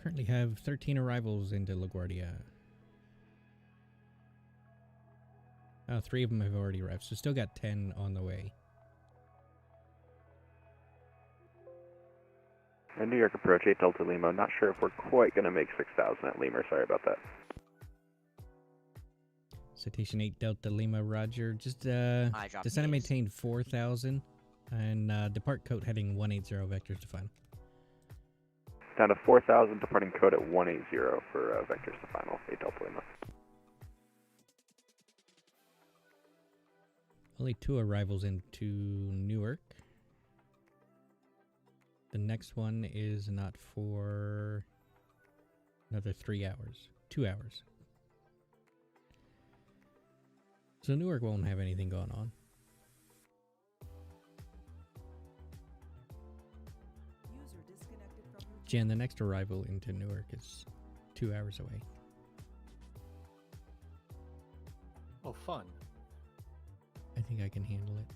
Currently have 13 arrivals into LaGuardia. 3 of them have already arrived, so still got 10 on the way. And New York approach 8 Delta Lima. Not sure if we're quite going to make 6,000 at Lima. Sorry about that. Citation 8 Delta Lima, Roger. Just drop descend and news. maintain 4,000 and depart code heading 180 vectors to final. Down to 4,000, departing code at 180 for vectors to final. 8 Delta Lima. Only 2 arrivals into Newark. The next one is not for another 3 hours. 2 hours. So Newark won't have anything going on. Jan, the next arrival into Newark is 2 hours away. Oh, fun. I think I can handle it.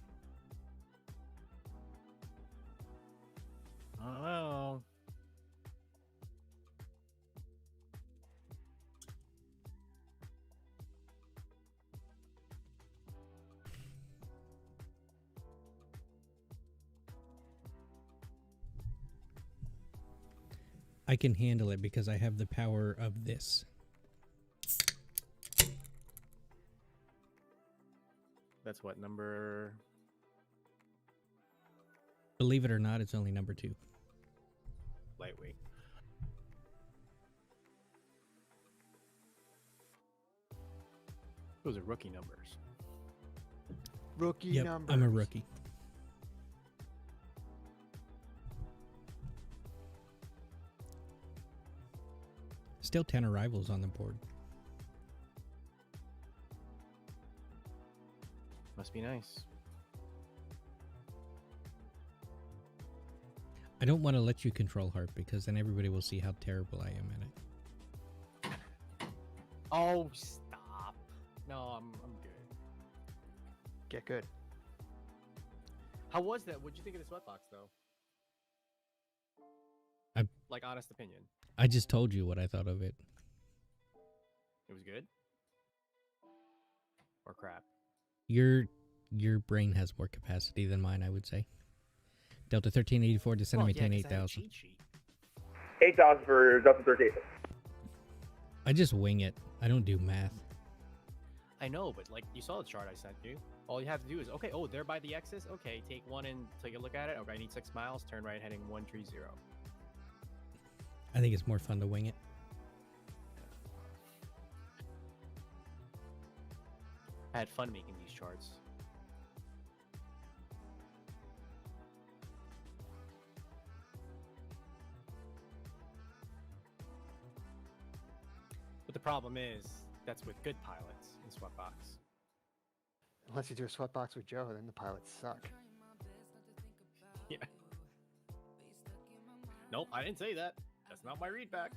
I don't know. I can handle it because I have the power of this. That's what, number... Believe it or not, it's only number 2. Lightweight. Those are rookie numbers. Rookie Yep, numbers. I'm a rookie. Still 10 arrivals on the board. Must be nice. I don't want to let you control Harp because then everybody will see how terrible I am at it. Oh, stop. No, I'm good. Get good. How was that? What'd you think of the sweatbox, though? Like, honest opinion. I just told you what I thought of it. It was good? Or crap? Your brain has more capacity than mine, I would say. Delta 1384, descend and maintain 8,000. 8,000 for Delta 13. I just wing it. I don't do math. I know, but like you saw the chart I sent you. All you have to do is, okay, oh, they're by the X's. Okay, take one and take a look at it. Okay, I need 6 miles. Turn right, heading 130. I think it's more fun to wing it. I had fun making these charts. But the problem is, that's with good pilots in Sweatbox. Unless you do a sweatbox with Joe, then the pilots suck. Yeah. Nope, I didn't say that. That's not my readback.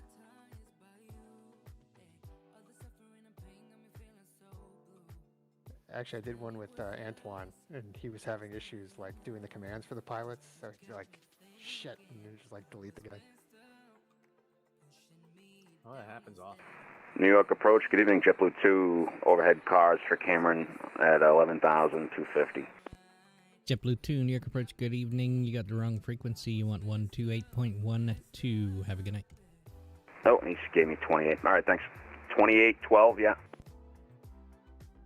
Actually, I did one with Antoine, and he was having issues like doing the commands for the pilots. So he's like, shit, and you just like delete the guy. Oh, that happens often. New York approach. Good evening, JetBlue 2. Overhead cars for Cameron at 11,250. JetBlue 2, New York approach, good evening. You got the wrong frequency. You want 128.12. Have a good night. Oh, he gave me 28. All right, thanks. 2812, yeah.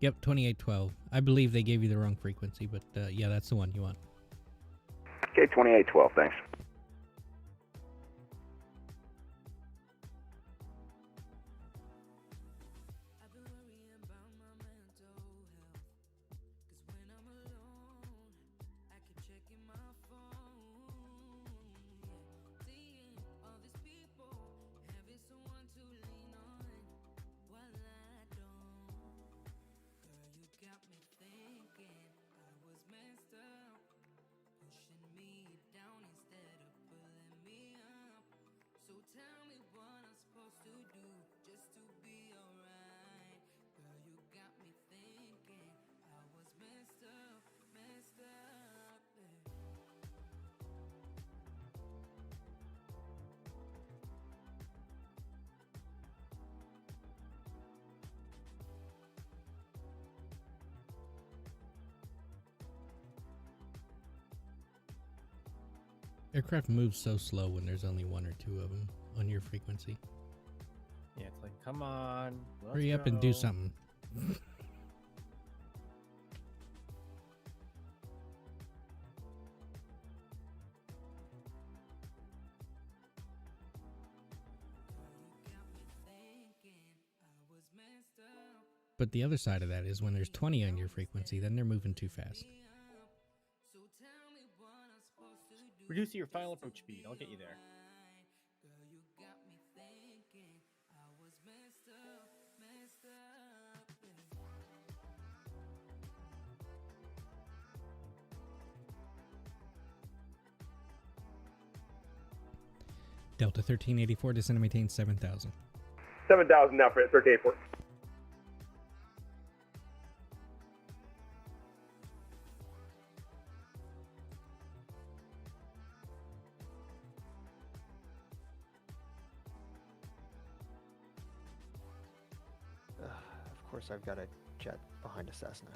Yep, 2812. I believe they gave you the wrong frequency, but yeah, that's the one you want. Okay, 2812, thanks. Aircraft moves so slow when there's only one or two of them on your frequency. Yeah, it's like, come on. Hurry up and do something. But the other side of that is when there's 20 on your frequency, then they're moving too fast. Reduce your final approach speed. I'll get you there. Delta 1384, descend and maintain 7,000. 7,000 now for 1384. Of course, I've got a jet behind a Cessna.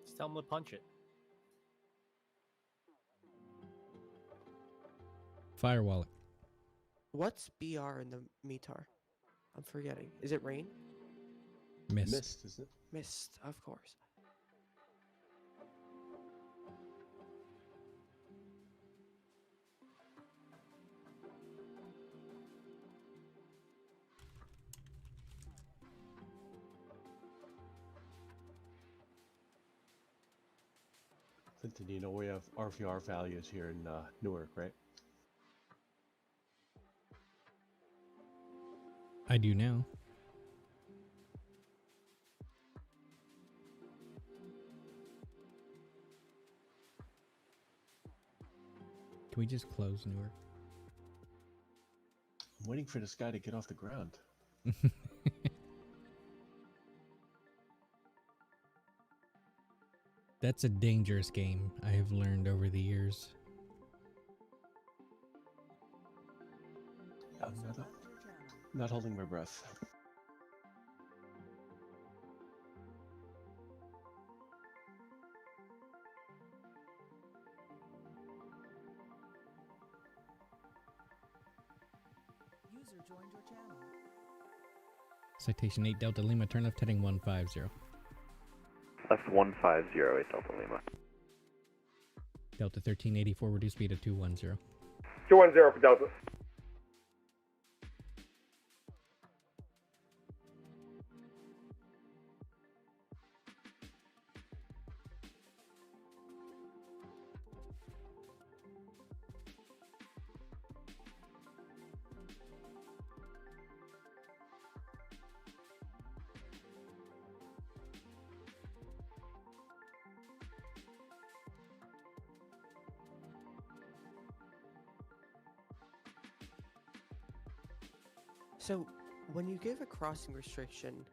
Just tell them to punch it. Fire wallet. What's BR in the METAR? I'm forgetting. Is it rain? Mist. Mist, is it? Mist, of course. Clinton, you know we have RVR values here in Newark, right? I do now. Can we just close Newark? I'm waiting for this guy to get off the ground. That's a dangerous game, I have learned over the years. I'm not holding my breath. User joined your channel. Citation 8 Delta Lima, turn left heading 150. Left 150, 8 Delta Lima. Delta 1384, reduce speed to 210. 210 for Delta. So, when you give a crossing restriction,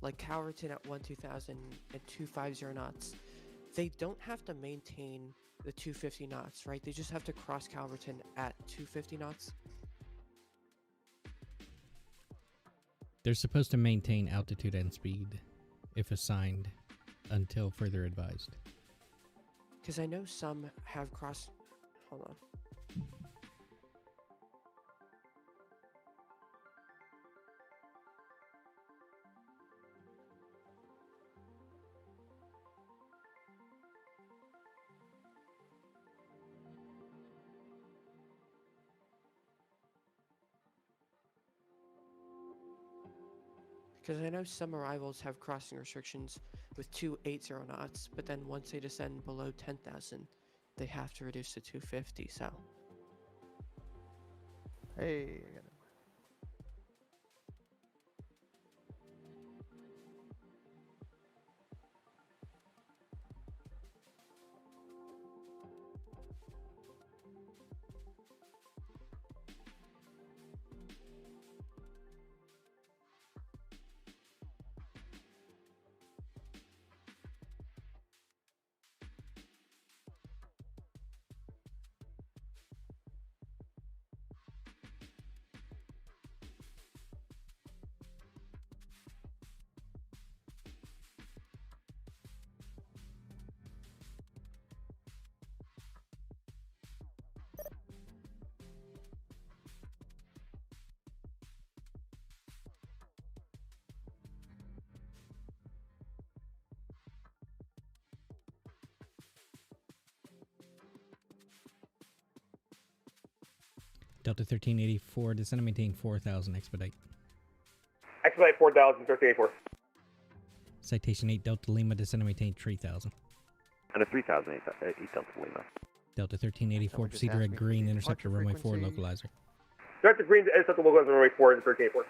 like Calverton at 12000 and 250 knots, they don't have to maintain the 250 knots, right? They just have to cross Calverton at 250 knots? They're supposed to maintain altitude and speed, if assigned, until further advised. Because I know some have cross... Hold on. Because I know some arrivals have crossing restrictions with 280 knots, but then once they descend below 10,000, they have to reduce to 250, so... Hey, I got it. Delta 1384, descend and maintain 4,000, expedite. Expedite 4,000, 1384. Citation 8 Delta Lima, descend and maintain 3,000. Under 3,000, 8 Delta Lima. Delta 1384, Someone just proceed to asked red me for green, the intercept departure runway 4 frequency. localizer. Director Green, intercept the localizer runway 4 and 1384.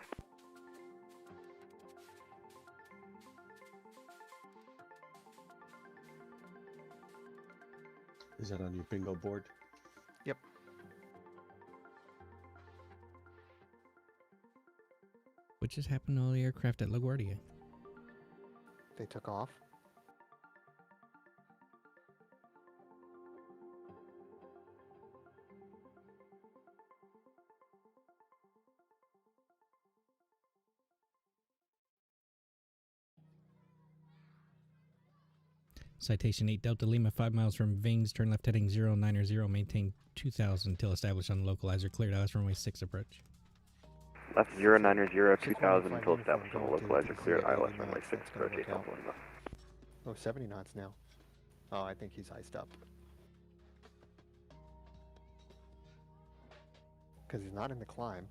Is that on your bingo board? Yep. What just happened to all the aircraft at LaGuardia? They took off. Citation 8 Delta Lima, 5 miles from Vings, turn left heading 090, maintain 2,000 until established on the localizer, cleared ILS runway 6 approach. Left 090, 2,000 until established on the localizer, clear ILS runway 6 approach 8 Delta Lima. Oh, 70 knots now. Oh, I think he's iced up. Because he's not in the climb.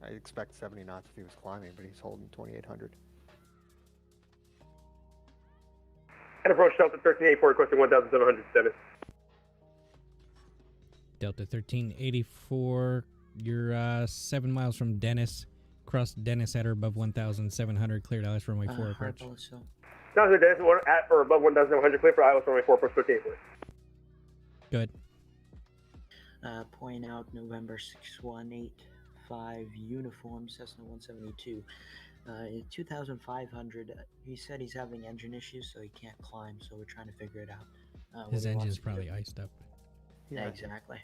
I expect 70 knots if he was climbing, but he's holding 2,800. And approach Delta 1384, requesting 1,700, Dennis. Delta 1384, you're 7 miles from Dennis. Cross Dennis at or above 1,700, cleared ILS runway 4 approach. Now, Dennis, at or above 1,700, clear for ILS runway 4, approach 1384. Good. Point out November 6185 uniform Cessna 172. 2,500. He said he's having engine issues, so he can't climb. So we're trying to figure it out. His engine's probably iced up. Yeah, exactly.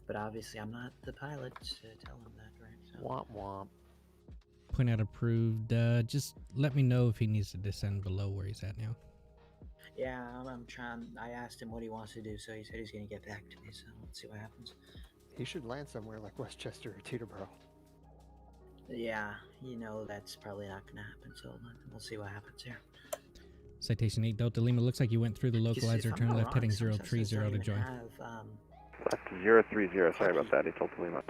But obviously, I'm not the pilot to tell him that, right? So. Womp womp. Point out approved. Just let me know if he needs to descend below where he's at now. Yeah, I'm trying. I asked him what he wants to do, so he said he's gonna get back to me. So let's see what happens. He should land somewhere like Westchester or Teterboro. Yeah, that's probably not gonna happen. So we'll see what happens here. Citation 8 Delta Lima, looks like you went through the localizer, turn left heading 030 to join. Left 030, sorry about that, 8 Delta Lima.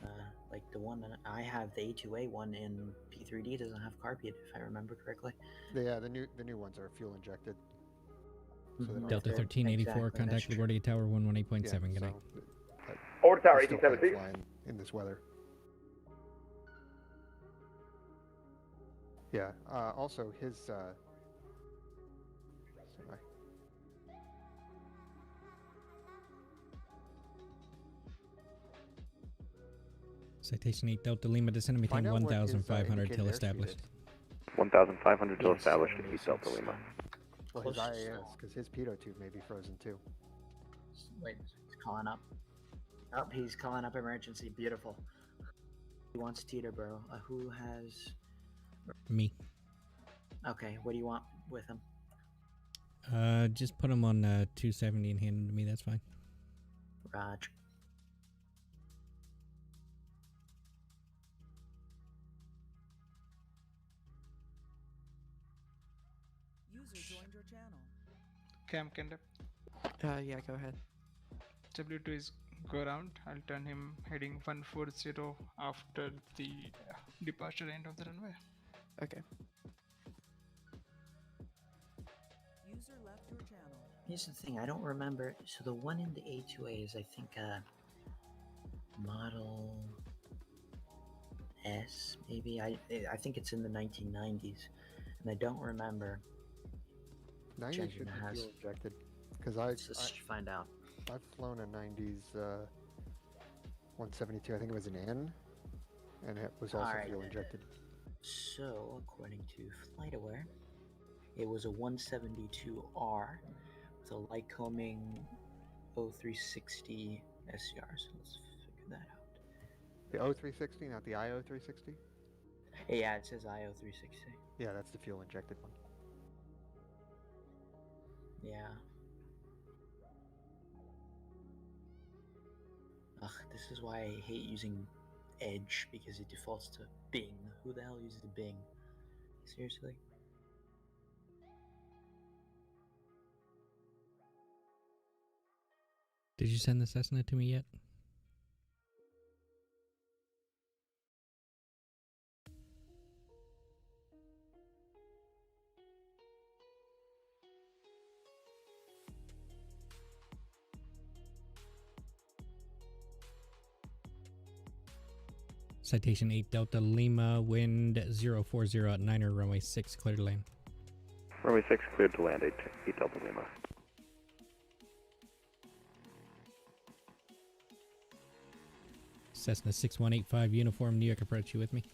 Like the one that I have, the A2A one in P3D doesn't have carpet, if I remember correctly. Yeah, the new ones are fuel injected. So they don't Delta have to- 1384, Exactly, contact that's LaGuardia Tower 118.7, good so, night. Over tower, you still can't 1870. fly in this weather. Yeah. Also, his. Sorry. Citation 8 Delta Lima, descend and maintain Find out what his, 1,500 till indicated airspeed established. is. 1,500 till established, 8 Delta Lima. Well, his IAS, because his pitot tube may be frozen too. Wait, he's calling up. Oh, he's calling up emergency. Beautiful. He wants Teterboro. Who has? Me. Okay, what do you want with him? Just put him on 270 and hand him to me, that's fine. Raj. User joined your channel. Cam Kender. Yeah, go ahead. W2 is go around. I'll turn him heading 140 after the departure end of the runway. Okay. User left your channel. Here's the thing, I don't remember. So the one in the A2A is, I think, Model S, maybe. I think it's in the 1990s, and I don't remember. 90s Engine should be has. fuel injected. Because Let's find out. I've flown a 90s 172. I think it was an N, and it was also Alright. fuel injected. So, according to FlightAware, it was a 172R with a Lycoming 0360 SCR. So let's figure that out. The O360, not the IO360? Yeah, it says IO360. Yeah, that's the fuel injected one. Yeah. Ugh, this is why I hate using Edge, because it defaults to Bing. Who the hell uses Bing? Seriously? Did you send the Cessna to me yet? Citation 8 Delta Lima, wind 040 at Niner, runway 6, clear to land. Runway 6 cleared to land, 8 Delta Lima. Cessna 6185, uniform, New York approach, you with me?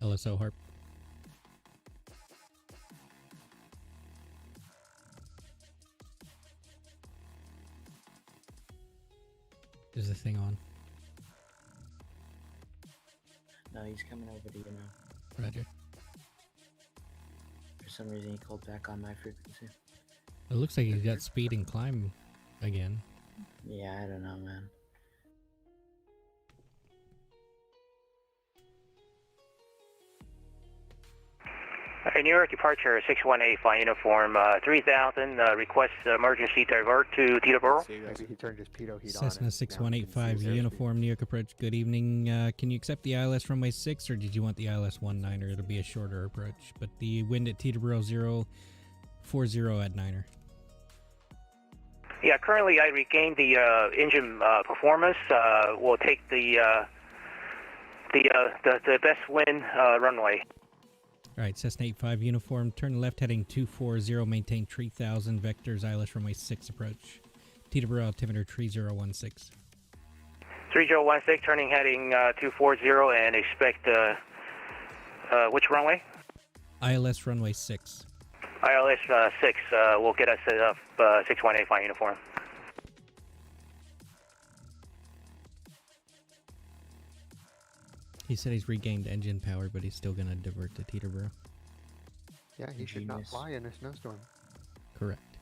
LSO Harp. Is the thing on? No, he's coming over to you now. Roger. For some reason, he called back on my frequency. It looks like he's got speed and climb again. Yeah, I don't know, man. New York departure 618, fly uniform 3000, request emergency divert to Teterboro. Maybe he turned his pitot heat Cessna on. 6185, uniform, New York approach, good evening. Can you accept the ILS runway 6 or did you want the ILS 19er? It'll be a shorter approach, but the wind at Teterboro 040 at Niner. Yeah, currently I regained the engine performance. We'll take the best wind runway. Alright, Cessna 85 uniform, turn left heading 240, maintain 3000, vectors ILS runway 6 approach. Teterboro altimeter 3016. 3016, turning heading 240 and expect which runway? ILS runway 6. ILS 6 will get us set up 618 flight uniform. He said he's regained engine power, but he's still going to divert to Teterboro. Yeah, he should not fly in a snowstorm. Correct.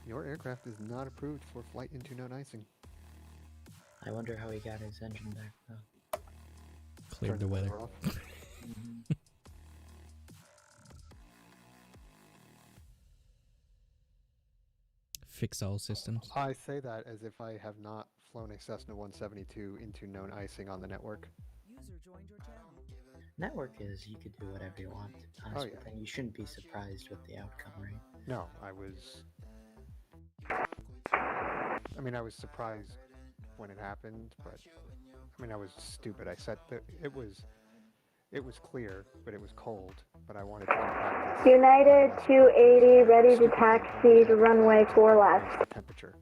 Your aircraft is not approved for flight into known icing. I wonder how he got his engine back, though. Cleared the weather. off. Fix all systems. I say that as if I have not flown a Cessna 172 into known icing on the network. User joined your channel. Network is you could do whatever you want. Oh, yeah. And you shouldn't be surprised with the outcome, right? No, I was surprised when it happened, but I was stupid. I said that it was clear, but it was cold, but I wanted to practice. United 280, ready to taxi to runway 4 left. Temperature.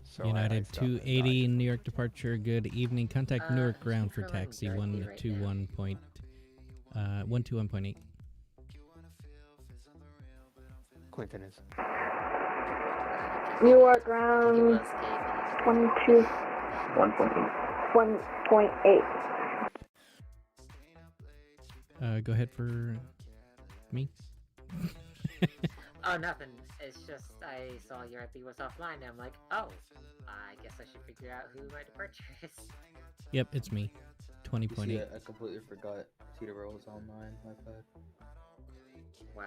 So United 280, New York departure, good evening. Contact Newark ground for taxi 121.8. Clinton is. Newark ground 1.8. Go ahead for me. Oh, nothing. It's just I saw your IP was offline and I'm like, oh, I guess I should figure out who my departure is. Yep, it's me. 20.8. Yeah, I completely forgot Teterboro was online. My bad. Wow.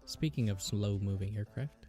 Speaking of slow-moving aircraft.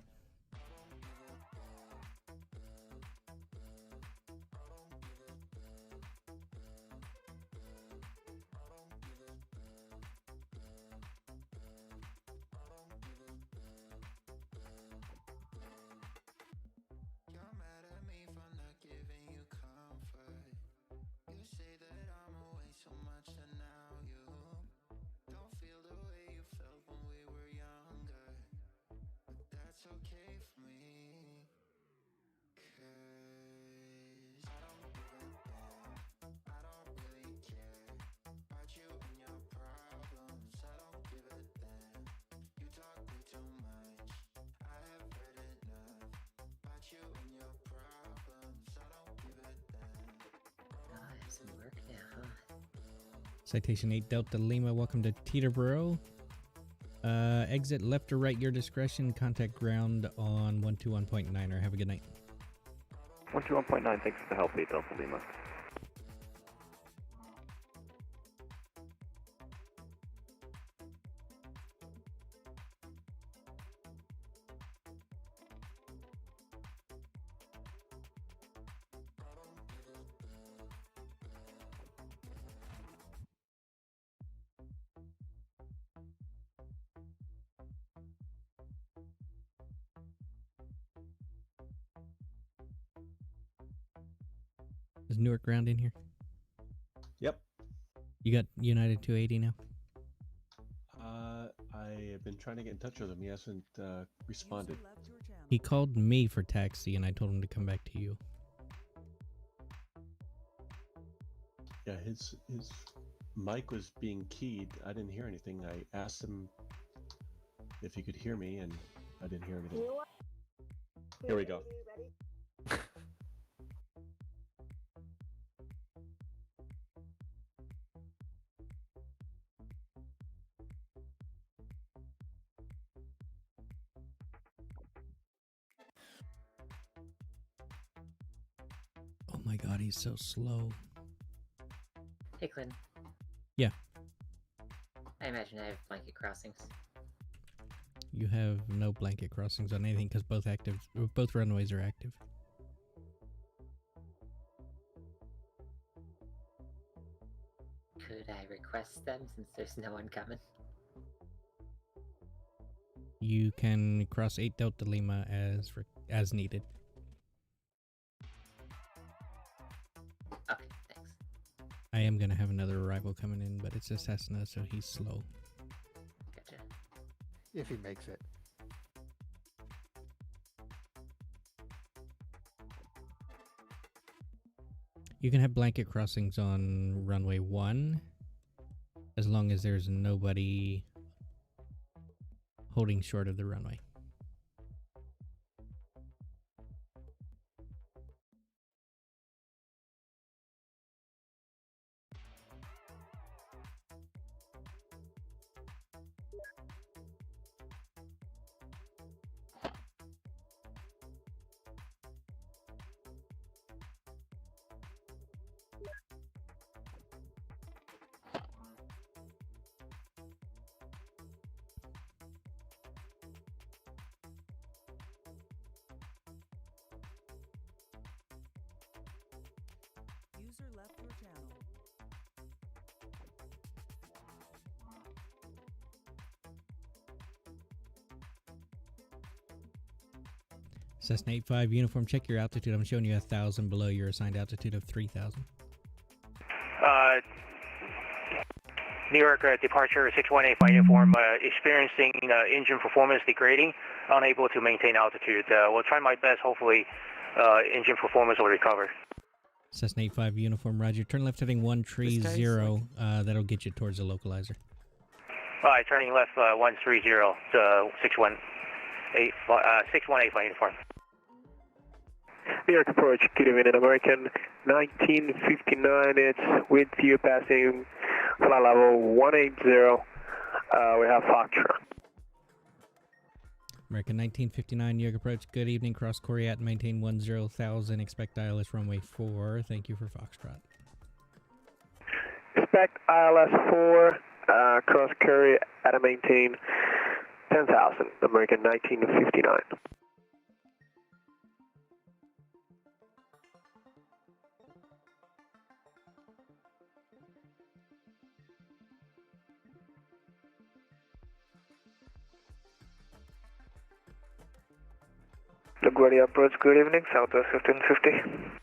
Citation 8 Delta Lima, welcome to Teterboro. Exit left or right, your discretion. Contact ground on 121.9er. Have a good night. 121.9, thanks for the help, 8 Delta Lima. Is Newark ground in here? Yep. You got United 280 now? I have been trying to get in touch with him. He hasn't responded. He called me for taxi, and I told him to come back to you. Yeah, his mic was being keyed. I didn't hear anything. I asked him if he could hear me, and I didn't hear anything. Here we go. Oh my god, he's so slow. Hey, Clint. Yeah. I imagine I have blanket crossings. You have no blanket crossings on anything because both runways are active. Could I request them since there's no one coming? You can cross 8 Delta Lima as needed. Okay, thanks. I am going to have another arrival coming in, but it's a Cessna, so he's slow. Gotcha. If he makes it. You can have blanket crossings on runway 1 as long as there's nobody holding short of the runway. User left your channel. Cessna 85 uniform, check your altitude. I'm showing you 1,000 below your assigned altitude of 3,000. New York departure 618 by uniform, experiencing engine performance degrading, unable to maintain altitude. We'll try my best, hopefully engine performance will recover. Cessna 85 uniform, roger. Turn left heading 130. That'll get you towards the localizer. Alright, turning left 130 to 618 by uniform. New York approach, good evening, American 1959, it's with you passing flight level 180, we have Foxtrot. American 1959, New York approach, good evening, cross Coriat, maintain 10,000, expect ILS runway 4, thank you for Foxtrot. Expect ILS 4, cross Curry at a maintain 10,000, American 1959. LaGuardia approach, good evening, Southwest 1550.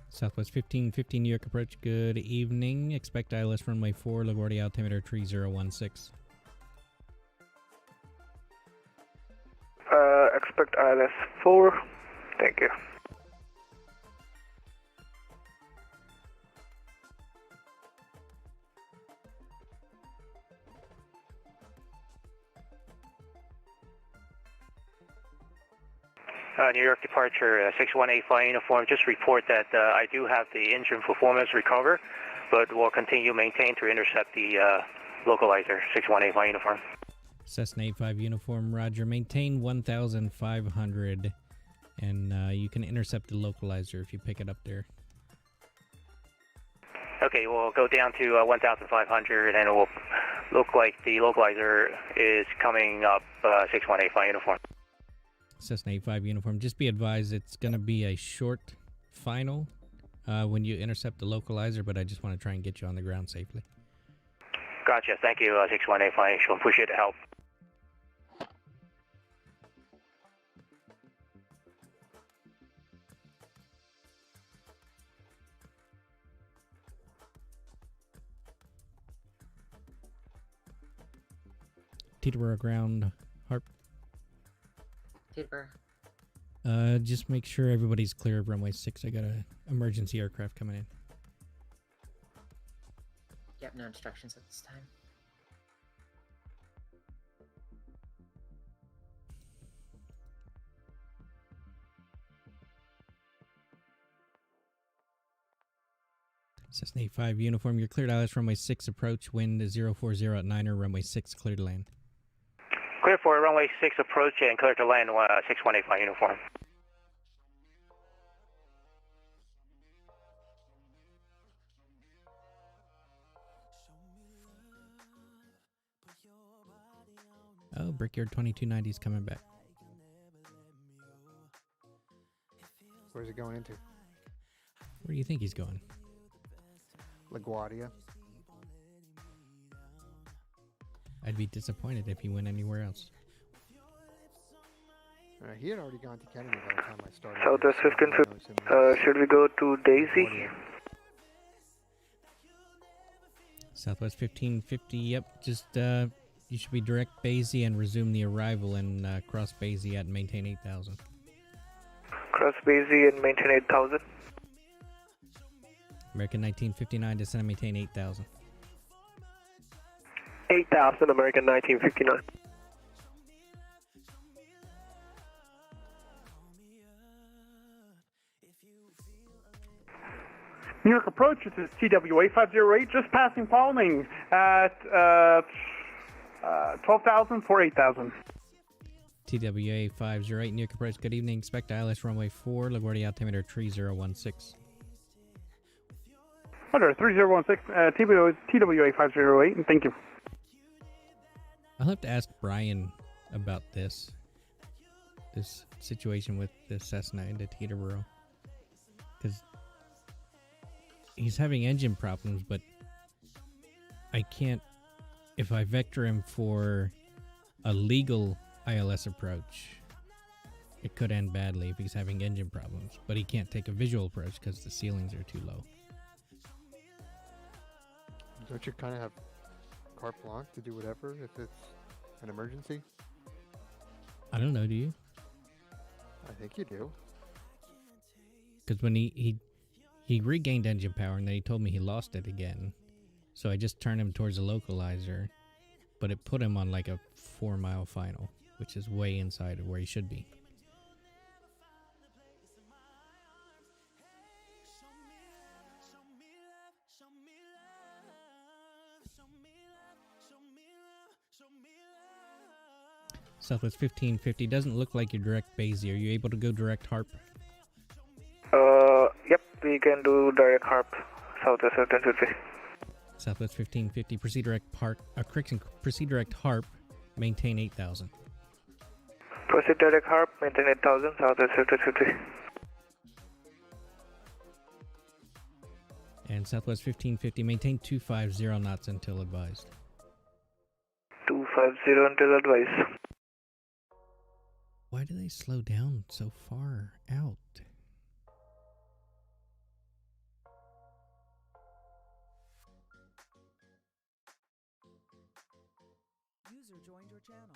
Southwest 1550, New York approach, good evening, expect ILS runway 4, LaGuardia altimeter 3016. Expect ILS 4, thank you. New York departure 618 flying uniform, just report that I do have the engine performance recover, but will continue maintain to intercept the localizer 618 flying uniform. Cessna 85 uniform, roger. Maintain 1,500, and you can intercept the localizer if you pick it up there. Okay, we'll go down to 1,500, and it will look like the localizer is coming up 6185 uniform. Cessna 85 uniform, just be advised it's going to be a short final when you intercept the localizer, but I just want to try and get you on the ground safely. Gotcha, thank you, 6185. She'll appreciate the help. Teterboro ground, Harp. Teterboro. Just make sure everybody's clear of runway 6. I got a emergency aircraft coming in. Yep, no instructions at this time. Cessna 85 uniform, you're cleared ILS runway 6 approach, wind 040 at 9er, runway 6 clear to land. Clear for runway 6 approach and clear to land 6185 uniform. Oh, Brickyard 2290 is coming back. Where's it going into? Where do you think he's going? LaGuardia. I'd be disappointed if he went anywhere else. He had already gone to Kennedy by the time I started. Southwest 1550. Should we go to Daisy? Southwest 1550, yep. Just, you should be direct Basie and resume the arrival and cross Basie at maintain 8,000. Cross Basie and maintain 8,000. American 1959, descend and maintain 8,000. 8,000, American 1959. New York approach, this is TWA 508, just passing Palming at 12,000 for 8,000. TWA 508, New York approach, good evening. Expect ILS runway 4, LaGuardia altimeter 3016. Order 3016, TWA 508, and thank you. I'll have to ask Brian about this situation with the Cessna into Teterboro, because he's having engine problems, but I can't, if I vector him for a legal ILS approach, it could end badly if he's having engine problems, but he can't take a visual approach because the ceilings are too low. Don't you kind of have carte blanche to do whatever if it's an emergency? I don't know, do you? I think you do. Because when he regained engine power and then he told me he lost it again, so I just turned him towards the localizer, but it put him on like a 4-mile final, which is way inside of where he should be. Southwest 1550, doesn't look like you're direct Basie. Are you able to go direct Harp? Yep, we can do direct Harp, Southwest 1550. Southwest 1550, proceed direct Harp, maintain 8,000. Proceed direct Harp, maintain 8,000, Southwest 1550. And Southwest 1550, maintain 250 knots until advised. 250 until advised. Why do they slow down so far out? User joined your channel.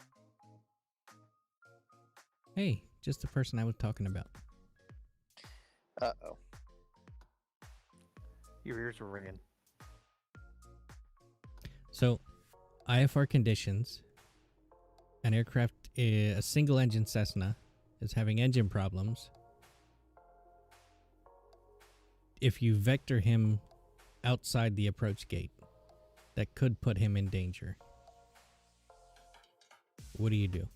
Hey, just the person I was talking about. Uh-oh. Your ears were ringing. So, IFR conditions. An aircraft, a single engine Cessna, is having engine problems. If you vector him outside the approach gate, that could put him in danger. what do you do?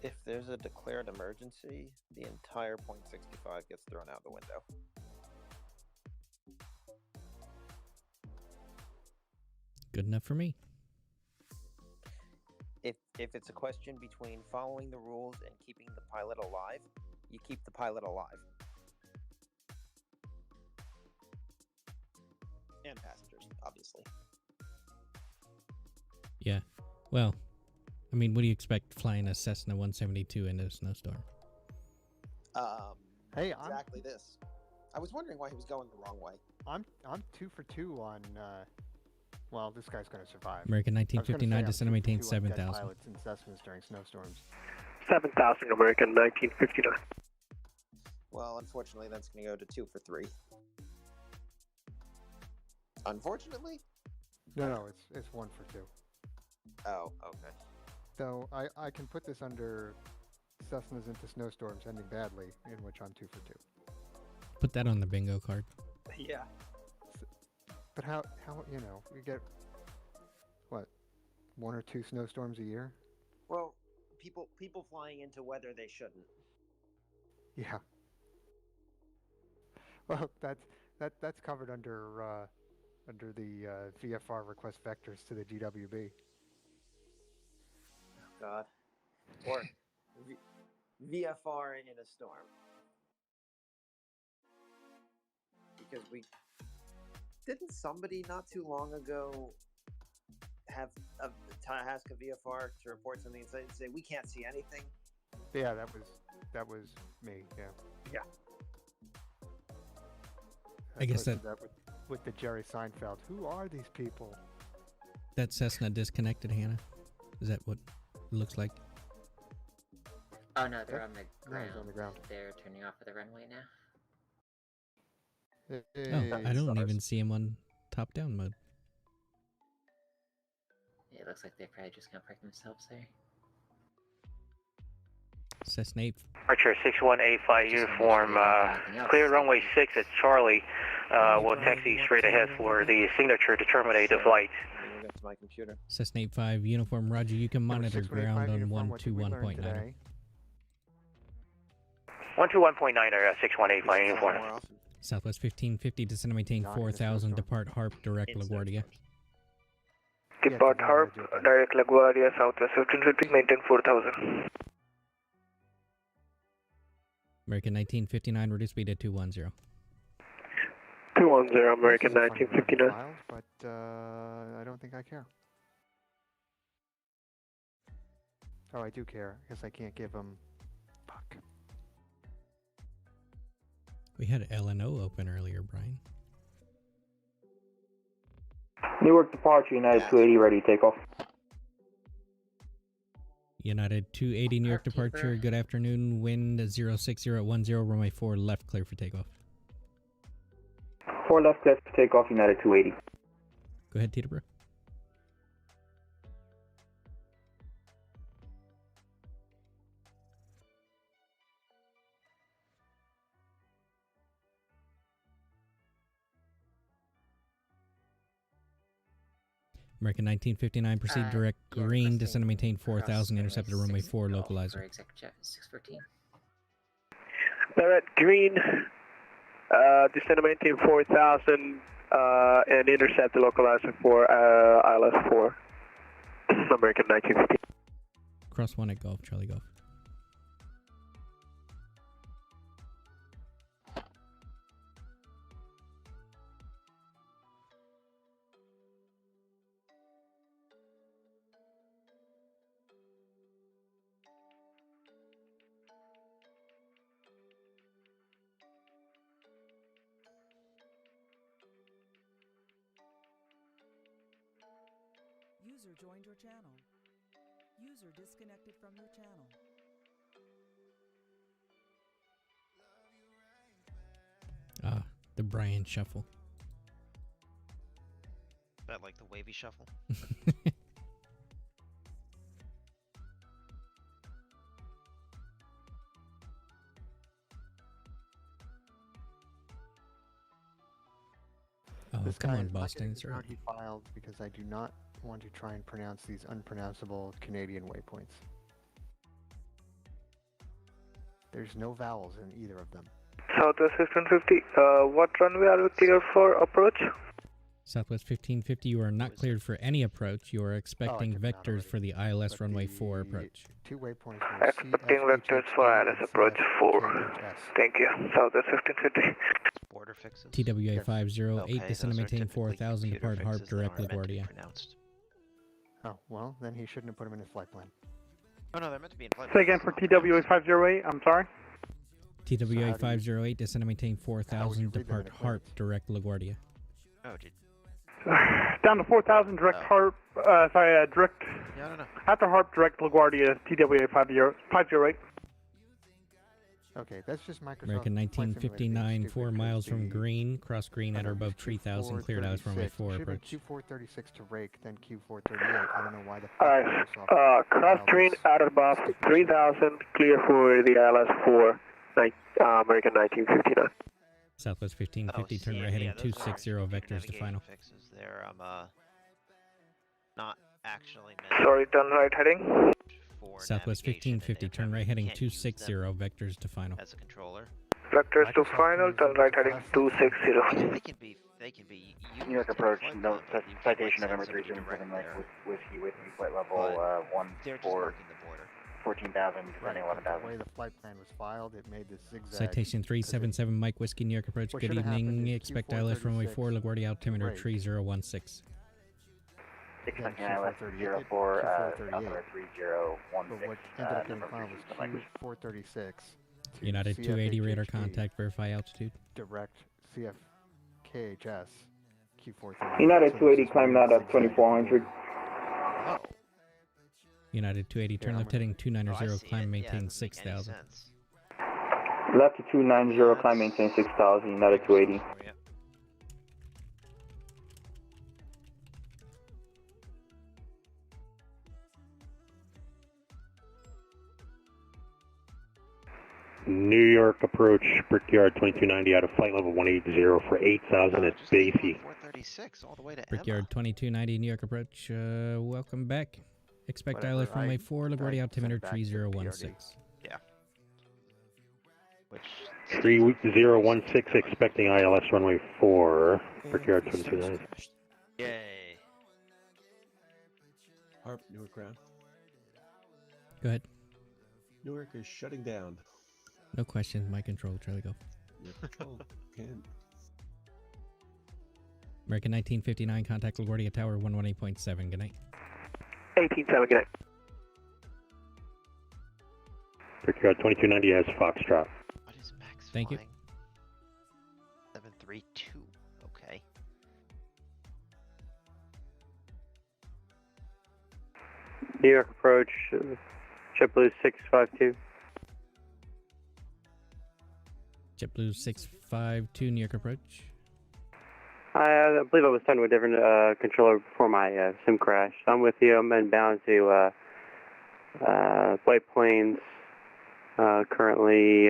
If there's a declared emergency, the entire .65 gets thrown out the window. Good enough for me. If it's a question between following the rules and keeping the pilot alive, you keep the pilot alive. And passengers, obviously. Yeah. Well, I mean, what do you expect flying a Cessna 172 into a snowstorm? Hey, exactly this. I was wondering why he was going the wrong way. I'm 2 for 2 on. Well, this guy's going to survive. American I was gonna 1959 say descent I'm and 2 for maintain 2 on dead 7,000. pilots and Cessnas during snowstorms. 7,000 American 1959. Well, unfortunately, that's going to go to 2 for 3. Unfortunately? No, it's 1 for 2. Oh, okay. So I can put this under Cessnas into snowstorms ending badly, in which I'm 2 for 2. Put that on the bingo card. Yeah. But how you get what, 1 or 2 snowstorms a year? Well, people flying into weather they shouldn't. Yeah. Well, that's covered under the VFR request vectors to the GWB. Oh God. Or VFR in a storm. Because didn't somebody not too long ago have a task of VFR to report something and say we can't see anything? Yeah, that was me. Yeah. Yeah. I guess posted that with the Jerry Seinfeld. Who are these people? That Cessna disconnected, Hannah. Is that what it looks like? Oh no, they're on the ground. No, it's on the ground. They're turning off of the runway now. Oh, I don't even see him on top-down mode. It looks like they're probably just gonna park themselves there. Cessna 8. Archer 6185 uniform, clear runway 6 at Charlie. We'll taxi straight ahead for the signature to terminate the flight. We'll get to my computer. Cessna 85 uniform, roger. You can monitor ground on 121.9. 121.9 6185 uniform. Southwest 1550, descend and maintain 4,000, depart Harp, direct LaGuardia. Depart Harp, direct LaGuardia, Southwest 1550, maintain 4,000. American 1959, reduce speed at 210. 210, American 1959. But I don't think I care. Oh, I do care. I guess I can't give them. Fuck. We had LNO open earlier, Brian. Newark departure, United 280, ready to take off. United 280, New York departure. Good afternoon. Wind 06010, runway 4 left, clear for takeoff. 4 left, clear for takeoff, United 280. Go ahead, Teterboro. American 1959, proceed direct green, descend and maintain 4,000, intercept at runway 4, localizer. Executive jet 614. They're at green, descend and maintain 4,000, and intercept the localizer for ILS 4, American 1950. Cross 1 at Golf, Charlie Golf. User joined your channel. User disconnected from your channel. The Brian shuffle. That like the wavy shuffle? come guy, on, my Boston. name It's is all right. already filed because I do not want to try and pronounce these unpronounceable Canadian waypoints. There's no vowels in either of them. Southwest 1550, what runway are we clear for approach? Southwest 1550, you are not cleared for any approach. You are expecting vectors for the ILS runway 4 approach. Two waypoints were Expecting vectors for ILS approach 4. Thank you. Southwest 1550. Border fixes. TWA 508, Okay, descend and those are maintain typically 4000, computer depart HARP, fixes that direct aren't meant to be LaGuardia. pronounced. Oh, well, then he shouldn't have put them in his flight plan. Oh no, they're meant to be in flight. Say again for TWA 508. I'm sorry. TWA 508, descend and maintain 4000, depart clearance? HARP, direct LaGuardia. Oh, dude. Down to 4,000, direct HARP, direct, No. after HARP, direct LaGuardia, TWA 508. Okay, that's just Microsoft. American Flight Simulator 1959, being 4 stupid miles because from green, cross green at or above 3000, cleared ILS runway 4 Should have been approach. Q436 to rake, then Q438. I don't know why the Alright, Microsoft cross green at or above 3000, clear for the ILS 4, American 1959. Southwest 1550, turn right heading 260, vectors to final. Fixes there. Not actually meant. Sorry, turn right heading. Southwest 1550, turn right heading 260, vectors to final. As a controller. Vectors to final, turn right heading 260. They can be used New York in approach, flight no, plan, but you citation can't November send somebody 377 direct Mike there. whiskey with me, flight level But 1 they're just for marking the border. 14,000, Right, descending but the 11,000. way the flight plan was filed, it made this zigzag. Citation 377, Mike Whiskey, New York approach. What Good should have happened evening. is Expect ILS runway 4, LaGuardia altimeter rake. 3016. Expecting ILS 04, altimeter 3016. But what ended up getting filed was Q436. to United 280, radar CFHHV, contact, verify altitude. Direct CFKHS Q438. United So 280, this is climb really out at zigzag. 2400. Oh. United 280, turn Yeah, left I'm heading 290, see climb it. Yeah, maintain it doesn't make any 6000. sense. Left to 290, climb maintain 6000, United 280. Yeah. New York approach, Brickyard 2290 out of flight level 180 for 8,000 at Basie. 436 all the way to Brickyard 2290, New York approach. Welcome back. Expect Whatever, ILS runway 4, LaGuardia I altimeter sent back to 3016. Yeah. Which 3016 expecting ILS runway 4, Brickyard 2290. Yay. Harp, Newark ground. Go ahead. Newark is shutting down. No questions. My control. Charlie, go. Your control can. American 1959, contact LaGuardia Tower 118.7. Good night. 187, good night. Brickyard 2290 has Foxtrot. What is max Thank you. flying? 732. Okay. New York approach, JetBlue 652. JetBlue 652, New York approach. I believe I was talking to a different controller before my sim crash. I'm with you. I'm inbound to White Plains. Currently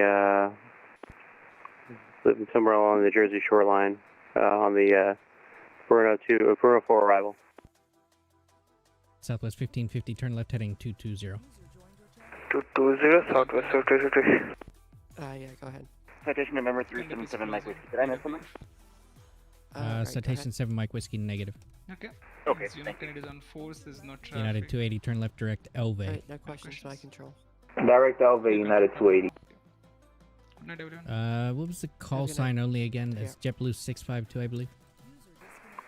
living somewhere along the Jersey shoreline on the Bruno 4 arrival. Southwest 1550, turn left heading 220. 220, Southwest 1550. Yeah, go ahead. Citation November 377 Mike Whiskey. Did I miss something? Right, Citation 7, Mike Whiskey, negative. Okay. Okay, United is on force, there's no traffic. United 280, turn left direct Elve. Alright, no questions, my control. Direct Alva, United 280. Good night, everyone. What was the call sign only again? It's JetBlue 652, I believe.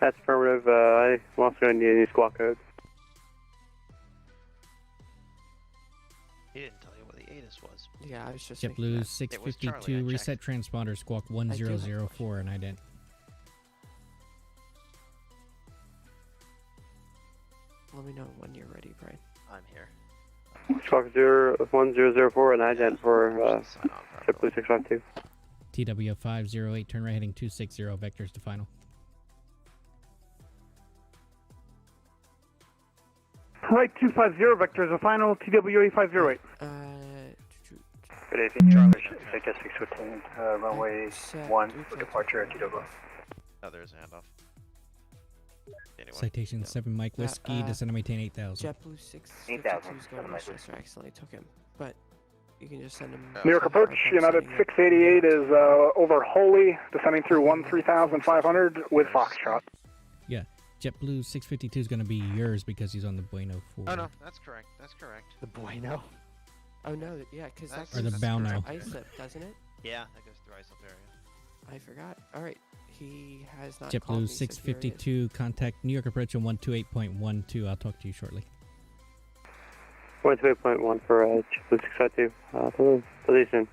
That's affirmative. I'm also going to need a new squawk code. He didn't tell you what the ATIS was. Yeah, I was just JetBlue 652, reset transponder, squawk 1004, and ident. Let me know when you're ready, Brian. I'm here. Squawk 1004 and ident for JetBlue 652. TW 508, turn right heading 260, vectors to final. Right 250, vectors of final, TWA 508. Good evening, Charlie. Just 615, runway 1 for departure at TW. Oh, there's a handoff. Citation 7 Mike Whiskey, descend to maintain 8,000. JetBlue 652 is going to Westchester. I accidentally took him, but you can just send him. New York approach, United 688 is over Holy, descending through 13,500 with Foxtrot. Yeah, JetBlue 652 is going to be yours because he's on the Bueno 4. Oh no, that's correct. That's correct. The Bueno? Oh no, yeah, because that Or the goes Bauno. through ISIP, doesn't it? Yeah, that goes through ISIP area. I forgot. All right, he has not called JetBlue me, so here he is. 652, contact New York approach on 128.12. I'll talk to you shortly. 128.1 for JetBlue 652. Position.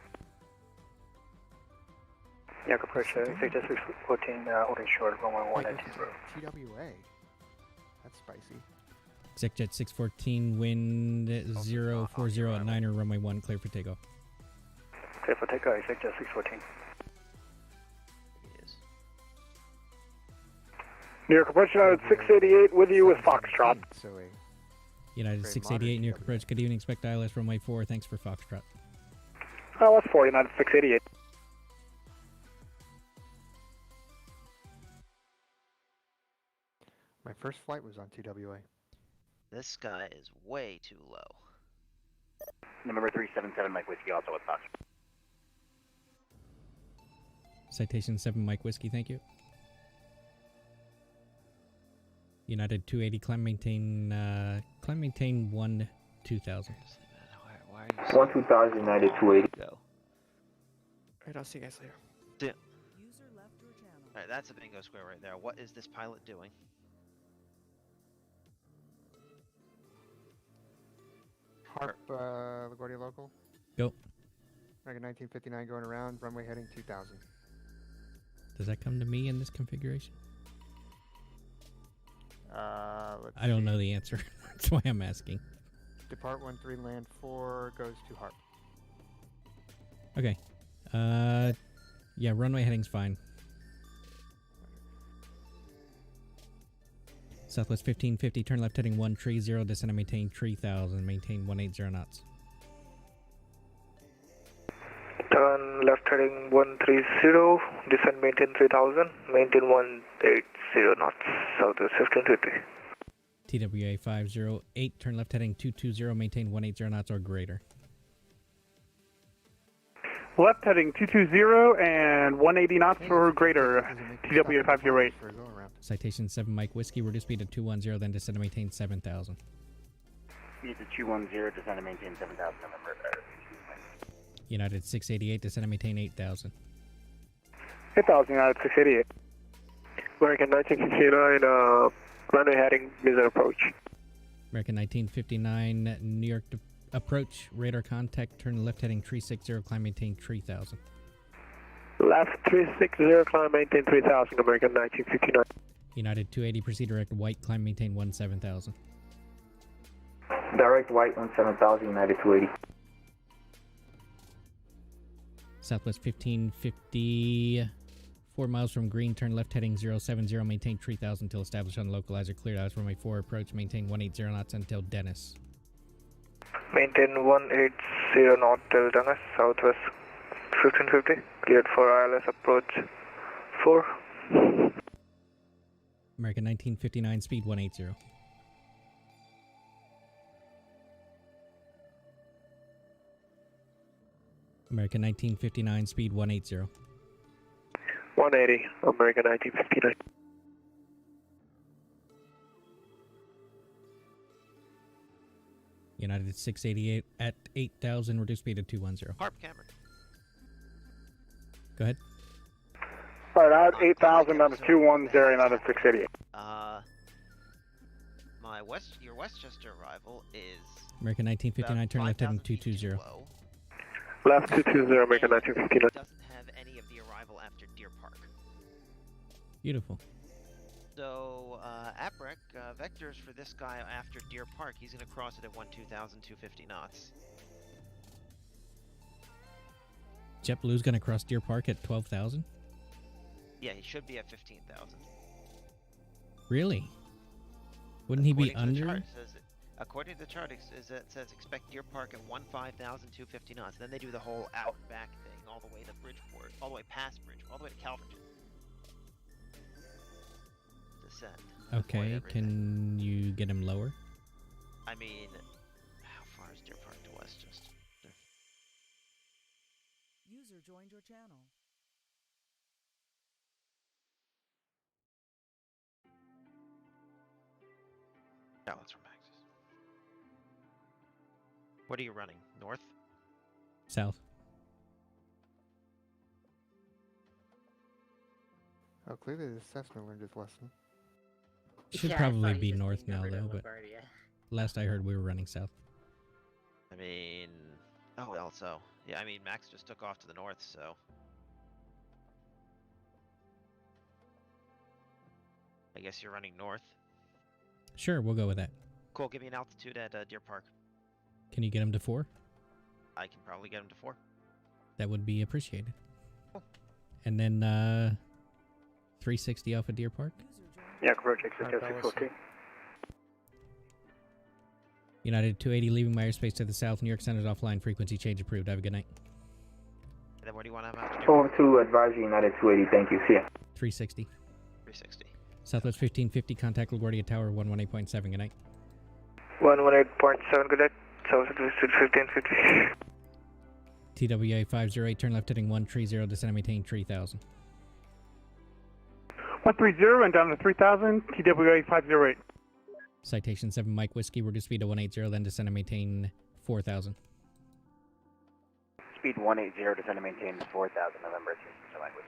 New York approach, Victor 614, holding short, runway 190. TWA. That's spicy. ExecJet 614, wind 040 at 9er, runway 1, clear for takeoff. Clear for takeoff, ExecJet 614. New York approach, United 688 with you with Foxtrot. United 688, New York approach. Good evening, expect ILS runway 4. Thanks for Foxtrot. LS 4, United 688. My first flight was on TWA. This guy is way too low. Number 377 Mike Whiskey, also with Fox. Citation 7 Mike Whiskey, thank you. United 280, climb maintain 1 2000. Why are you 1 2000, United 280. Go. Alright, I'll see you guys later. Yeah. Alright, that's a bingo square right there. What is this pilot doing? Harp, LaGuardia local. Go. American 1959 going around, runway heading 2000. Does that come to me in this configuration? Let's I don't see. know the answer. That's why I'm asking. Depart 13, land 4, goes to Harp. Okay. Yeah, runway heading's fine. Southwest 1550, turn left heading 130, descend and maintain 3000, maintain 180 knots. Turn left heading 130, descend maintain 3000, maintain 180 knots, Southwest 1550. TWA 508, turn left heading 220, maintain 180 knots or greater. Left heading 220 and 180 knots or greater, TWA 508. Citation 7 Mike Whiskey, reduce speed to 210, then descend to maintain 7000. Speed to 210, descend to maintain 7,000, November. United 688, descend to maintain 8000. 8,000, United 688. American 1959, runway heading missile approach. American 1959, New York approach, radar contact, turn left heading 360, climb maintain 3000. Left 360, climb maintain 3000, American 1959. United 280, proceed direct white, climb maintain 17000. Direct white 17000, United 280. Southwest 1550, 4 miles from green, turn left heading 070, maintain 3000 until established on the localizer, cleared out runway 4, approach, maintain 180 knots until Dennis. Maintain 180 knots till Dennis, Southwest 1550, cleared for ILS approach 4. American 1959, speed 180. American 1959, speed 180. 180, American 1959. United 688 at 8000, reduce speed to 210. Harp Cameron. Go ahead. Alright, out 8,000 on the 210, United 688. Your Westchester arrival is American 1959, turn left heading 220. Left 220, American 1959. Doesn't have any of the arrival after Deer Park. Beautiful. So, APREC, vectors for this guy after Deer Park, he's going to cross it at 250 knots. JetBlue's going to cross Deer Park at 12,000? Yeah, he should be at 15,000. Really? Wouldn't he be under? According to the chart, it says expect Deer Park at 15,250 knots. Then they do the whole out-back thing all the way to Bridgeport, all the way past Bridgeport, all the way to Calverton. To descend. Okay, can you get him lower? I mean, how far is Deer Park to Westchester? User joined your channel. No, that's where Max is. What are you running? North? South. Oh, clearly the Cessna learned his lesson. Should Yeah, I probably thought be you just north leaned now, over to though, but LaGuardia. last I heard we were running south. I mean, oh, also, yeah, I mean, Max just took off to the north, so. I guess you're running north. Sure, we'll go with that. Cool, give me an altitude at Deer Park. Can you get him to 4? I can probably get him to 4. That would be appreciated. Cool. And then 360 off of Deer Park. Yeah, approach exit 614. United 280 leaving my airspace to the south. New York Center's offline. Frequency change approved. Have a good night. And then where do you want to have after Deer Phone Park? 2, advisory United 280, thank you. See ya. 360. 360. Southwest 1550, contact LaGuardia Tower 118.7. Good night. 118.7, good night. Southwest 1550. TWA 508, turn left heading 130, descend and maintain 3000. 130 and down to 3000, TWA 508. Citation 7 Mike Whiskey, reduce speed to 180, then descend and maintain 4000. Speed 180, descend and maintain 4,000, November 3 language.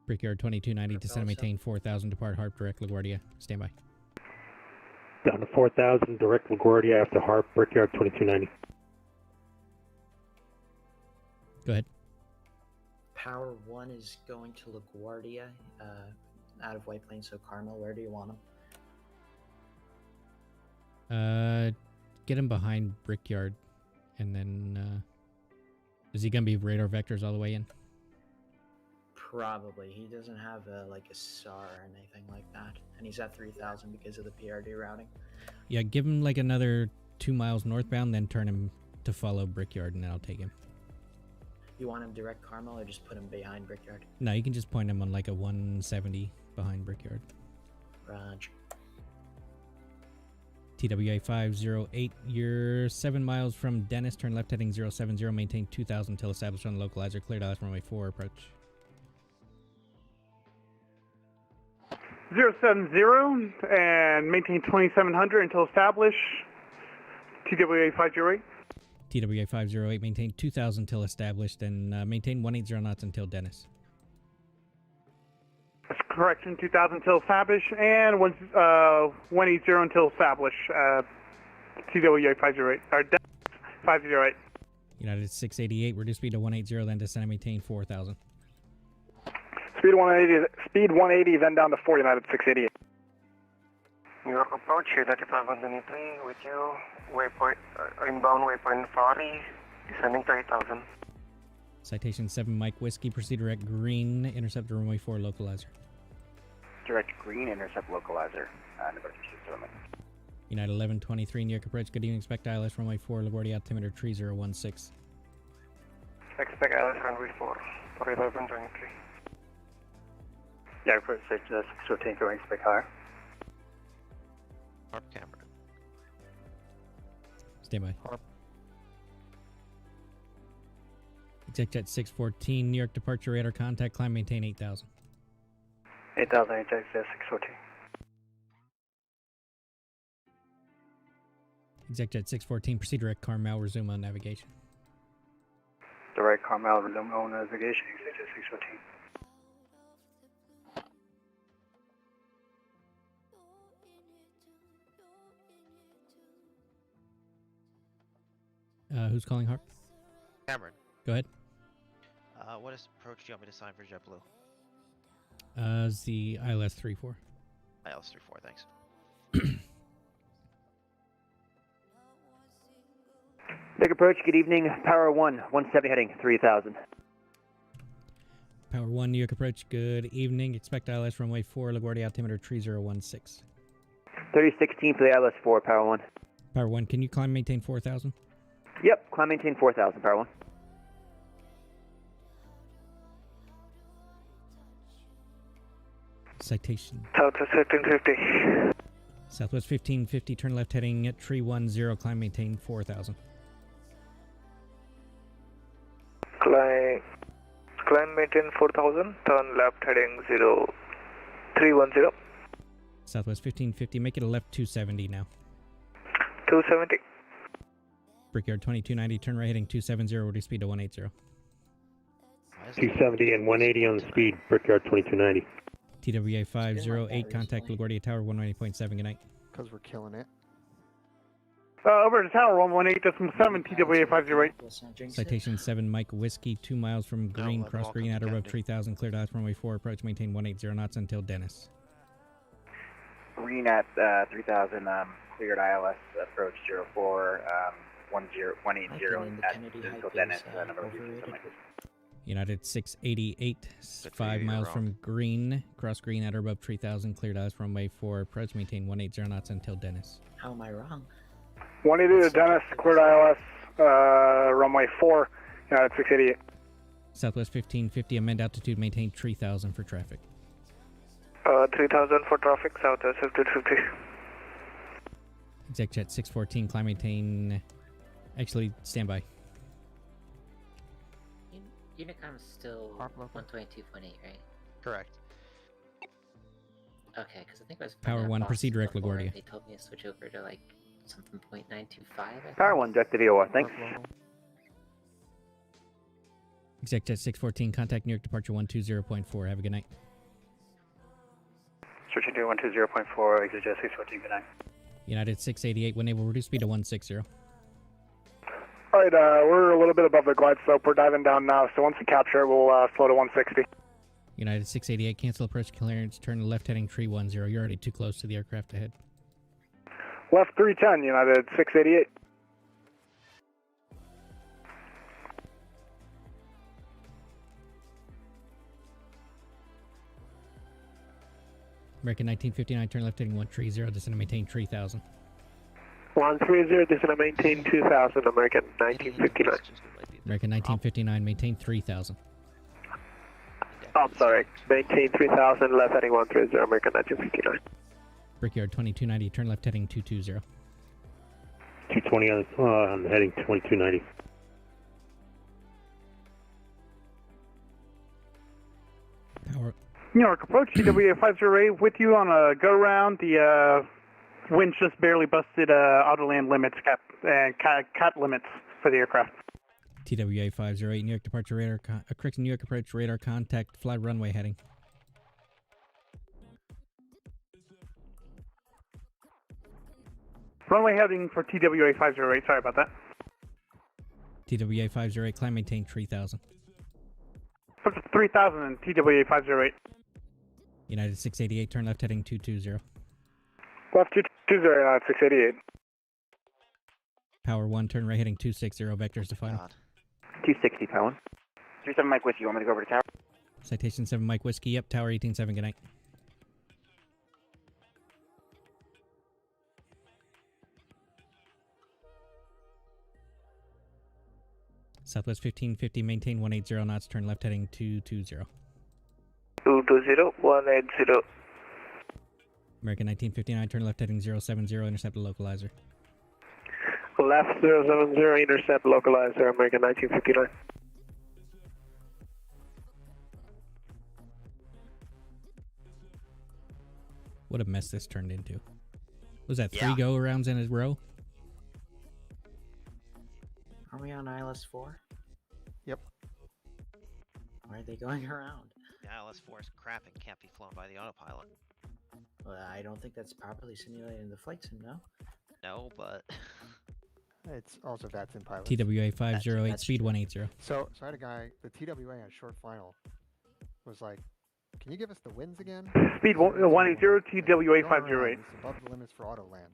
Brickyard 2290, descend and maintain 4000, depart Harp, direct LaGuardia. Stand by. Down to 4,000, direct LaGuardia after Harp, Brickyard 2290. Go ahead. Power 1 is going to LaGuardia, out of White Plains, so Carmel, where do you want him? Get him behind Brickyard, and then, is he gonna be radar vectors all the way in? Probably. He doesn't have like a SAR or anything like that, and he's at 3,000 because of the PRD routing. Yeah, give him like another 2 miles northbound, then turn him to follow Brickyard, and then I'll take him. You want him direct Carmel, or just put him behind Brickyard? No, you can just point him on like a 170 behind Brickyard. Raj. TWA 508, you're 7 miles from Dennis, turn left heading 070, maintain 2000 until established on the localizer, cleared out runway 4, approach. 070 and maintain 2700 until established, TWA 508. TWA 508, maintain 2000 until established, and maintain 180 knots until Dennis. That's correction, 2000 until established, and 180 until established, TWA 508, or 508. United 688, reduce speed to 180, then descend and maintain 4000. Speed 180, then down to 4, United 688. New York approach here, 3523 with you. Waypoint, inbound waypoint 40, descending 3000. Citation 7 Mike Whiskey, proceed direct green, intercept runway 4 localizer. Direct green, intercept localizer, November 3 United 1123, New York approach, good evening, expect ILS runway 4, LaGuardia altimeter 3016. Expect ILS runway 4, for 1123. Yeah, approach 614, going expect higher. Harp Cameron. Stand by. Exec jet 614, New York departure radar contact, climb maintain 8000. 8000, exec jet 614. Exec jet 614, proceed direct Carmel, resume on navigation. Direct Carmel, resume on navigation, exec jet 614. Who's calling Harp? Cameron. Go ahead. What approach do you want me to sign for JetBlue? It's the ILS 34. ILS 34, thanks. Big approach, good evening. Power 1, 170 heading 3000. Power 1, New York approach, good evening. Expect ILS runway 4, LaGuardia altimeter 3016. 3016 for the ILS 4, Power 1. Power 1, can you climb maintain 4000? Yep, climb maintain 4000, Power 1. Citation. Southwest 1550. Southwest 1550, turn left heading at tree 10, climb maintain 4000. Climb maintain 4000, turn left heading 0310. Southwest 1550, make it a left 270 now. 270. Brickyard 2290, turn right heading 270, reduce speed to 180. 270 and 180 on the speed, Brickyard 2290. TWA 508, contact LaGuardia Tower 190.7, good night. Because we're killing it. Over to Tower 118.7, TWA 508. Citation 7, Mike Whiskey, 2 miles from Green, cross Green, at above 3000, cleared out runway 4, approach, maintain 180 knots until Dennis. Green at 3000, cleared ILS, approach 04, 180 until Dennis, number 2. United 688, 5 miles from Green, cross Green, at or above 3000, cleared ILS runway 4, approach, maintain 180 knots until Dennis. How am I wrong? 180 to Dennis, cleared ILS, runway 4, United 688. Southwest 1550, amend altitude, maintain 3000 for traffic. 3000 for traffic, Southwest 1550. Exec jet 614, climb maintain, actually, stand by. Unicom's still 122.8, right? Correct. Okay, because I think I was Power 1, proceed direct LaGuardia. They told me to switch over to like something .925. Power 1, direct to VOR, thanks. Exec jet 614, contact New York departure 120.4, have a good night. Switching to 120.4, exit jet 614, good night. United 688, when able, reduce speed to 160. Alright, we're a little bit above the glide slope. We're diving down now, so once we capture it, we'll slow to 160. United 688, cancel approach clearance, turn left heading tree 10. You're already too close to the aircraft ahead. Left 310, United 688. American 1959, turn left heading 130, descend to maintain 3000. 130, descend to maintain 2000, American 1959. American 1959, maintain 3000. Oh, I'm sorry, maintain 3000, left heading 130, American 1959. Brickyard 2290, turn left heading 220. 220 on heading 2290. Power. New York approach, TWA 508 with you on a go round. The winds just barely busted Autoland limits, cat limits for the aircraft. TWA 508, New York departure radar, correct New York approach radar contact, fly runway heading. Runway heading for TWA 508, sorry about that. TWA 508, climb maintain 3000. 3000 and TWA 508. United 688, turn left heading 220. Left 220, 688. Power 1, turn right heading 260, vectors to final. 260, Power 1. 37 Mike with you, want me to go over to tower? Citation 7 Mike Whiskey, yep, Tower 187, good night. Southwest 1550, maintain 180 knots, turn left heading 220. 220, 180. American 1959, turn left heading 070, intercept the localizer. Left 070, intercept localizer, American 1959. What a mess this turned into. Was that 3 go-arounds in a row? Are we on ILS-4? Yep. Why are they going around? The ILS-4 is crap and can't be flown by the autopilot. Well, I don't think that's properly simulated in the flight sim, no? No, but... It's also VATSIM pilot. TWA 508, speed 180. So I had a guy, the TWA on short final was like, can you give us the winds again? Speed 180, TWA 508. It's above the limits for auto land.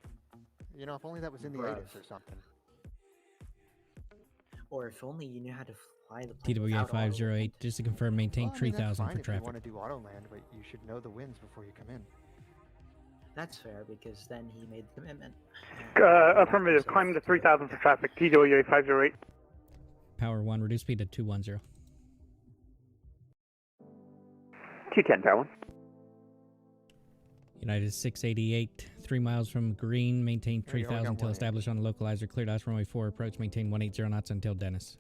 You know, if only that was in the 80s or something. Or if only you knew how to fly the plane TWA 508, just to confirm, maintain 3000 for If you traffic. want to do auto land, but you should know the winds before you come in. That's fair, because then he made the commitment. Affirmative, climbing to 3000 for traffic, TWA 508. Power 1, reduce speed to 210. 210, Power 1. United 688, 3 miles from green, maintain There you go, we 3000 got until 180. established on the localizer. Cleared ice runway 4 approach, maintain 180 knots until Dennis.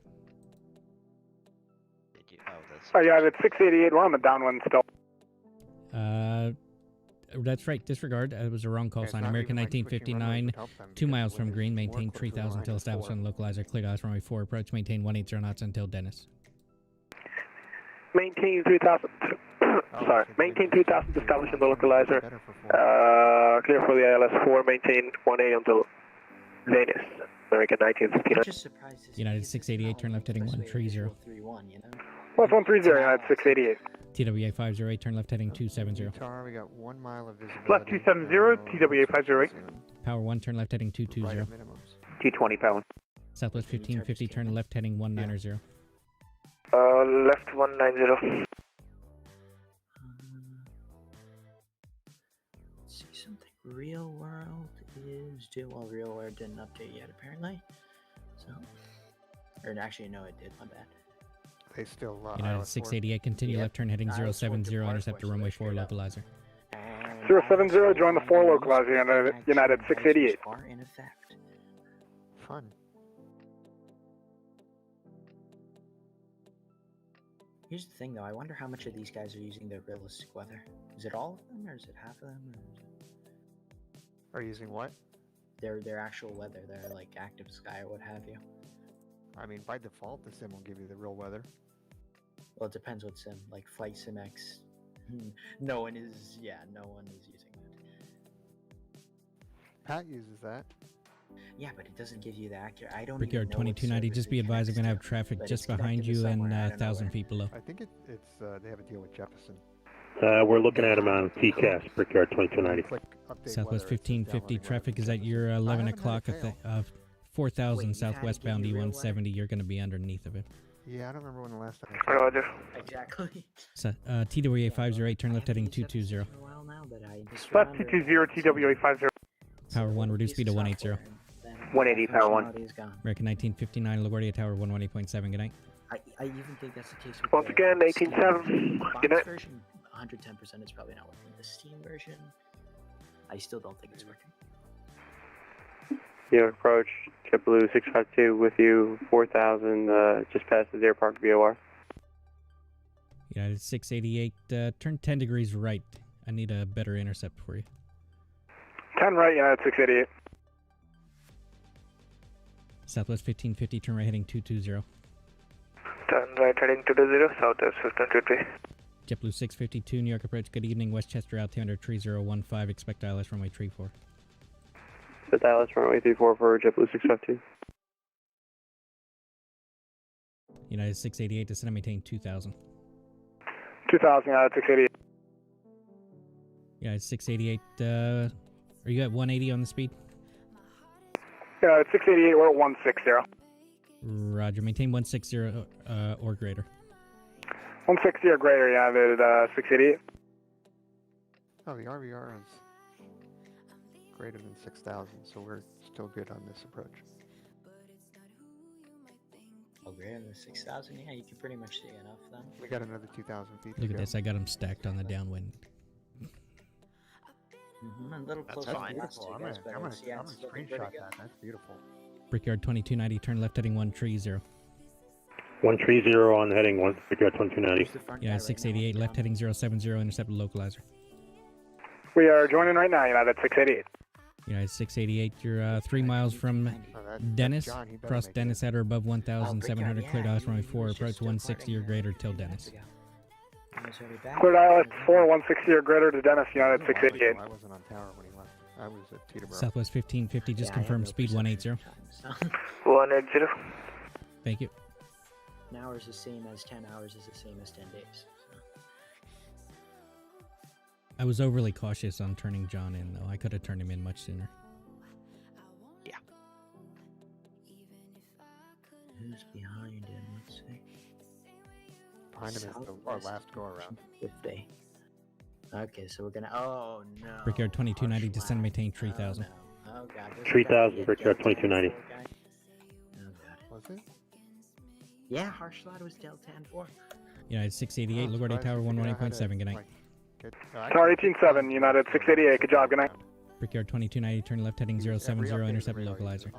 United 688, we're on the downwind still. That's right, disregard. It was a wrong call Yeah, it's sign. not American even, like, switching 1959, runways would help them 2 because miles the from wind is green, more maintain closer to the 3000 until line established of on the localizer. Cleared ice runway 4 approach, maintain 180 knots until Dennis. Maintain 3000. Sorry, maintain 3000 established on the localizer. Clear for the ILS 4, maintain 18 until Dennis. American 1959. United 688, turn left heading 130. Plus 130, United 688. TWA 508, turn left heading 270. Guitar, we got 1 mile of visibility. Left 270, TWA 508. Power 1, turn left heading 220. 220, power 1. Southwest 1550, turn left heading 190. Left 190. Let's see something. Real World is due. Well, Real World didn't update yet, apparently. So, or actually, no, it did. My bad. They still. United 688, continue left turn heading 070, intercept the runway 4 localizer. 070, join the 4 localizer, United 688. Are in effect. Fun. Here's the thing, though. I wonder how much of these guys are using their realistic weather. Is it all of them, or is it half of them? Or Are using what? Their actual weather, their like active sky or what have you. I mean, by default, the sim will give you the real weather. Well, it depends what sim. Like Flight Sim X, no one is using that. Pat uses that. Yeah, but it doesn't give you the accurate. I don't. Brickyard even know what 2290, servers just be it advised I'm connects going to have to, traffic but just it's connected behind to you and somewhere, I don't know 1,000 where. feet below. I think it's they have a deal with Jefferson. We're looking at him on TCAS, Brickyard 2290. Click update Southwest weather, it says 1550, downloading traffic weather. is at your 11 haven't had o'clock it fail. of 4,000 Wait, you've had it southwestbound give you real E170. You're going to be underneath of it. Yeah, I don't remember when the last time I tried. Roger. Exactly. So, TWA 508, turn left heading 220. A while now, but I just Left remember 220, TWA 50. Power 1, reduce speed to 180. 180, power 1. Functionality is gone. American 1959, LaGuardia Tower 118.7. Good night. I even think that's the case with Once the again, Steam 18.7. box Good night. version. 110% is probably not working. The Steam version, I still don't think it's working. New York approach, JetBlue 652 with you, 4000, just past the Deer Park VOR. United 688, turn 10 degrees right. I need a better intercept for you. 10 right, United 688. Southwest 1550, turn right heading 220. Turn right heading 220, southwest 1523. JetBlue 652, New York approach. Good evening, Westchester altimeter 3015. Expect ILS runway 34. The Dallas runway 34 for JetBlue 652. United 688, descend and maintain 2000. 2000, United 688. United 688, are you at 180 on the speed? United 688, we're at 160. Roger, maintain 160 or greater. 160 or greater, United 688. Oh, the RVR is greater than 6,000, so we're still good on this approach. Oh, greater than 6,000? Yeah, you can pretty much see enough then. We got another 2,000 feet. Look at this, I got them stacked on the downwind. A little That's closer. beautiful. I'm gonna screenshot that. That's beautiful. Brickyard 2290, turn left heading 130. 130 on heading 1, Brickyard 2290. Yeah, 688, left heading 070, intercept the localizer. We are joining right now, United 688. United 688, you're 3 miles from Dennis. John, he better Cross make Dennis at or above 1,700, cleared ILS runway 4, was approach just 160 or departing greater a till few Dennis. minutes ago. He was already back. Cleared ILS 4, 160 or greater to Dennis, United 688. I wasn't on tower when he left. I was at Teterboro. Southwest 1550, just Yeah, I have confirm no speed perception 180. of time, so. 180. Thank you. An hour is the same as 10 hours is the same as 10 days. So. I was overly cautious on turning John in, though. I could have turned him in much sooner. Yeah. Who's behind him? Let's see. Behind him is our last go around. 50. Okay, so we're gonna. Oh no. Brickyard 2290, descend and maintain 3000. Oh god. 3000, Brickyard 2290. Oh god. Was it? Yeah, Harsh Slide was Delta 10-4. United 688, LaGuardia Tower 118.7. Good night. Good. Star 187, United 688. Good job. Good night. Brickyard 2290, turn left heading 070, intercept the localizer.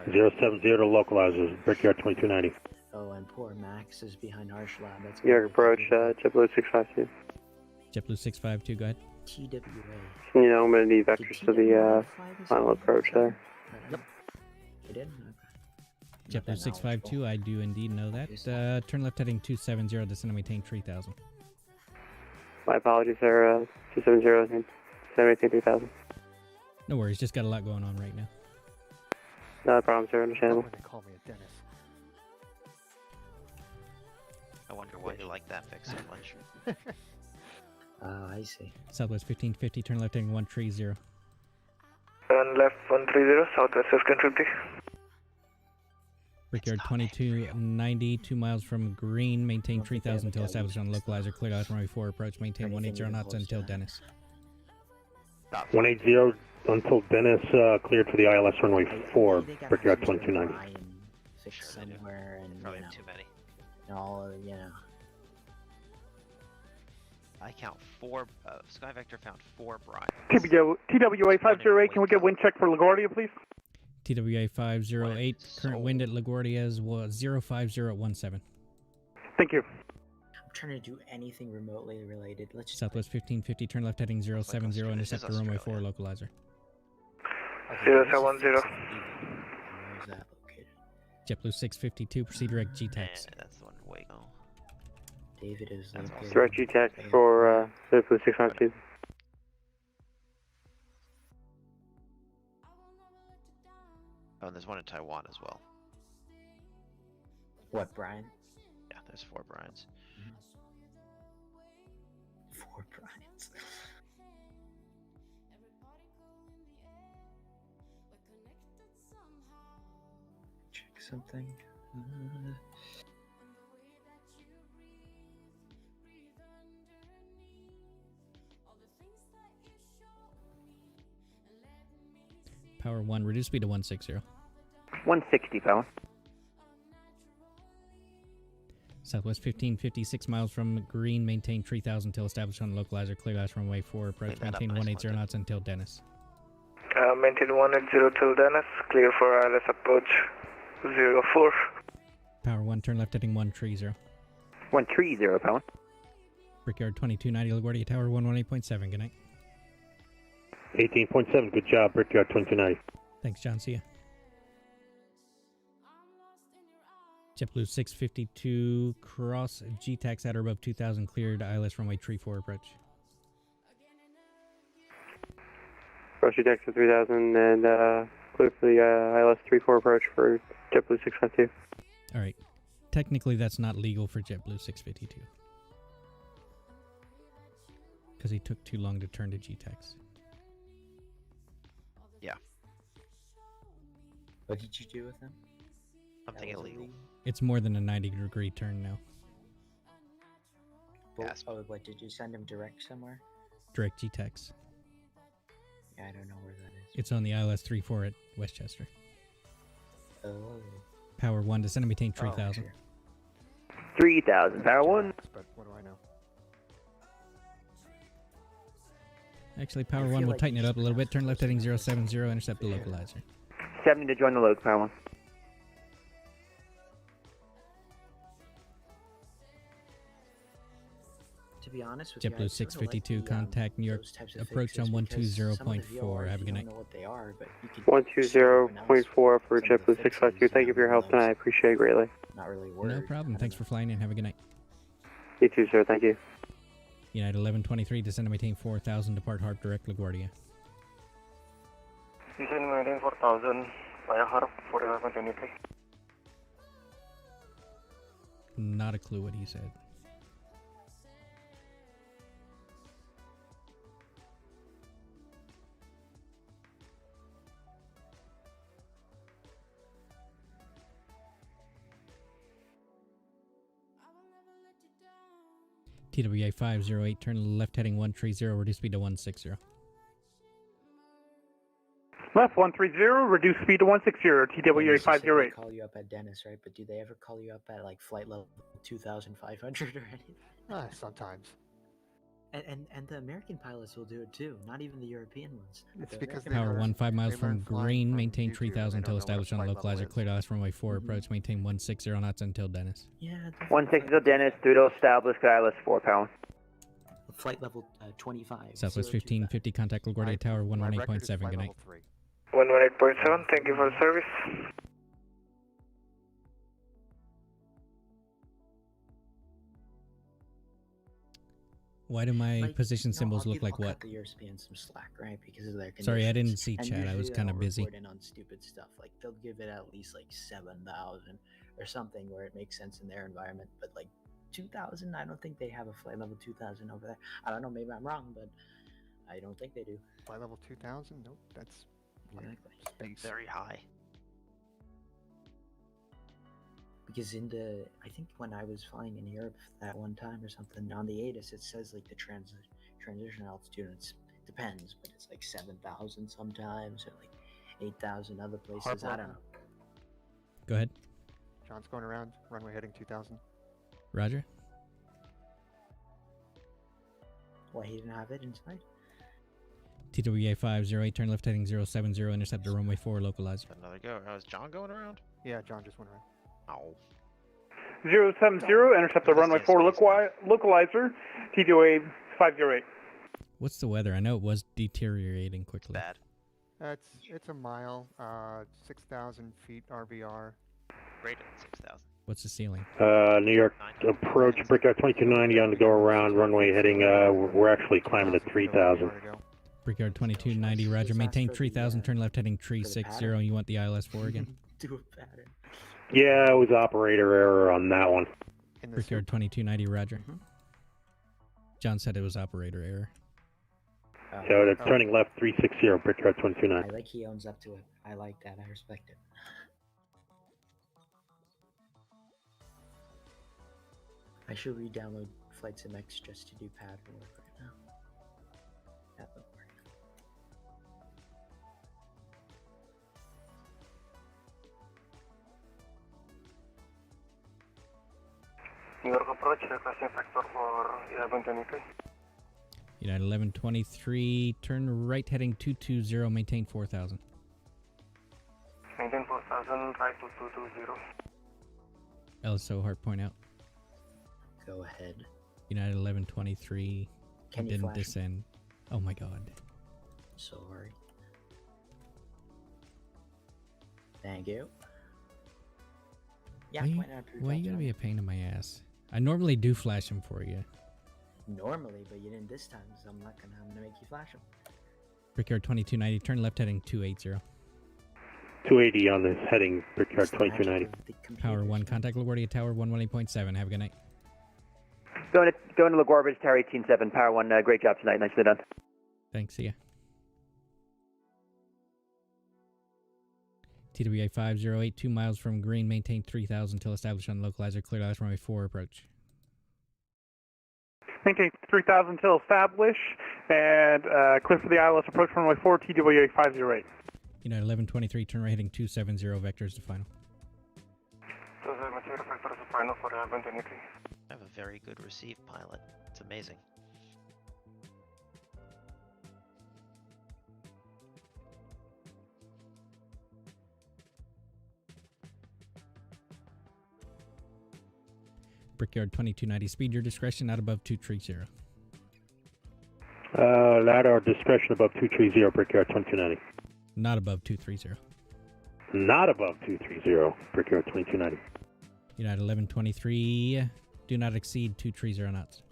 070 to localizers, Brickyard 2290. Oh, and poor Max is behind Harsh Lab. That's New York approach, JetBlue 652. JetBlue 652, go ahead. TWA. You know, I'm going to need vectors to the final approach there. Yep. You did? Okay. JetBlue 652, I do indeed know that. Turn left heading 270, descend and maintain 3000. My apologies, sir. 270, 3000. No worries, just got a lot going on right now. No problem, sir. Understandable. They call me a Dennis. I wonder why you like that fix so much. Oh, I see. Southwest 1550, turn left heading 130. Turn left 130, Southwest 1550. Brickyard 2290, 2 miles from Green, maintain 3000 until established on localizer, clear out runway 4, approach, maintain 180 knots until Dennis. 180 until Dennis, cleared for the ILS runway 4, Brickyard 2290. Fix somewhere and, Probably too many. all, you know. I count 4, Sky Vector found 4 Brian. TWA 508, can we get wind check for LaGuardia, please? TWA 508, current wind at LaGuardia is 05017. Thank you. I'm trying to do anything remotely related. Let's just Southwest 1550, turn left heading 070, intercept the runway 4 localizer. 070. Where is that located? JetBlue 652, proceed direct GTAX. That's the one way go. David is located. Direct GTAC for JetBlue 652. Oh, and there's one in Taiwan as well. What, Brian? Yeah, there's 4 Brians. 4 Brians. Check something. Power 1, reduce speed to 160. 160, power. Southwest 1550, 6 miles from Green, maintain 3000 until established on localizer, clear last runway 4, approach, maintain 180 knots until Dennis. Maintain 180 till Dennis, clear for ILS approach 04. Power 1, turn left heading 130. 130, power. Brickyard 2290, LaGuardia Tower 118.7, good night. 18.7, good job, Brickyard 2290. Thanks, John, see ya. JetBlue 652, cross GTAX at or above 2000, cleared ILS runway 34 approach. Cross GTAC for 3000 and clear for the ILS 34 approach for JetBlue 652. Alright, technically that's not legal for JetBlue 652. Because he took too long to turn to GTAX. Yeah. What did you do with them? Something illegal. It's more than a 90-degree turn now. Yes. Oh, what, did you send him direct somewhere? Direct GTAX. Yeah, I don't know where that is. It's on the ILS 34 at Westchester. Oh. Power 1, descend and maintain 3000. 3000, power 1. But what do I know? Actually, Power 1 will tighten it up a little bit. Turn left heading 070, intercept the localizer. 70 to join the load, power 1. To be honest with you, JetBlue 652, like contact New York, approach on 120.4, have a good night. 120.4 for JetBlue 652. Thank you for your help tonight. I appreciate it greatly. Not really worried. No problem. Thanks for flying in. Have a good night. You too, sir. Thank you. United 1123, descend and maintain 4000, depart Harp direct LaGuardia. Descend and maintain 4000 via Harp 4523. Not a clue what he said. TWA 508, turn left heading 130, reduce speed to 160. Left 130, reduce speed to 160, TWA 508. They call you up at Dennis, right? But do they ever call you up at like flight level 2500 or anything? Sometimes. And the American pilots will do it too. Not even the European ones. It's The because American Power 1, 5 miles they learn from flying green, from maintain YouTube. 3000 They until don't know what a established on flight level localizer. is. Clear to last runway 4 approach, maintain 160 knots until Dennis. Yeah. 160 till Dennis, 3 to establish, Sky ILS 4, power 1. Flight level 25. Southwest 1550, contact LaGuardia Tower 118.7. Good night. 118.7, thank you for the service. Why do my position symbols look like I'll what? cut the Europeans some slack, right? Because of their conditions. Sorry, I didn't see And chat. I was usually kind of they'll busy. report in on stupid stuff. Like they'll give it at least like 7,000 or something where it makes sense in their environment. But like 2,000, I don't think they have a flight level 2,000 over there. I don't know. Maybe I'm wrong, but I don't think they do. Flight level 2,000? Nope, that's like space. Very high. Because I think when I was flying in Europe that one time or something, on the ATIS, it says like the transition altitude, it depends, but it's like 7,000 sometimes, or like 8,000 other places. I don't know. Go ahead. John's going around, runway heading 2,000. Roger. Why he didn't have it inside? TWA 508, turn left heading 070, intercept the runway 4 localizer. Another go. Is John going around? Yeah, John just went around. Oh. 070, intercept the runway 4 localizer, TWA 508. What's the weather? I know it was deteriorating quickly. Bad. It's a mile, 6,000 feet RVR. Rated 6,000. What's the ceiling? New York approach, Brickyard 2290 on the go around, runway heading, we're actually climbing to 3,000. Brickyard 2290, roger. Maintain 3000, turn left heading 360. You want the ILS 4 again? Do a pattern. Yeah, it was operator error on that one. Brickyard 2290, roger. John said it was operator error. So they're turning left 360, Brickyard 2290. I like he owns up to it. I like that. I respect it. I should re-download FlightSim X just to do pattern work right now. That would work. New York approach, requesting factor for 1123. United 1123, turn right heading 220, maintain 4000. Maintain 4000, right to 220. LSO hard point out. Go ahead. United 1123, Can you didn't flash? descend. Oh my god. Sorry. Thank you. Yeah, why you gotta be a pain in my ass? I normally do flash them for you. Normally, but you didn't this time, so I'm gonna make you flash them. Brickyard 2290, turn left heading 280. 280 on this heading, Brickyard 2290. Power 1, contact LaGuardia Tower 118.7. Have a good night. Going to LaGuardia Tower 18.7, Power 1, great job tonight, nicely done. Thanks, see ya. TWA 508, 2 miles from green, maintain 3000 till established on localizer, clear last runway 4 approach. Maintain 3000 till establish, and clear for the ILS approach runway 4, TWA 508. United 1123, turn right heading 270, vectors to final. 270, vectors to final for 1123. I have a very good receive pilot. It's amazing. Brickyard 2290, speed your discretion, not above 230. Ladder discretion above 230, Brickyard 2290. Not above 230. Not above 230, Brickyard 2290. United 1123, do not exceed 230 knots.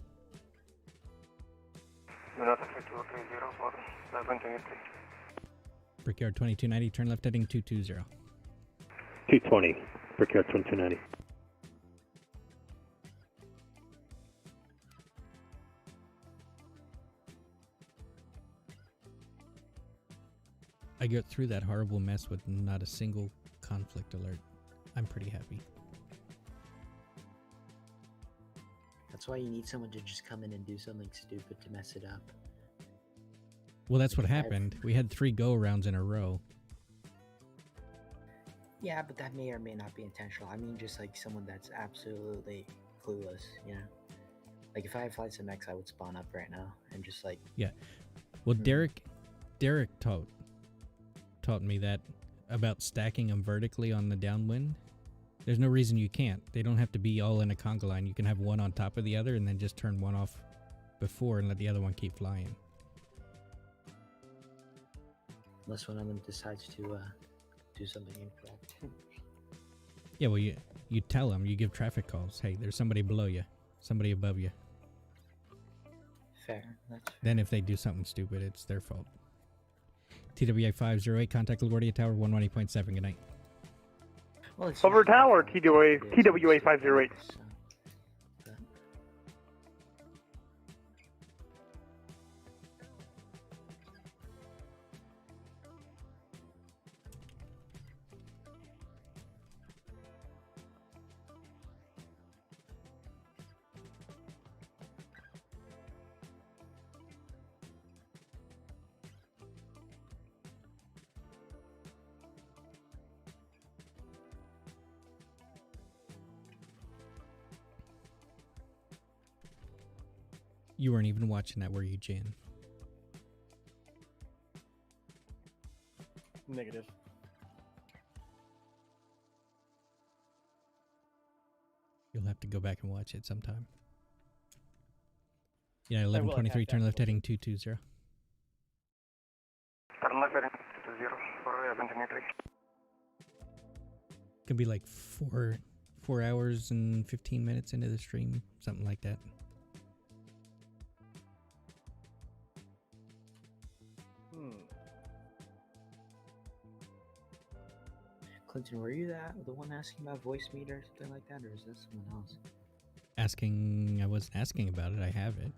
Do not exceed 230 for 1123. Brickyard 2290, turn left heading 220. 220, Brickyard 2290. I got through that horrible mess with not a single conflict alert. I'm pretty happy. That's why you need someone to just come in and do something stupid to mess it up. Well, that's what happened. We had 3 go-arounds in a row. Yeah, but that may or may not be intentional. I mean, just like someone that's absolutely clueless, you know? Like if I had Flight Sim X, I would spawn up right now and just like. Yeah. Well, Derek taught me that about stacking them vertically on the downwind. There's no reason you can't. They don't have to be all in a conga line. You can have one on top of the other and then just turn one off before and let the other one keep flying. Unless one of them decides to do something incorrect. Yeah, well, you tell them, you give traffic calls. Hey, there's somebody below you, somebody above you. Fair, that's fair. Then if they do something stupid, it's their fault. TWA 508, contact LaGuardia Tower 120.7. Good night. Well, it's Over tower, TWA 508. You weren't even watching that, were you, Jan? Negative. You'll have to go back and watch it sometime. Yeah, 1123, turn left heading 220. Turn left heading 220 for Avenue. Could be like 4 hours and 15 minutes into the stream, something like that. Clinton, were you the one asking about voice meter or something like that, or is this someone else? I wasn't asking about it, I have it.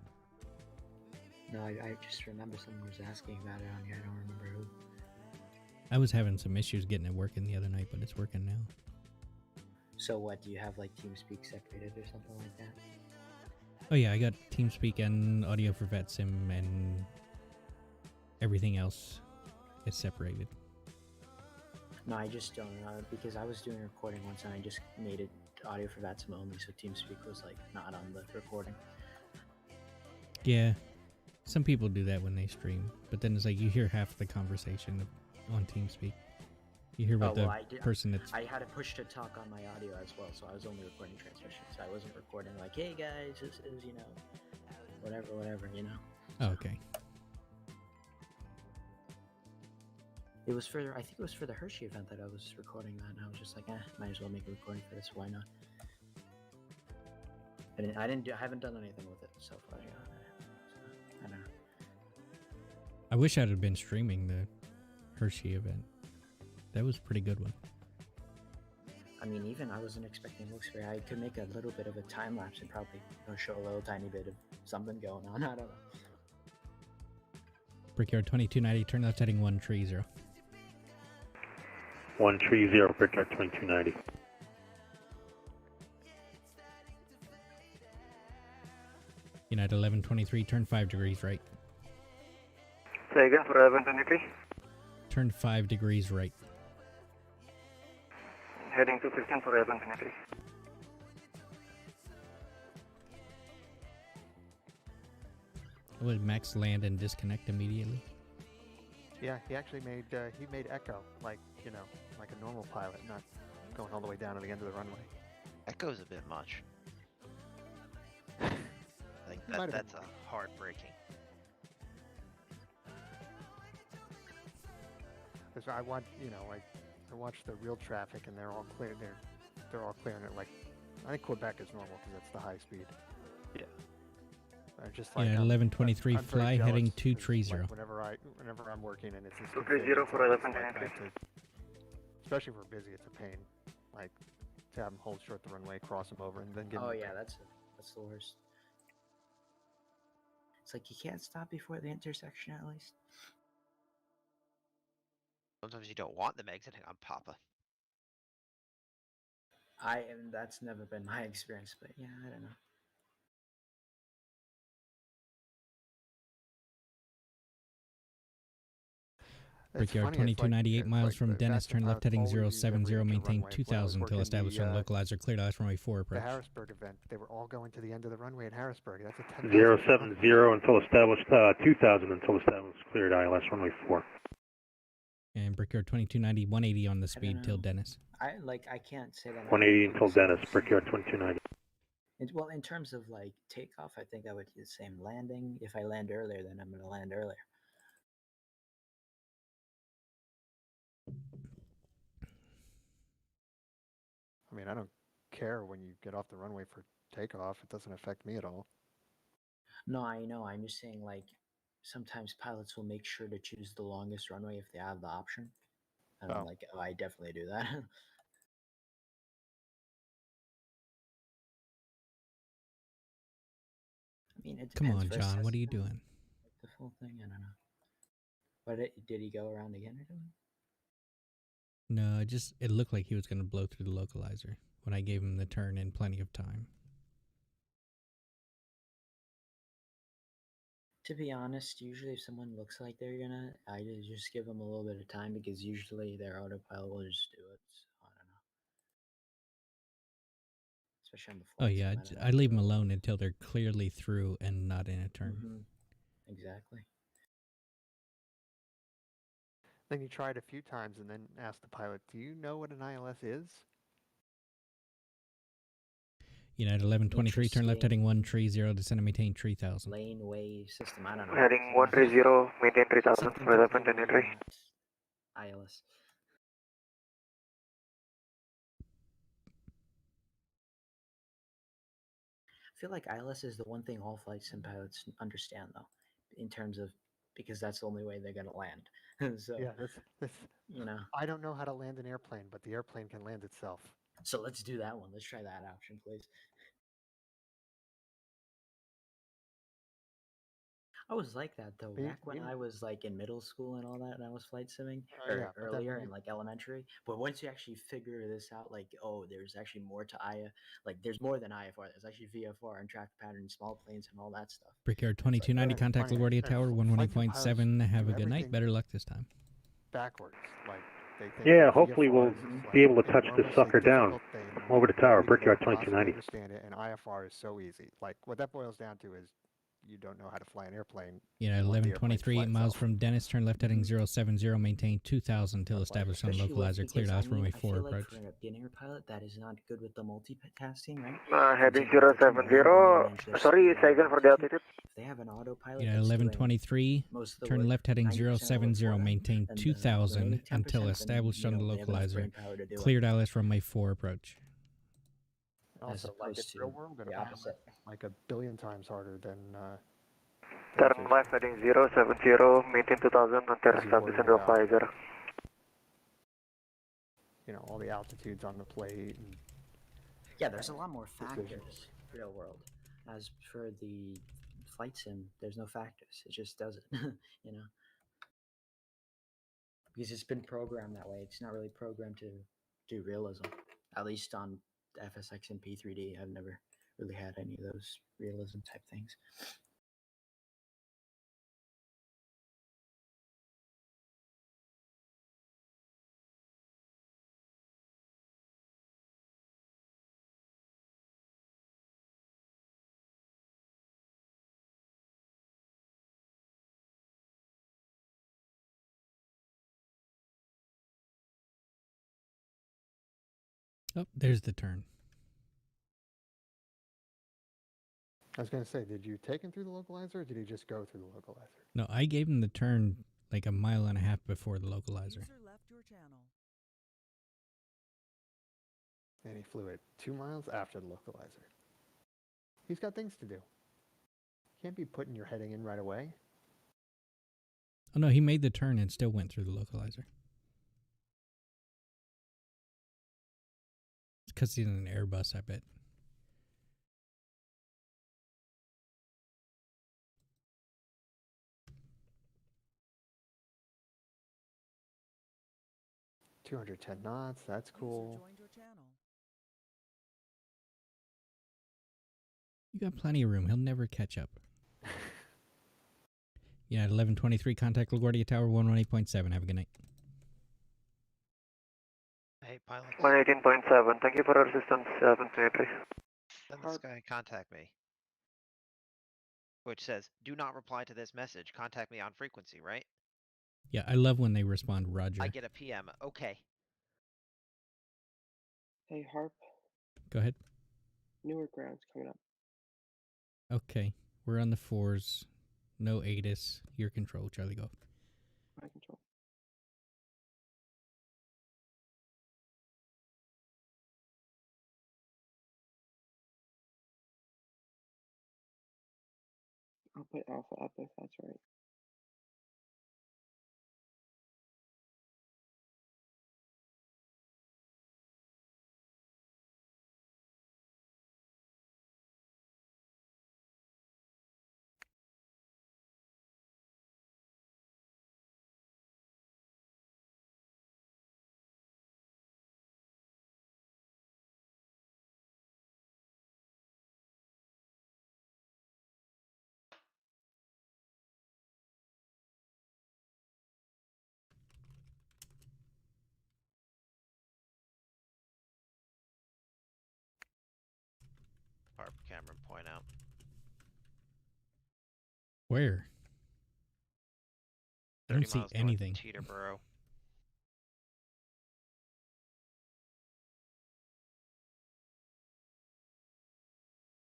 No, I just remember someone was asking about it on here, I don't remember who. I was having some issues getting it working the other night, but it's working now. So what, do you have like TeamSpeak separated or something like that? Oh yeah, I got TeamSpeak and audio for VATSIM and everything else is separated. No, I just don't know, because I was doing a recording once and I just made it audio for VATSIM only, so TeamSpeak was like not on the recording. Yeah, some people do that when they stream, but then it's like you hear half the conversation on TeamSpeak. You hear what person that's... I had it push to talk on my audio as well, so I was only recording transmissions. I wasn't recording like, hey guys, this is, you know, whatever, you know. Oh, okay. It was for, I think it was for the Hershey event that I was recording that, and I was just like, might as well make a recording for this, why not? I haven't done anything with it so far, yeah. So, I don't know. I wish I'd have been streaming the Hershey event. That was a pretty good one. I mean, even I wasn't expecting looks for it. I could make a little bit of a time lapse and probably show a little tiny bit of something going on. I don't know. Brickyard 2290, turn left heading 130. 130, Brickyard 2290. United 1123, turn 5 degrees right. Say again for 1123. Turn 5 degrees right. Heading to 15 for 1123. Would Max land and disconnect immediately? Yeah, he actually made echo, like, you know, like a normal pilot, not going all the way down to the end of the runway. Echo's a bit much. Like that's a hard braking. Because I want, you know, like, I watch the real traffic and they're all clear. They're all clearing it like, I think Quebec is normal because that's the high speed. Yeah. Just like yeah, 1123, I'm fly very heading jealous, 230. like whenever I'm working and it's in 230 for 1123. Especially if we're busy, it's a pain. Like to have them hold short the runway, cross them over, and then get. Oh yeah, that's the worst. It's like you can't stop before the intersection at least. Sometimes you don't want them exiting on Papa. That's never been my experience, but yeah, I don't know. Brickyard funny, it's like- 2298 it's miles like from the Dennis, VATSIM turn left pilots heading always use every 070, inch of maintain runway. When I was 2000 until working established the, on localizer, cleared eyes runway 4 the approach. Harrisburg event, they were all going to the end of the runway at Harrisburg. That's a 10,000 070 until established, 2000 until established, cleared ILS runway 4. And Brickyard 2290, 180 on the speed till know. Dennis. I can't say that. 180 until Dennis, Brickyard 2290. Well, in terms of like takeoff, I think I would do the same. Landing, if I land earlier, then I'm going to land earlier. I mean, I don't care when you get off the runway for takeoff. It doesn't affect me at all. No, I know. I'm just saying, like, sometimes pilots will make sure to choose the longest runway if they have the option. And I'm like, oh, I definitely do that. I mean, it Come depends. on, For a John, what are you Cessna, doing? like, the full thing, I don't know. But did he go around again or something? No, it looked like he was going to blow through the localizer when I gave him the turn in plenty of time. To be honest, usually if someone looks like they're gonna, I just give them a little bit of time because usually their autopilot will just do it. So I don't know. Especially on the Oh flight yeah, sim, I leave them alone until they're clearly through and not in a turn. Exactly. Then you try it a few times and then ask the pilot, do you know what an ILS is? United 1123, turn left heading 130, descend and maintain 3000. Laneway system, I don't know. Heading 130, maintain 3000 for 1123. ILS. I feel like ILS is the one thing all flight sim pilots understand, though, in terms of because that's the only way they're gonna land. So Yeah, that's you know. I don't know how to land an airplane, but the airplane can land itself. So let's do that one. Let's try that option, please. I was like that though. Back when I was like in middle school and all that, and I was flight simming yeah, but then earlier in like elementary. But once you actually figure this out, like, oh, there's actually more to IA. Like, there's more than IFR. There's actually VFR and track pattern, small planes, and all that stuff. Brickyard 2290, contact LaGuardia Tower 118.7. Have a good night. Better luck this time. Backwards, like they think. Yeah, hopefully we'll be able to touch this sucker down. Over the tower, Brickyard 2290. Understand it, and IFR is so easy. Like what that boils down to is you don't know how to fly an airplane. United 1123, 8 miles from Dennis, turn left heading 070, maintain 2000 until established on localizer, cleared eyes runway 4 approach. Like for a beginner pilot, that is not good with the multitasking, right? Heading 070, sorry, second for the altitude. If they have an autopilot, United 1123, turn left heading 070, maintain 2000 until established on the localizer, cleared ILS runway 4 approach. Also, like in real world, the opposite, like a billion times harder than. Turn left heading 070, maintain 2000 until established on the localizer. You know, all the altitudes on the plate. And yeah, there's a lot more factors real world. As for the flight sim, there's no factors. It just does it, you know. Because it's been programmed that way. It's not really programmed to do realism. At least on FSX and P3D, I've never really had any of those realism type things. Oh, there's the turn. I was going to say, did you take him through the localizer, or did he just go through the localizer? No, I gave him the turn like a mile and a half before the localizer. User left your channel. And he flew it 2 miles after the localizer. He's got things to do. Can't be putting your heading in right away. Oh no, he made the turn and still went through the localizer. It's because he's in an Airbus, I bet. $210 knots, that's cool. You got plenty of room. He'll never catch up. Yeah, 1123, contact LaGuardia Tower 118.7. Have a good night. Hey, pilots. 118.7. Thank you for your assistance, 723. Then this guy contact me. Which says, do not reply to this message. Contact me on frequency, right? Yeah, I love when they respond, Roger. I get a PM. Okay. Hey, Harp. Go ahead. Newer ground's coming up. Okay, we're on the 4s. No ATIS. Your control, Charlie Golf. My control. I'll put Alpha up if that's right. Harp Cameron point out. Where? I 30 don't see miles north anything. of Teterboro.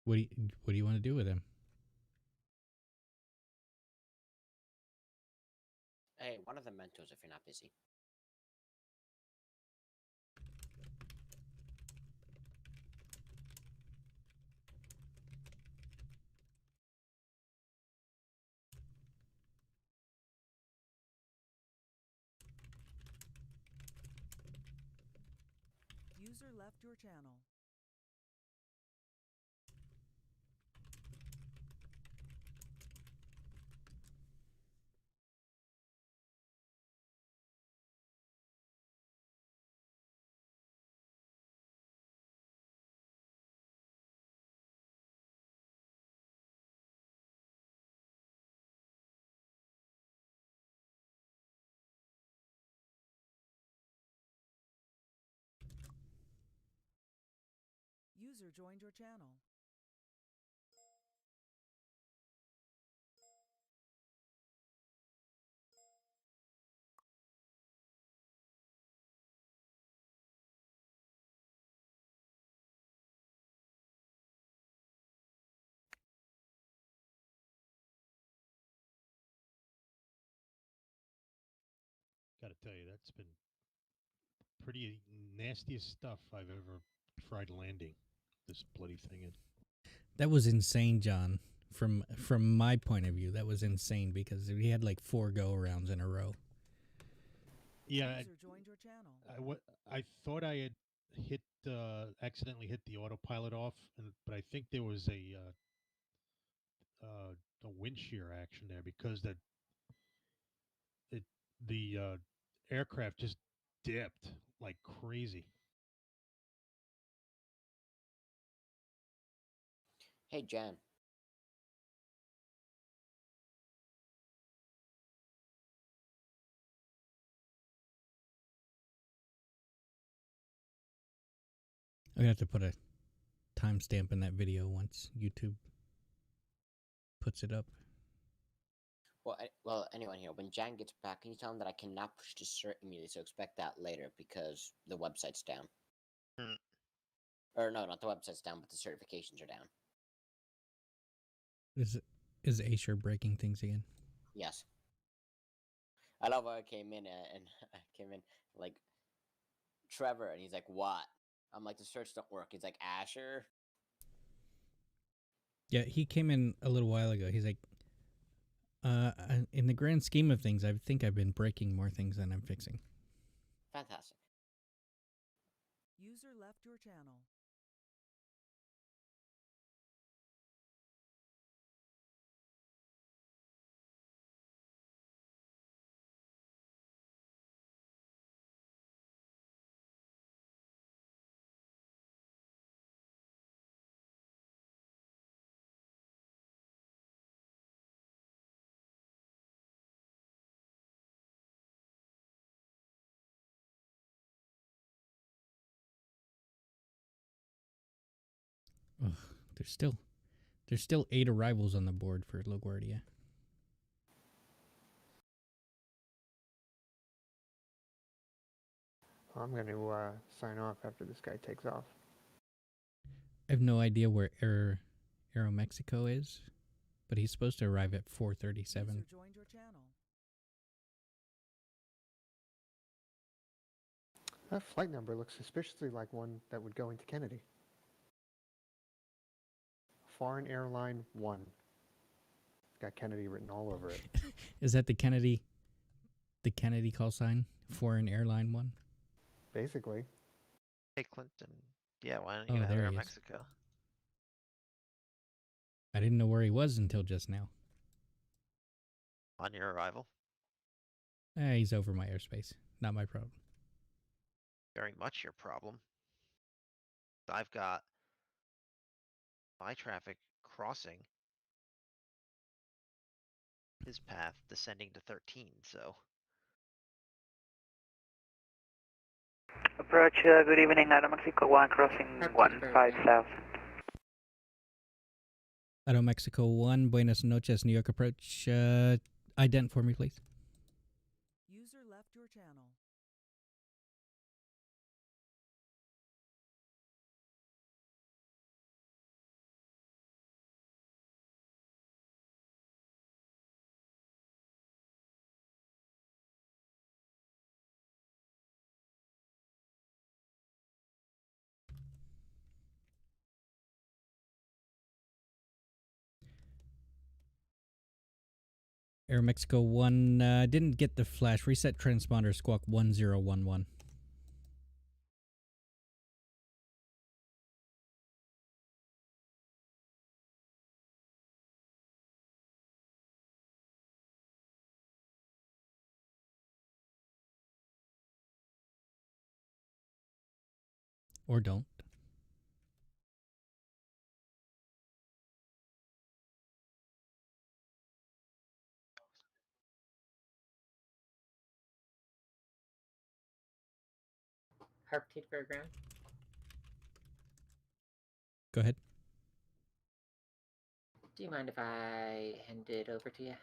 What do you want to do with him? Hey, one of the Mentos if you're not busy. User left your channel. User joined your channel. Gotta tell you, that's been pretty nastiest stuff I've ever tried landing this bloody thing in. That was insane, John. From my point of view, that was insane because we had like 4 go-arounds in a row. Yeah, User joined your channel. I thought I had accidentally hit the autopilot off, but I think there was a wind shear action there because the aircraft just dipped like crazy. Hey, Jan. I'm gonna have to put a timestamp in that video once YouTube puts it up. Well, anyway, here, when Jan gets back, can you tell him that I cannot push to cert immediately, so expect that later because the website's down. Or no, not the website's down, but the certifications are down. Is Asher breaking things again? Yes. I love how I came in and I came in like Trevor, and he's like, "What?" I'm like, "The search don't work." He's like, "Asher." Yeah, he came in a little while ago. He's like, in the grand scheme of things, I think I've been breaking more things than I'm fixing. Fantastic. User left your channel. Ugh, there's still 8 arrivals on the board for LaGuardia. I'm going to sign off after this guy takes off. I have no idea where Aeromexico is, but he's supposed to arrive at 4:37. Joined your channel. That flight number looks suspiciously like one that would go into Kennedy. Foreign Airline 1. Got Kennedy written all over it. Is that the Kennedy call sign? Foreign Airline 1? Basically. Hey, Clinton. Yeah, why don't Oh, you have there he is. Mexico? I didn't know where he was until just now. On your arrival? He's over my airspace. Not my problem. Very much your problem. I've got my traffic crossing his path descending to 13, so. Approach, good evening, Aeromexico 1, crossing 15,000. Aeromexico 1, Buenas noches, New York approach. Ident for me, please. User left your channel. Aeromexico 1, didn't get the flash. Reset transponder, squawk 1011. Or don't. Heartbeat program. Go ahead. Do you mind if I hand it over to you?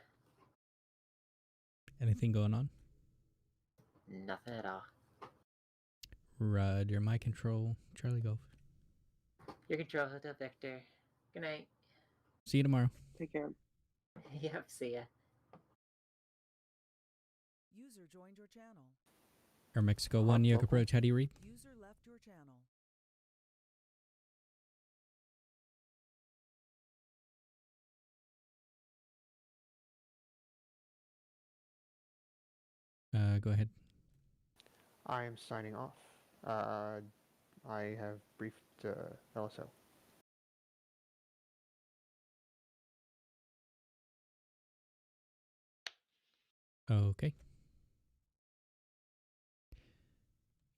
Anything going on? Nothing at all. Roger, my control. Charlie Golf. Your control, Hotel Victor. Good night. See you tomorrow. Take care. Yep, see ya. User joined your channel. Aeromexico 1, New York approach. How do you read? User left your channel. Go ahead. I am signing off. I have briefed LSO. Okay.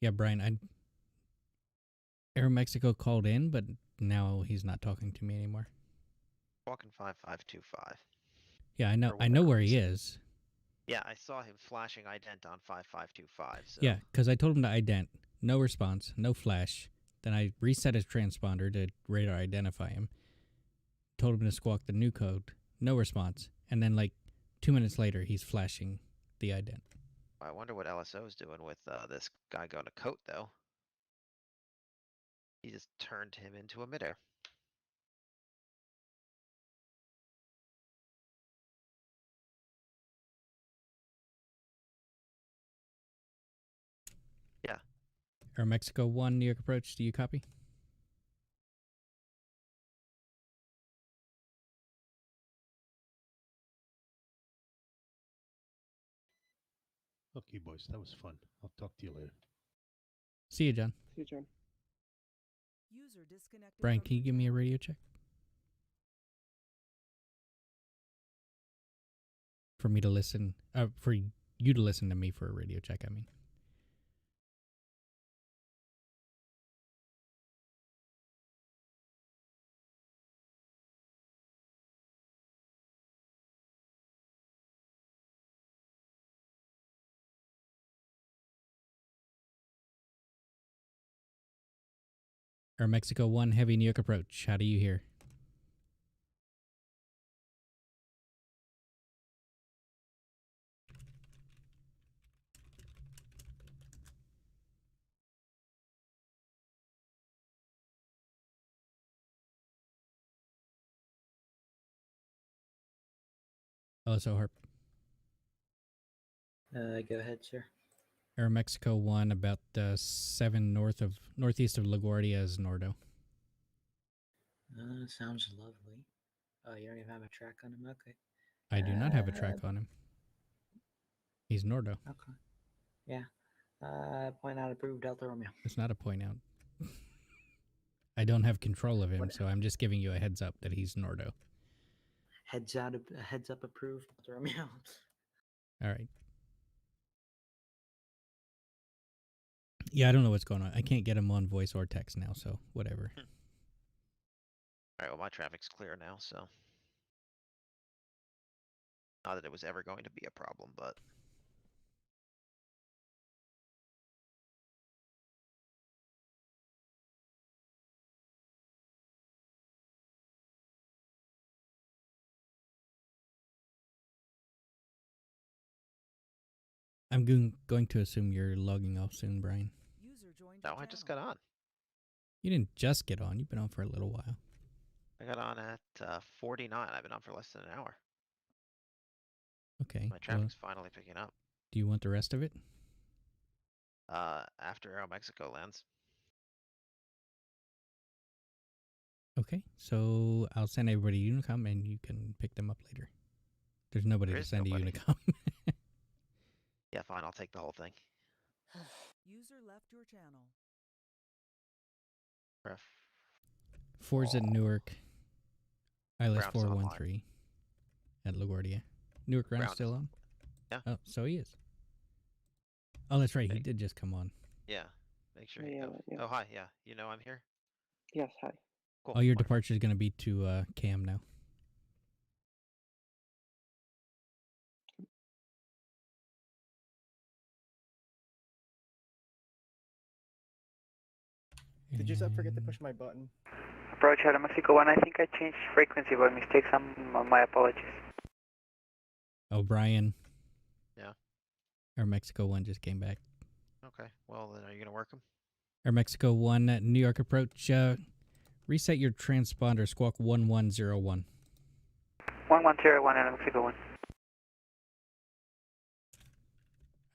Yeah, Brian, Aeromexico called in, but now he's not talking to me anymore. Walking 5525. Yeah, I know where he is. Yeah, I saw him flashing ident on 5525. So. Yeah, because I told him to ident. No response, no flash. Then I reset his transponder to radar identify him. Told him to squawk the new code. No response. And then like 2 minutes later, he's flashing the ident. I wonder what LSO is doing with this guy going to coat, though. He just turned him into a midair. Yeah. Aeromexico 1, New York approach. Do you copy? Okay, boys, that was fun. I'll talk to you later. See you, John. See you, John. User disconnected. Brian, can you give me a radio check? For me to listen, for you to listen to me for a radio check, I mean. Air Mexico 1, heavy New York approach. How do you hear? Oh, so Harp. Go ahead, sir. Air Mexico 1, about 7 northeast of LaGuardia is Nordo. Sounds lovely. Oh, you don't even have a track on him? Okay. I do not have a track on him. He's Nordo. Okay. Yeah. Point out approved Delta Romeo. It's not a point out. I don't have control of him, so I'm just giving you a heads up that he's Nordo. Heads up approved Delta Romeo. All right. Yeah, I don't know what's going on. I can't get him on voice or text now, so whatever. Alright, well, my traffic's clear now, so. Not that it was ever going to be a problem, but. I'm going to assume you're logging off soon, Brian. No, I just got on. You didn't just get on. You've been on for a little while. I got on at 49. I've been on for less than an hour. Okay. My traffic's finally picking up. Do you want the rest of it? After Aeromexico lands. Okay, so I'll send everybody Unicom and you can pick them up later. There's nobody to send a Unicom. Yeah, fine. I'll take the whole thing. User left your channel. Ref. Forza Newark. ILS Brown's still 413 at LaGuardia. Newark Ground's Brown still is- on? Yeah. Oh, so he is. Oh, that's right. He did just come on. Yeah. Make sure Yeah, you. yeah. Oh, hi. Yeah. You know I'm here. Yes, hi. Cool. Oh, your departure is going to be to Cam now. Did you forget to push my button? Approach Air Mexico 1, I think I changed frequency by mistake. My apologies. Oh, Brian. Yeah. Air Mexico 1 just came back. Okay. Well, then are you going to work them? Air Mexico 1, New York approach. Reset your transponder, squawk 1101. 1101 Air Mexico 1.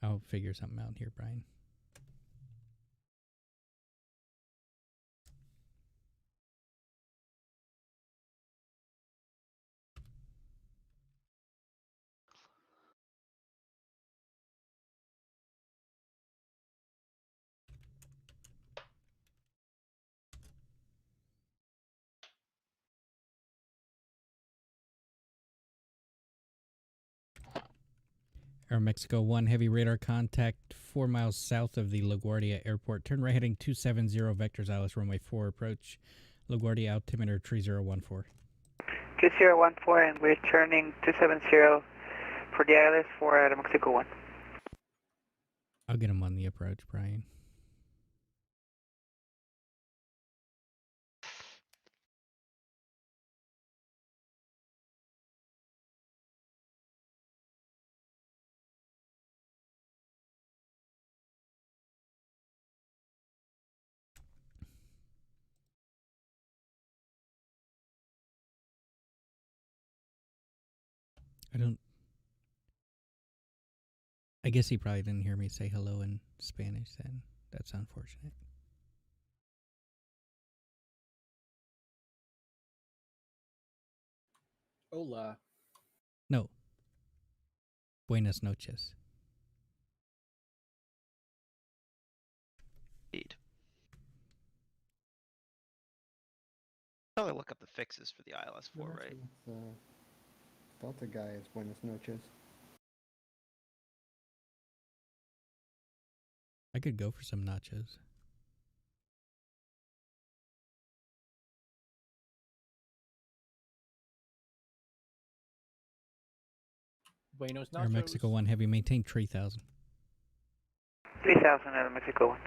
I'll figure something out here, Brian. Air Mexico 1, heavy radar contact 4 miles south of the LaGuardia Airport. Turn right heading 270 vectors, ILS runway 4 approach. LaGuardia altimeter 3014. 2014 and we're turning 270 for the ILS for Air Mexico 1. I'll get him on the approach, Brian. I guess he probably didn't hear me say hello in Spanish then. That's unfortunate. Hola. No. Buenas noches. Indeed. Probably look up the fixes for the ILS-4, right? Delta guy is Buenas noches. I could go for some nachos. Buenos Air nachos. Mexico 1, heavy, maintain 3000. 3000 Air Mexico 1.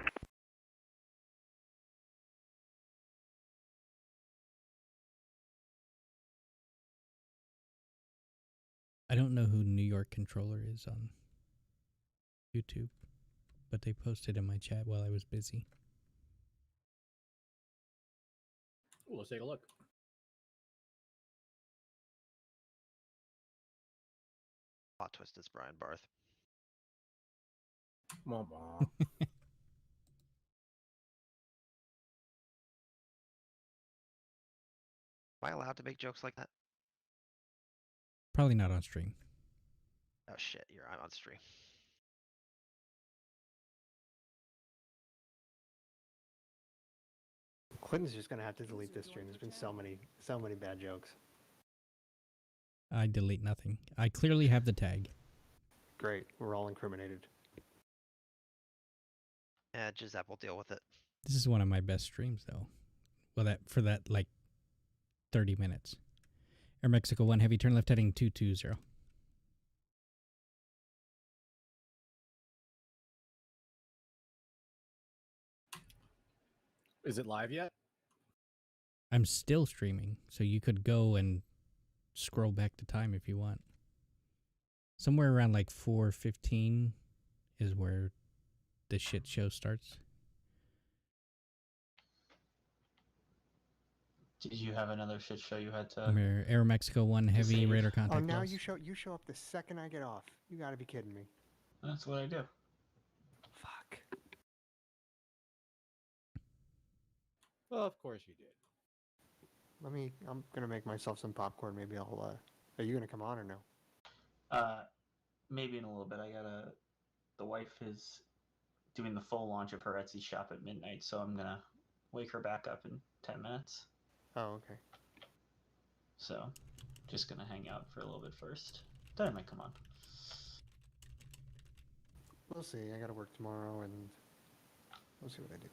York controller is on YouTube, but they posted in my chat while I was busy. Ooh, let's take a look. Plot twist, it's Brian Barth. Womp womp. Am I allowed to make jokes like that? Probably not on stream. Oh shit, I'm on stream. Clinton's just gonna have to delete this stream. There's been so many bad jokes. I delete nothing. I clearly have the tag. Great, we're all incriminated. Yeah, Giuseppe will deal with it. This is one of my best streams, though. Well, for that, like, 30 minutes. Air Mexico 1 Heavy, turn left heading 220. Is it live yet? I'm still streaming, so you could go and scroll back to time if you want. Somewhere around like 4:15 is where the shit show starts. Did you have another shit show you had to? Air Mexico 1 Heavy, radar contact. Oh, now loss. you show up the second I get off. You gotta be kidding me. That's what I do. Fuck. Well, of course you did. I'm gonna make myself some popcorn. Maybe I'll. Are you gonna come on or no? Maybe in a little bit. The wife is doing the full launch of her Etsy shop at midnight, so I'm gonna wake her back up in 10 minutes. Oh, okay. So, just gonna hang out for a little bit first. Then I might come on. We'll see. I gotta work tomorrow, and we'll see what I do.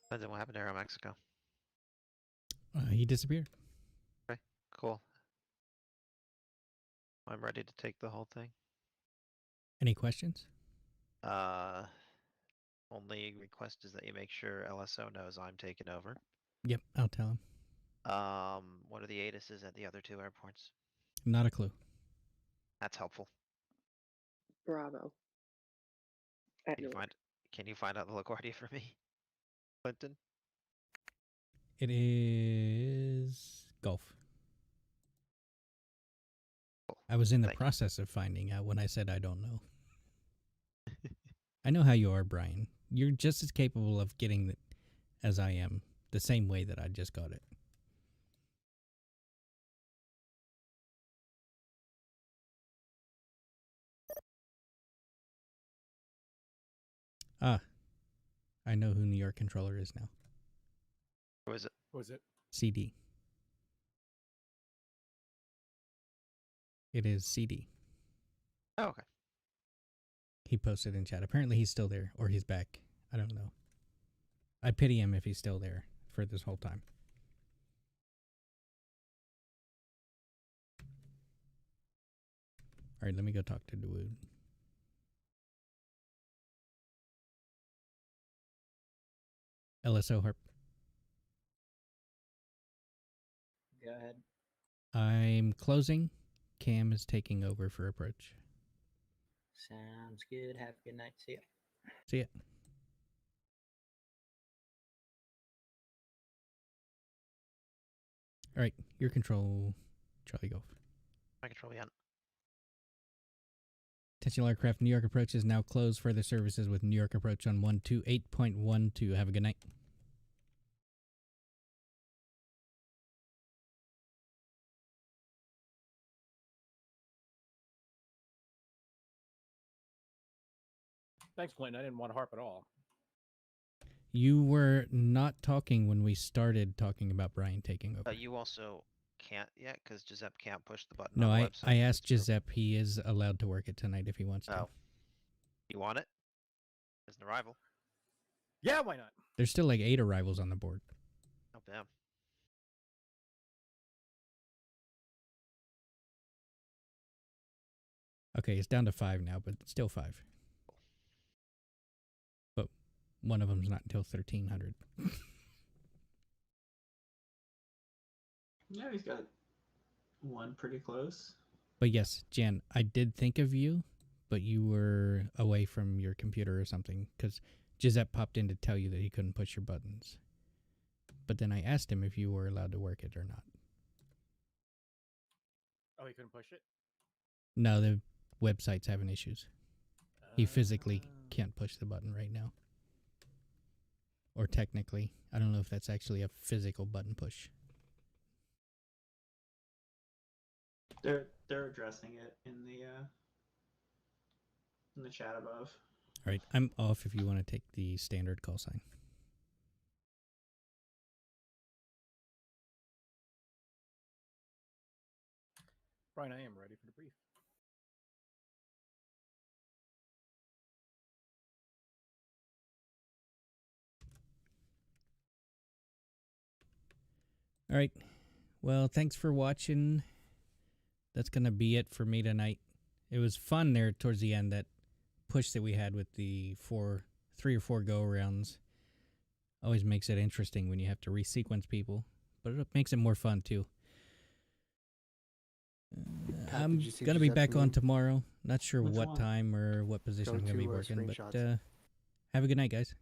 Depends on what happened to Aero Mexico. He disappeared. Okay, cool. I'm ready to take the whole thing. Any questions? Only request is that you make sure LSO knows I'm taking over. Yep, I'll tell him. What are the ATISs at the other two airports? Not a clue. That's helpful. Bravo. Can you find out the LaGuardia for me, Clinton? It is Gulf. I was in the process of finding out when I said I don't know. I know how you are, Brian. You're just as capable of getting it as I am, the same way that I just got it. Ah, I know who New York controller is now. Who is it? Who is it? CD. It is CD. Oh, okay. He posted in chat. Apparently he's still there, or he's back. I don't know. I pity him if he's still there for this whole time. All right, let me go talk to Dawood. LSO Harp. Go ahead. I'm closing. Cam is taking over for approach. Sounds good. Have a good night. See ya. See ya. All right, your control, Charlie Golf. My control, yeah. Intentional aircraft, New York approach is now closed. Further services with New York approach on 128.12. Have a good night. Thanks, Clinton. I didn't want to harp at all. You were not talking when we started talking about Brian taking over. You also can't yet because Giuseppe can't push the button. No, on the I website. asked Giuseppe. He is allowed to work it tonight if he wants to. Oh. You want it? There's an arrival. Yeah, why not? There's still like 8 arrivals on the board. Oh, damn. Okay, it's down to 5 now, but still 5. But one of them's not until 1300. Yeah, he's got one pretty close. But yes, Jan, I did think of you, but you were away from your computer or something, because Giuseppe popped in to tell you that he couldn't push your buttons. But then I asked him if you were allowed to work it or not. Oh, he couldn't push it? No, the website's having issues. He physically can't push the button right now. Or technically. I don't know if that's actually a physical button push. They're addressing it in the chat above. All right, I'm off if you want to take the standard call sign. Brian, I am ready for the brief. All right. Well, thanks for watching. That's going to be it for me tonight. It was fun there towards the end, that push that we had with the 3 or 4 go-arounds. Always makes it interesting when you have to resequence people, but it makes it more fun too. Pat, I'm did you see going to be Giuseppe back on move? tomorrow. Not sure Which what one? time or what position Go I'm going to be to, working, but screenshots. have a good night, guys.